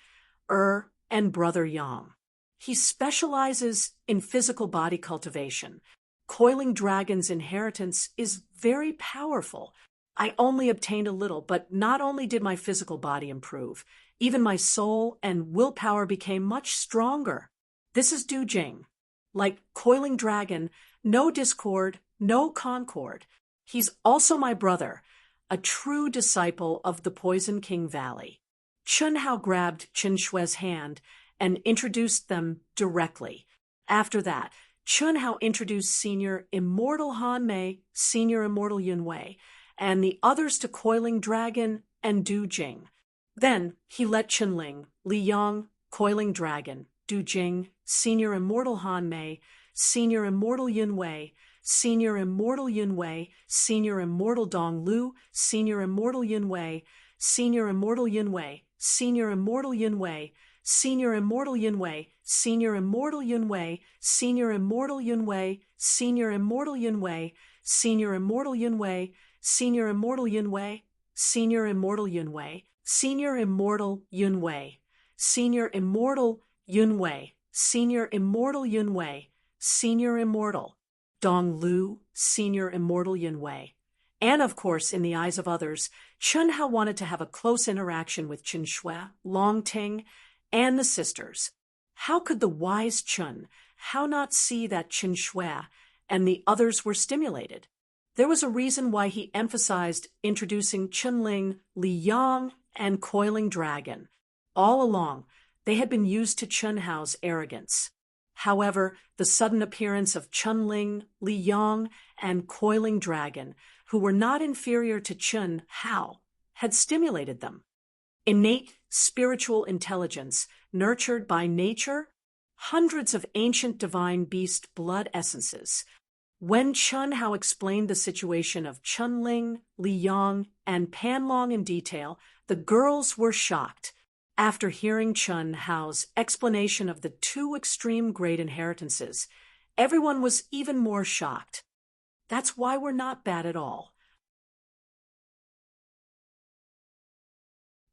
and Brother Yang. He specializes in physical body cultivation. Coiling Dragon's inheritance is very powerful. I only obtained a little, but not only did my physical body improve, even my soul and willpower became much stronger. This is Du Jing. Like Coiling Dragon, no discord, no concord. He's also my brother, a true disciple of the Poison King Valley. Chun Hao grabbed Chen Shui's hand and introduced them directly. After that, Chun Hao introduced Senior Immortal Han Mei, Senior Immortal Yun Wei, and the others to Coiling Dragon and Du Jing. Then he let Chun Ling, Li Yang, Coiling Dragon, Du Jing, Senior Immortal Han Mei, Senior Immortal Yun Wei, Senior Immortal Yun Wei, Senior Immortal Dong Lu, Senior Immortal Yun Wei, Senior Immortal Yunwei, Senior Immortal Yunwei, Senior Immortal Yunwei, Senior Immortal Yunwei, Senior Immortal Yunwei, Senior Immortal Yunwei, Senior Immortal Yunwei, Senior Immortal Yunwei, Senior Immortal Yunwei, Senior Immortal Yunwei, Senior Immortal Yunwei, Senior Immortal Yunwei, Senior Immortal, Dong Lu, Senior Immortal Yunwei. And of course, in the eyes of others, Chun Hao wanted to have a close interaction with Qin Shui, Long Ting, and the sisters. How could the wise Chun Hao not see that Qin Shui and the others were stimulated? There was a reason why he emphasized introducing Chunling, Li Yang, and Coiling Dragon. All along, they had been used to Chun Hao's arrogance. However, the sudden appearance of Chunling, Li Yang, and Coiling Dragon, who were not inferior to Chun Hao, had stimulated them. Innate spiritual intelligence, nurtured by nature, hundreds of ancient divine beast blood essences. When Chun Hao explained the situation of Chunling, Li Yang, and Panlong in detail, the girls were shocked. After hearing Chun Hao's explanation of the two extreme great inheritances, everyone was even more shocked. That's why we're not bad at all.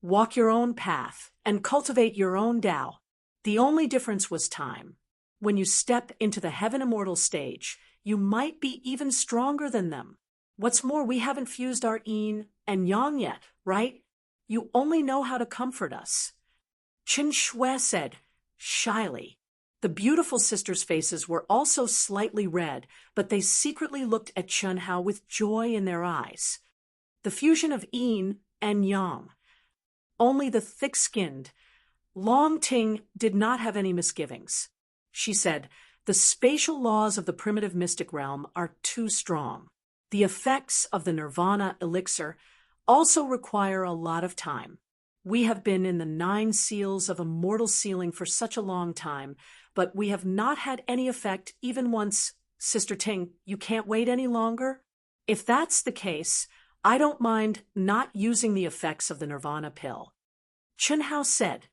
Walk your own path and cultivate your own Tao. The only difference was time. When you step into the Heaven Immortal stage, you might be even stronger than them. What's more, we haven't fused our yin and yang yet, right? You only know how to comfort us. Qin Shui said, shyly. The beautiful sisters' faces were also slightly red, but they secretly looked at Chun Hao with joy in their eyes. The fusion of yin and yang. Only the thick-skinned Long Ting did not have any misgivings. She said, the spatial laws of the primitive mystic realm are too strong. The effects of the nirvana elixir also require a lot of time. We have been in the 9 seals of immortal sealing for such a long time, but we have not had any effect even once. Sister Ting, you can't wait any longer? If that's the case, I don't mind not using the effects of the nirvana pill. Chun Hao said,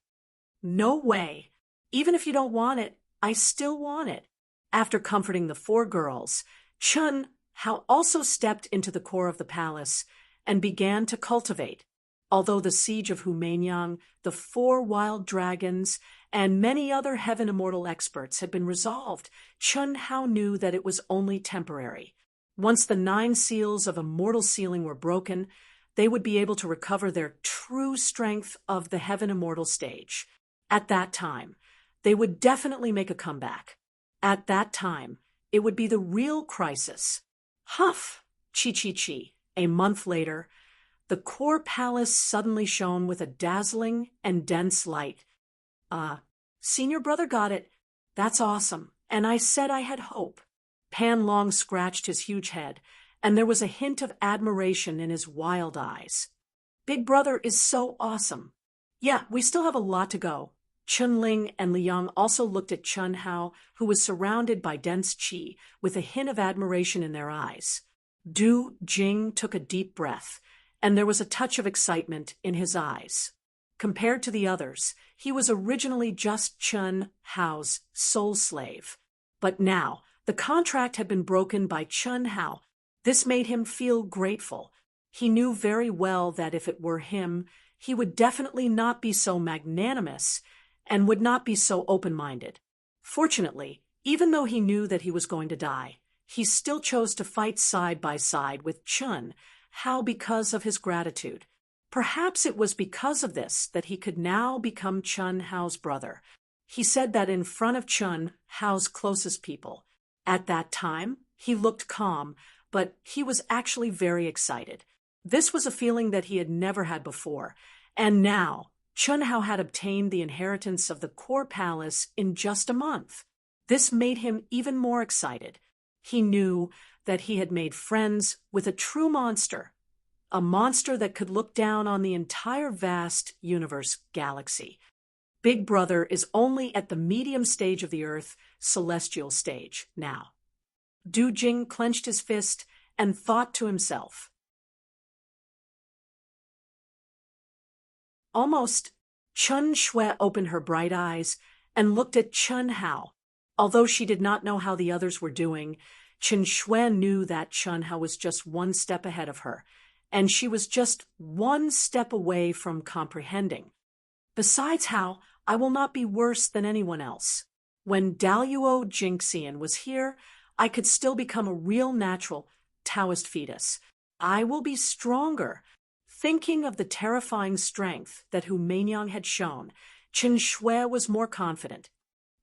no way. Even if you don't want it, I still want it. After comforting the 4 girls, Chun Hao also stepped into the core of the palace and began to cultivate. Although the siege of Humanyang, the 4 wild dragons, and many other Heaven Immortal experts had been resolved, Chun Hao knew that it was only temporary. Once the 9 seals of immortal sealing were broken, they would be able to recover their true strength of the Heaven Immortal stage. At that time, they would definitely make a comeback. At that time, it would be the real crisis. Huff! Chi. A month later, the core palace suddenly shone with a dazzling and dense light. Senior brother got it. That's awesome. And I said I had hope. Pan Long scratched his huge head, and there was a hint of admiration in his wild eyes. Big brother is so awesome. Yeah, we still have a lot to go. Chunling and Liang also looked at Chun Hao, who was surrounded by dense qi, with a hint of admiration in their eyes. Du Jing took a deep breath, and there was a touch of excitement in his eyes. Compared to the others, he was originally just Chun Hao's soul slave. But now, the contract had been broken by Chun Hao. This made him feel grateful. He knew very well that if it were him, he would definitely not be so magnanimous and would not be so open-minded. Fortunately, even though he knew that he was going to die, he still chose to fight side by side with Chun Hao because of his gratitude. Perhaps it was because of this that he could now become Chun Hao's brother. He said that in front of Chun Hao's closest people. At that time, he looked calm, but he was actually very excited. This was a feeling that he had never had before, and now Chun Hao had obtained the inheritance of the core palace in just a month. This made him even more excited. He knew that he had made friends with a true monster, a monster that could look down on the entire vast universe galaxy. Big Brother is only at the medium stage of the Earth, celestial stage, now. Du Jing clenched his fist and thought to himself, Almost, Chun Shui opened her bright eyes and looked at Chun Hao. Although she did not know how the others were doing, Chun Shui knew that Chun Hao was just one step ahead of her, and she was just one step away from comprehending. Besides, Hao, I will not be worse than anyone else. When Daluo Jinxian was here, I could still become a real natural Taoist fetus. I will be stronger. Thinking of the terrifying strength that Hu Meinyang had shown, Qin Shui was more confident.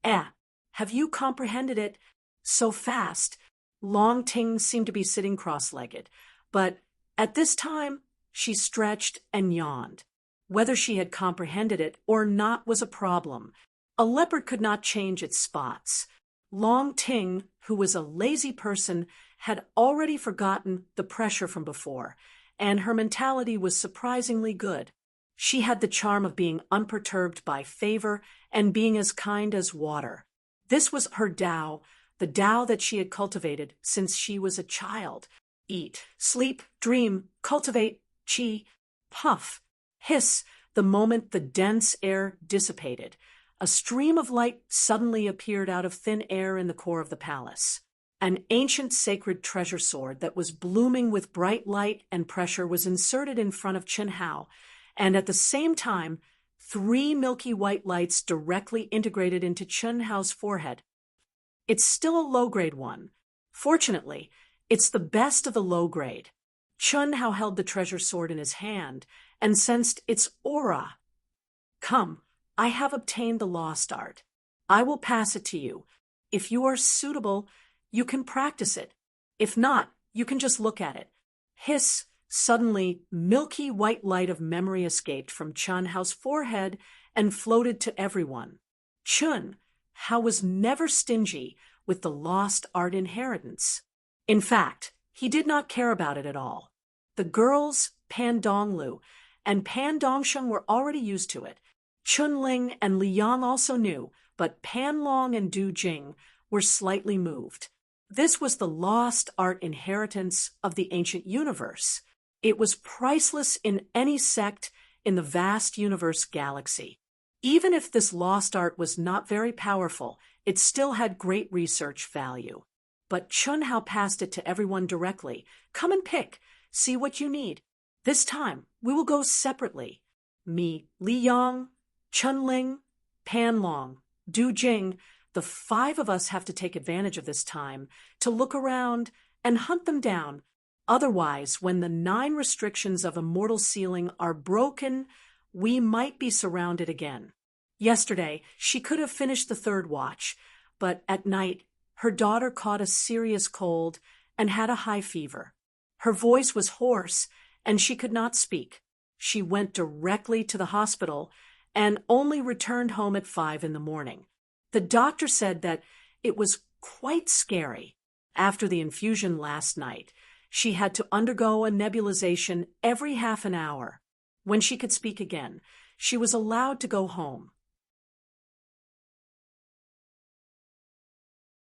Have you comprehended it so fast? Long Ting seemed to be sitting cross-legged, but at this time she stretched and yawned. Whether she had comprehended it or not was a problem. A leopard could not change its spots. Long Ting, who was a lazy person, had already forgotten the pressure from before, and her mentality was surprisingly good. She had the charm of being unperturbed by favor and being as kind as water. This was her Tao, the Tao that she had cultivated since she was a child. Eat, sleep, dream, cultivate, chi, puff, hiss. The moment the dense air dissipated, a stream of light suddenly appeared out of thin air in the core of the palace. An ancient sacred treasure sword that was blooming with bright light and pressure was inserted in front of Chen Hao, and at the same time, 3 milky white lights directly integrated into Chen Hao's forehead. It's still a low-grade one. Fortunately, it's the best of the low grade. Chen Hao held the treasure sword in his hand and sensed its aura. Come, I have obtained the lost art. I will pass it to you. If you are suitable, you can practice it. If not, you can just look at it. Hiss. Suddenly, milky white light of memory escaped from Chen Hao's forehead and floated to everyone. Chen Hao was never stingy with the lost art inheritance. In fact, he did not care about it at all. The girls, Pan Donglu and Pan Dongsheng, were already used to it. Chun Ling and Li Yang also knew, but Pan Long and Du Jing were slightly moved. This was the lost art inheritance of the ancient universe. It was priceless in any sect in the vast universe galaxy. Even if this lost art was not very powerful, it still had great research value. But Chun Hao passed it to everyone directly. Come and pick. See what you need. This time, we will go separately. Me, Li Yang, Chun Ling, Pan Long, Du Jing, the 5 of us have to take advantage of this time to look around and hunt them down. Otherwise, when the 9 restrictions of immortal sealing are broken, we might be surrounded again. Yesterday, she could have finished the 3rd watch, but at night, her daughter caught a serious cold and had a high fever. Her voice was hoarse, and she could not speak. She went directly to the hospital and only returned home at 5 in the morning. The doctor said that it was quite scary. After the infusion last night, she had to undergo a nebulization every half an hour. When she could speak again, she was allowed to go home.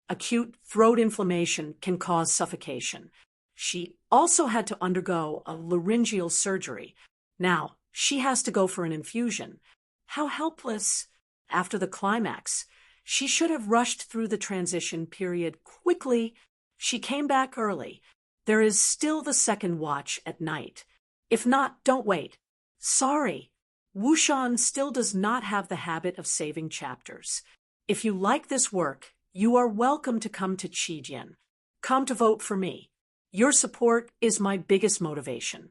Acute throat inflammation can cause suffocation. She also had to undergo a laryngeal surgery. Now, she has to go for an infusion. How helpless! After the climax, she should have rushed through the transition period quickly. She came back early. There is still the 2nd watch at night. If not, don't wait. Sorry. Wushan still does not have the habit of saving chapters. If you like this work, you are welcome to come to Qijian. Come to vote for me. Your support is my biggest motivation.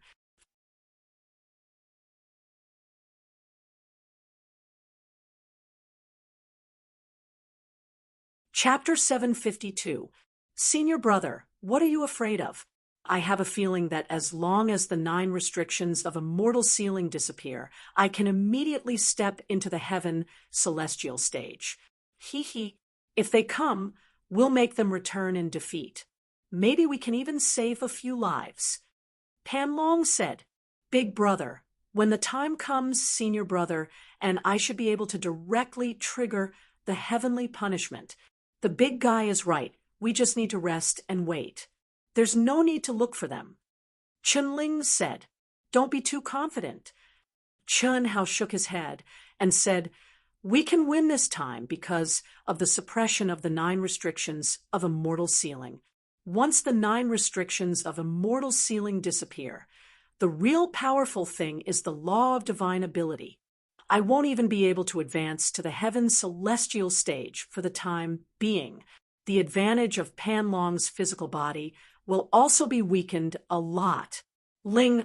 Chapter 752. Senior brother, what are you afraid of? I have a feeling that as long as the 9 restrictions of immortal sealing disappear, I can immediately step into the heaven celestial stage. If they come, we'll make them return in defeat. Maybe we can even save a few lives. Pan Long said, Big brother, when the time comes, senior brother, and I should be able to directly trigger the heavenly punishment. The big guy is right. We just need to rest and wait. There's no need to look for them. Chun Ling said, Don't be too confident. Chun Hao shook his head and said, "We can win this time because of the suppression of the 9 restrictions of immortal sealing. Once the 9 restrictions of immortal sealing disappear, the real powerful thing is the law of divine ability. I won't even be able to advance to the heaven celestial stage for the time being. The advantage of Pan Long's physical body will also be weakened a lot. Ling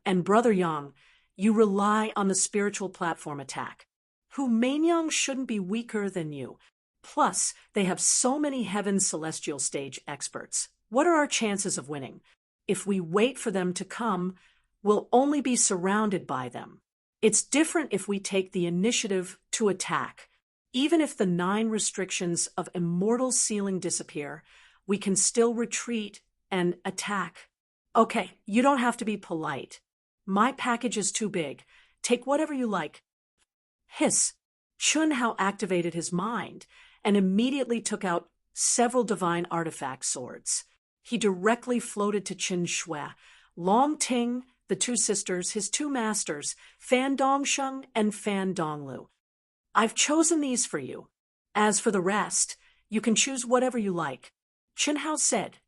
and Brother Yang, you rely on the spiritual platform attack. Hu Mainyang shouldn't be weaker than you. Plus, they have so many heaven celestial stage experts. What are our chances of winning? If we wait for them to come, we'll only be surrounded by them. It's different if we take the initiative to attack. Even if the 9 restrictions of immortal sealing disappear, we can still retreat and attack. Okay, you don't have to be polite. My package is too big. Take whatever you like." Hiss. Chun Hao activated his mind and immediately took out several divine artifact swords. He directly floated to Qin Shui, Long Ting, the 2 sisters, his 2 masters, Fan Dongsheng and Fan Donglu. "I've chosen these for you. As for the rest, you can choose whatever you like." Qin Hao said,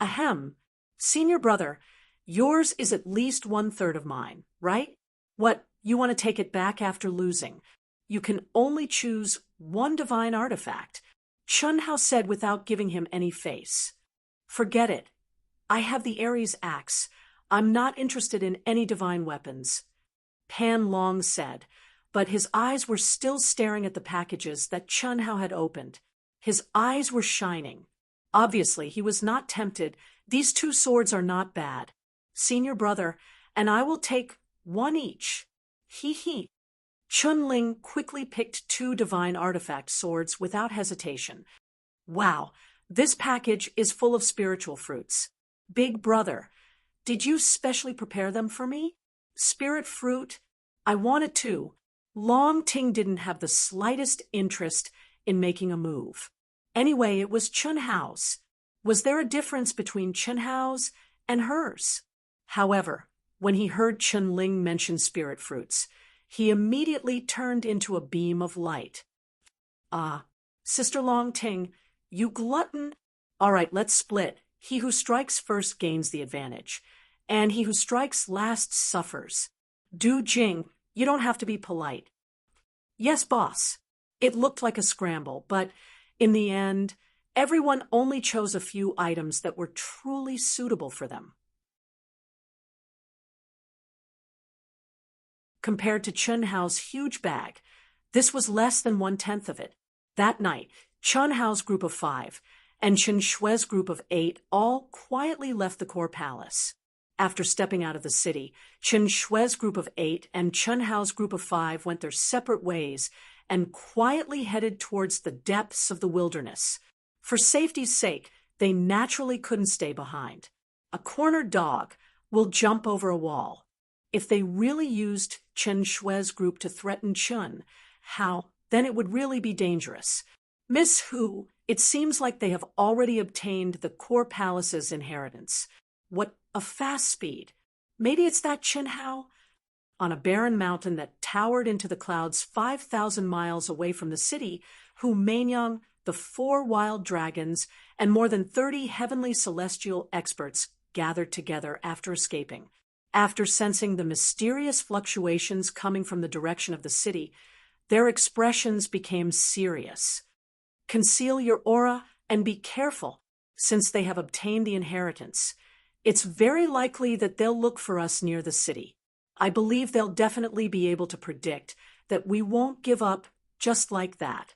"Ahem, senior brother, yours is at least 1/3 of mine, right? What, you want to take it back after losing? You can only choose 1 divine artifact," Chun Hao said without giving him any face. "Forget it. I have the Ares axe. I'm not interested in any divine weapons," Pan Long said, but his eyes were still staring at the packages that Chun Hao had opened. His eyes were shining. Obviously, he was not tempted. "These 2 swords are not bad, senior brother, and I will take 1 each. Hee hee." Chun Ling quickly picked 2 divine artifact swords without hesitation. "Wow, this package is full of spiritual fruits. Big brother, did you specially prepare them for me? Spirit fruit? I want it too." Long Ting didn't have the slightest interest in making a move. Anyway, it was Chun Hao's. Was there a difference between Chun Hao's and hers? However, when he heard Chun Ling mention spirit fruits, he immediately turned into a beam of light. "Ah, Sister Long Ting, you glutton. All right, let's split. He who strikes first gains the advantage, and he who strikes last suffers. Du Jing, you don't have to be polite." "Yes, boss." It looked like a scramble, but in the end, everyone only chose a few items that were truly suitable for them. Compared to Chun Hao's huge bag, this was less than 1/10 of it. That night, Chun Hao's group of 5 and Qin Shui's group of 8 all quietly left the core palace. After stepping out of the city, Qin Shui's group of 8 and Chun Hao's group of 5 went their separate ways and quietly headed towards the depths of the wilderness. For safety's sake, they naturally couldn't stay behind. A cornered dog will jump over a wall. If they really used Qin Shui's group to threaten Chun Hao, then it would really be dangerous. "Miss Hu, it seems like they have already obtained the core palace's inheritance. What a fast speed. Maybe it's that Qin Hao?" On a barren mountain that towered into the clouds 5,000 miles away from the city, Hu Mainyang, the 4 wild dragons, and more than 30 heavenly celestial experts gathered together after escaping. After sensing the mysterious fluctuations coming from the direction of the city, their expressions became serious. "Conceal your aura and be careful, since they have obtained the inheritance. It's very likely that they'll look for us near the city. I believe they'll definitely be able to predict that we won't give up just like that."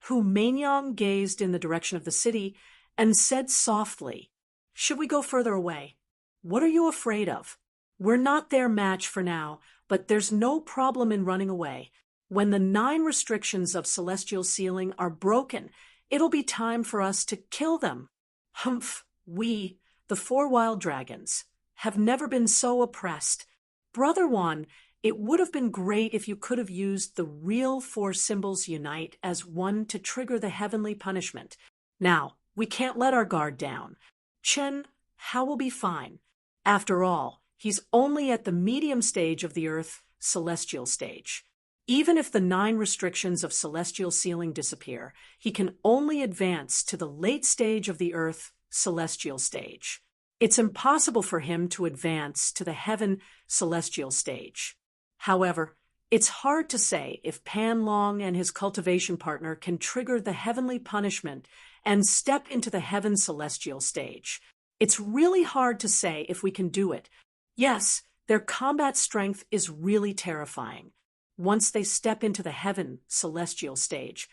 Hu Mainyang gazed in the direction of the city and said softly, "Should we go further away? What are you afraid of? We're not their match for now, but there's no problem in running away. When the 9 restrictions of celestial sealing are broken, it'll be time for us to kill them." "Humph, we, the 4 wild dragons, have never been so oppressed. Brother Wan, it would have been great if you could have used the real 4 symbols unite as one to trigger the heavenly punishment. Now, we can't let our guard down. Chen Hao will be fine. After all, he's only at the medium stage of the earth celestial stage. Even if the 9 restrictions of celestial sealing disappear, he can only advance to the late stage of the earth celestial stage. It's impossible for him to advance to the heaven celestial stage. However, it's hard to say if Pan Long and his cultivation partner can trigger the heavenly punishment and step into the heaven celestial stage. It's really hard to say if we can do it. Yes, their combat strength is really terrifying. Once they step into the heaven celestial stage,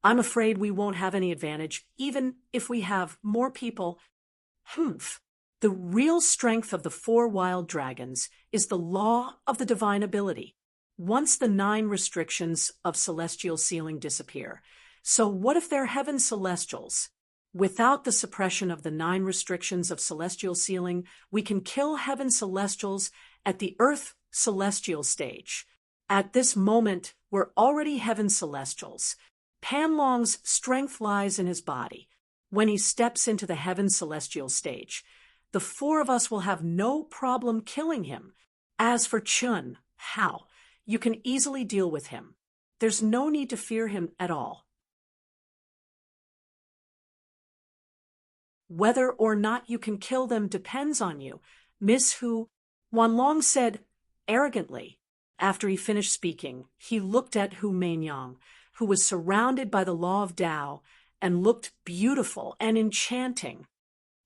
I'm afraid we won't have any advantage, even if we have more people. Humph. The real strength of the 4 wild dragons is the law of the divine ability. Once the 9 restrictions of celestial sealing disappear, so what if they're heaven celestials? Without the suppression of the 9 restrictions of celestial sealing, we can kill heaven celestials at the earth celestial stage. At this moment, we're already heaven celestials. Pan Long's strength lies in his body. When he steps into the heaven celestial stage, the 4 of us will have no problem killing him. As for Chun Hao, you can easily deal with him. There's no need to fear him at all. Whether or not you can kill them depends on you, Miss Hu, Wan Long said arrogantly. After he finished speaking, he looked at Hu Meinyang, who was surrounded by the law of Tao and looked beautiful and enchanting.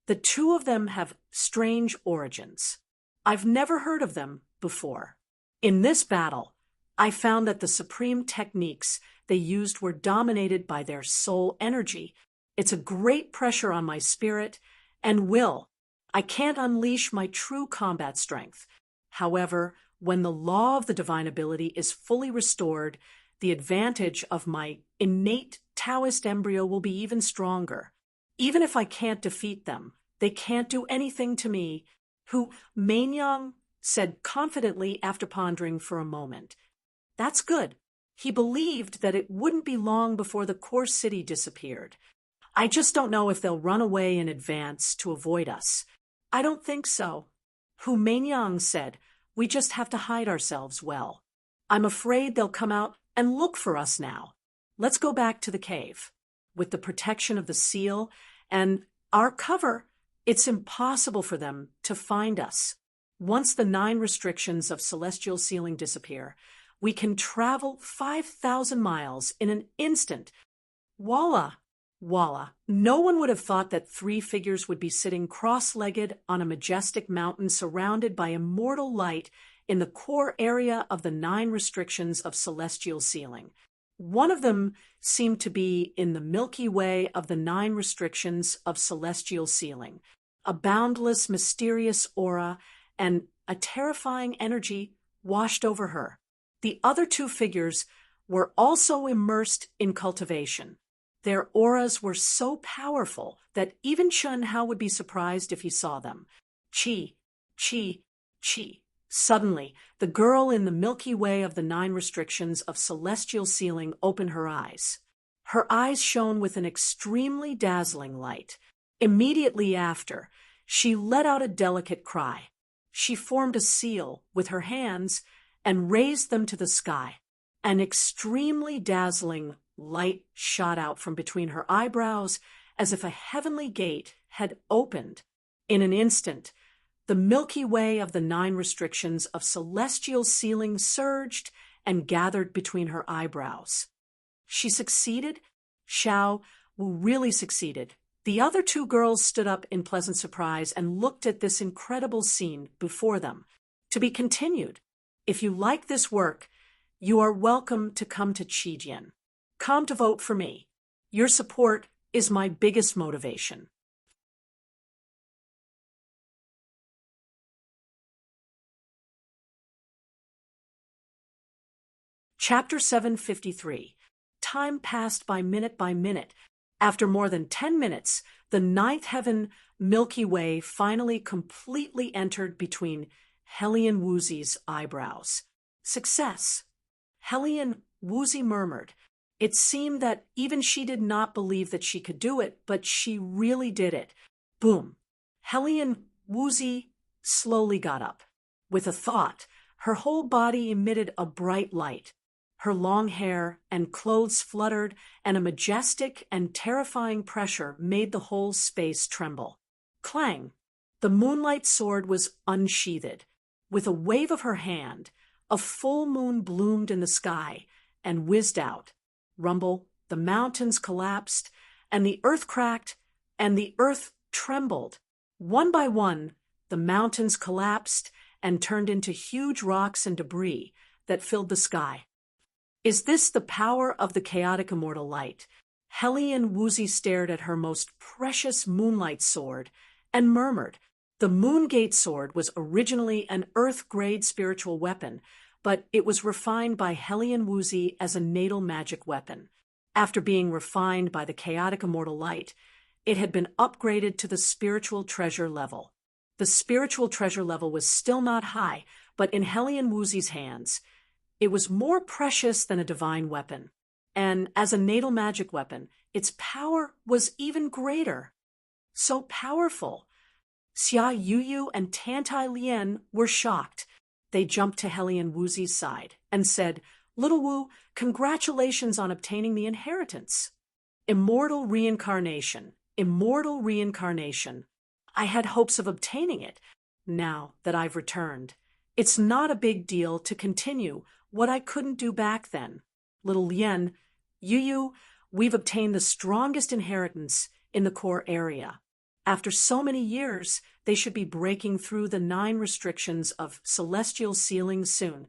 The 2 of them have strange origins. I've never heard of them before. In this battle, I found that the supreme techniques they used were dominated by their soul energy. It's a great pressure on my spirit and will. I can't unleash my true combat strength. However, when the law of the divine ability is fully restored, the advantage of my innate Taoist embryo will be even stronger. Even if I can't defeat them, they can't do anything to me, Hu Meinyang said confidently after pondering for a moment. That's good. He believed that it wouldn't be long before the core city disappeared. I just don't know if they'll run away in advance to avoid us. I don't think so. Hu Meinyang said, we just have to hide ourselves well. I'm afraid they'll come out and look for us now. Let's go back to the cave. With the protection of the seal and our cover, it's impossible for them to find us. Once the 9 restrictions of celestial sealing disappear, we can travel 5,000 miles in an instant. Voila! Voila! No one would have thought that 3 figures would be sitting cross-legged on a majestic mountain surrounded by immortal light in the core area of the 9 restrictions of celestial sealing. One of them seemed to be in the Milky Way of the 9 restrictions of celestial sealing, a boundless, mysterious aura and a terrifying energy washed over her. The other 2 figures were also immersed in cultivation. Their auras were so powerful that even Chun Hao would be surprised if he saw them. Chi, chi, chi. Suddenly, the girl in the Milky Way of the 9 restrictions of celestial sealing opened her eyes. Her eyes shone with an extremely dazzling light. Immediately after, she let out a delicate cry. She formed a seal with her hands and raised them to the sky. An extremely dazzling light shot out from between her eyebrows as if a heavenly gate had opened. In an instant, the Milky Way of the 9 restrictions of celestial sealing surged and gathered between her eyebrows. She succeeded. Xiao Wu really succeeded. The other 2 girls stood up in pleasant surprise and looked at this incredible scene before them. To be continued. If you like this work, you are welcome to come to Qijian. Come to vote for me. Your support is my biggest motivation. Chapter 753. Time passed by minute by minute. After more than 10 minutes, the 9th heaven Milky Way finally completely entered between Helian Wuzi's eyebrows. Success! Helian Wuzi murmured. It seemed that even she did not believe that she could do it, but she really did it. Boom! Helian Wuzi slowly got up. With a thought, Her whole body emitted a bright light. Her long hair and clothes fluttered, and a majestic and terrifying pressure made the whole space tremble. Clang! The moonlight sword was unsheathed. With a wave of her hand, a full moon bloomed in the sky and whizzed out. Rumble, the mountains collapsed, and the earth cracked, and the earth trembled. One by one, the mountains collapsed and turned into huge rocks and debris that filled the sky. Is this the power of the chaotic immortal light? Hellion Woozy stared at her most precious moonlight sword and murmured. The Moongate sword was originally an Earth-grade spiritual weapon, but it was refined by Hellion Woozy as a natal magic weapon. After being refined by the chaotic immortal light, it had been upgraded to the spiritual treasure level. The spiritual treasure level was still not high, but in Hellion Woozy's hands, it was more precious than a divine weapon. And as a natal magic weapon, its power was even greater. So powerful. Xia Yuyu and Tantai Lien were shocked. They jumped to Hellion Woozy's side and said, "Little Wu, congratulations on obtaining the inheritance." Immortal reincarnation. Immortal reincarnation. I had hopes of obtaining it, now that I've returned. It's not a big deal to continue what I couldn't do back then. Little Lien, Yuyu, we've obtained the strongest inheritance in the core area. After so many years, they should be breaking through the 9 restrictions of celestial sealing soon.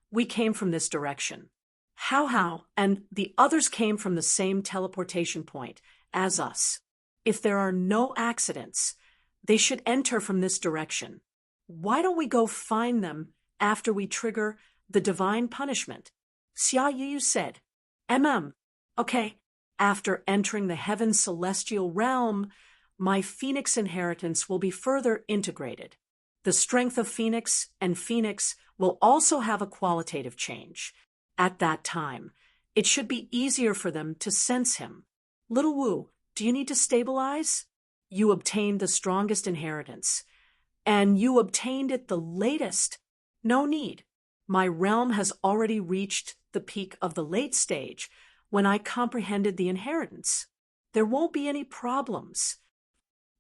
We came from this direction. How, and the others came from the same teleportation point as us. If there are no accidents, they should enter from this direction. Why don't we go find them after we trigger the divine punishment? Xia Yu said. Okay. After entering the heaven's celestial realm, my Phoenix inheritance will be further integrated. The strength of Phoenix and Phoenix will also have a qualitative change. At that time, it should be easier for them to sense him. Little Wu, do you need to stabilize? You obtained the strongest inheritance, and you obtained it the latest. No need. My realm has already reached the peak of the late stage when I comprehended the inheritance. There won't be any problems.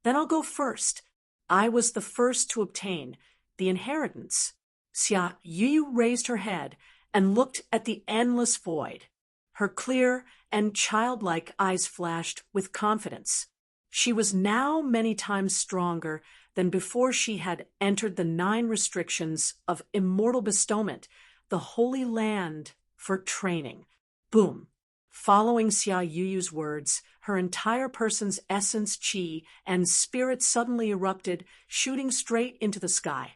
Then I'll go first. I was the first to obtain the inheritance. Xia Yu raised her head and looked at the endless void. Her clear and childlike eyes flashed with confidence. She was now many times stronger than before she had entered the 9 restrictions of immortal bestowment, the holy land for training. Boom! Following Xia Yuyu's words, her entire person's essence, chi, and spirit suddenly erupted, shooting straight into the sky.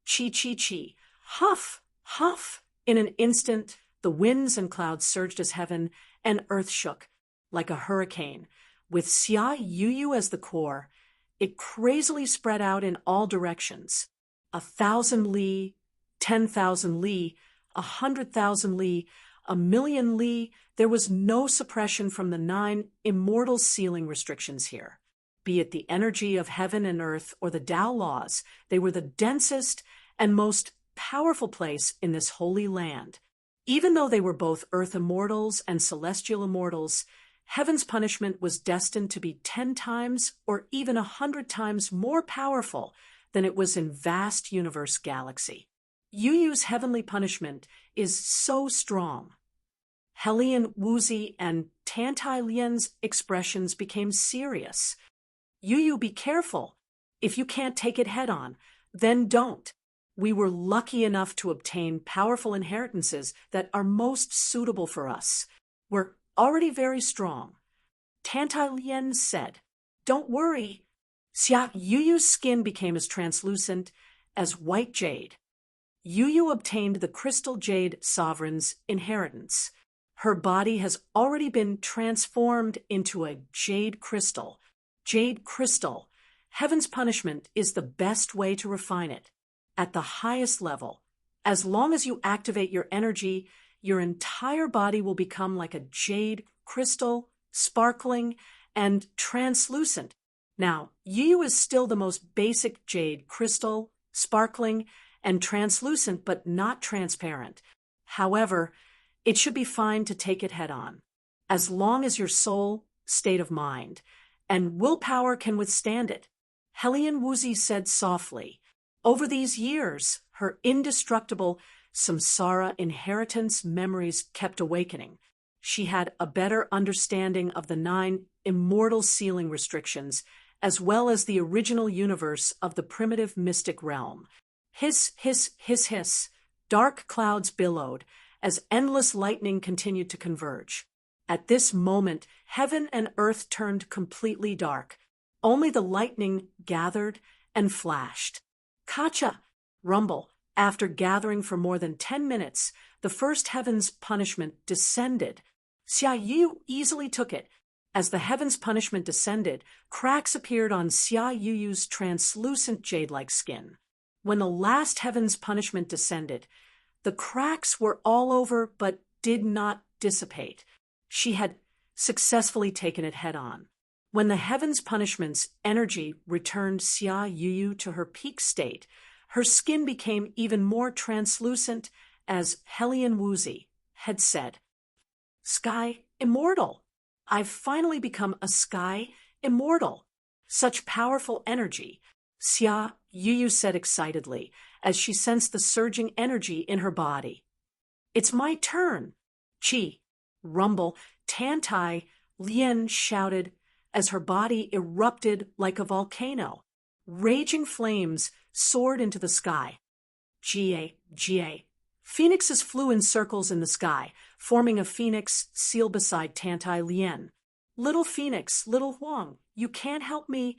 Chi, chi, chi. Huff, huff. In an instant, the winds and clouds surged as heaven and earth shook like a hurricane. With Xia Yuyu as the core, it crazily spread out in all directions. 1,000 li, 10,000 li, 100,000 li, 1,000,000 li. There was no suppression from the 9 immortal sealing restrictions here. Be it the energy of heaven and earth or the Tao laws, they were the densest and most powerful place in this holy land. Even though they were both earth immortals and celestial immortals, heaven's punishment was destined to be 10 times or even 100 times more powerful than it was in vast universe galaxy. Yuyu's heavenly punishment is so strong. Hellion Woozy and Tantai Lien's expressions became serious. Yuyu, be careful. If you can't take it head on, then don't. We were lucky enough to obtain powerful inheritances that are most suitable for us. We're already very strong. Tantai Lien said, "Don't worry." Xia Yuyu's skin became as translucent as white jade. Yuyu obtained the Crystal Jade Sovereign's inheritance. Her body has already been transformed into a jade crystal. Jade crystal. Heaven's punishment is the best way to refine it. At the highest level, as long as you activate your energy, your entire body will become like a jade crystal, sparkling and translucent. Now, Yu is still the most basic jade crystal, sparkling and translucent but not transparent. However, it should be fine to take it head on, as long as your soul, state of mind, and willpower can withstand it. Helian Wuzi said softly. Over these years, her indestructible samsara inheritance memories kept awakening. She had a better understanding of the 9 immortal sealing restrictions, as well as the original universe of the primitive mystic realm. Hiss, hiss, hiss, hiss. Dark clouds billowed as endless lightning continued to converge. At this moment, heaven and earth turned completely dark. Only the lightning gathered and flashed. Kacha! Rumble. After gathering for more than 10 minutes, the first heaven's punishment descended. Xia Yu easily took it. As the heaven's punishment descended, cracks appeared on Xia Yuyu's translucent jade-like skin. When the last heaven's punishment descended, the cracks were all over but did not dissipate. She had successfully taken it head-on. When the heaven's punishment's energy returned Xia Yuyu to her peak state, her skin became even more translucent, as Helian Wuzi had said. Sky immortal. I've finally become a sky immortal. Such powerful energy, Xia Yuyu said excitedly, as she sensed the surging energy in her body. It's my turn. Qi, rumble, Tantai, Lian shouted as her body erupted like a volcano. Raging flames soared into the sky. Ga. Phoenixes flew in circles in the sky, forming a phoenix seal beside Tantai Lian. Little Phoenix, little Huang, you can't help me.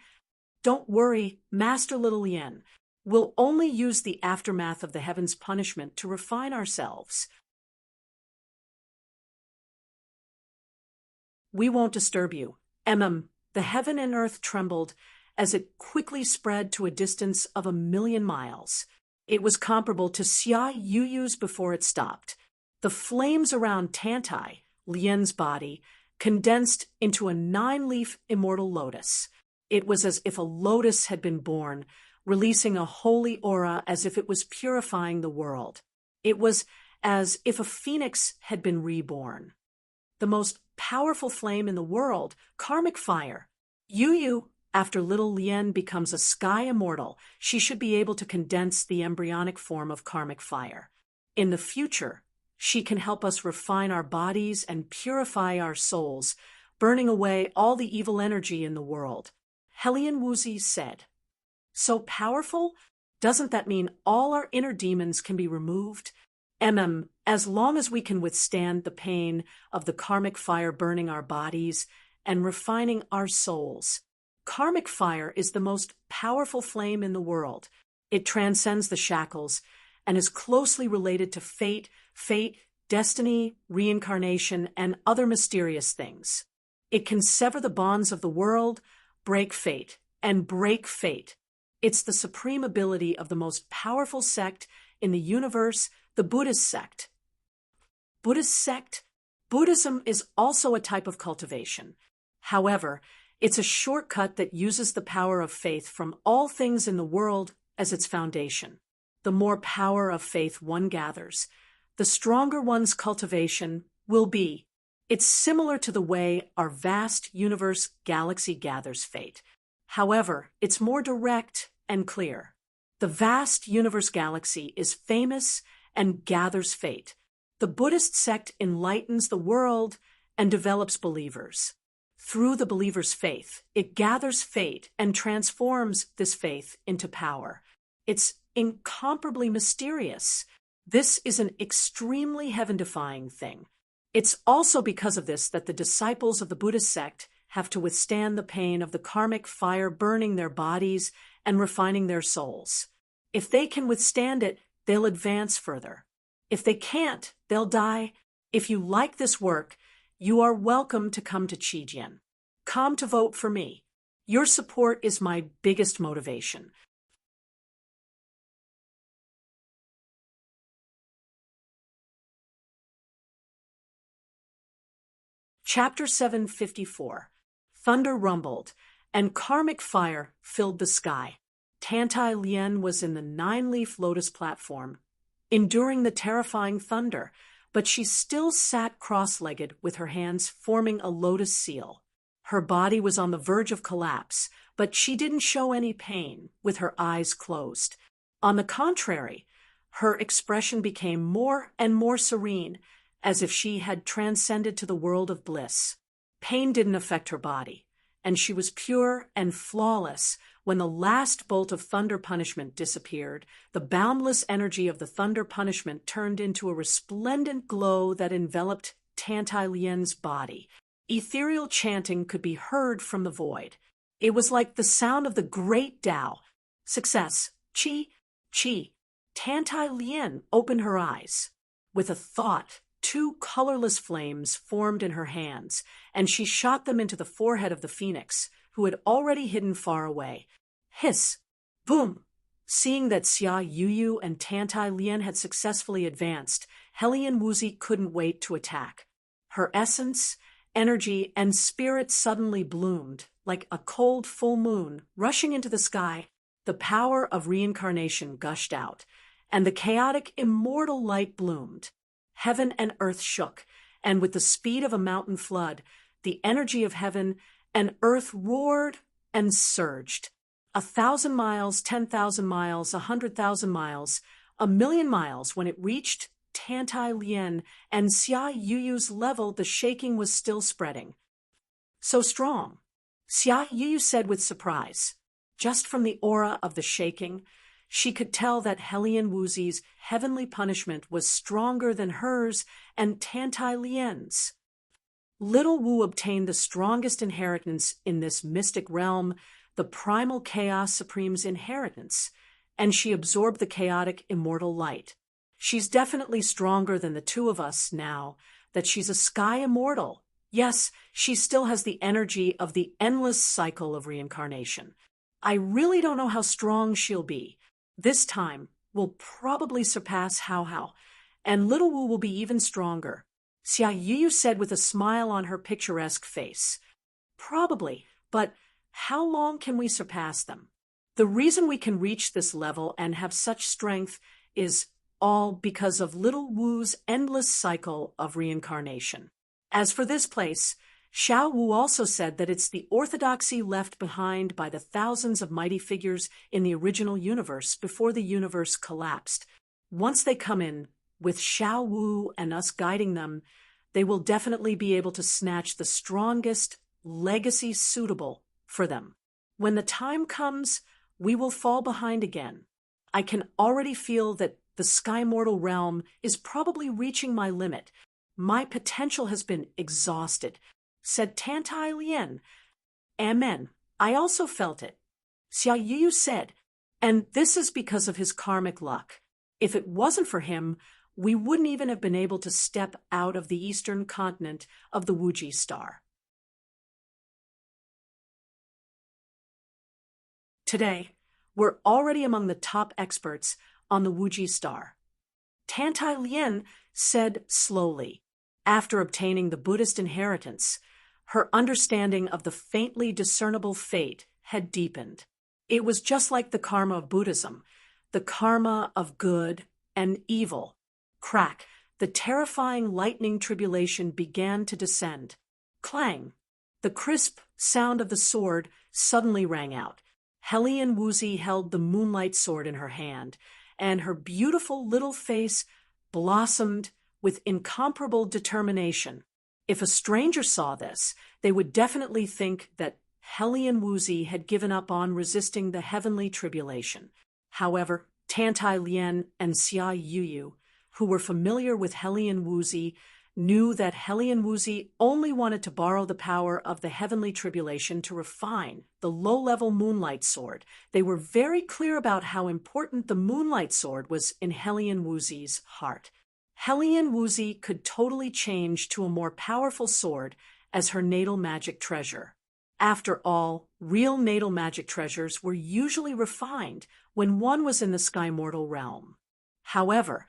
Don't worry, Master Little Lian. We'll only use the aftermath of the heaven's punishment to refine ourselves. We won't disturb you. The heaven and earth trembled as it quickly spread to a distance of 1,000,000 miles. It was comparable to Xia Yuyu's before it stopped. The flames around Tantai, Lian's body, condensed into a 9-leaf immortal lotus. It was as if a lotus had been born, releasing a holy aura as if it was purifying the world. It was as if a phoenix had been reborn. The most powerful flame in the world, karmic fire. Yuyu, after little Lian becomes a sky immortal, she should be able to condense the embryonic form of karmic fire. In the future, she can help us refine our bodies and purify our souls, burning away all the evil energy in the world. Helian Wuzi said. So powerful? Doesn't that mean all our inner demons can be removed? As long as we can withstand the pain of the karmic fire burning our bodies and refining our souls. Karmic fire is the most powerful flame in the world. It transcends the shackles and is closely related to fate, destiny, reincarnation, and other mysterious things. It can sever the bonds of the world, break fate, and break fate. It's the supreme ability of the most powerful sect in the universe, the Buddhist sect. Buddhism is also a type of cultivation. However, it's a shortcut that uses the power of faith from all things in the world as its foundation. The more power of faith one gathers, the stronger one's cultivation will be. It's similar to the way our vast universe galaxy gathers fate. However, it's more direct and clear. The vast universe galaxy is famous and gathers fate. The Buddhist sect enlightens the world and develops believers. Through the believer's faith, it gathers fate and transforms this faith into power. It's incomparably mysterious. This is an extremely heaven-defying thing. It's also because of this that the disciples of the Buddhist sect have to withstand the pain of the karmic fire burning their bodies and refining their souls. If they can withstand it, they'll advance further. If they can't, they'll die. If you like this work, you are welcome to come to Qijian. Come to vote for me. Your support is my biggest motivation. Chapter 754. Thunder rumbled, and karmic fire filled the sky. Tantai Lien was in the 9-leaf lotus platform, enduring the terrifying thunder, but she still sat cross-legged with her hands forming a lotus seal. Her body was on the verge of collapse, but she didn't show any pain, with her eyes closed. On the contrary, her expression became more and more serene, as if she had transcended to the world of bliss. Pain didn't affect her body, and she was pure and flawless. When the last bolt of thunder punishment disappeared, the boundless energy of the thunder punishment turned into a resplendent glow that enveloped Tantai Lien's body. Ethereal chanting could be heard from the void. It was like the sound of the great Tao. Success. Chi. Chi. Tantai Lien opened her eyes. With a thought, 2 colorless flames formed in her hands, and she shot them into the forehead of the phoenix, who had already hidden far away. Hiss! Boom! Seeing that Xia Yuyu and Tantai Lien had successfully advanced, Helian Wuzi couldn't wait to attack. Her essence, energy, and spirit suddenly bloomed, like a cold full moon rushing into the sky. The power of reincarnation gushed out, and the chaotic immortal light bloomed. Heaven and earth shook, and with the speed of a mountain flood, the energy of heaven and earth roared and surged. 1,000 miles, 10,000 miles, 100,000 miles, 1,000,000 miles. When it reached Tantai Lien and Xia Yuyu's level, the shaking was still spreading. So strong, Xia Yuyu said with surprise. Just from the aura of the shaking, she could tell that Helian Wuzi's heavenly punishment was stronger than hers and Tantai Lien's. Little Wu obtained the strongest inheritance in this mystic realm, the primal chaos supreme's inheritance, and she absorbed the chaotic immortal light. She's definitely stronger than the 2 of us now that she's a sky immortal. Yes, she still has the energy of the endless cycle of reincarnation. I really don't know how strong she'll be. This time, we'll probably surpass Hao, and Little Wu will be even stronger. Xia Yuyu said with a smile on her picturesque face. Probably, but how long can we surpass them? The reason we can reach this level and have such strength is all because of Little Wu's endless cycle of reincarnation. As for this place, Xiao Wu also said that it's the orthodoxy left behind by the thousands of mighty figures in the original universe before the universe collapsed. Once they come in, with Xiao Wu and us guiding them, they will definitely be able to snatch the strongest legacy suitable for them. When the time comes, we will fall behind again. I can already feel that the Sky Mortal realm is probably reaching my limit. My potential has been exhausted, said Tantai Lien. Amen. I also felt it, Xia Yu said, and this is because of his karmic luck. If it wasn't for him, we wouldn't even have been able to step out of the eastern continent of the Wuji star. Today, we're already among the top experts on the Wuji star. Tantai Lien said slowly, after obtaining the Buddhist inheritance, her understanding of the faintly discernible fate had deepened. It was just like the karma of Buddhism, the karma of good and evil. Crack, the terrifying lightning tribulation began to descend. Clang! The crisp sound of the sword suddenly rang out. Helian Wuzi held the moonlight sword in her hand, and her beautiful little face blossomed with incomparable determination. If a stranger saw this, they would definitely think that Helian Wuzi had given up on resisting the heavenly tribulation. However, Tantai Lien and Xia Yuyu, who were familiar with Helian Wuzi, knew that Helian Wuzi only wanted to borrow the power of the heavenly tribulation to refine the low-level moonlight sword. They were very clear about how important the moonlight sword was in Helian Wuzi's heart. Helian Wuzi could totally change to a more powerful sword as her natal magic treasure. After all, real natal magic treasures were usually refined when one was in the Sky Mortal realm. However,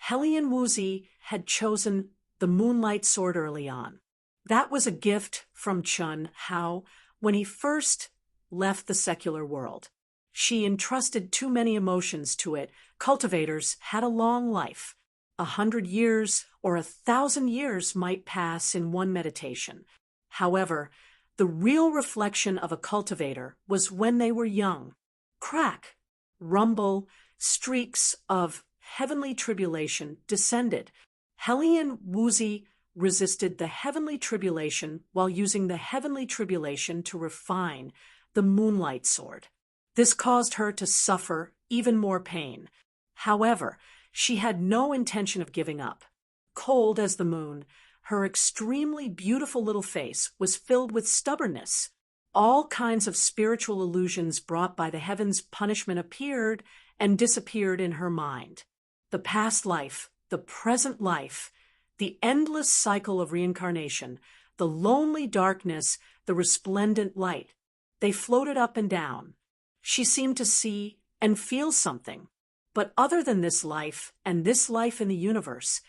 Helian Wuzi had chosen the moonlight sword early on. That was a gift from Chun Hao when he first left the secular world. She entrusted too many emotions to it. Cultivators had a long life. 100 years or 1,000 years might pass in one meditation. However, the real reflection of a cultivator was when they were young. Crack, rumble, streaks of heavenly tribulation descended. Hellion Woozy resisted the heavenly tribulation while using the heavenly tribulation to refine the moonlight sword. This caused her to suffer even more pain. However, she had no intention of giving up. Cold as the moon, her extremely beautiful little face was filled with stubbornness. All kinds of spiritual illusions brought by the heavens' punishment appeared and disappeared in her mind. The past life, the present life, the endless cycle of reincarnation, the lonely darkness, the resplendent light. They floated up and down. She seemed to see and feel something. But other than this life and this life in the universe,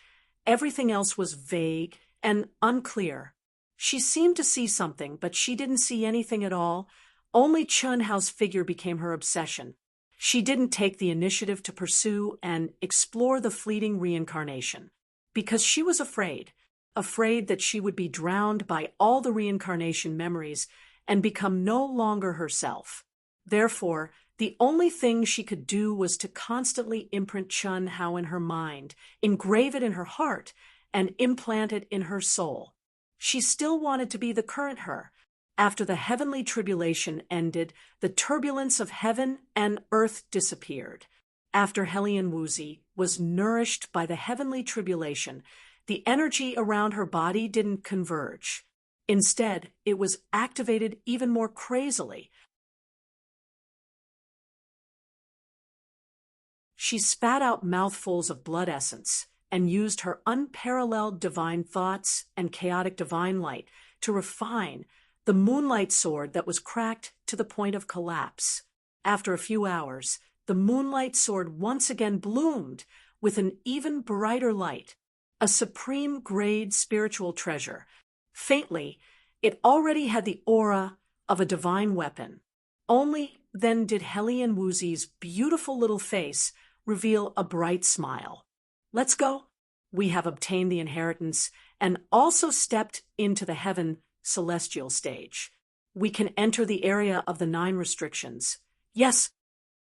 everything else was vague and unclear. She seemed to see something, but she didn't see anything at all. Only Chun Hao's figure became her obsession. She didn't take the initiative to pursue and explore the fleeting reincarnation, because she was afraid that she would be drowned by all the reincarnation memories and become no longer herself. Therefore, the only thing she could do was to constantly imprint Chun Hao in her mind, engrave it in her heart, and implant it in her soul. She still wanted to be the current her. After the heavenly tribulation ended, the turbulence of heaven and earth disappeared. After Hellion Woozy was nourished by the heavenly tribulation, the energy around her body didn't converge. Instead, it was activated even more crazily. She spat out mouthfuls of blood essence and used her unparalleled divine thoughts and chaotic divine light to refine the moonlight sword that was cracked to the point of collapse. After a few hours, the moonlight sword once again bloomed with an even brighter light, a supreme grade spiritual treasure. Faintly, it already had the aura of a divine weapon. Only then did Hellion Woozy's beautiful little face reveal a bright smile. Let's go. We have obtained the inheritance and also stepped into the heaven celestial stage. We can enter the area of the 9 restrictions. Yes,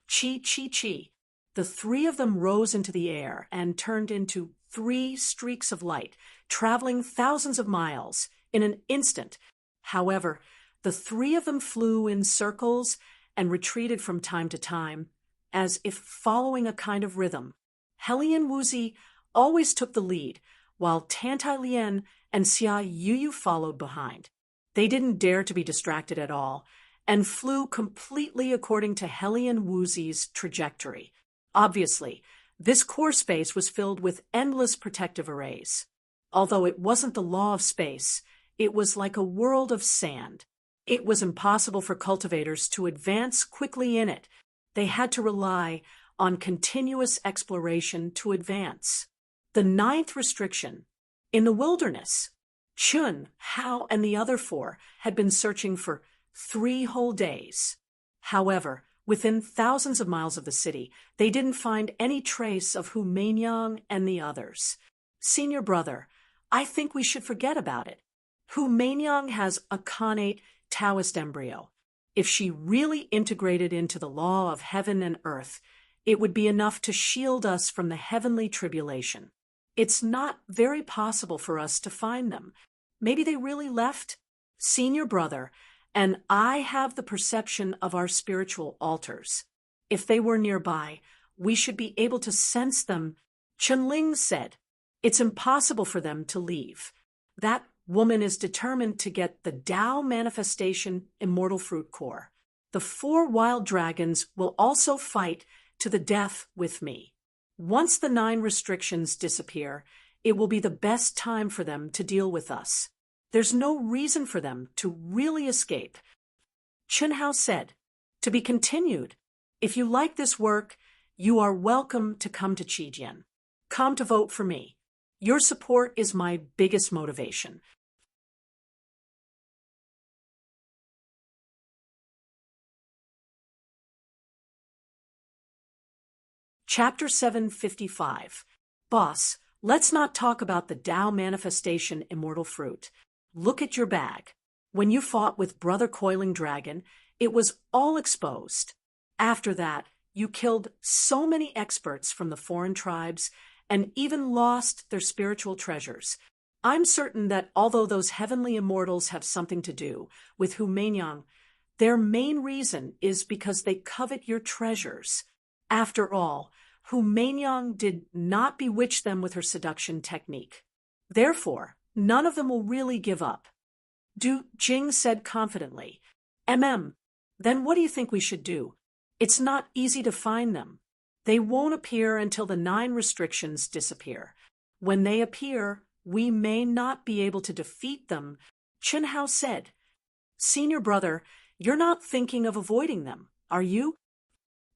chi, chi, chi. The 3 of them rose into the air and turned into 3 streaks of light, traveling thousands of miles in an instant. However, the 3 of them flew in circles and retreated from time to time, as if following a kind of rhythm. Hellion Woozy always took the lead, while Tantai Lien and Xia Yuyu followed behind. They didn't dare to be distracted at all, and flew completely according to Hellion Woozy's trajectory. Obviously, this core space was filled with endless protective arrays. Although it wasn't the law of space, it was like a world of sand. It was impossible for cultivators to advance quickly in it. They had to rely on continuous exploration to advance. The 9th restriction. In the wilderness, Chun, Hao, and the other 4 had been searching for 3 whole days. However, within thousands of miles of the city, they didn't find any trace of Hu Meinyang and the others. Senior brother, I think we should forget about it. Hu Meinyang has a connate Taoist embryo. If she really integrated into the law of heaven and earth, it would be enough to shield us from the heavenly tribulation. It's not very possible for us to find them. Maybe they really left? Senior brother, and I have the perception of our spiritual altars. If they were nearby, we should be able to sense them. Chunling said, it's impossible for them to leave. That woman is determined to get the Tao manifestation immortal fruit core. The 4 wild dragons will also fight to the death with me. Once the 9 restrictions disappear, it will be the best time for them to deal with us. There's no reason for them to really escape. Chun Hao said, to be continued. If you like this work, you are welcome to come to Qijian. Come to vote for me. Your support is my biggest motivation. Chapter 755. Boss, let's not talk about the Tao manifestation immortal fruit. Look at your bag. When you fought with Brother Coiling Dragon, it was all exposed. After that, you killed so many experts from the foreign tribes and even lost their spiritual treasures. I'm certain that although those heavenly immortals have something to do with Hu Meinyang, their main reason is because they covet your treasures. After all, Hu Meinyang did not bewitch them with her seduction technique. Therefore, none of them will really give up. Du Jing said confidently. Then what do you think we should do? It's not easy to find them. They won't appear until the 9 restrictions disappear. When they appear, we may not be able to defeat them, Chen Hao said. Senior brother, you're not thinking of avoiding them, are you?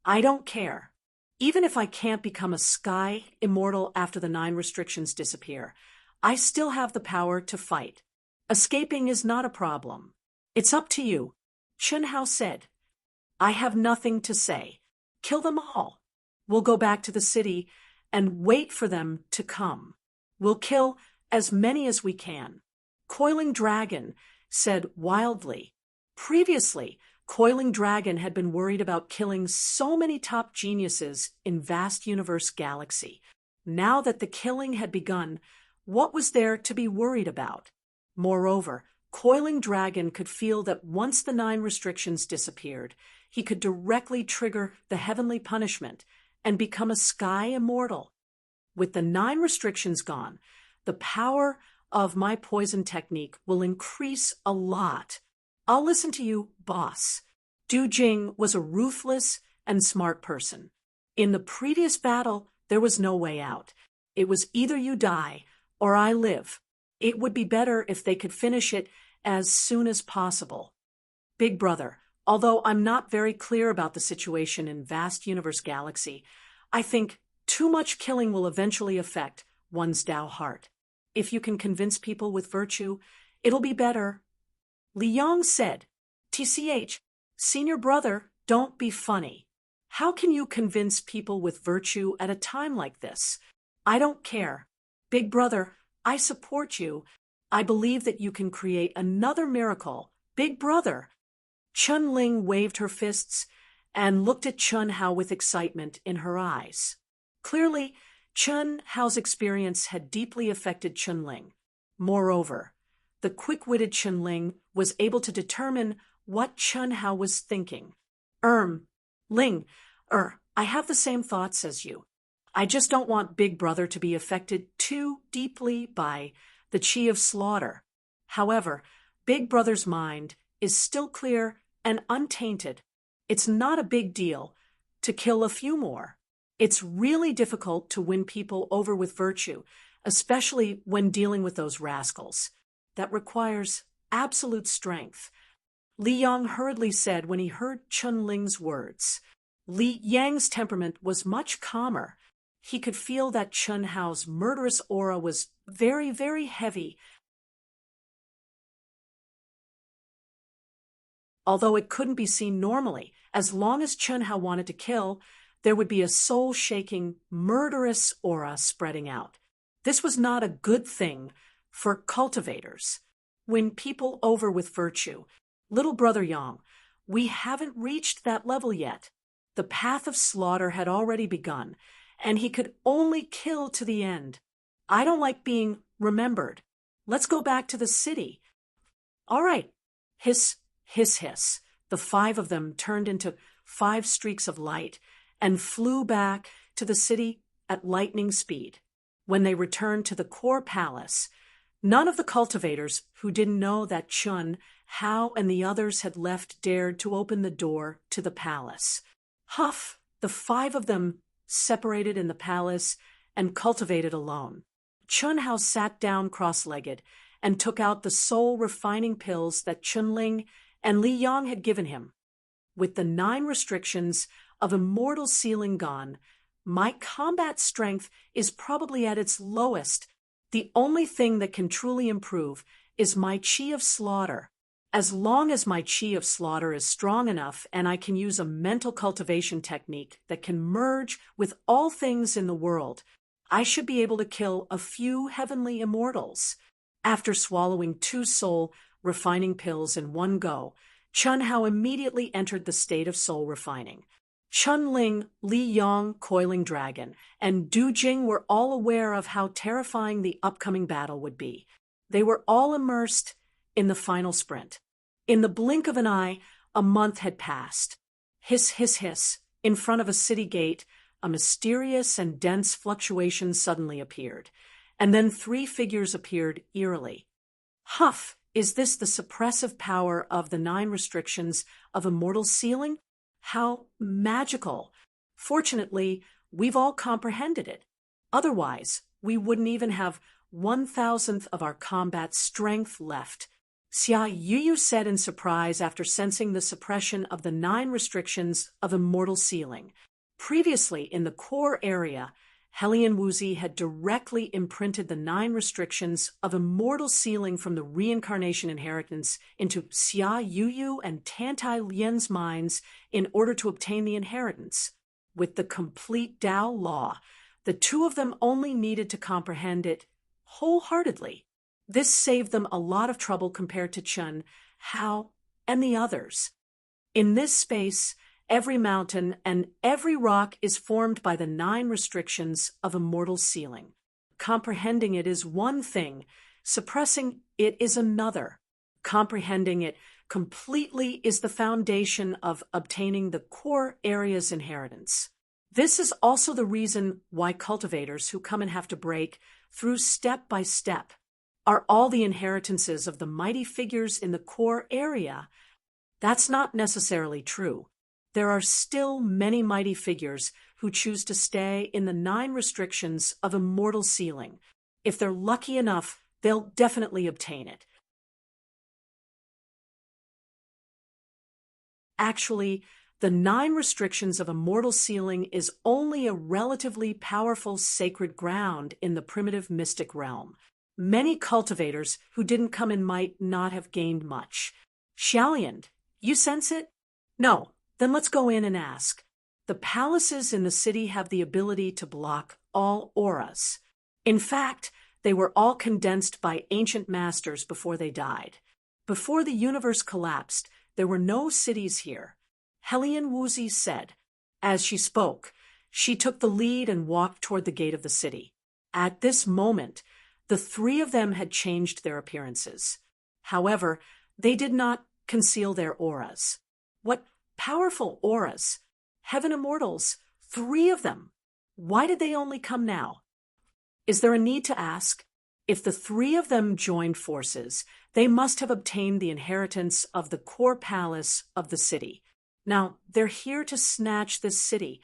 I don't care. Even if I can't become a sky immortal after the 9 restrictions disappear, I still have the power to fight. Escaping is not a problem. It's up to you, Chen Hao said. I have nothing to say. Kill them all. We'll go back to the city and wait for them to come. We'll kill as many as we can. Coiling Dragon said wildly. Previously, Coiling Dragon had been worried about killing so many top geniuses in vast universe galaxy. Now that the killing had begun, what was there to be worried about? Moreover, Coiling Dragon could feel that once the 9 restrictions disappeared, he could directly trigger the heavenly punishment and become a sky immortal. With the 9 restrictions gone, the power of my poison technique will increase a lot. I'll listen to you, boss. Du Jing was a ruthless and smart person. In the previous battle, there was no way out. It was either you die or I live. It would be better if they could finish it as soon as possible. Big brother, although I'm not very clear about the situation in vast universe galaxy, I think too much killing will eventually affect one's Tao heart. If you can convince people with virtue, it'll be better. Li Yang said, TCH, senior brother, don't be funny. How can you convince people with virtue at a time like this? I don't care. Big brother, I support you. I believe that you can create another miracle. Big brother. Chun Ling waved her fists and looked at Chun Hao with excitement in her eyes. Clearly, Chun Hao's experience had deeply affected Chun Ling. Moreover, the quick-witted Chun Ling was able to determine what Chun Hao was thinking. Ling, I have the same thoughts as you. I just don't want Big Brother to be affected too deeply by the Chi of Slaughter. However, Big Brother's mind is still clear and untainted. It's not a big deal to kill a few more. It's really difficult to win people over with virtue, especially when dealing with those rascals. That requires absolute strength. Li Yang hurriedly said when he heard Chun Ling's words. Li Yang's temperament was much calmer. He could feel that Chun Hao's murderous aura was very, very heavy. Although it couldn't be seen normally, as long as Chun Hao wanted to kill, there would be a soul-shaking, murderous aura spreading out. This was not a good thing for cultivators. Win people over with virtue. Little brother Yang, we haven't reached that level yet. The path of slaughter had already begun, and he could only kill to the end. I don't like being remembered. Let's go back to the city. All right. Hiss, hiss, hiss. The 5 of them turned into 5 streaks of light and flew back to the city at lightning speed. When they returned to the core palace, none of the cultivators who didn't know that Chun, Hao, and the others had left dared to open the door to the palace. Huff, the 5 of them separated in the palace and cultivated alone. Chun Hao sat down cross-legged and took out the soul-refining pills that Chun Ling and Li Yang had given him. With the 9 restrictions of immortal sealing gone, my combat strength is probably at its lowest. The only thing that can truly improve is my Chi of Slaughter. As long as my chi of slaughter is strong enough and I can use a mental cultivation technique that can merge with all things in the world, I should be able to kill a few heavenly immortals. After swallowing 2 soul refining pills in one go, Chun Hao immediately entered the state of soul refining. Chun Ling, Li Yong, Coiling Dragon, and Du Jing were all aware of how terrifying the upcoming battle would be. They were all immersed in the final sprint. In the blink of an eye, a month had passed. Hiss, hiss, hiss. In front of a city gate, a mysterious and dense fluctuation suddenly appeared. And then 3 figures appeared eerily. Huff! Is this the suppressive power of the 9 restrictions of immortal sealing? How magical! Fortunately, we've all comprehended it. Otherwise, we wouldn't even have 1,000th of our combat strength left. Xia Yuyu said in surprise after sensing the suppression of the 9 restrictions of immortal sealing. Previously, in the core area, Helian Wuzi had directly imprinted the 9 restrictions of immortal sealing from the reincarnation inheritance into Xia Yuyu and Tantai Lian's minds in order to obtain the inheritance. With the complete Dao law, the 2 of them only needed to comprehend it wholeheartedly. This saved them a lot of trouble compared to Chun, Hao, and the others. In this space, every mountain and every rock is formed by the 9 restrictions of immortal sealing. Comprehending it is one thing, suppressing it is another. Comprehending it completely is the foundation of obtaining the core area's inheritance. This is also the reason why cultivators who come and have to break through step by step are all the inheritances of the mighty figures in the core area. That's not necessarily true. There are still many mighty figures who choose to stay in the 9 restrictions of immortal sealing. If they're lucky enough, they'll definitely obtain it. Actually, the 9 restrictions of immortal sealing is only a relatively powerful sacred ground in the primitive mystic realm. Many cultivators who didn't come in might not have gained much. Xiaolian, you sense it? No. Then let's go in and ask. The palaces in the city have the ability to block all auras. In fact, they were all condensed by ancient masters before they died. Before the universe collapsed, there were no cities here. Helian Wuzi said. As she spoke, she took the lead and walked toward the gate of the city. At this moment, the 3 of them had changed their appearances. However, they did not conceal their auras. What powerful auras! Heaven immortals, 3 of them! Why did they only come now? Is there a need to ask? If the 3 of them joined forces, they must have obtained the inheritance of the core palace of the city. Now, they're here to snatch this city.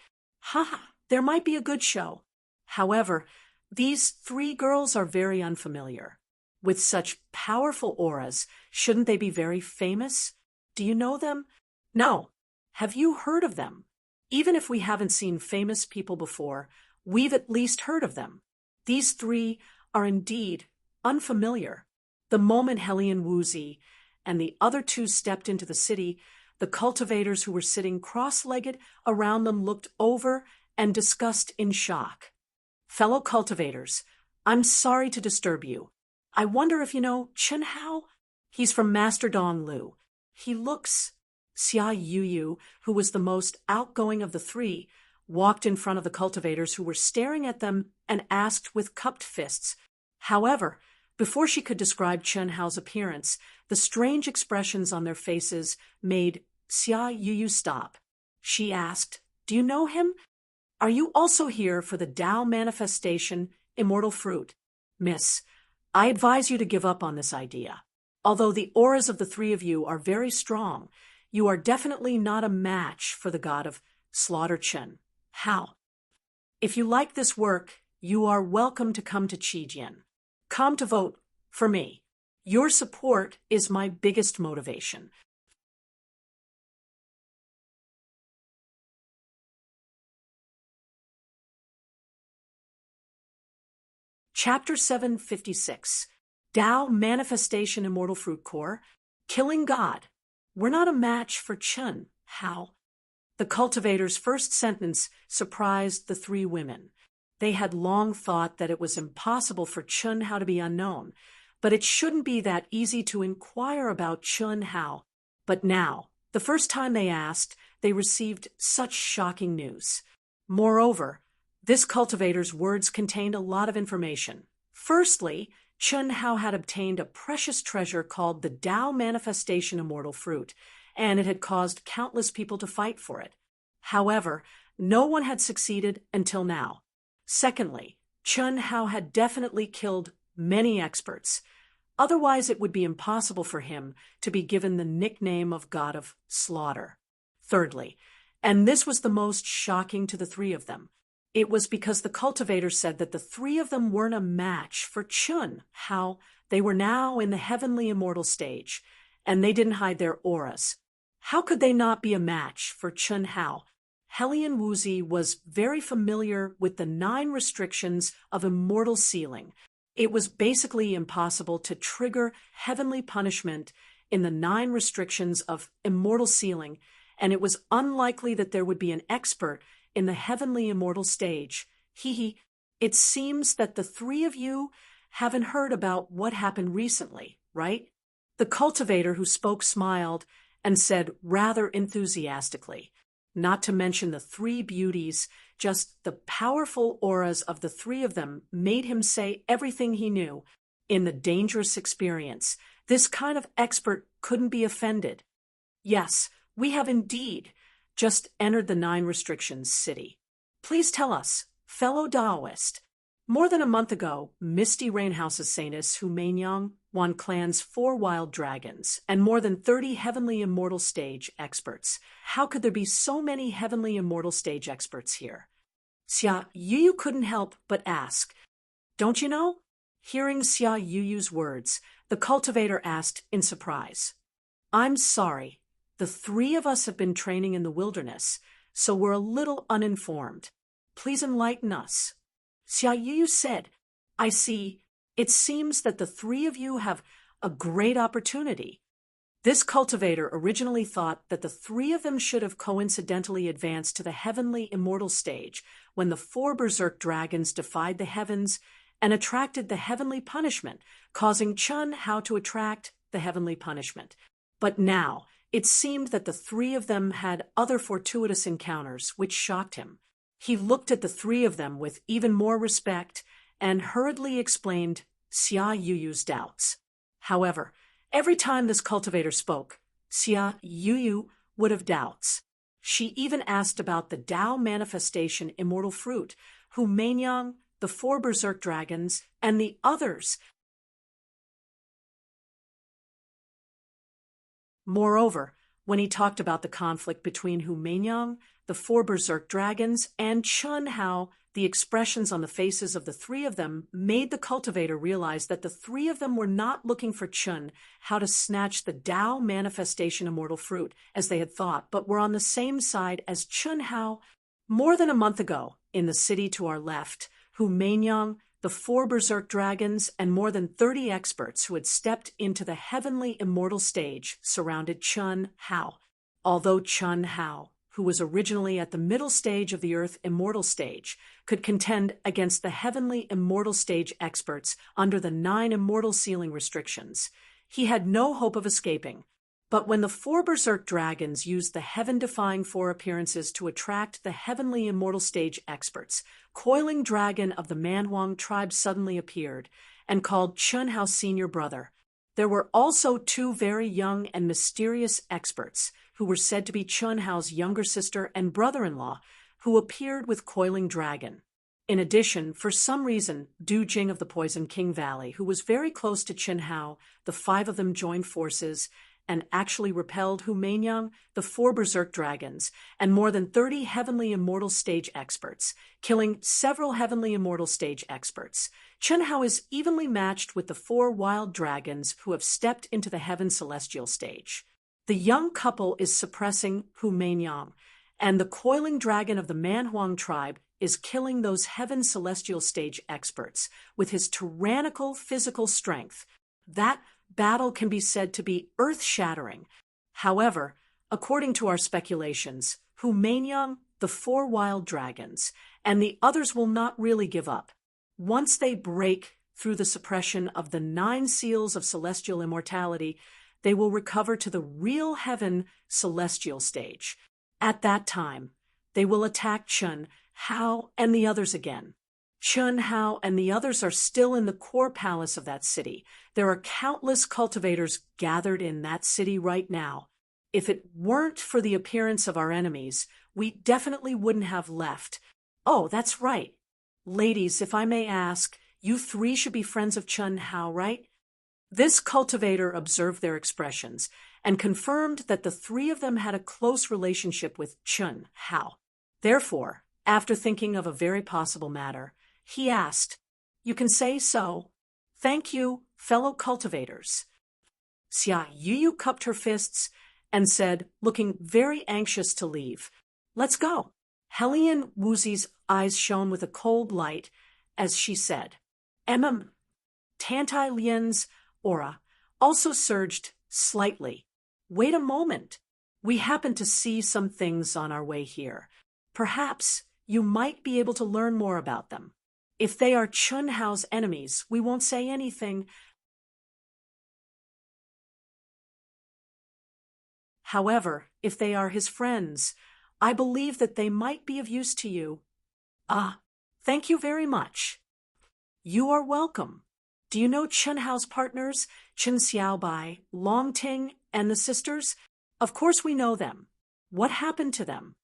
There might be a good show. However, these 3 girls are very unfamiliar. With such powerful auras, shouldn't they be very famous? Do you know them? No. Have you heard of them? Even if we haven't seen famous people before, we've at least heard of them. These 3 are indeed unfamiliar. The moment Helian Wuzi and the other 2 stepped into the city, the cultivators who were sitting cross-legged around them looked over and discussed in shock. Fellow cultivators, I'm sorry to disturb you. I wonder if you know Chun Hao? He's from Master Dong Lu. He looks... Xia Yuyu, who was the most outgoing of the 3, walked in front of the cultivators who were staring at them and asked with cupped fists. However, before she could describe Chun Hao's appearance, the strange expressions on their faces made Xia Yuyu stop. She asked, "Do you know him? Are you also here for the Dao manifestation, immortal fruit?" "Miss, I advise you to give up on this idea. Although the auras of the 3 of you are very strong, you are definitely not a match for the god of slaughter Chun Hao. If you like this work, you are welcome to come to Qijian. Come to vote for me. Your support is my biggest motivation." Chapter 756, Tao Manifestation Immortal Fruit Core. Killing God. We're not a match for Chun Hao. The cultivator's first sentence surprised the three women. They had long thought that it was impossible for Chun Hao to be unknown, but it shouldn't be that easy to inquire about Chun Hao. But now, the first time they asked, they received such shocking news. Moreover, this cultivator's words contained a lot of information. Firstly, Chun Hao had obtained a precious treasure called the Tao Manifestation Immortal Fruit, and it had caused countless people to fight for it. However, no one had succeeded until now. Secondly, Chun Hao had definitely killed many experts. Otherwise, it would be impossible for him to be given the nickname of God of Slaughter. Thirdly, and this was the most shocking to the three of them, it was because the cultivator said that the three of them weren't a match for Chun Hao. They were now in the heavenly immortal stage, and they didn't hide their auras. How could they not be a match for Chun Hao? Hellion Wuzi was very familiar with the 9 restrictions of immortal sealing. It was basically impossible to trigger heavenly punishment in the 9 restrictions of immortal sealing, and it was unlikely that there would be an expert in the heavenly immortal stage. It seems that the three of you haven't heard about what happened recently, right? The cultivator who spoke smiled and said rather enthusiastically, not to mention the 3 beauties, just the powerful auras of the 3 of them made him say everything he knew. In the dangerous experience, this kind of expert couldn't be offended. Yes, we have indeed just entered the 9 restrictions city. Please tell us, fellow Taoist. More than a month ago, Misty Rainhouse's Saintess Hu Meinyang won Clan's 4 wild dragons and more than 30 heavenly immortal stage experts. How could there be so many heavenly immortal stage experts here? Xia Yuyu couldn't help but ask, "Don't you know?" Hearing Xia Yuyu's words, the cultivator asked in surprise, "I'm sorry. The 3 of us have been training in the wilderness, so we're a little uninformed. Please enlighten us." Xia Yuyu said, "I see. It seems that the 3 of you have a great opportunity." This cultivator originally thought that the 3 of them should have coincidentally advanced to the heavenly immortal stage when the 4 berserk dragons defied the heavens and attracted the heavenly punishment, causing Chun Hao to attract the heavenly punishment. But now, it seemed that the 3 of them had other fortuitous encounters, which shocked him. He looked at the 3 of them with even more respect and hurriedly explained Xia Yuyu's doubts. However, every time this cultivator spoke, Xia Yuyu would have doubts. She even asked about the Tao Manifestation Immortal Fruit, Hu Meinyang, the 4 berserk dragons, and the others. Moreover, when he talked about the conflict between Hu Meinyang, the 4 berserk dragons, and Chun Hao, the expressions on the faces of the 3 of them made the cultivator realize that the 3 of them were not looking for Chun Hao to snatch the Tao Manifestation Immortal Fruit, as they had thought, but were on the same side as Chun Hao. More than a month ago, in the city to our left, Hu Meinyang, the 4 berserk dragons, and more than 30 experts who had stepped into the heavenly immortal stage surrounded Chun Hao. Although Chun Hao, who was originally at the middle stage of the Earth immortal stage, could contend against the heavenly immortal stage experts under the 9 immortal sealing restrictions, he had no hope of escaping. But when the 4 berserk dragons used the heaven-defying 4 appearances to attract the heavenly immortal stage experts, Coiling Dragon of the Manhuang tribe suddenly appeared and called Chun Hao senior brother. There were also 2 very young and mysterious experts who were said to be Chun Hao's younger sister and brother-in-law, who appeared with Coiling Dragon. In addition, for some reason, Du Jing of the Poison King Valley, who was very close to Chun Hao, the 5 of them joined forces and actually repelled Hu Meinyang, the 4 berserk dragons, and more than 30 heavenly immortal stage experts, killing several heavenly immortal stage experts. Chun Hao is evenly matched with the 4 wild dragons who have stepped into the heaven celestial stage. The young couple is suppressing Hu Meinyang, and the Coiling Dragon of the Manhuang tribe is killing those heaven celestial stage experts with his tyrannical physical strength. That battle can be said to be earth-shattering. However, according to our speculations, Humanyang, the 4 wild dragons, and the others will not really give up. Once they break through the suppression of the 9 seals of celestial immortality, they will recover to the real heaven celestial stage. At that time, they will attack Chun, Hao, and the others again. Chun, Hao, and the others are still in the core palace of that city. There are countless cultivators gathered in that city right now. If it weren't for the appearance of our enemies, we definitely wouldn't have left. Oh, that's right. Ladies, if I may ask, you 3 should be friends of Chun Hao, right? This cultivator observed their expressions and confirmed that the 3 of them had a close relationship with Chun Hao. Therefore, after thinking of a very possible matter, he asked, "You can say so. Thank you, fellow cultivators." Xia Yuyu cupped her fists and said, looking very anxious to leave, "Let's go." Helian Wuzi's eyes shone with a cold light as she said, Tantai Lian's aura also surged slightly. "Wait a moment. We happen to see some things on our way here. Perhaps you might be able to learn more about them. If they are Chun Hao's enemies, we won't say anything. However, if they are his friends, I believe that they might be of use to you." "Ah, thank you very much." "You are welcome. Do you know Chun Hao's partners, Chen Xiaobai, Long Ting, and the sisters?" "Of course we know them. What happened to them?"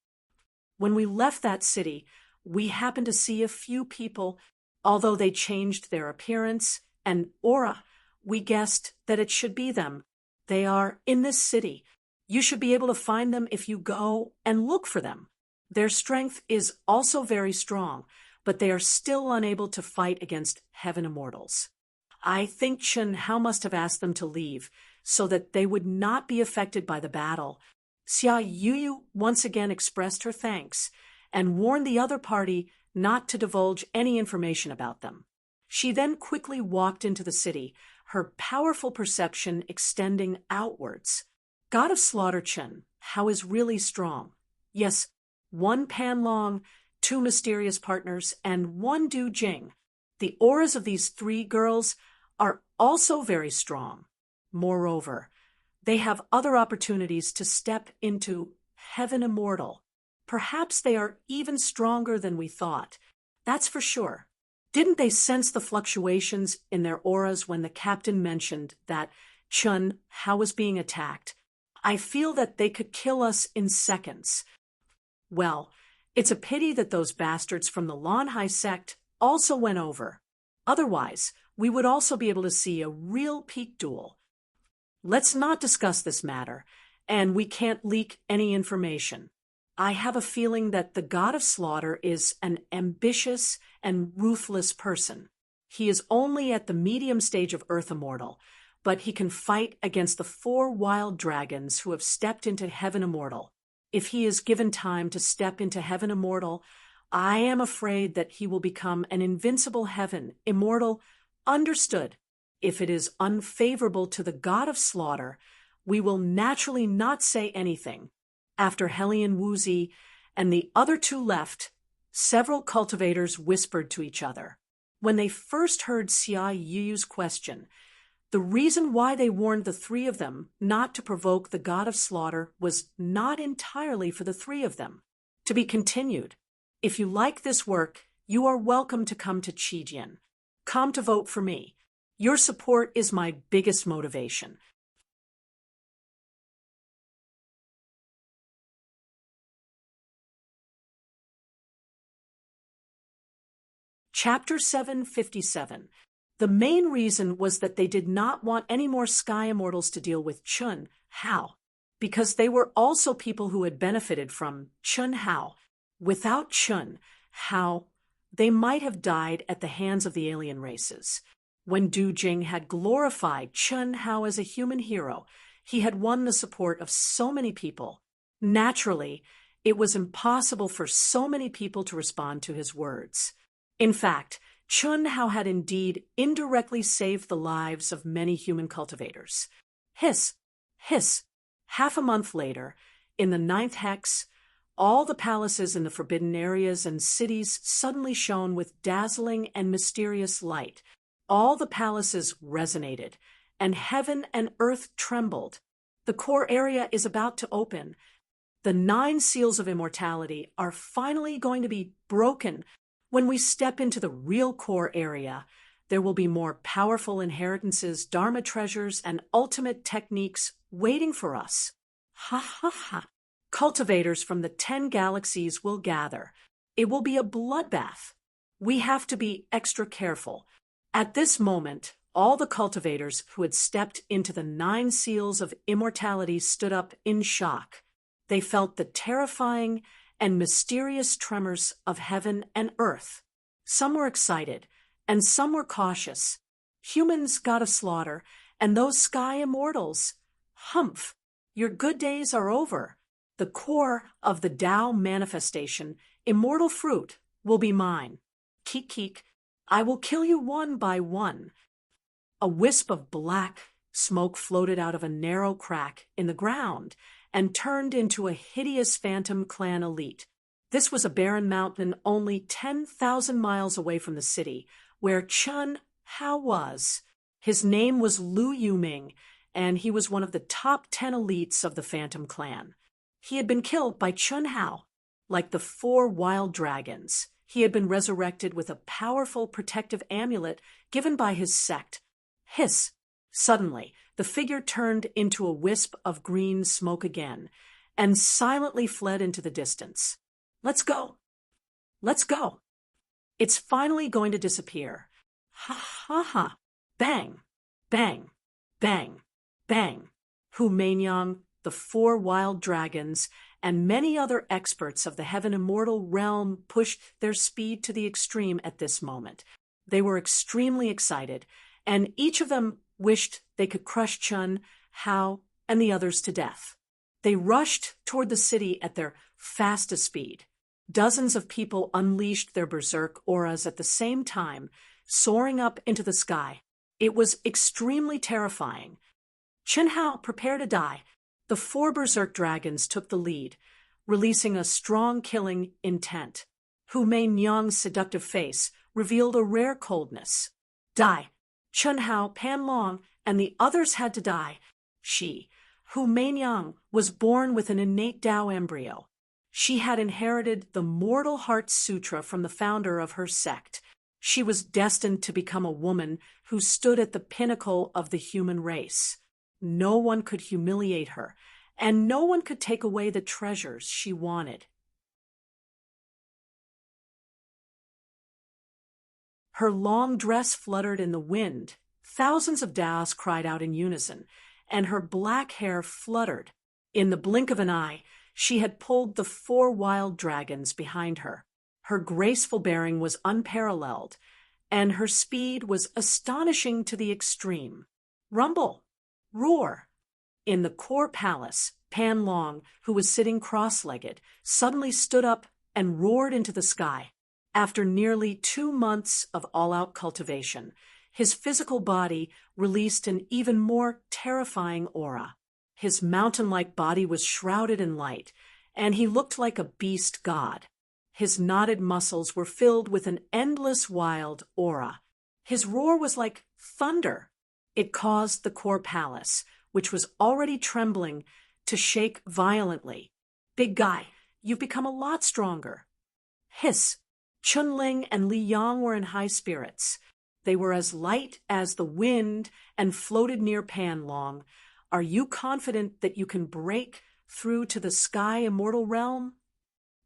"When we left that city, we happened to see a few people. Although they changed their appearance and aura, we guessed that it should be them. They are in this city. You should be able to find them if you go and look for them. Their strength is also very strong, but they are still unable to fight against heaven immortals. I think Chun Hao must have asked them to leave so that they would not be affected by the battle." Xia Yuyu once again expressed her thanks and warned the other party not to divulge any information about them. She then quickly walked into the city, her powerful perception extending outwards. God of Slaughter Chun Hao is really strong. Yes, 1 Pan Long, 2 mysterious partners, and 1 Du Jing. The auras of these 3 girls are also very strong. Moreover, they have other opportunities to step into heaven immortal. Perhaps they are even stronger than we thought. That's for sure. Didn't they sense the fluctuations in their auras when the captain mentioned that Chun Hao was being attacked? I feel that they could kill us in seconds. Well, it's a pity that those bastards from the Lanhai sect also went over. Otherwise, we would also be able to see a real peak duel. Let's not discuss this matter, and we can't leak any information. I have a feeling that the God of Slaughter is an ambitious and ruthless person. He is only at the medium stage of Earth Immortal, but he can fight against the 4 wild dragons who have stepped into Heaven Immortal. If he is given time to step into Heaven Immortal, I am afraid that he will become an invincible Heaven Immortal. Understood. If it is unfavorable to the God of Slaughter, we will naturally not say anything. After Helian Wuzi and the other 2 left, several cultivators whispered to each other. When they first heard Xia Yuyu's question, the reason why they warned the 3 of them not to provoke the God of Slaughter was not entirely for the 3 of them. To be continued. If you like this work, you are welcome to come to Qijian. Come to vote for me. Your support is my biggest motivation. Chapter 757. The main reason was that they did not want any more Sky Immortals to deal with Chun Hao, because they were also people who had benefited from Chun Hao. Without Chun Hao, they might have died at the hands of the alien races. When Du Jing had glorified Chun Hao as a human hero, he had won the support of so many people. Naturally, it was impossible for so many people to respond to his words. In fact, Chun Hao had indeed indirectly saved the lives of many human cultivators. Hiss, hiss. Half a month later, in the ninth hex, all the palaces in the forbidden areas and cities suddenly shone with dazzling and mysterious light. All the palaces resonated, and heaven and earth trembled. The core area is about to open. The 9 seals of immortality are finally going to be broken. When we step into the real core area, there will be more powerful inheritances, dharma treasures, and ultimate techniques waiting for us. Ha ha ha. Cultivators from the 10 galaxies will gather. It will be a bloodbath. We have to be extra careful. At this moment, all the cultivators who had stepped into the 9 seals of immortality stood up in shock. They felt the terrifying and mysterious tremors of heaven and earth. Some were excited, and some were cautious. Humans gotta slaughter, and those sky immortals. Humph! Your good days are over. The core of the Tao manifestation, immortal fruit, will be mine. Keek keek, I will kill you one by one. A wisp of black smoke floated out of a narrow crack in the ground and turned into a hideous phantom clan elite. This was a barren mountain only 10,000 miles away from the city, where Chun Hao was. His name was Lu Yuming, and he was one of the top 10 elites of the Phantom Clan. He had been killed by Chun Hao. Like the 4 wild dragons, he had been resurrected with a powerful protective amulet given by his sect. Hiss! Suddenly, the figure turned into a wisp of green smoke again, and silently fled into the distance. Let's go! Let's go! It's finally going to disappear. Ha ha ha! Bang! Bang! Bang! Bang! Hu Meinyang, the 4 wild dragons, and many other experts of the Heaven Immortal realm pushed their speed to the extreme at this moment. They were extremely excited, and each of them wished they could crush Chun, Hao, and the others to death. They rushed toward the city at their fastest speed. Dozens of people unleashed their berserk auras at the same time, soaring up into the sky. It was extremely terrifying. Chun Hao, prepare to die. The 4 berserk dragons took the lead, releasing a strong killing intent. Hu Meinyang's seductive face revealed a rare coldness. Die. Chun Hao, Pan Long, and the others had to die. She, Hu Meinyang, was born with an innate Tao embryo. She had inherited the Mortal Heart Sutra from the founder of her sect. She was destined to become a woman who stood at the pinnacle of the human race. No one could humiliate her, and no one could take away the treasures she wanted. Her long dress fluttered in the wind. Thousands of Taos cried out in unison, and her black hair fluttered. In the blink of an eye, she had pulled the 4 wild dragons behind her. Her graceful bearing was unparalleled, and her speed was astonishing to the extreme. Rumble! Roar! In the core palace, Pan Long, who was sitting cross-legged, suddenly stood up and roared into the sky. After nearly 2 months of all-out cultivation, his physical body released an even more terrifying aura. His mountain-like body was shrouded in light, and he looked like a beast god. His knotted muscles were filled with an endless wild aura. His roar was like thunder. It caused the core palace, which was already trembling, to shake violently. Big guy, you've become a lot stronger. Hiss! Chunling and Li Yang were in high spirits. They were as light as the wind and floated near Pan Long. Are you confident that you can break through to the sky immortal realm?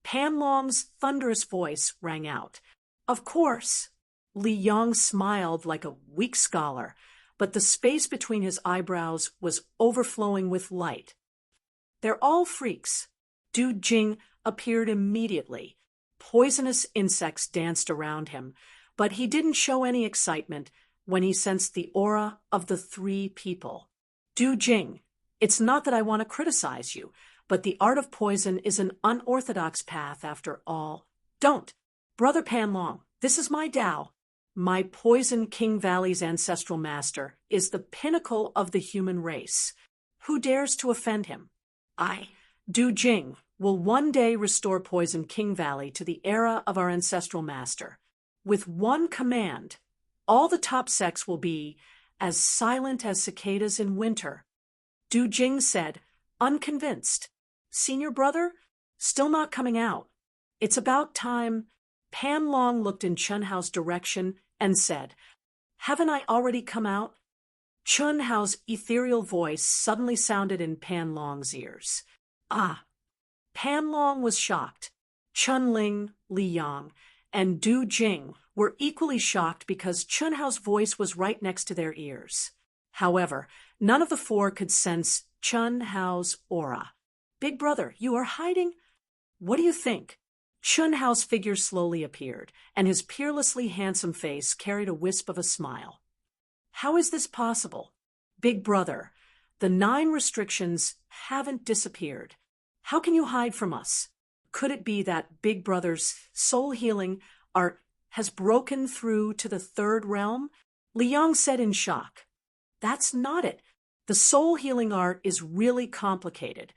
Pan Long's thunderous voice rang out. Of course. Li Yang smiled like a weak scholar, but the space between his eyebrows was overflowing with light. They're all freaks. Du Jing appeared immediately. Poisonous insects danced around him, but he didn't show any excitement when he sensed the aura of the 3 people. Du Jing, it's not that I want to criticize you, but the art of poison is an unorthodox path after all. Don't. Brother Pan Long, this is my Tao. My Poison King Valley's ancestral master is the pinnacle of the human race. Who dares to offend him? I, Du Jing, will one day restore Poison King Valley to the era of our ancestral master. With one command, all the top sects will be as silent as cicadas in winter. Du Jing said, unconvinced. Senior brother? Still not coming out. It's about time. Pan Long looked in Chun Hao's direction and said, haven't I already come out? Chun Hao's ethereal voice suddenly sounded in Pan Long's ears. Ah! Pan Long was shocked. Chun Ling, Li Yang, and Du Jing were equally shocked because Chun Hao's voice was right next to their ears. However, none of the four could sense Chun Hao's aura. Big brother, you are hiding? What do you think? Chun Hao's figure slowly appeared, and his peerlessly handsome face carried a wisp of a smile. How is this possible? Big brother, the 9 restrictions haven't disappeared. How can you hide from us? Could it be that Big Brother's soul healing art has broken through to the 3rd realm? Li Yang said in shock. That's not it. The soul healing art is really complicated.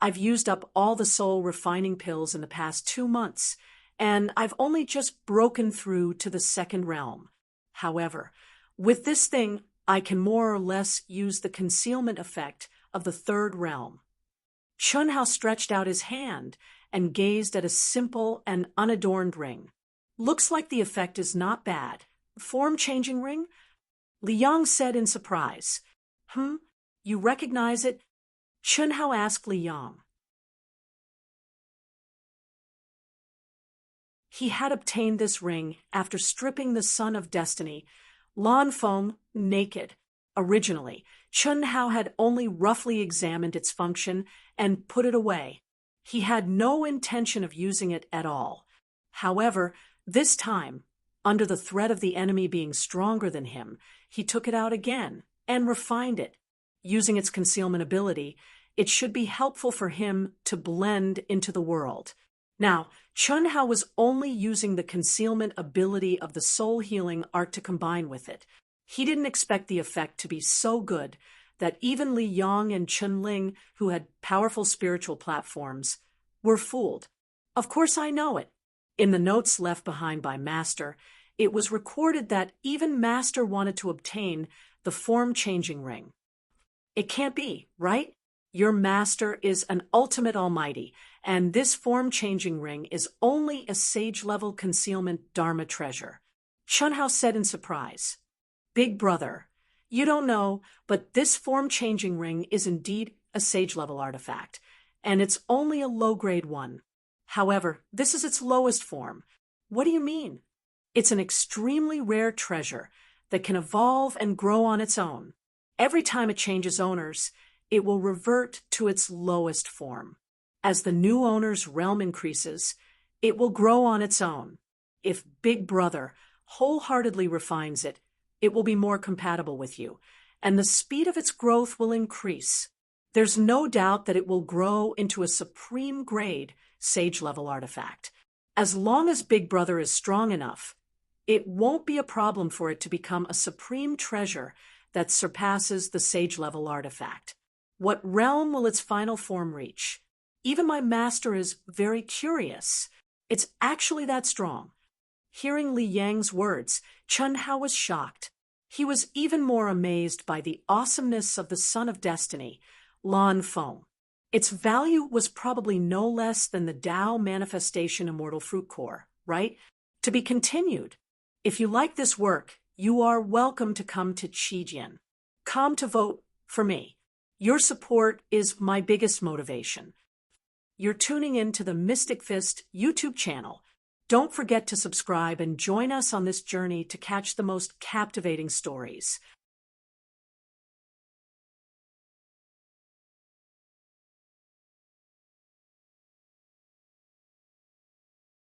I've used up all the soul refining pills in the past 2 months, and I've only just broken through to the 2nd realm. However, with this thing, I can more or less use the concealment effect of the 3rd realm. Chun Hao stretched out his hand and gazed at a simple and unadorned ring. Looks like the effect is not bad. Form-changing ring? Li Yang said in surprise. You recognize it? Chun Hao asked Li Yang. He had obtained this ring after stripping the Son of Destiny, Lan Feng, naked. Originally, Chun Hao had only roughly examined its function and put it away. He had no intention of using it at all. However, this time, under the threat of the enemy being stronger than him, he took it out again and refined it. Using its concealment ability, it should be helpful for him to blend into the world. Now, Chun Hao was only using the concealment ability of the soul healing art to combine with it. He didn't expect the effect to be so good that even Li Yang and Chun Ling, who had powerful spiritual platforms, were fooled. Of course I know it. In the notes left behind by Master, it was recorded that even Master wanted to obtain the form-changing ring. It can't be, right? Your Master is an ultimate almighty, and this form-changing ring is only a sage-level concealment Dharma treasure. Chun Hao said in surprise. Big brother, you don't know, but this form-changing ring is indeed a sage-level artifact, and it's only a low-grade one. However, this is its lowest form. What do you mean? It's an extremely rare treasure that can evolve and grow on its own. Every time it changes owners, it will revert to its lowest form. As the new owner's realm increases, it will grow on its own. If Big Brother wholeheartedly refines it, it will be more compatible with you, and the speed of its growth will increase. There's no doubt that it will grow into a supreme grade sage-level artifact. As long as Big Brother is strong enough, it won't be a problem for it to become a supreme treasure that surpasses the sage-level artifact. What realm will its final form reach? Even my master is very curious. It's actually that strong. Hearing Li Yang's words, Chun Hao was shocked. He was even more amazed by the awesomeness of the Son of Destiny, Lan Feng. Its value was probably no less than the Tao Manifestation Immortal Fruit Core, right? To be continued. If you like this work, you are welcome to come to Qijian. Come to vote for me. Your support is my biggest motivation. You're tuning in to the Mystic Fist YouTube channel. Don't forget to subscribe and join us on this journey to catch the most captivating stories.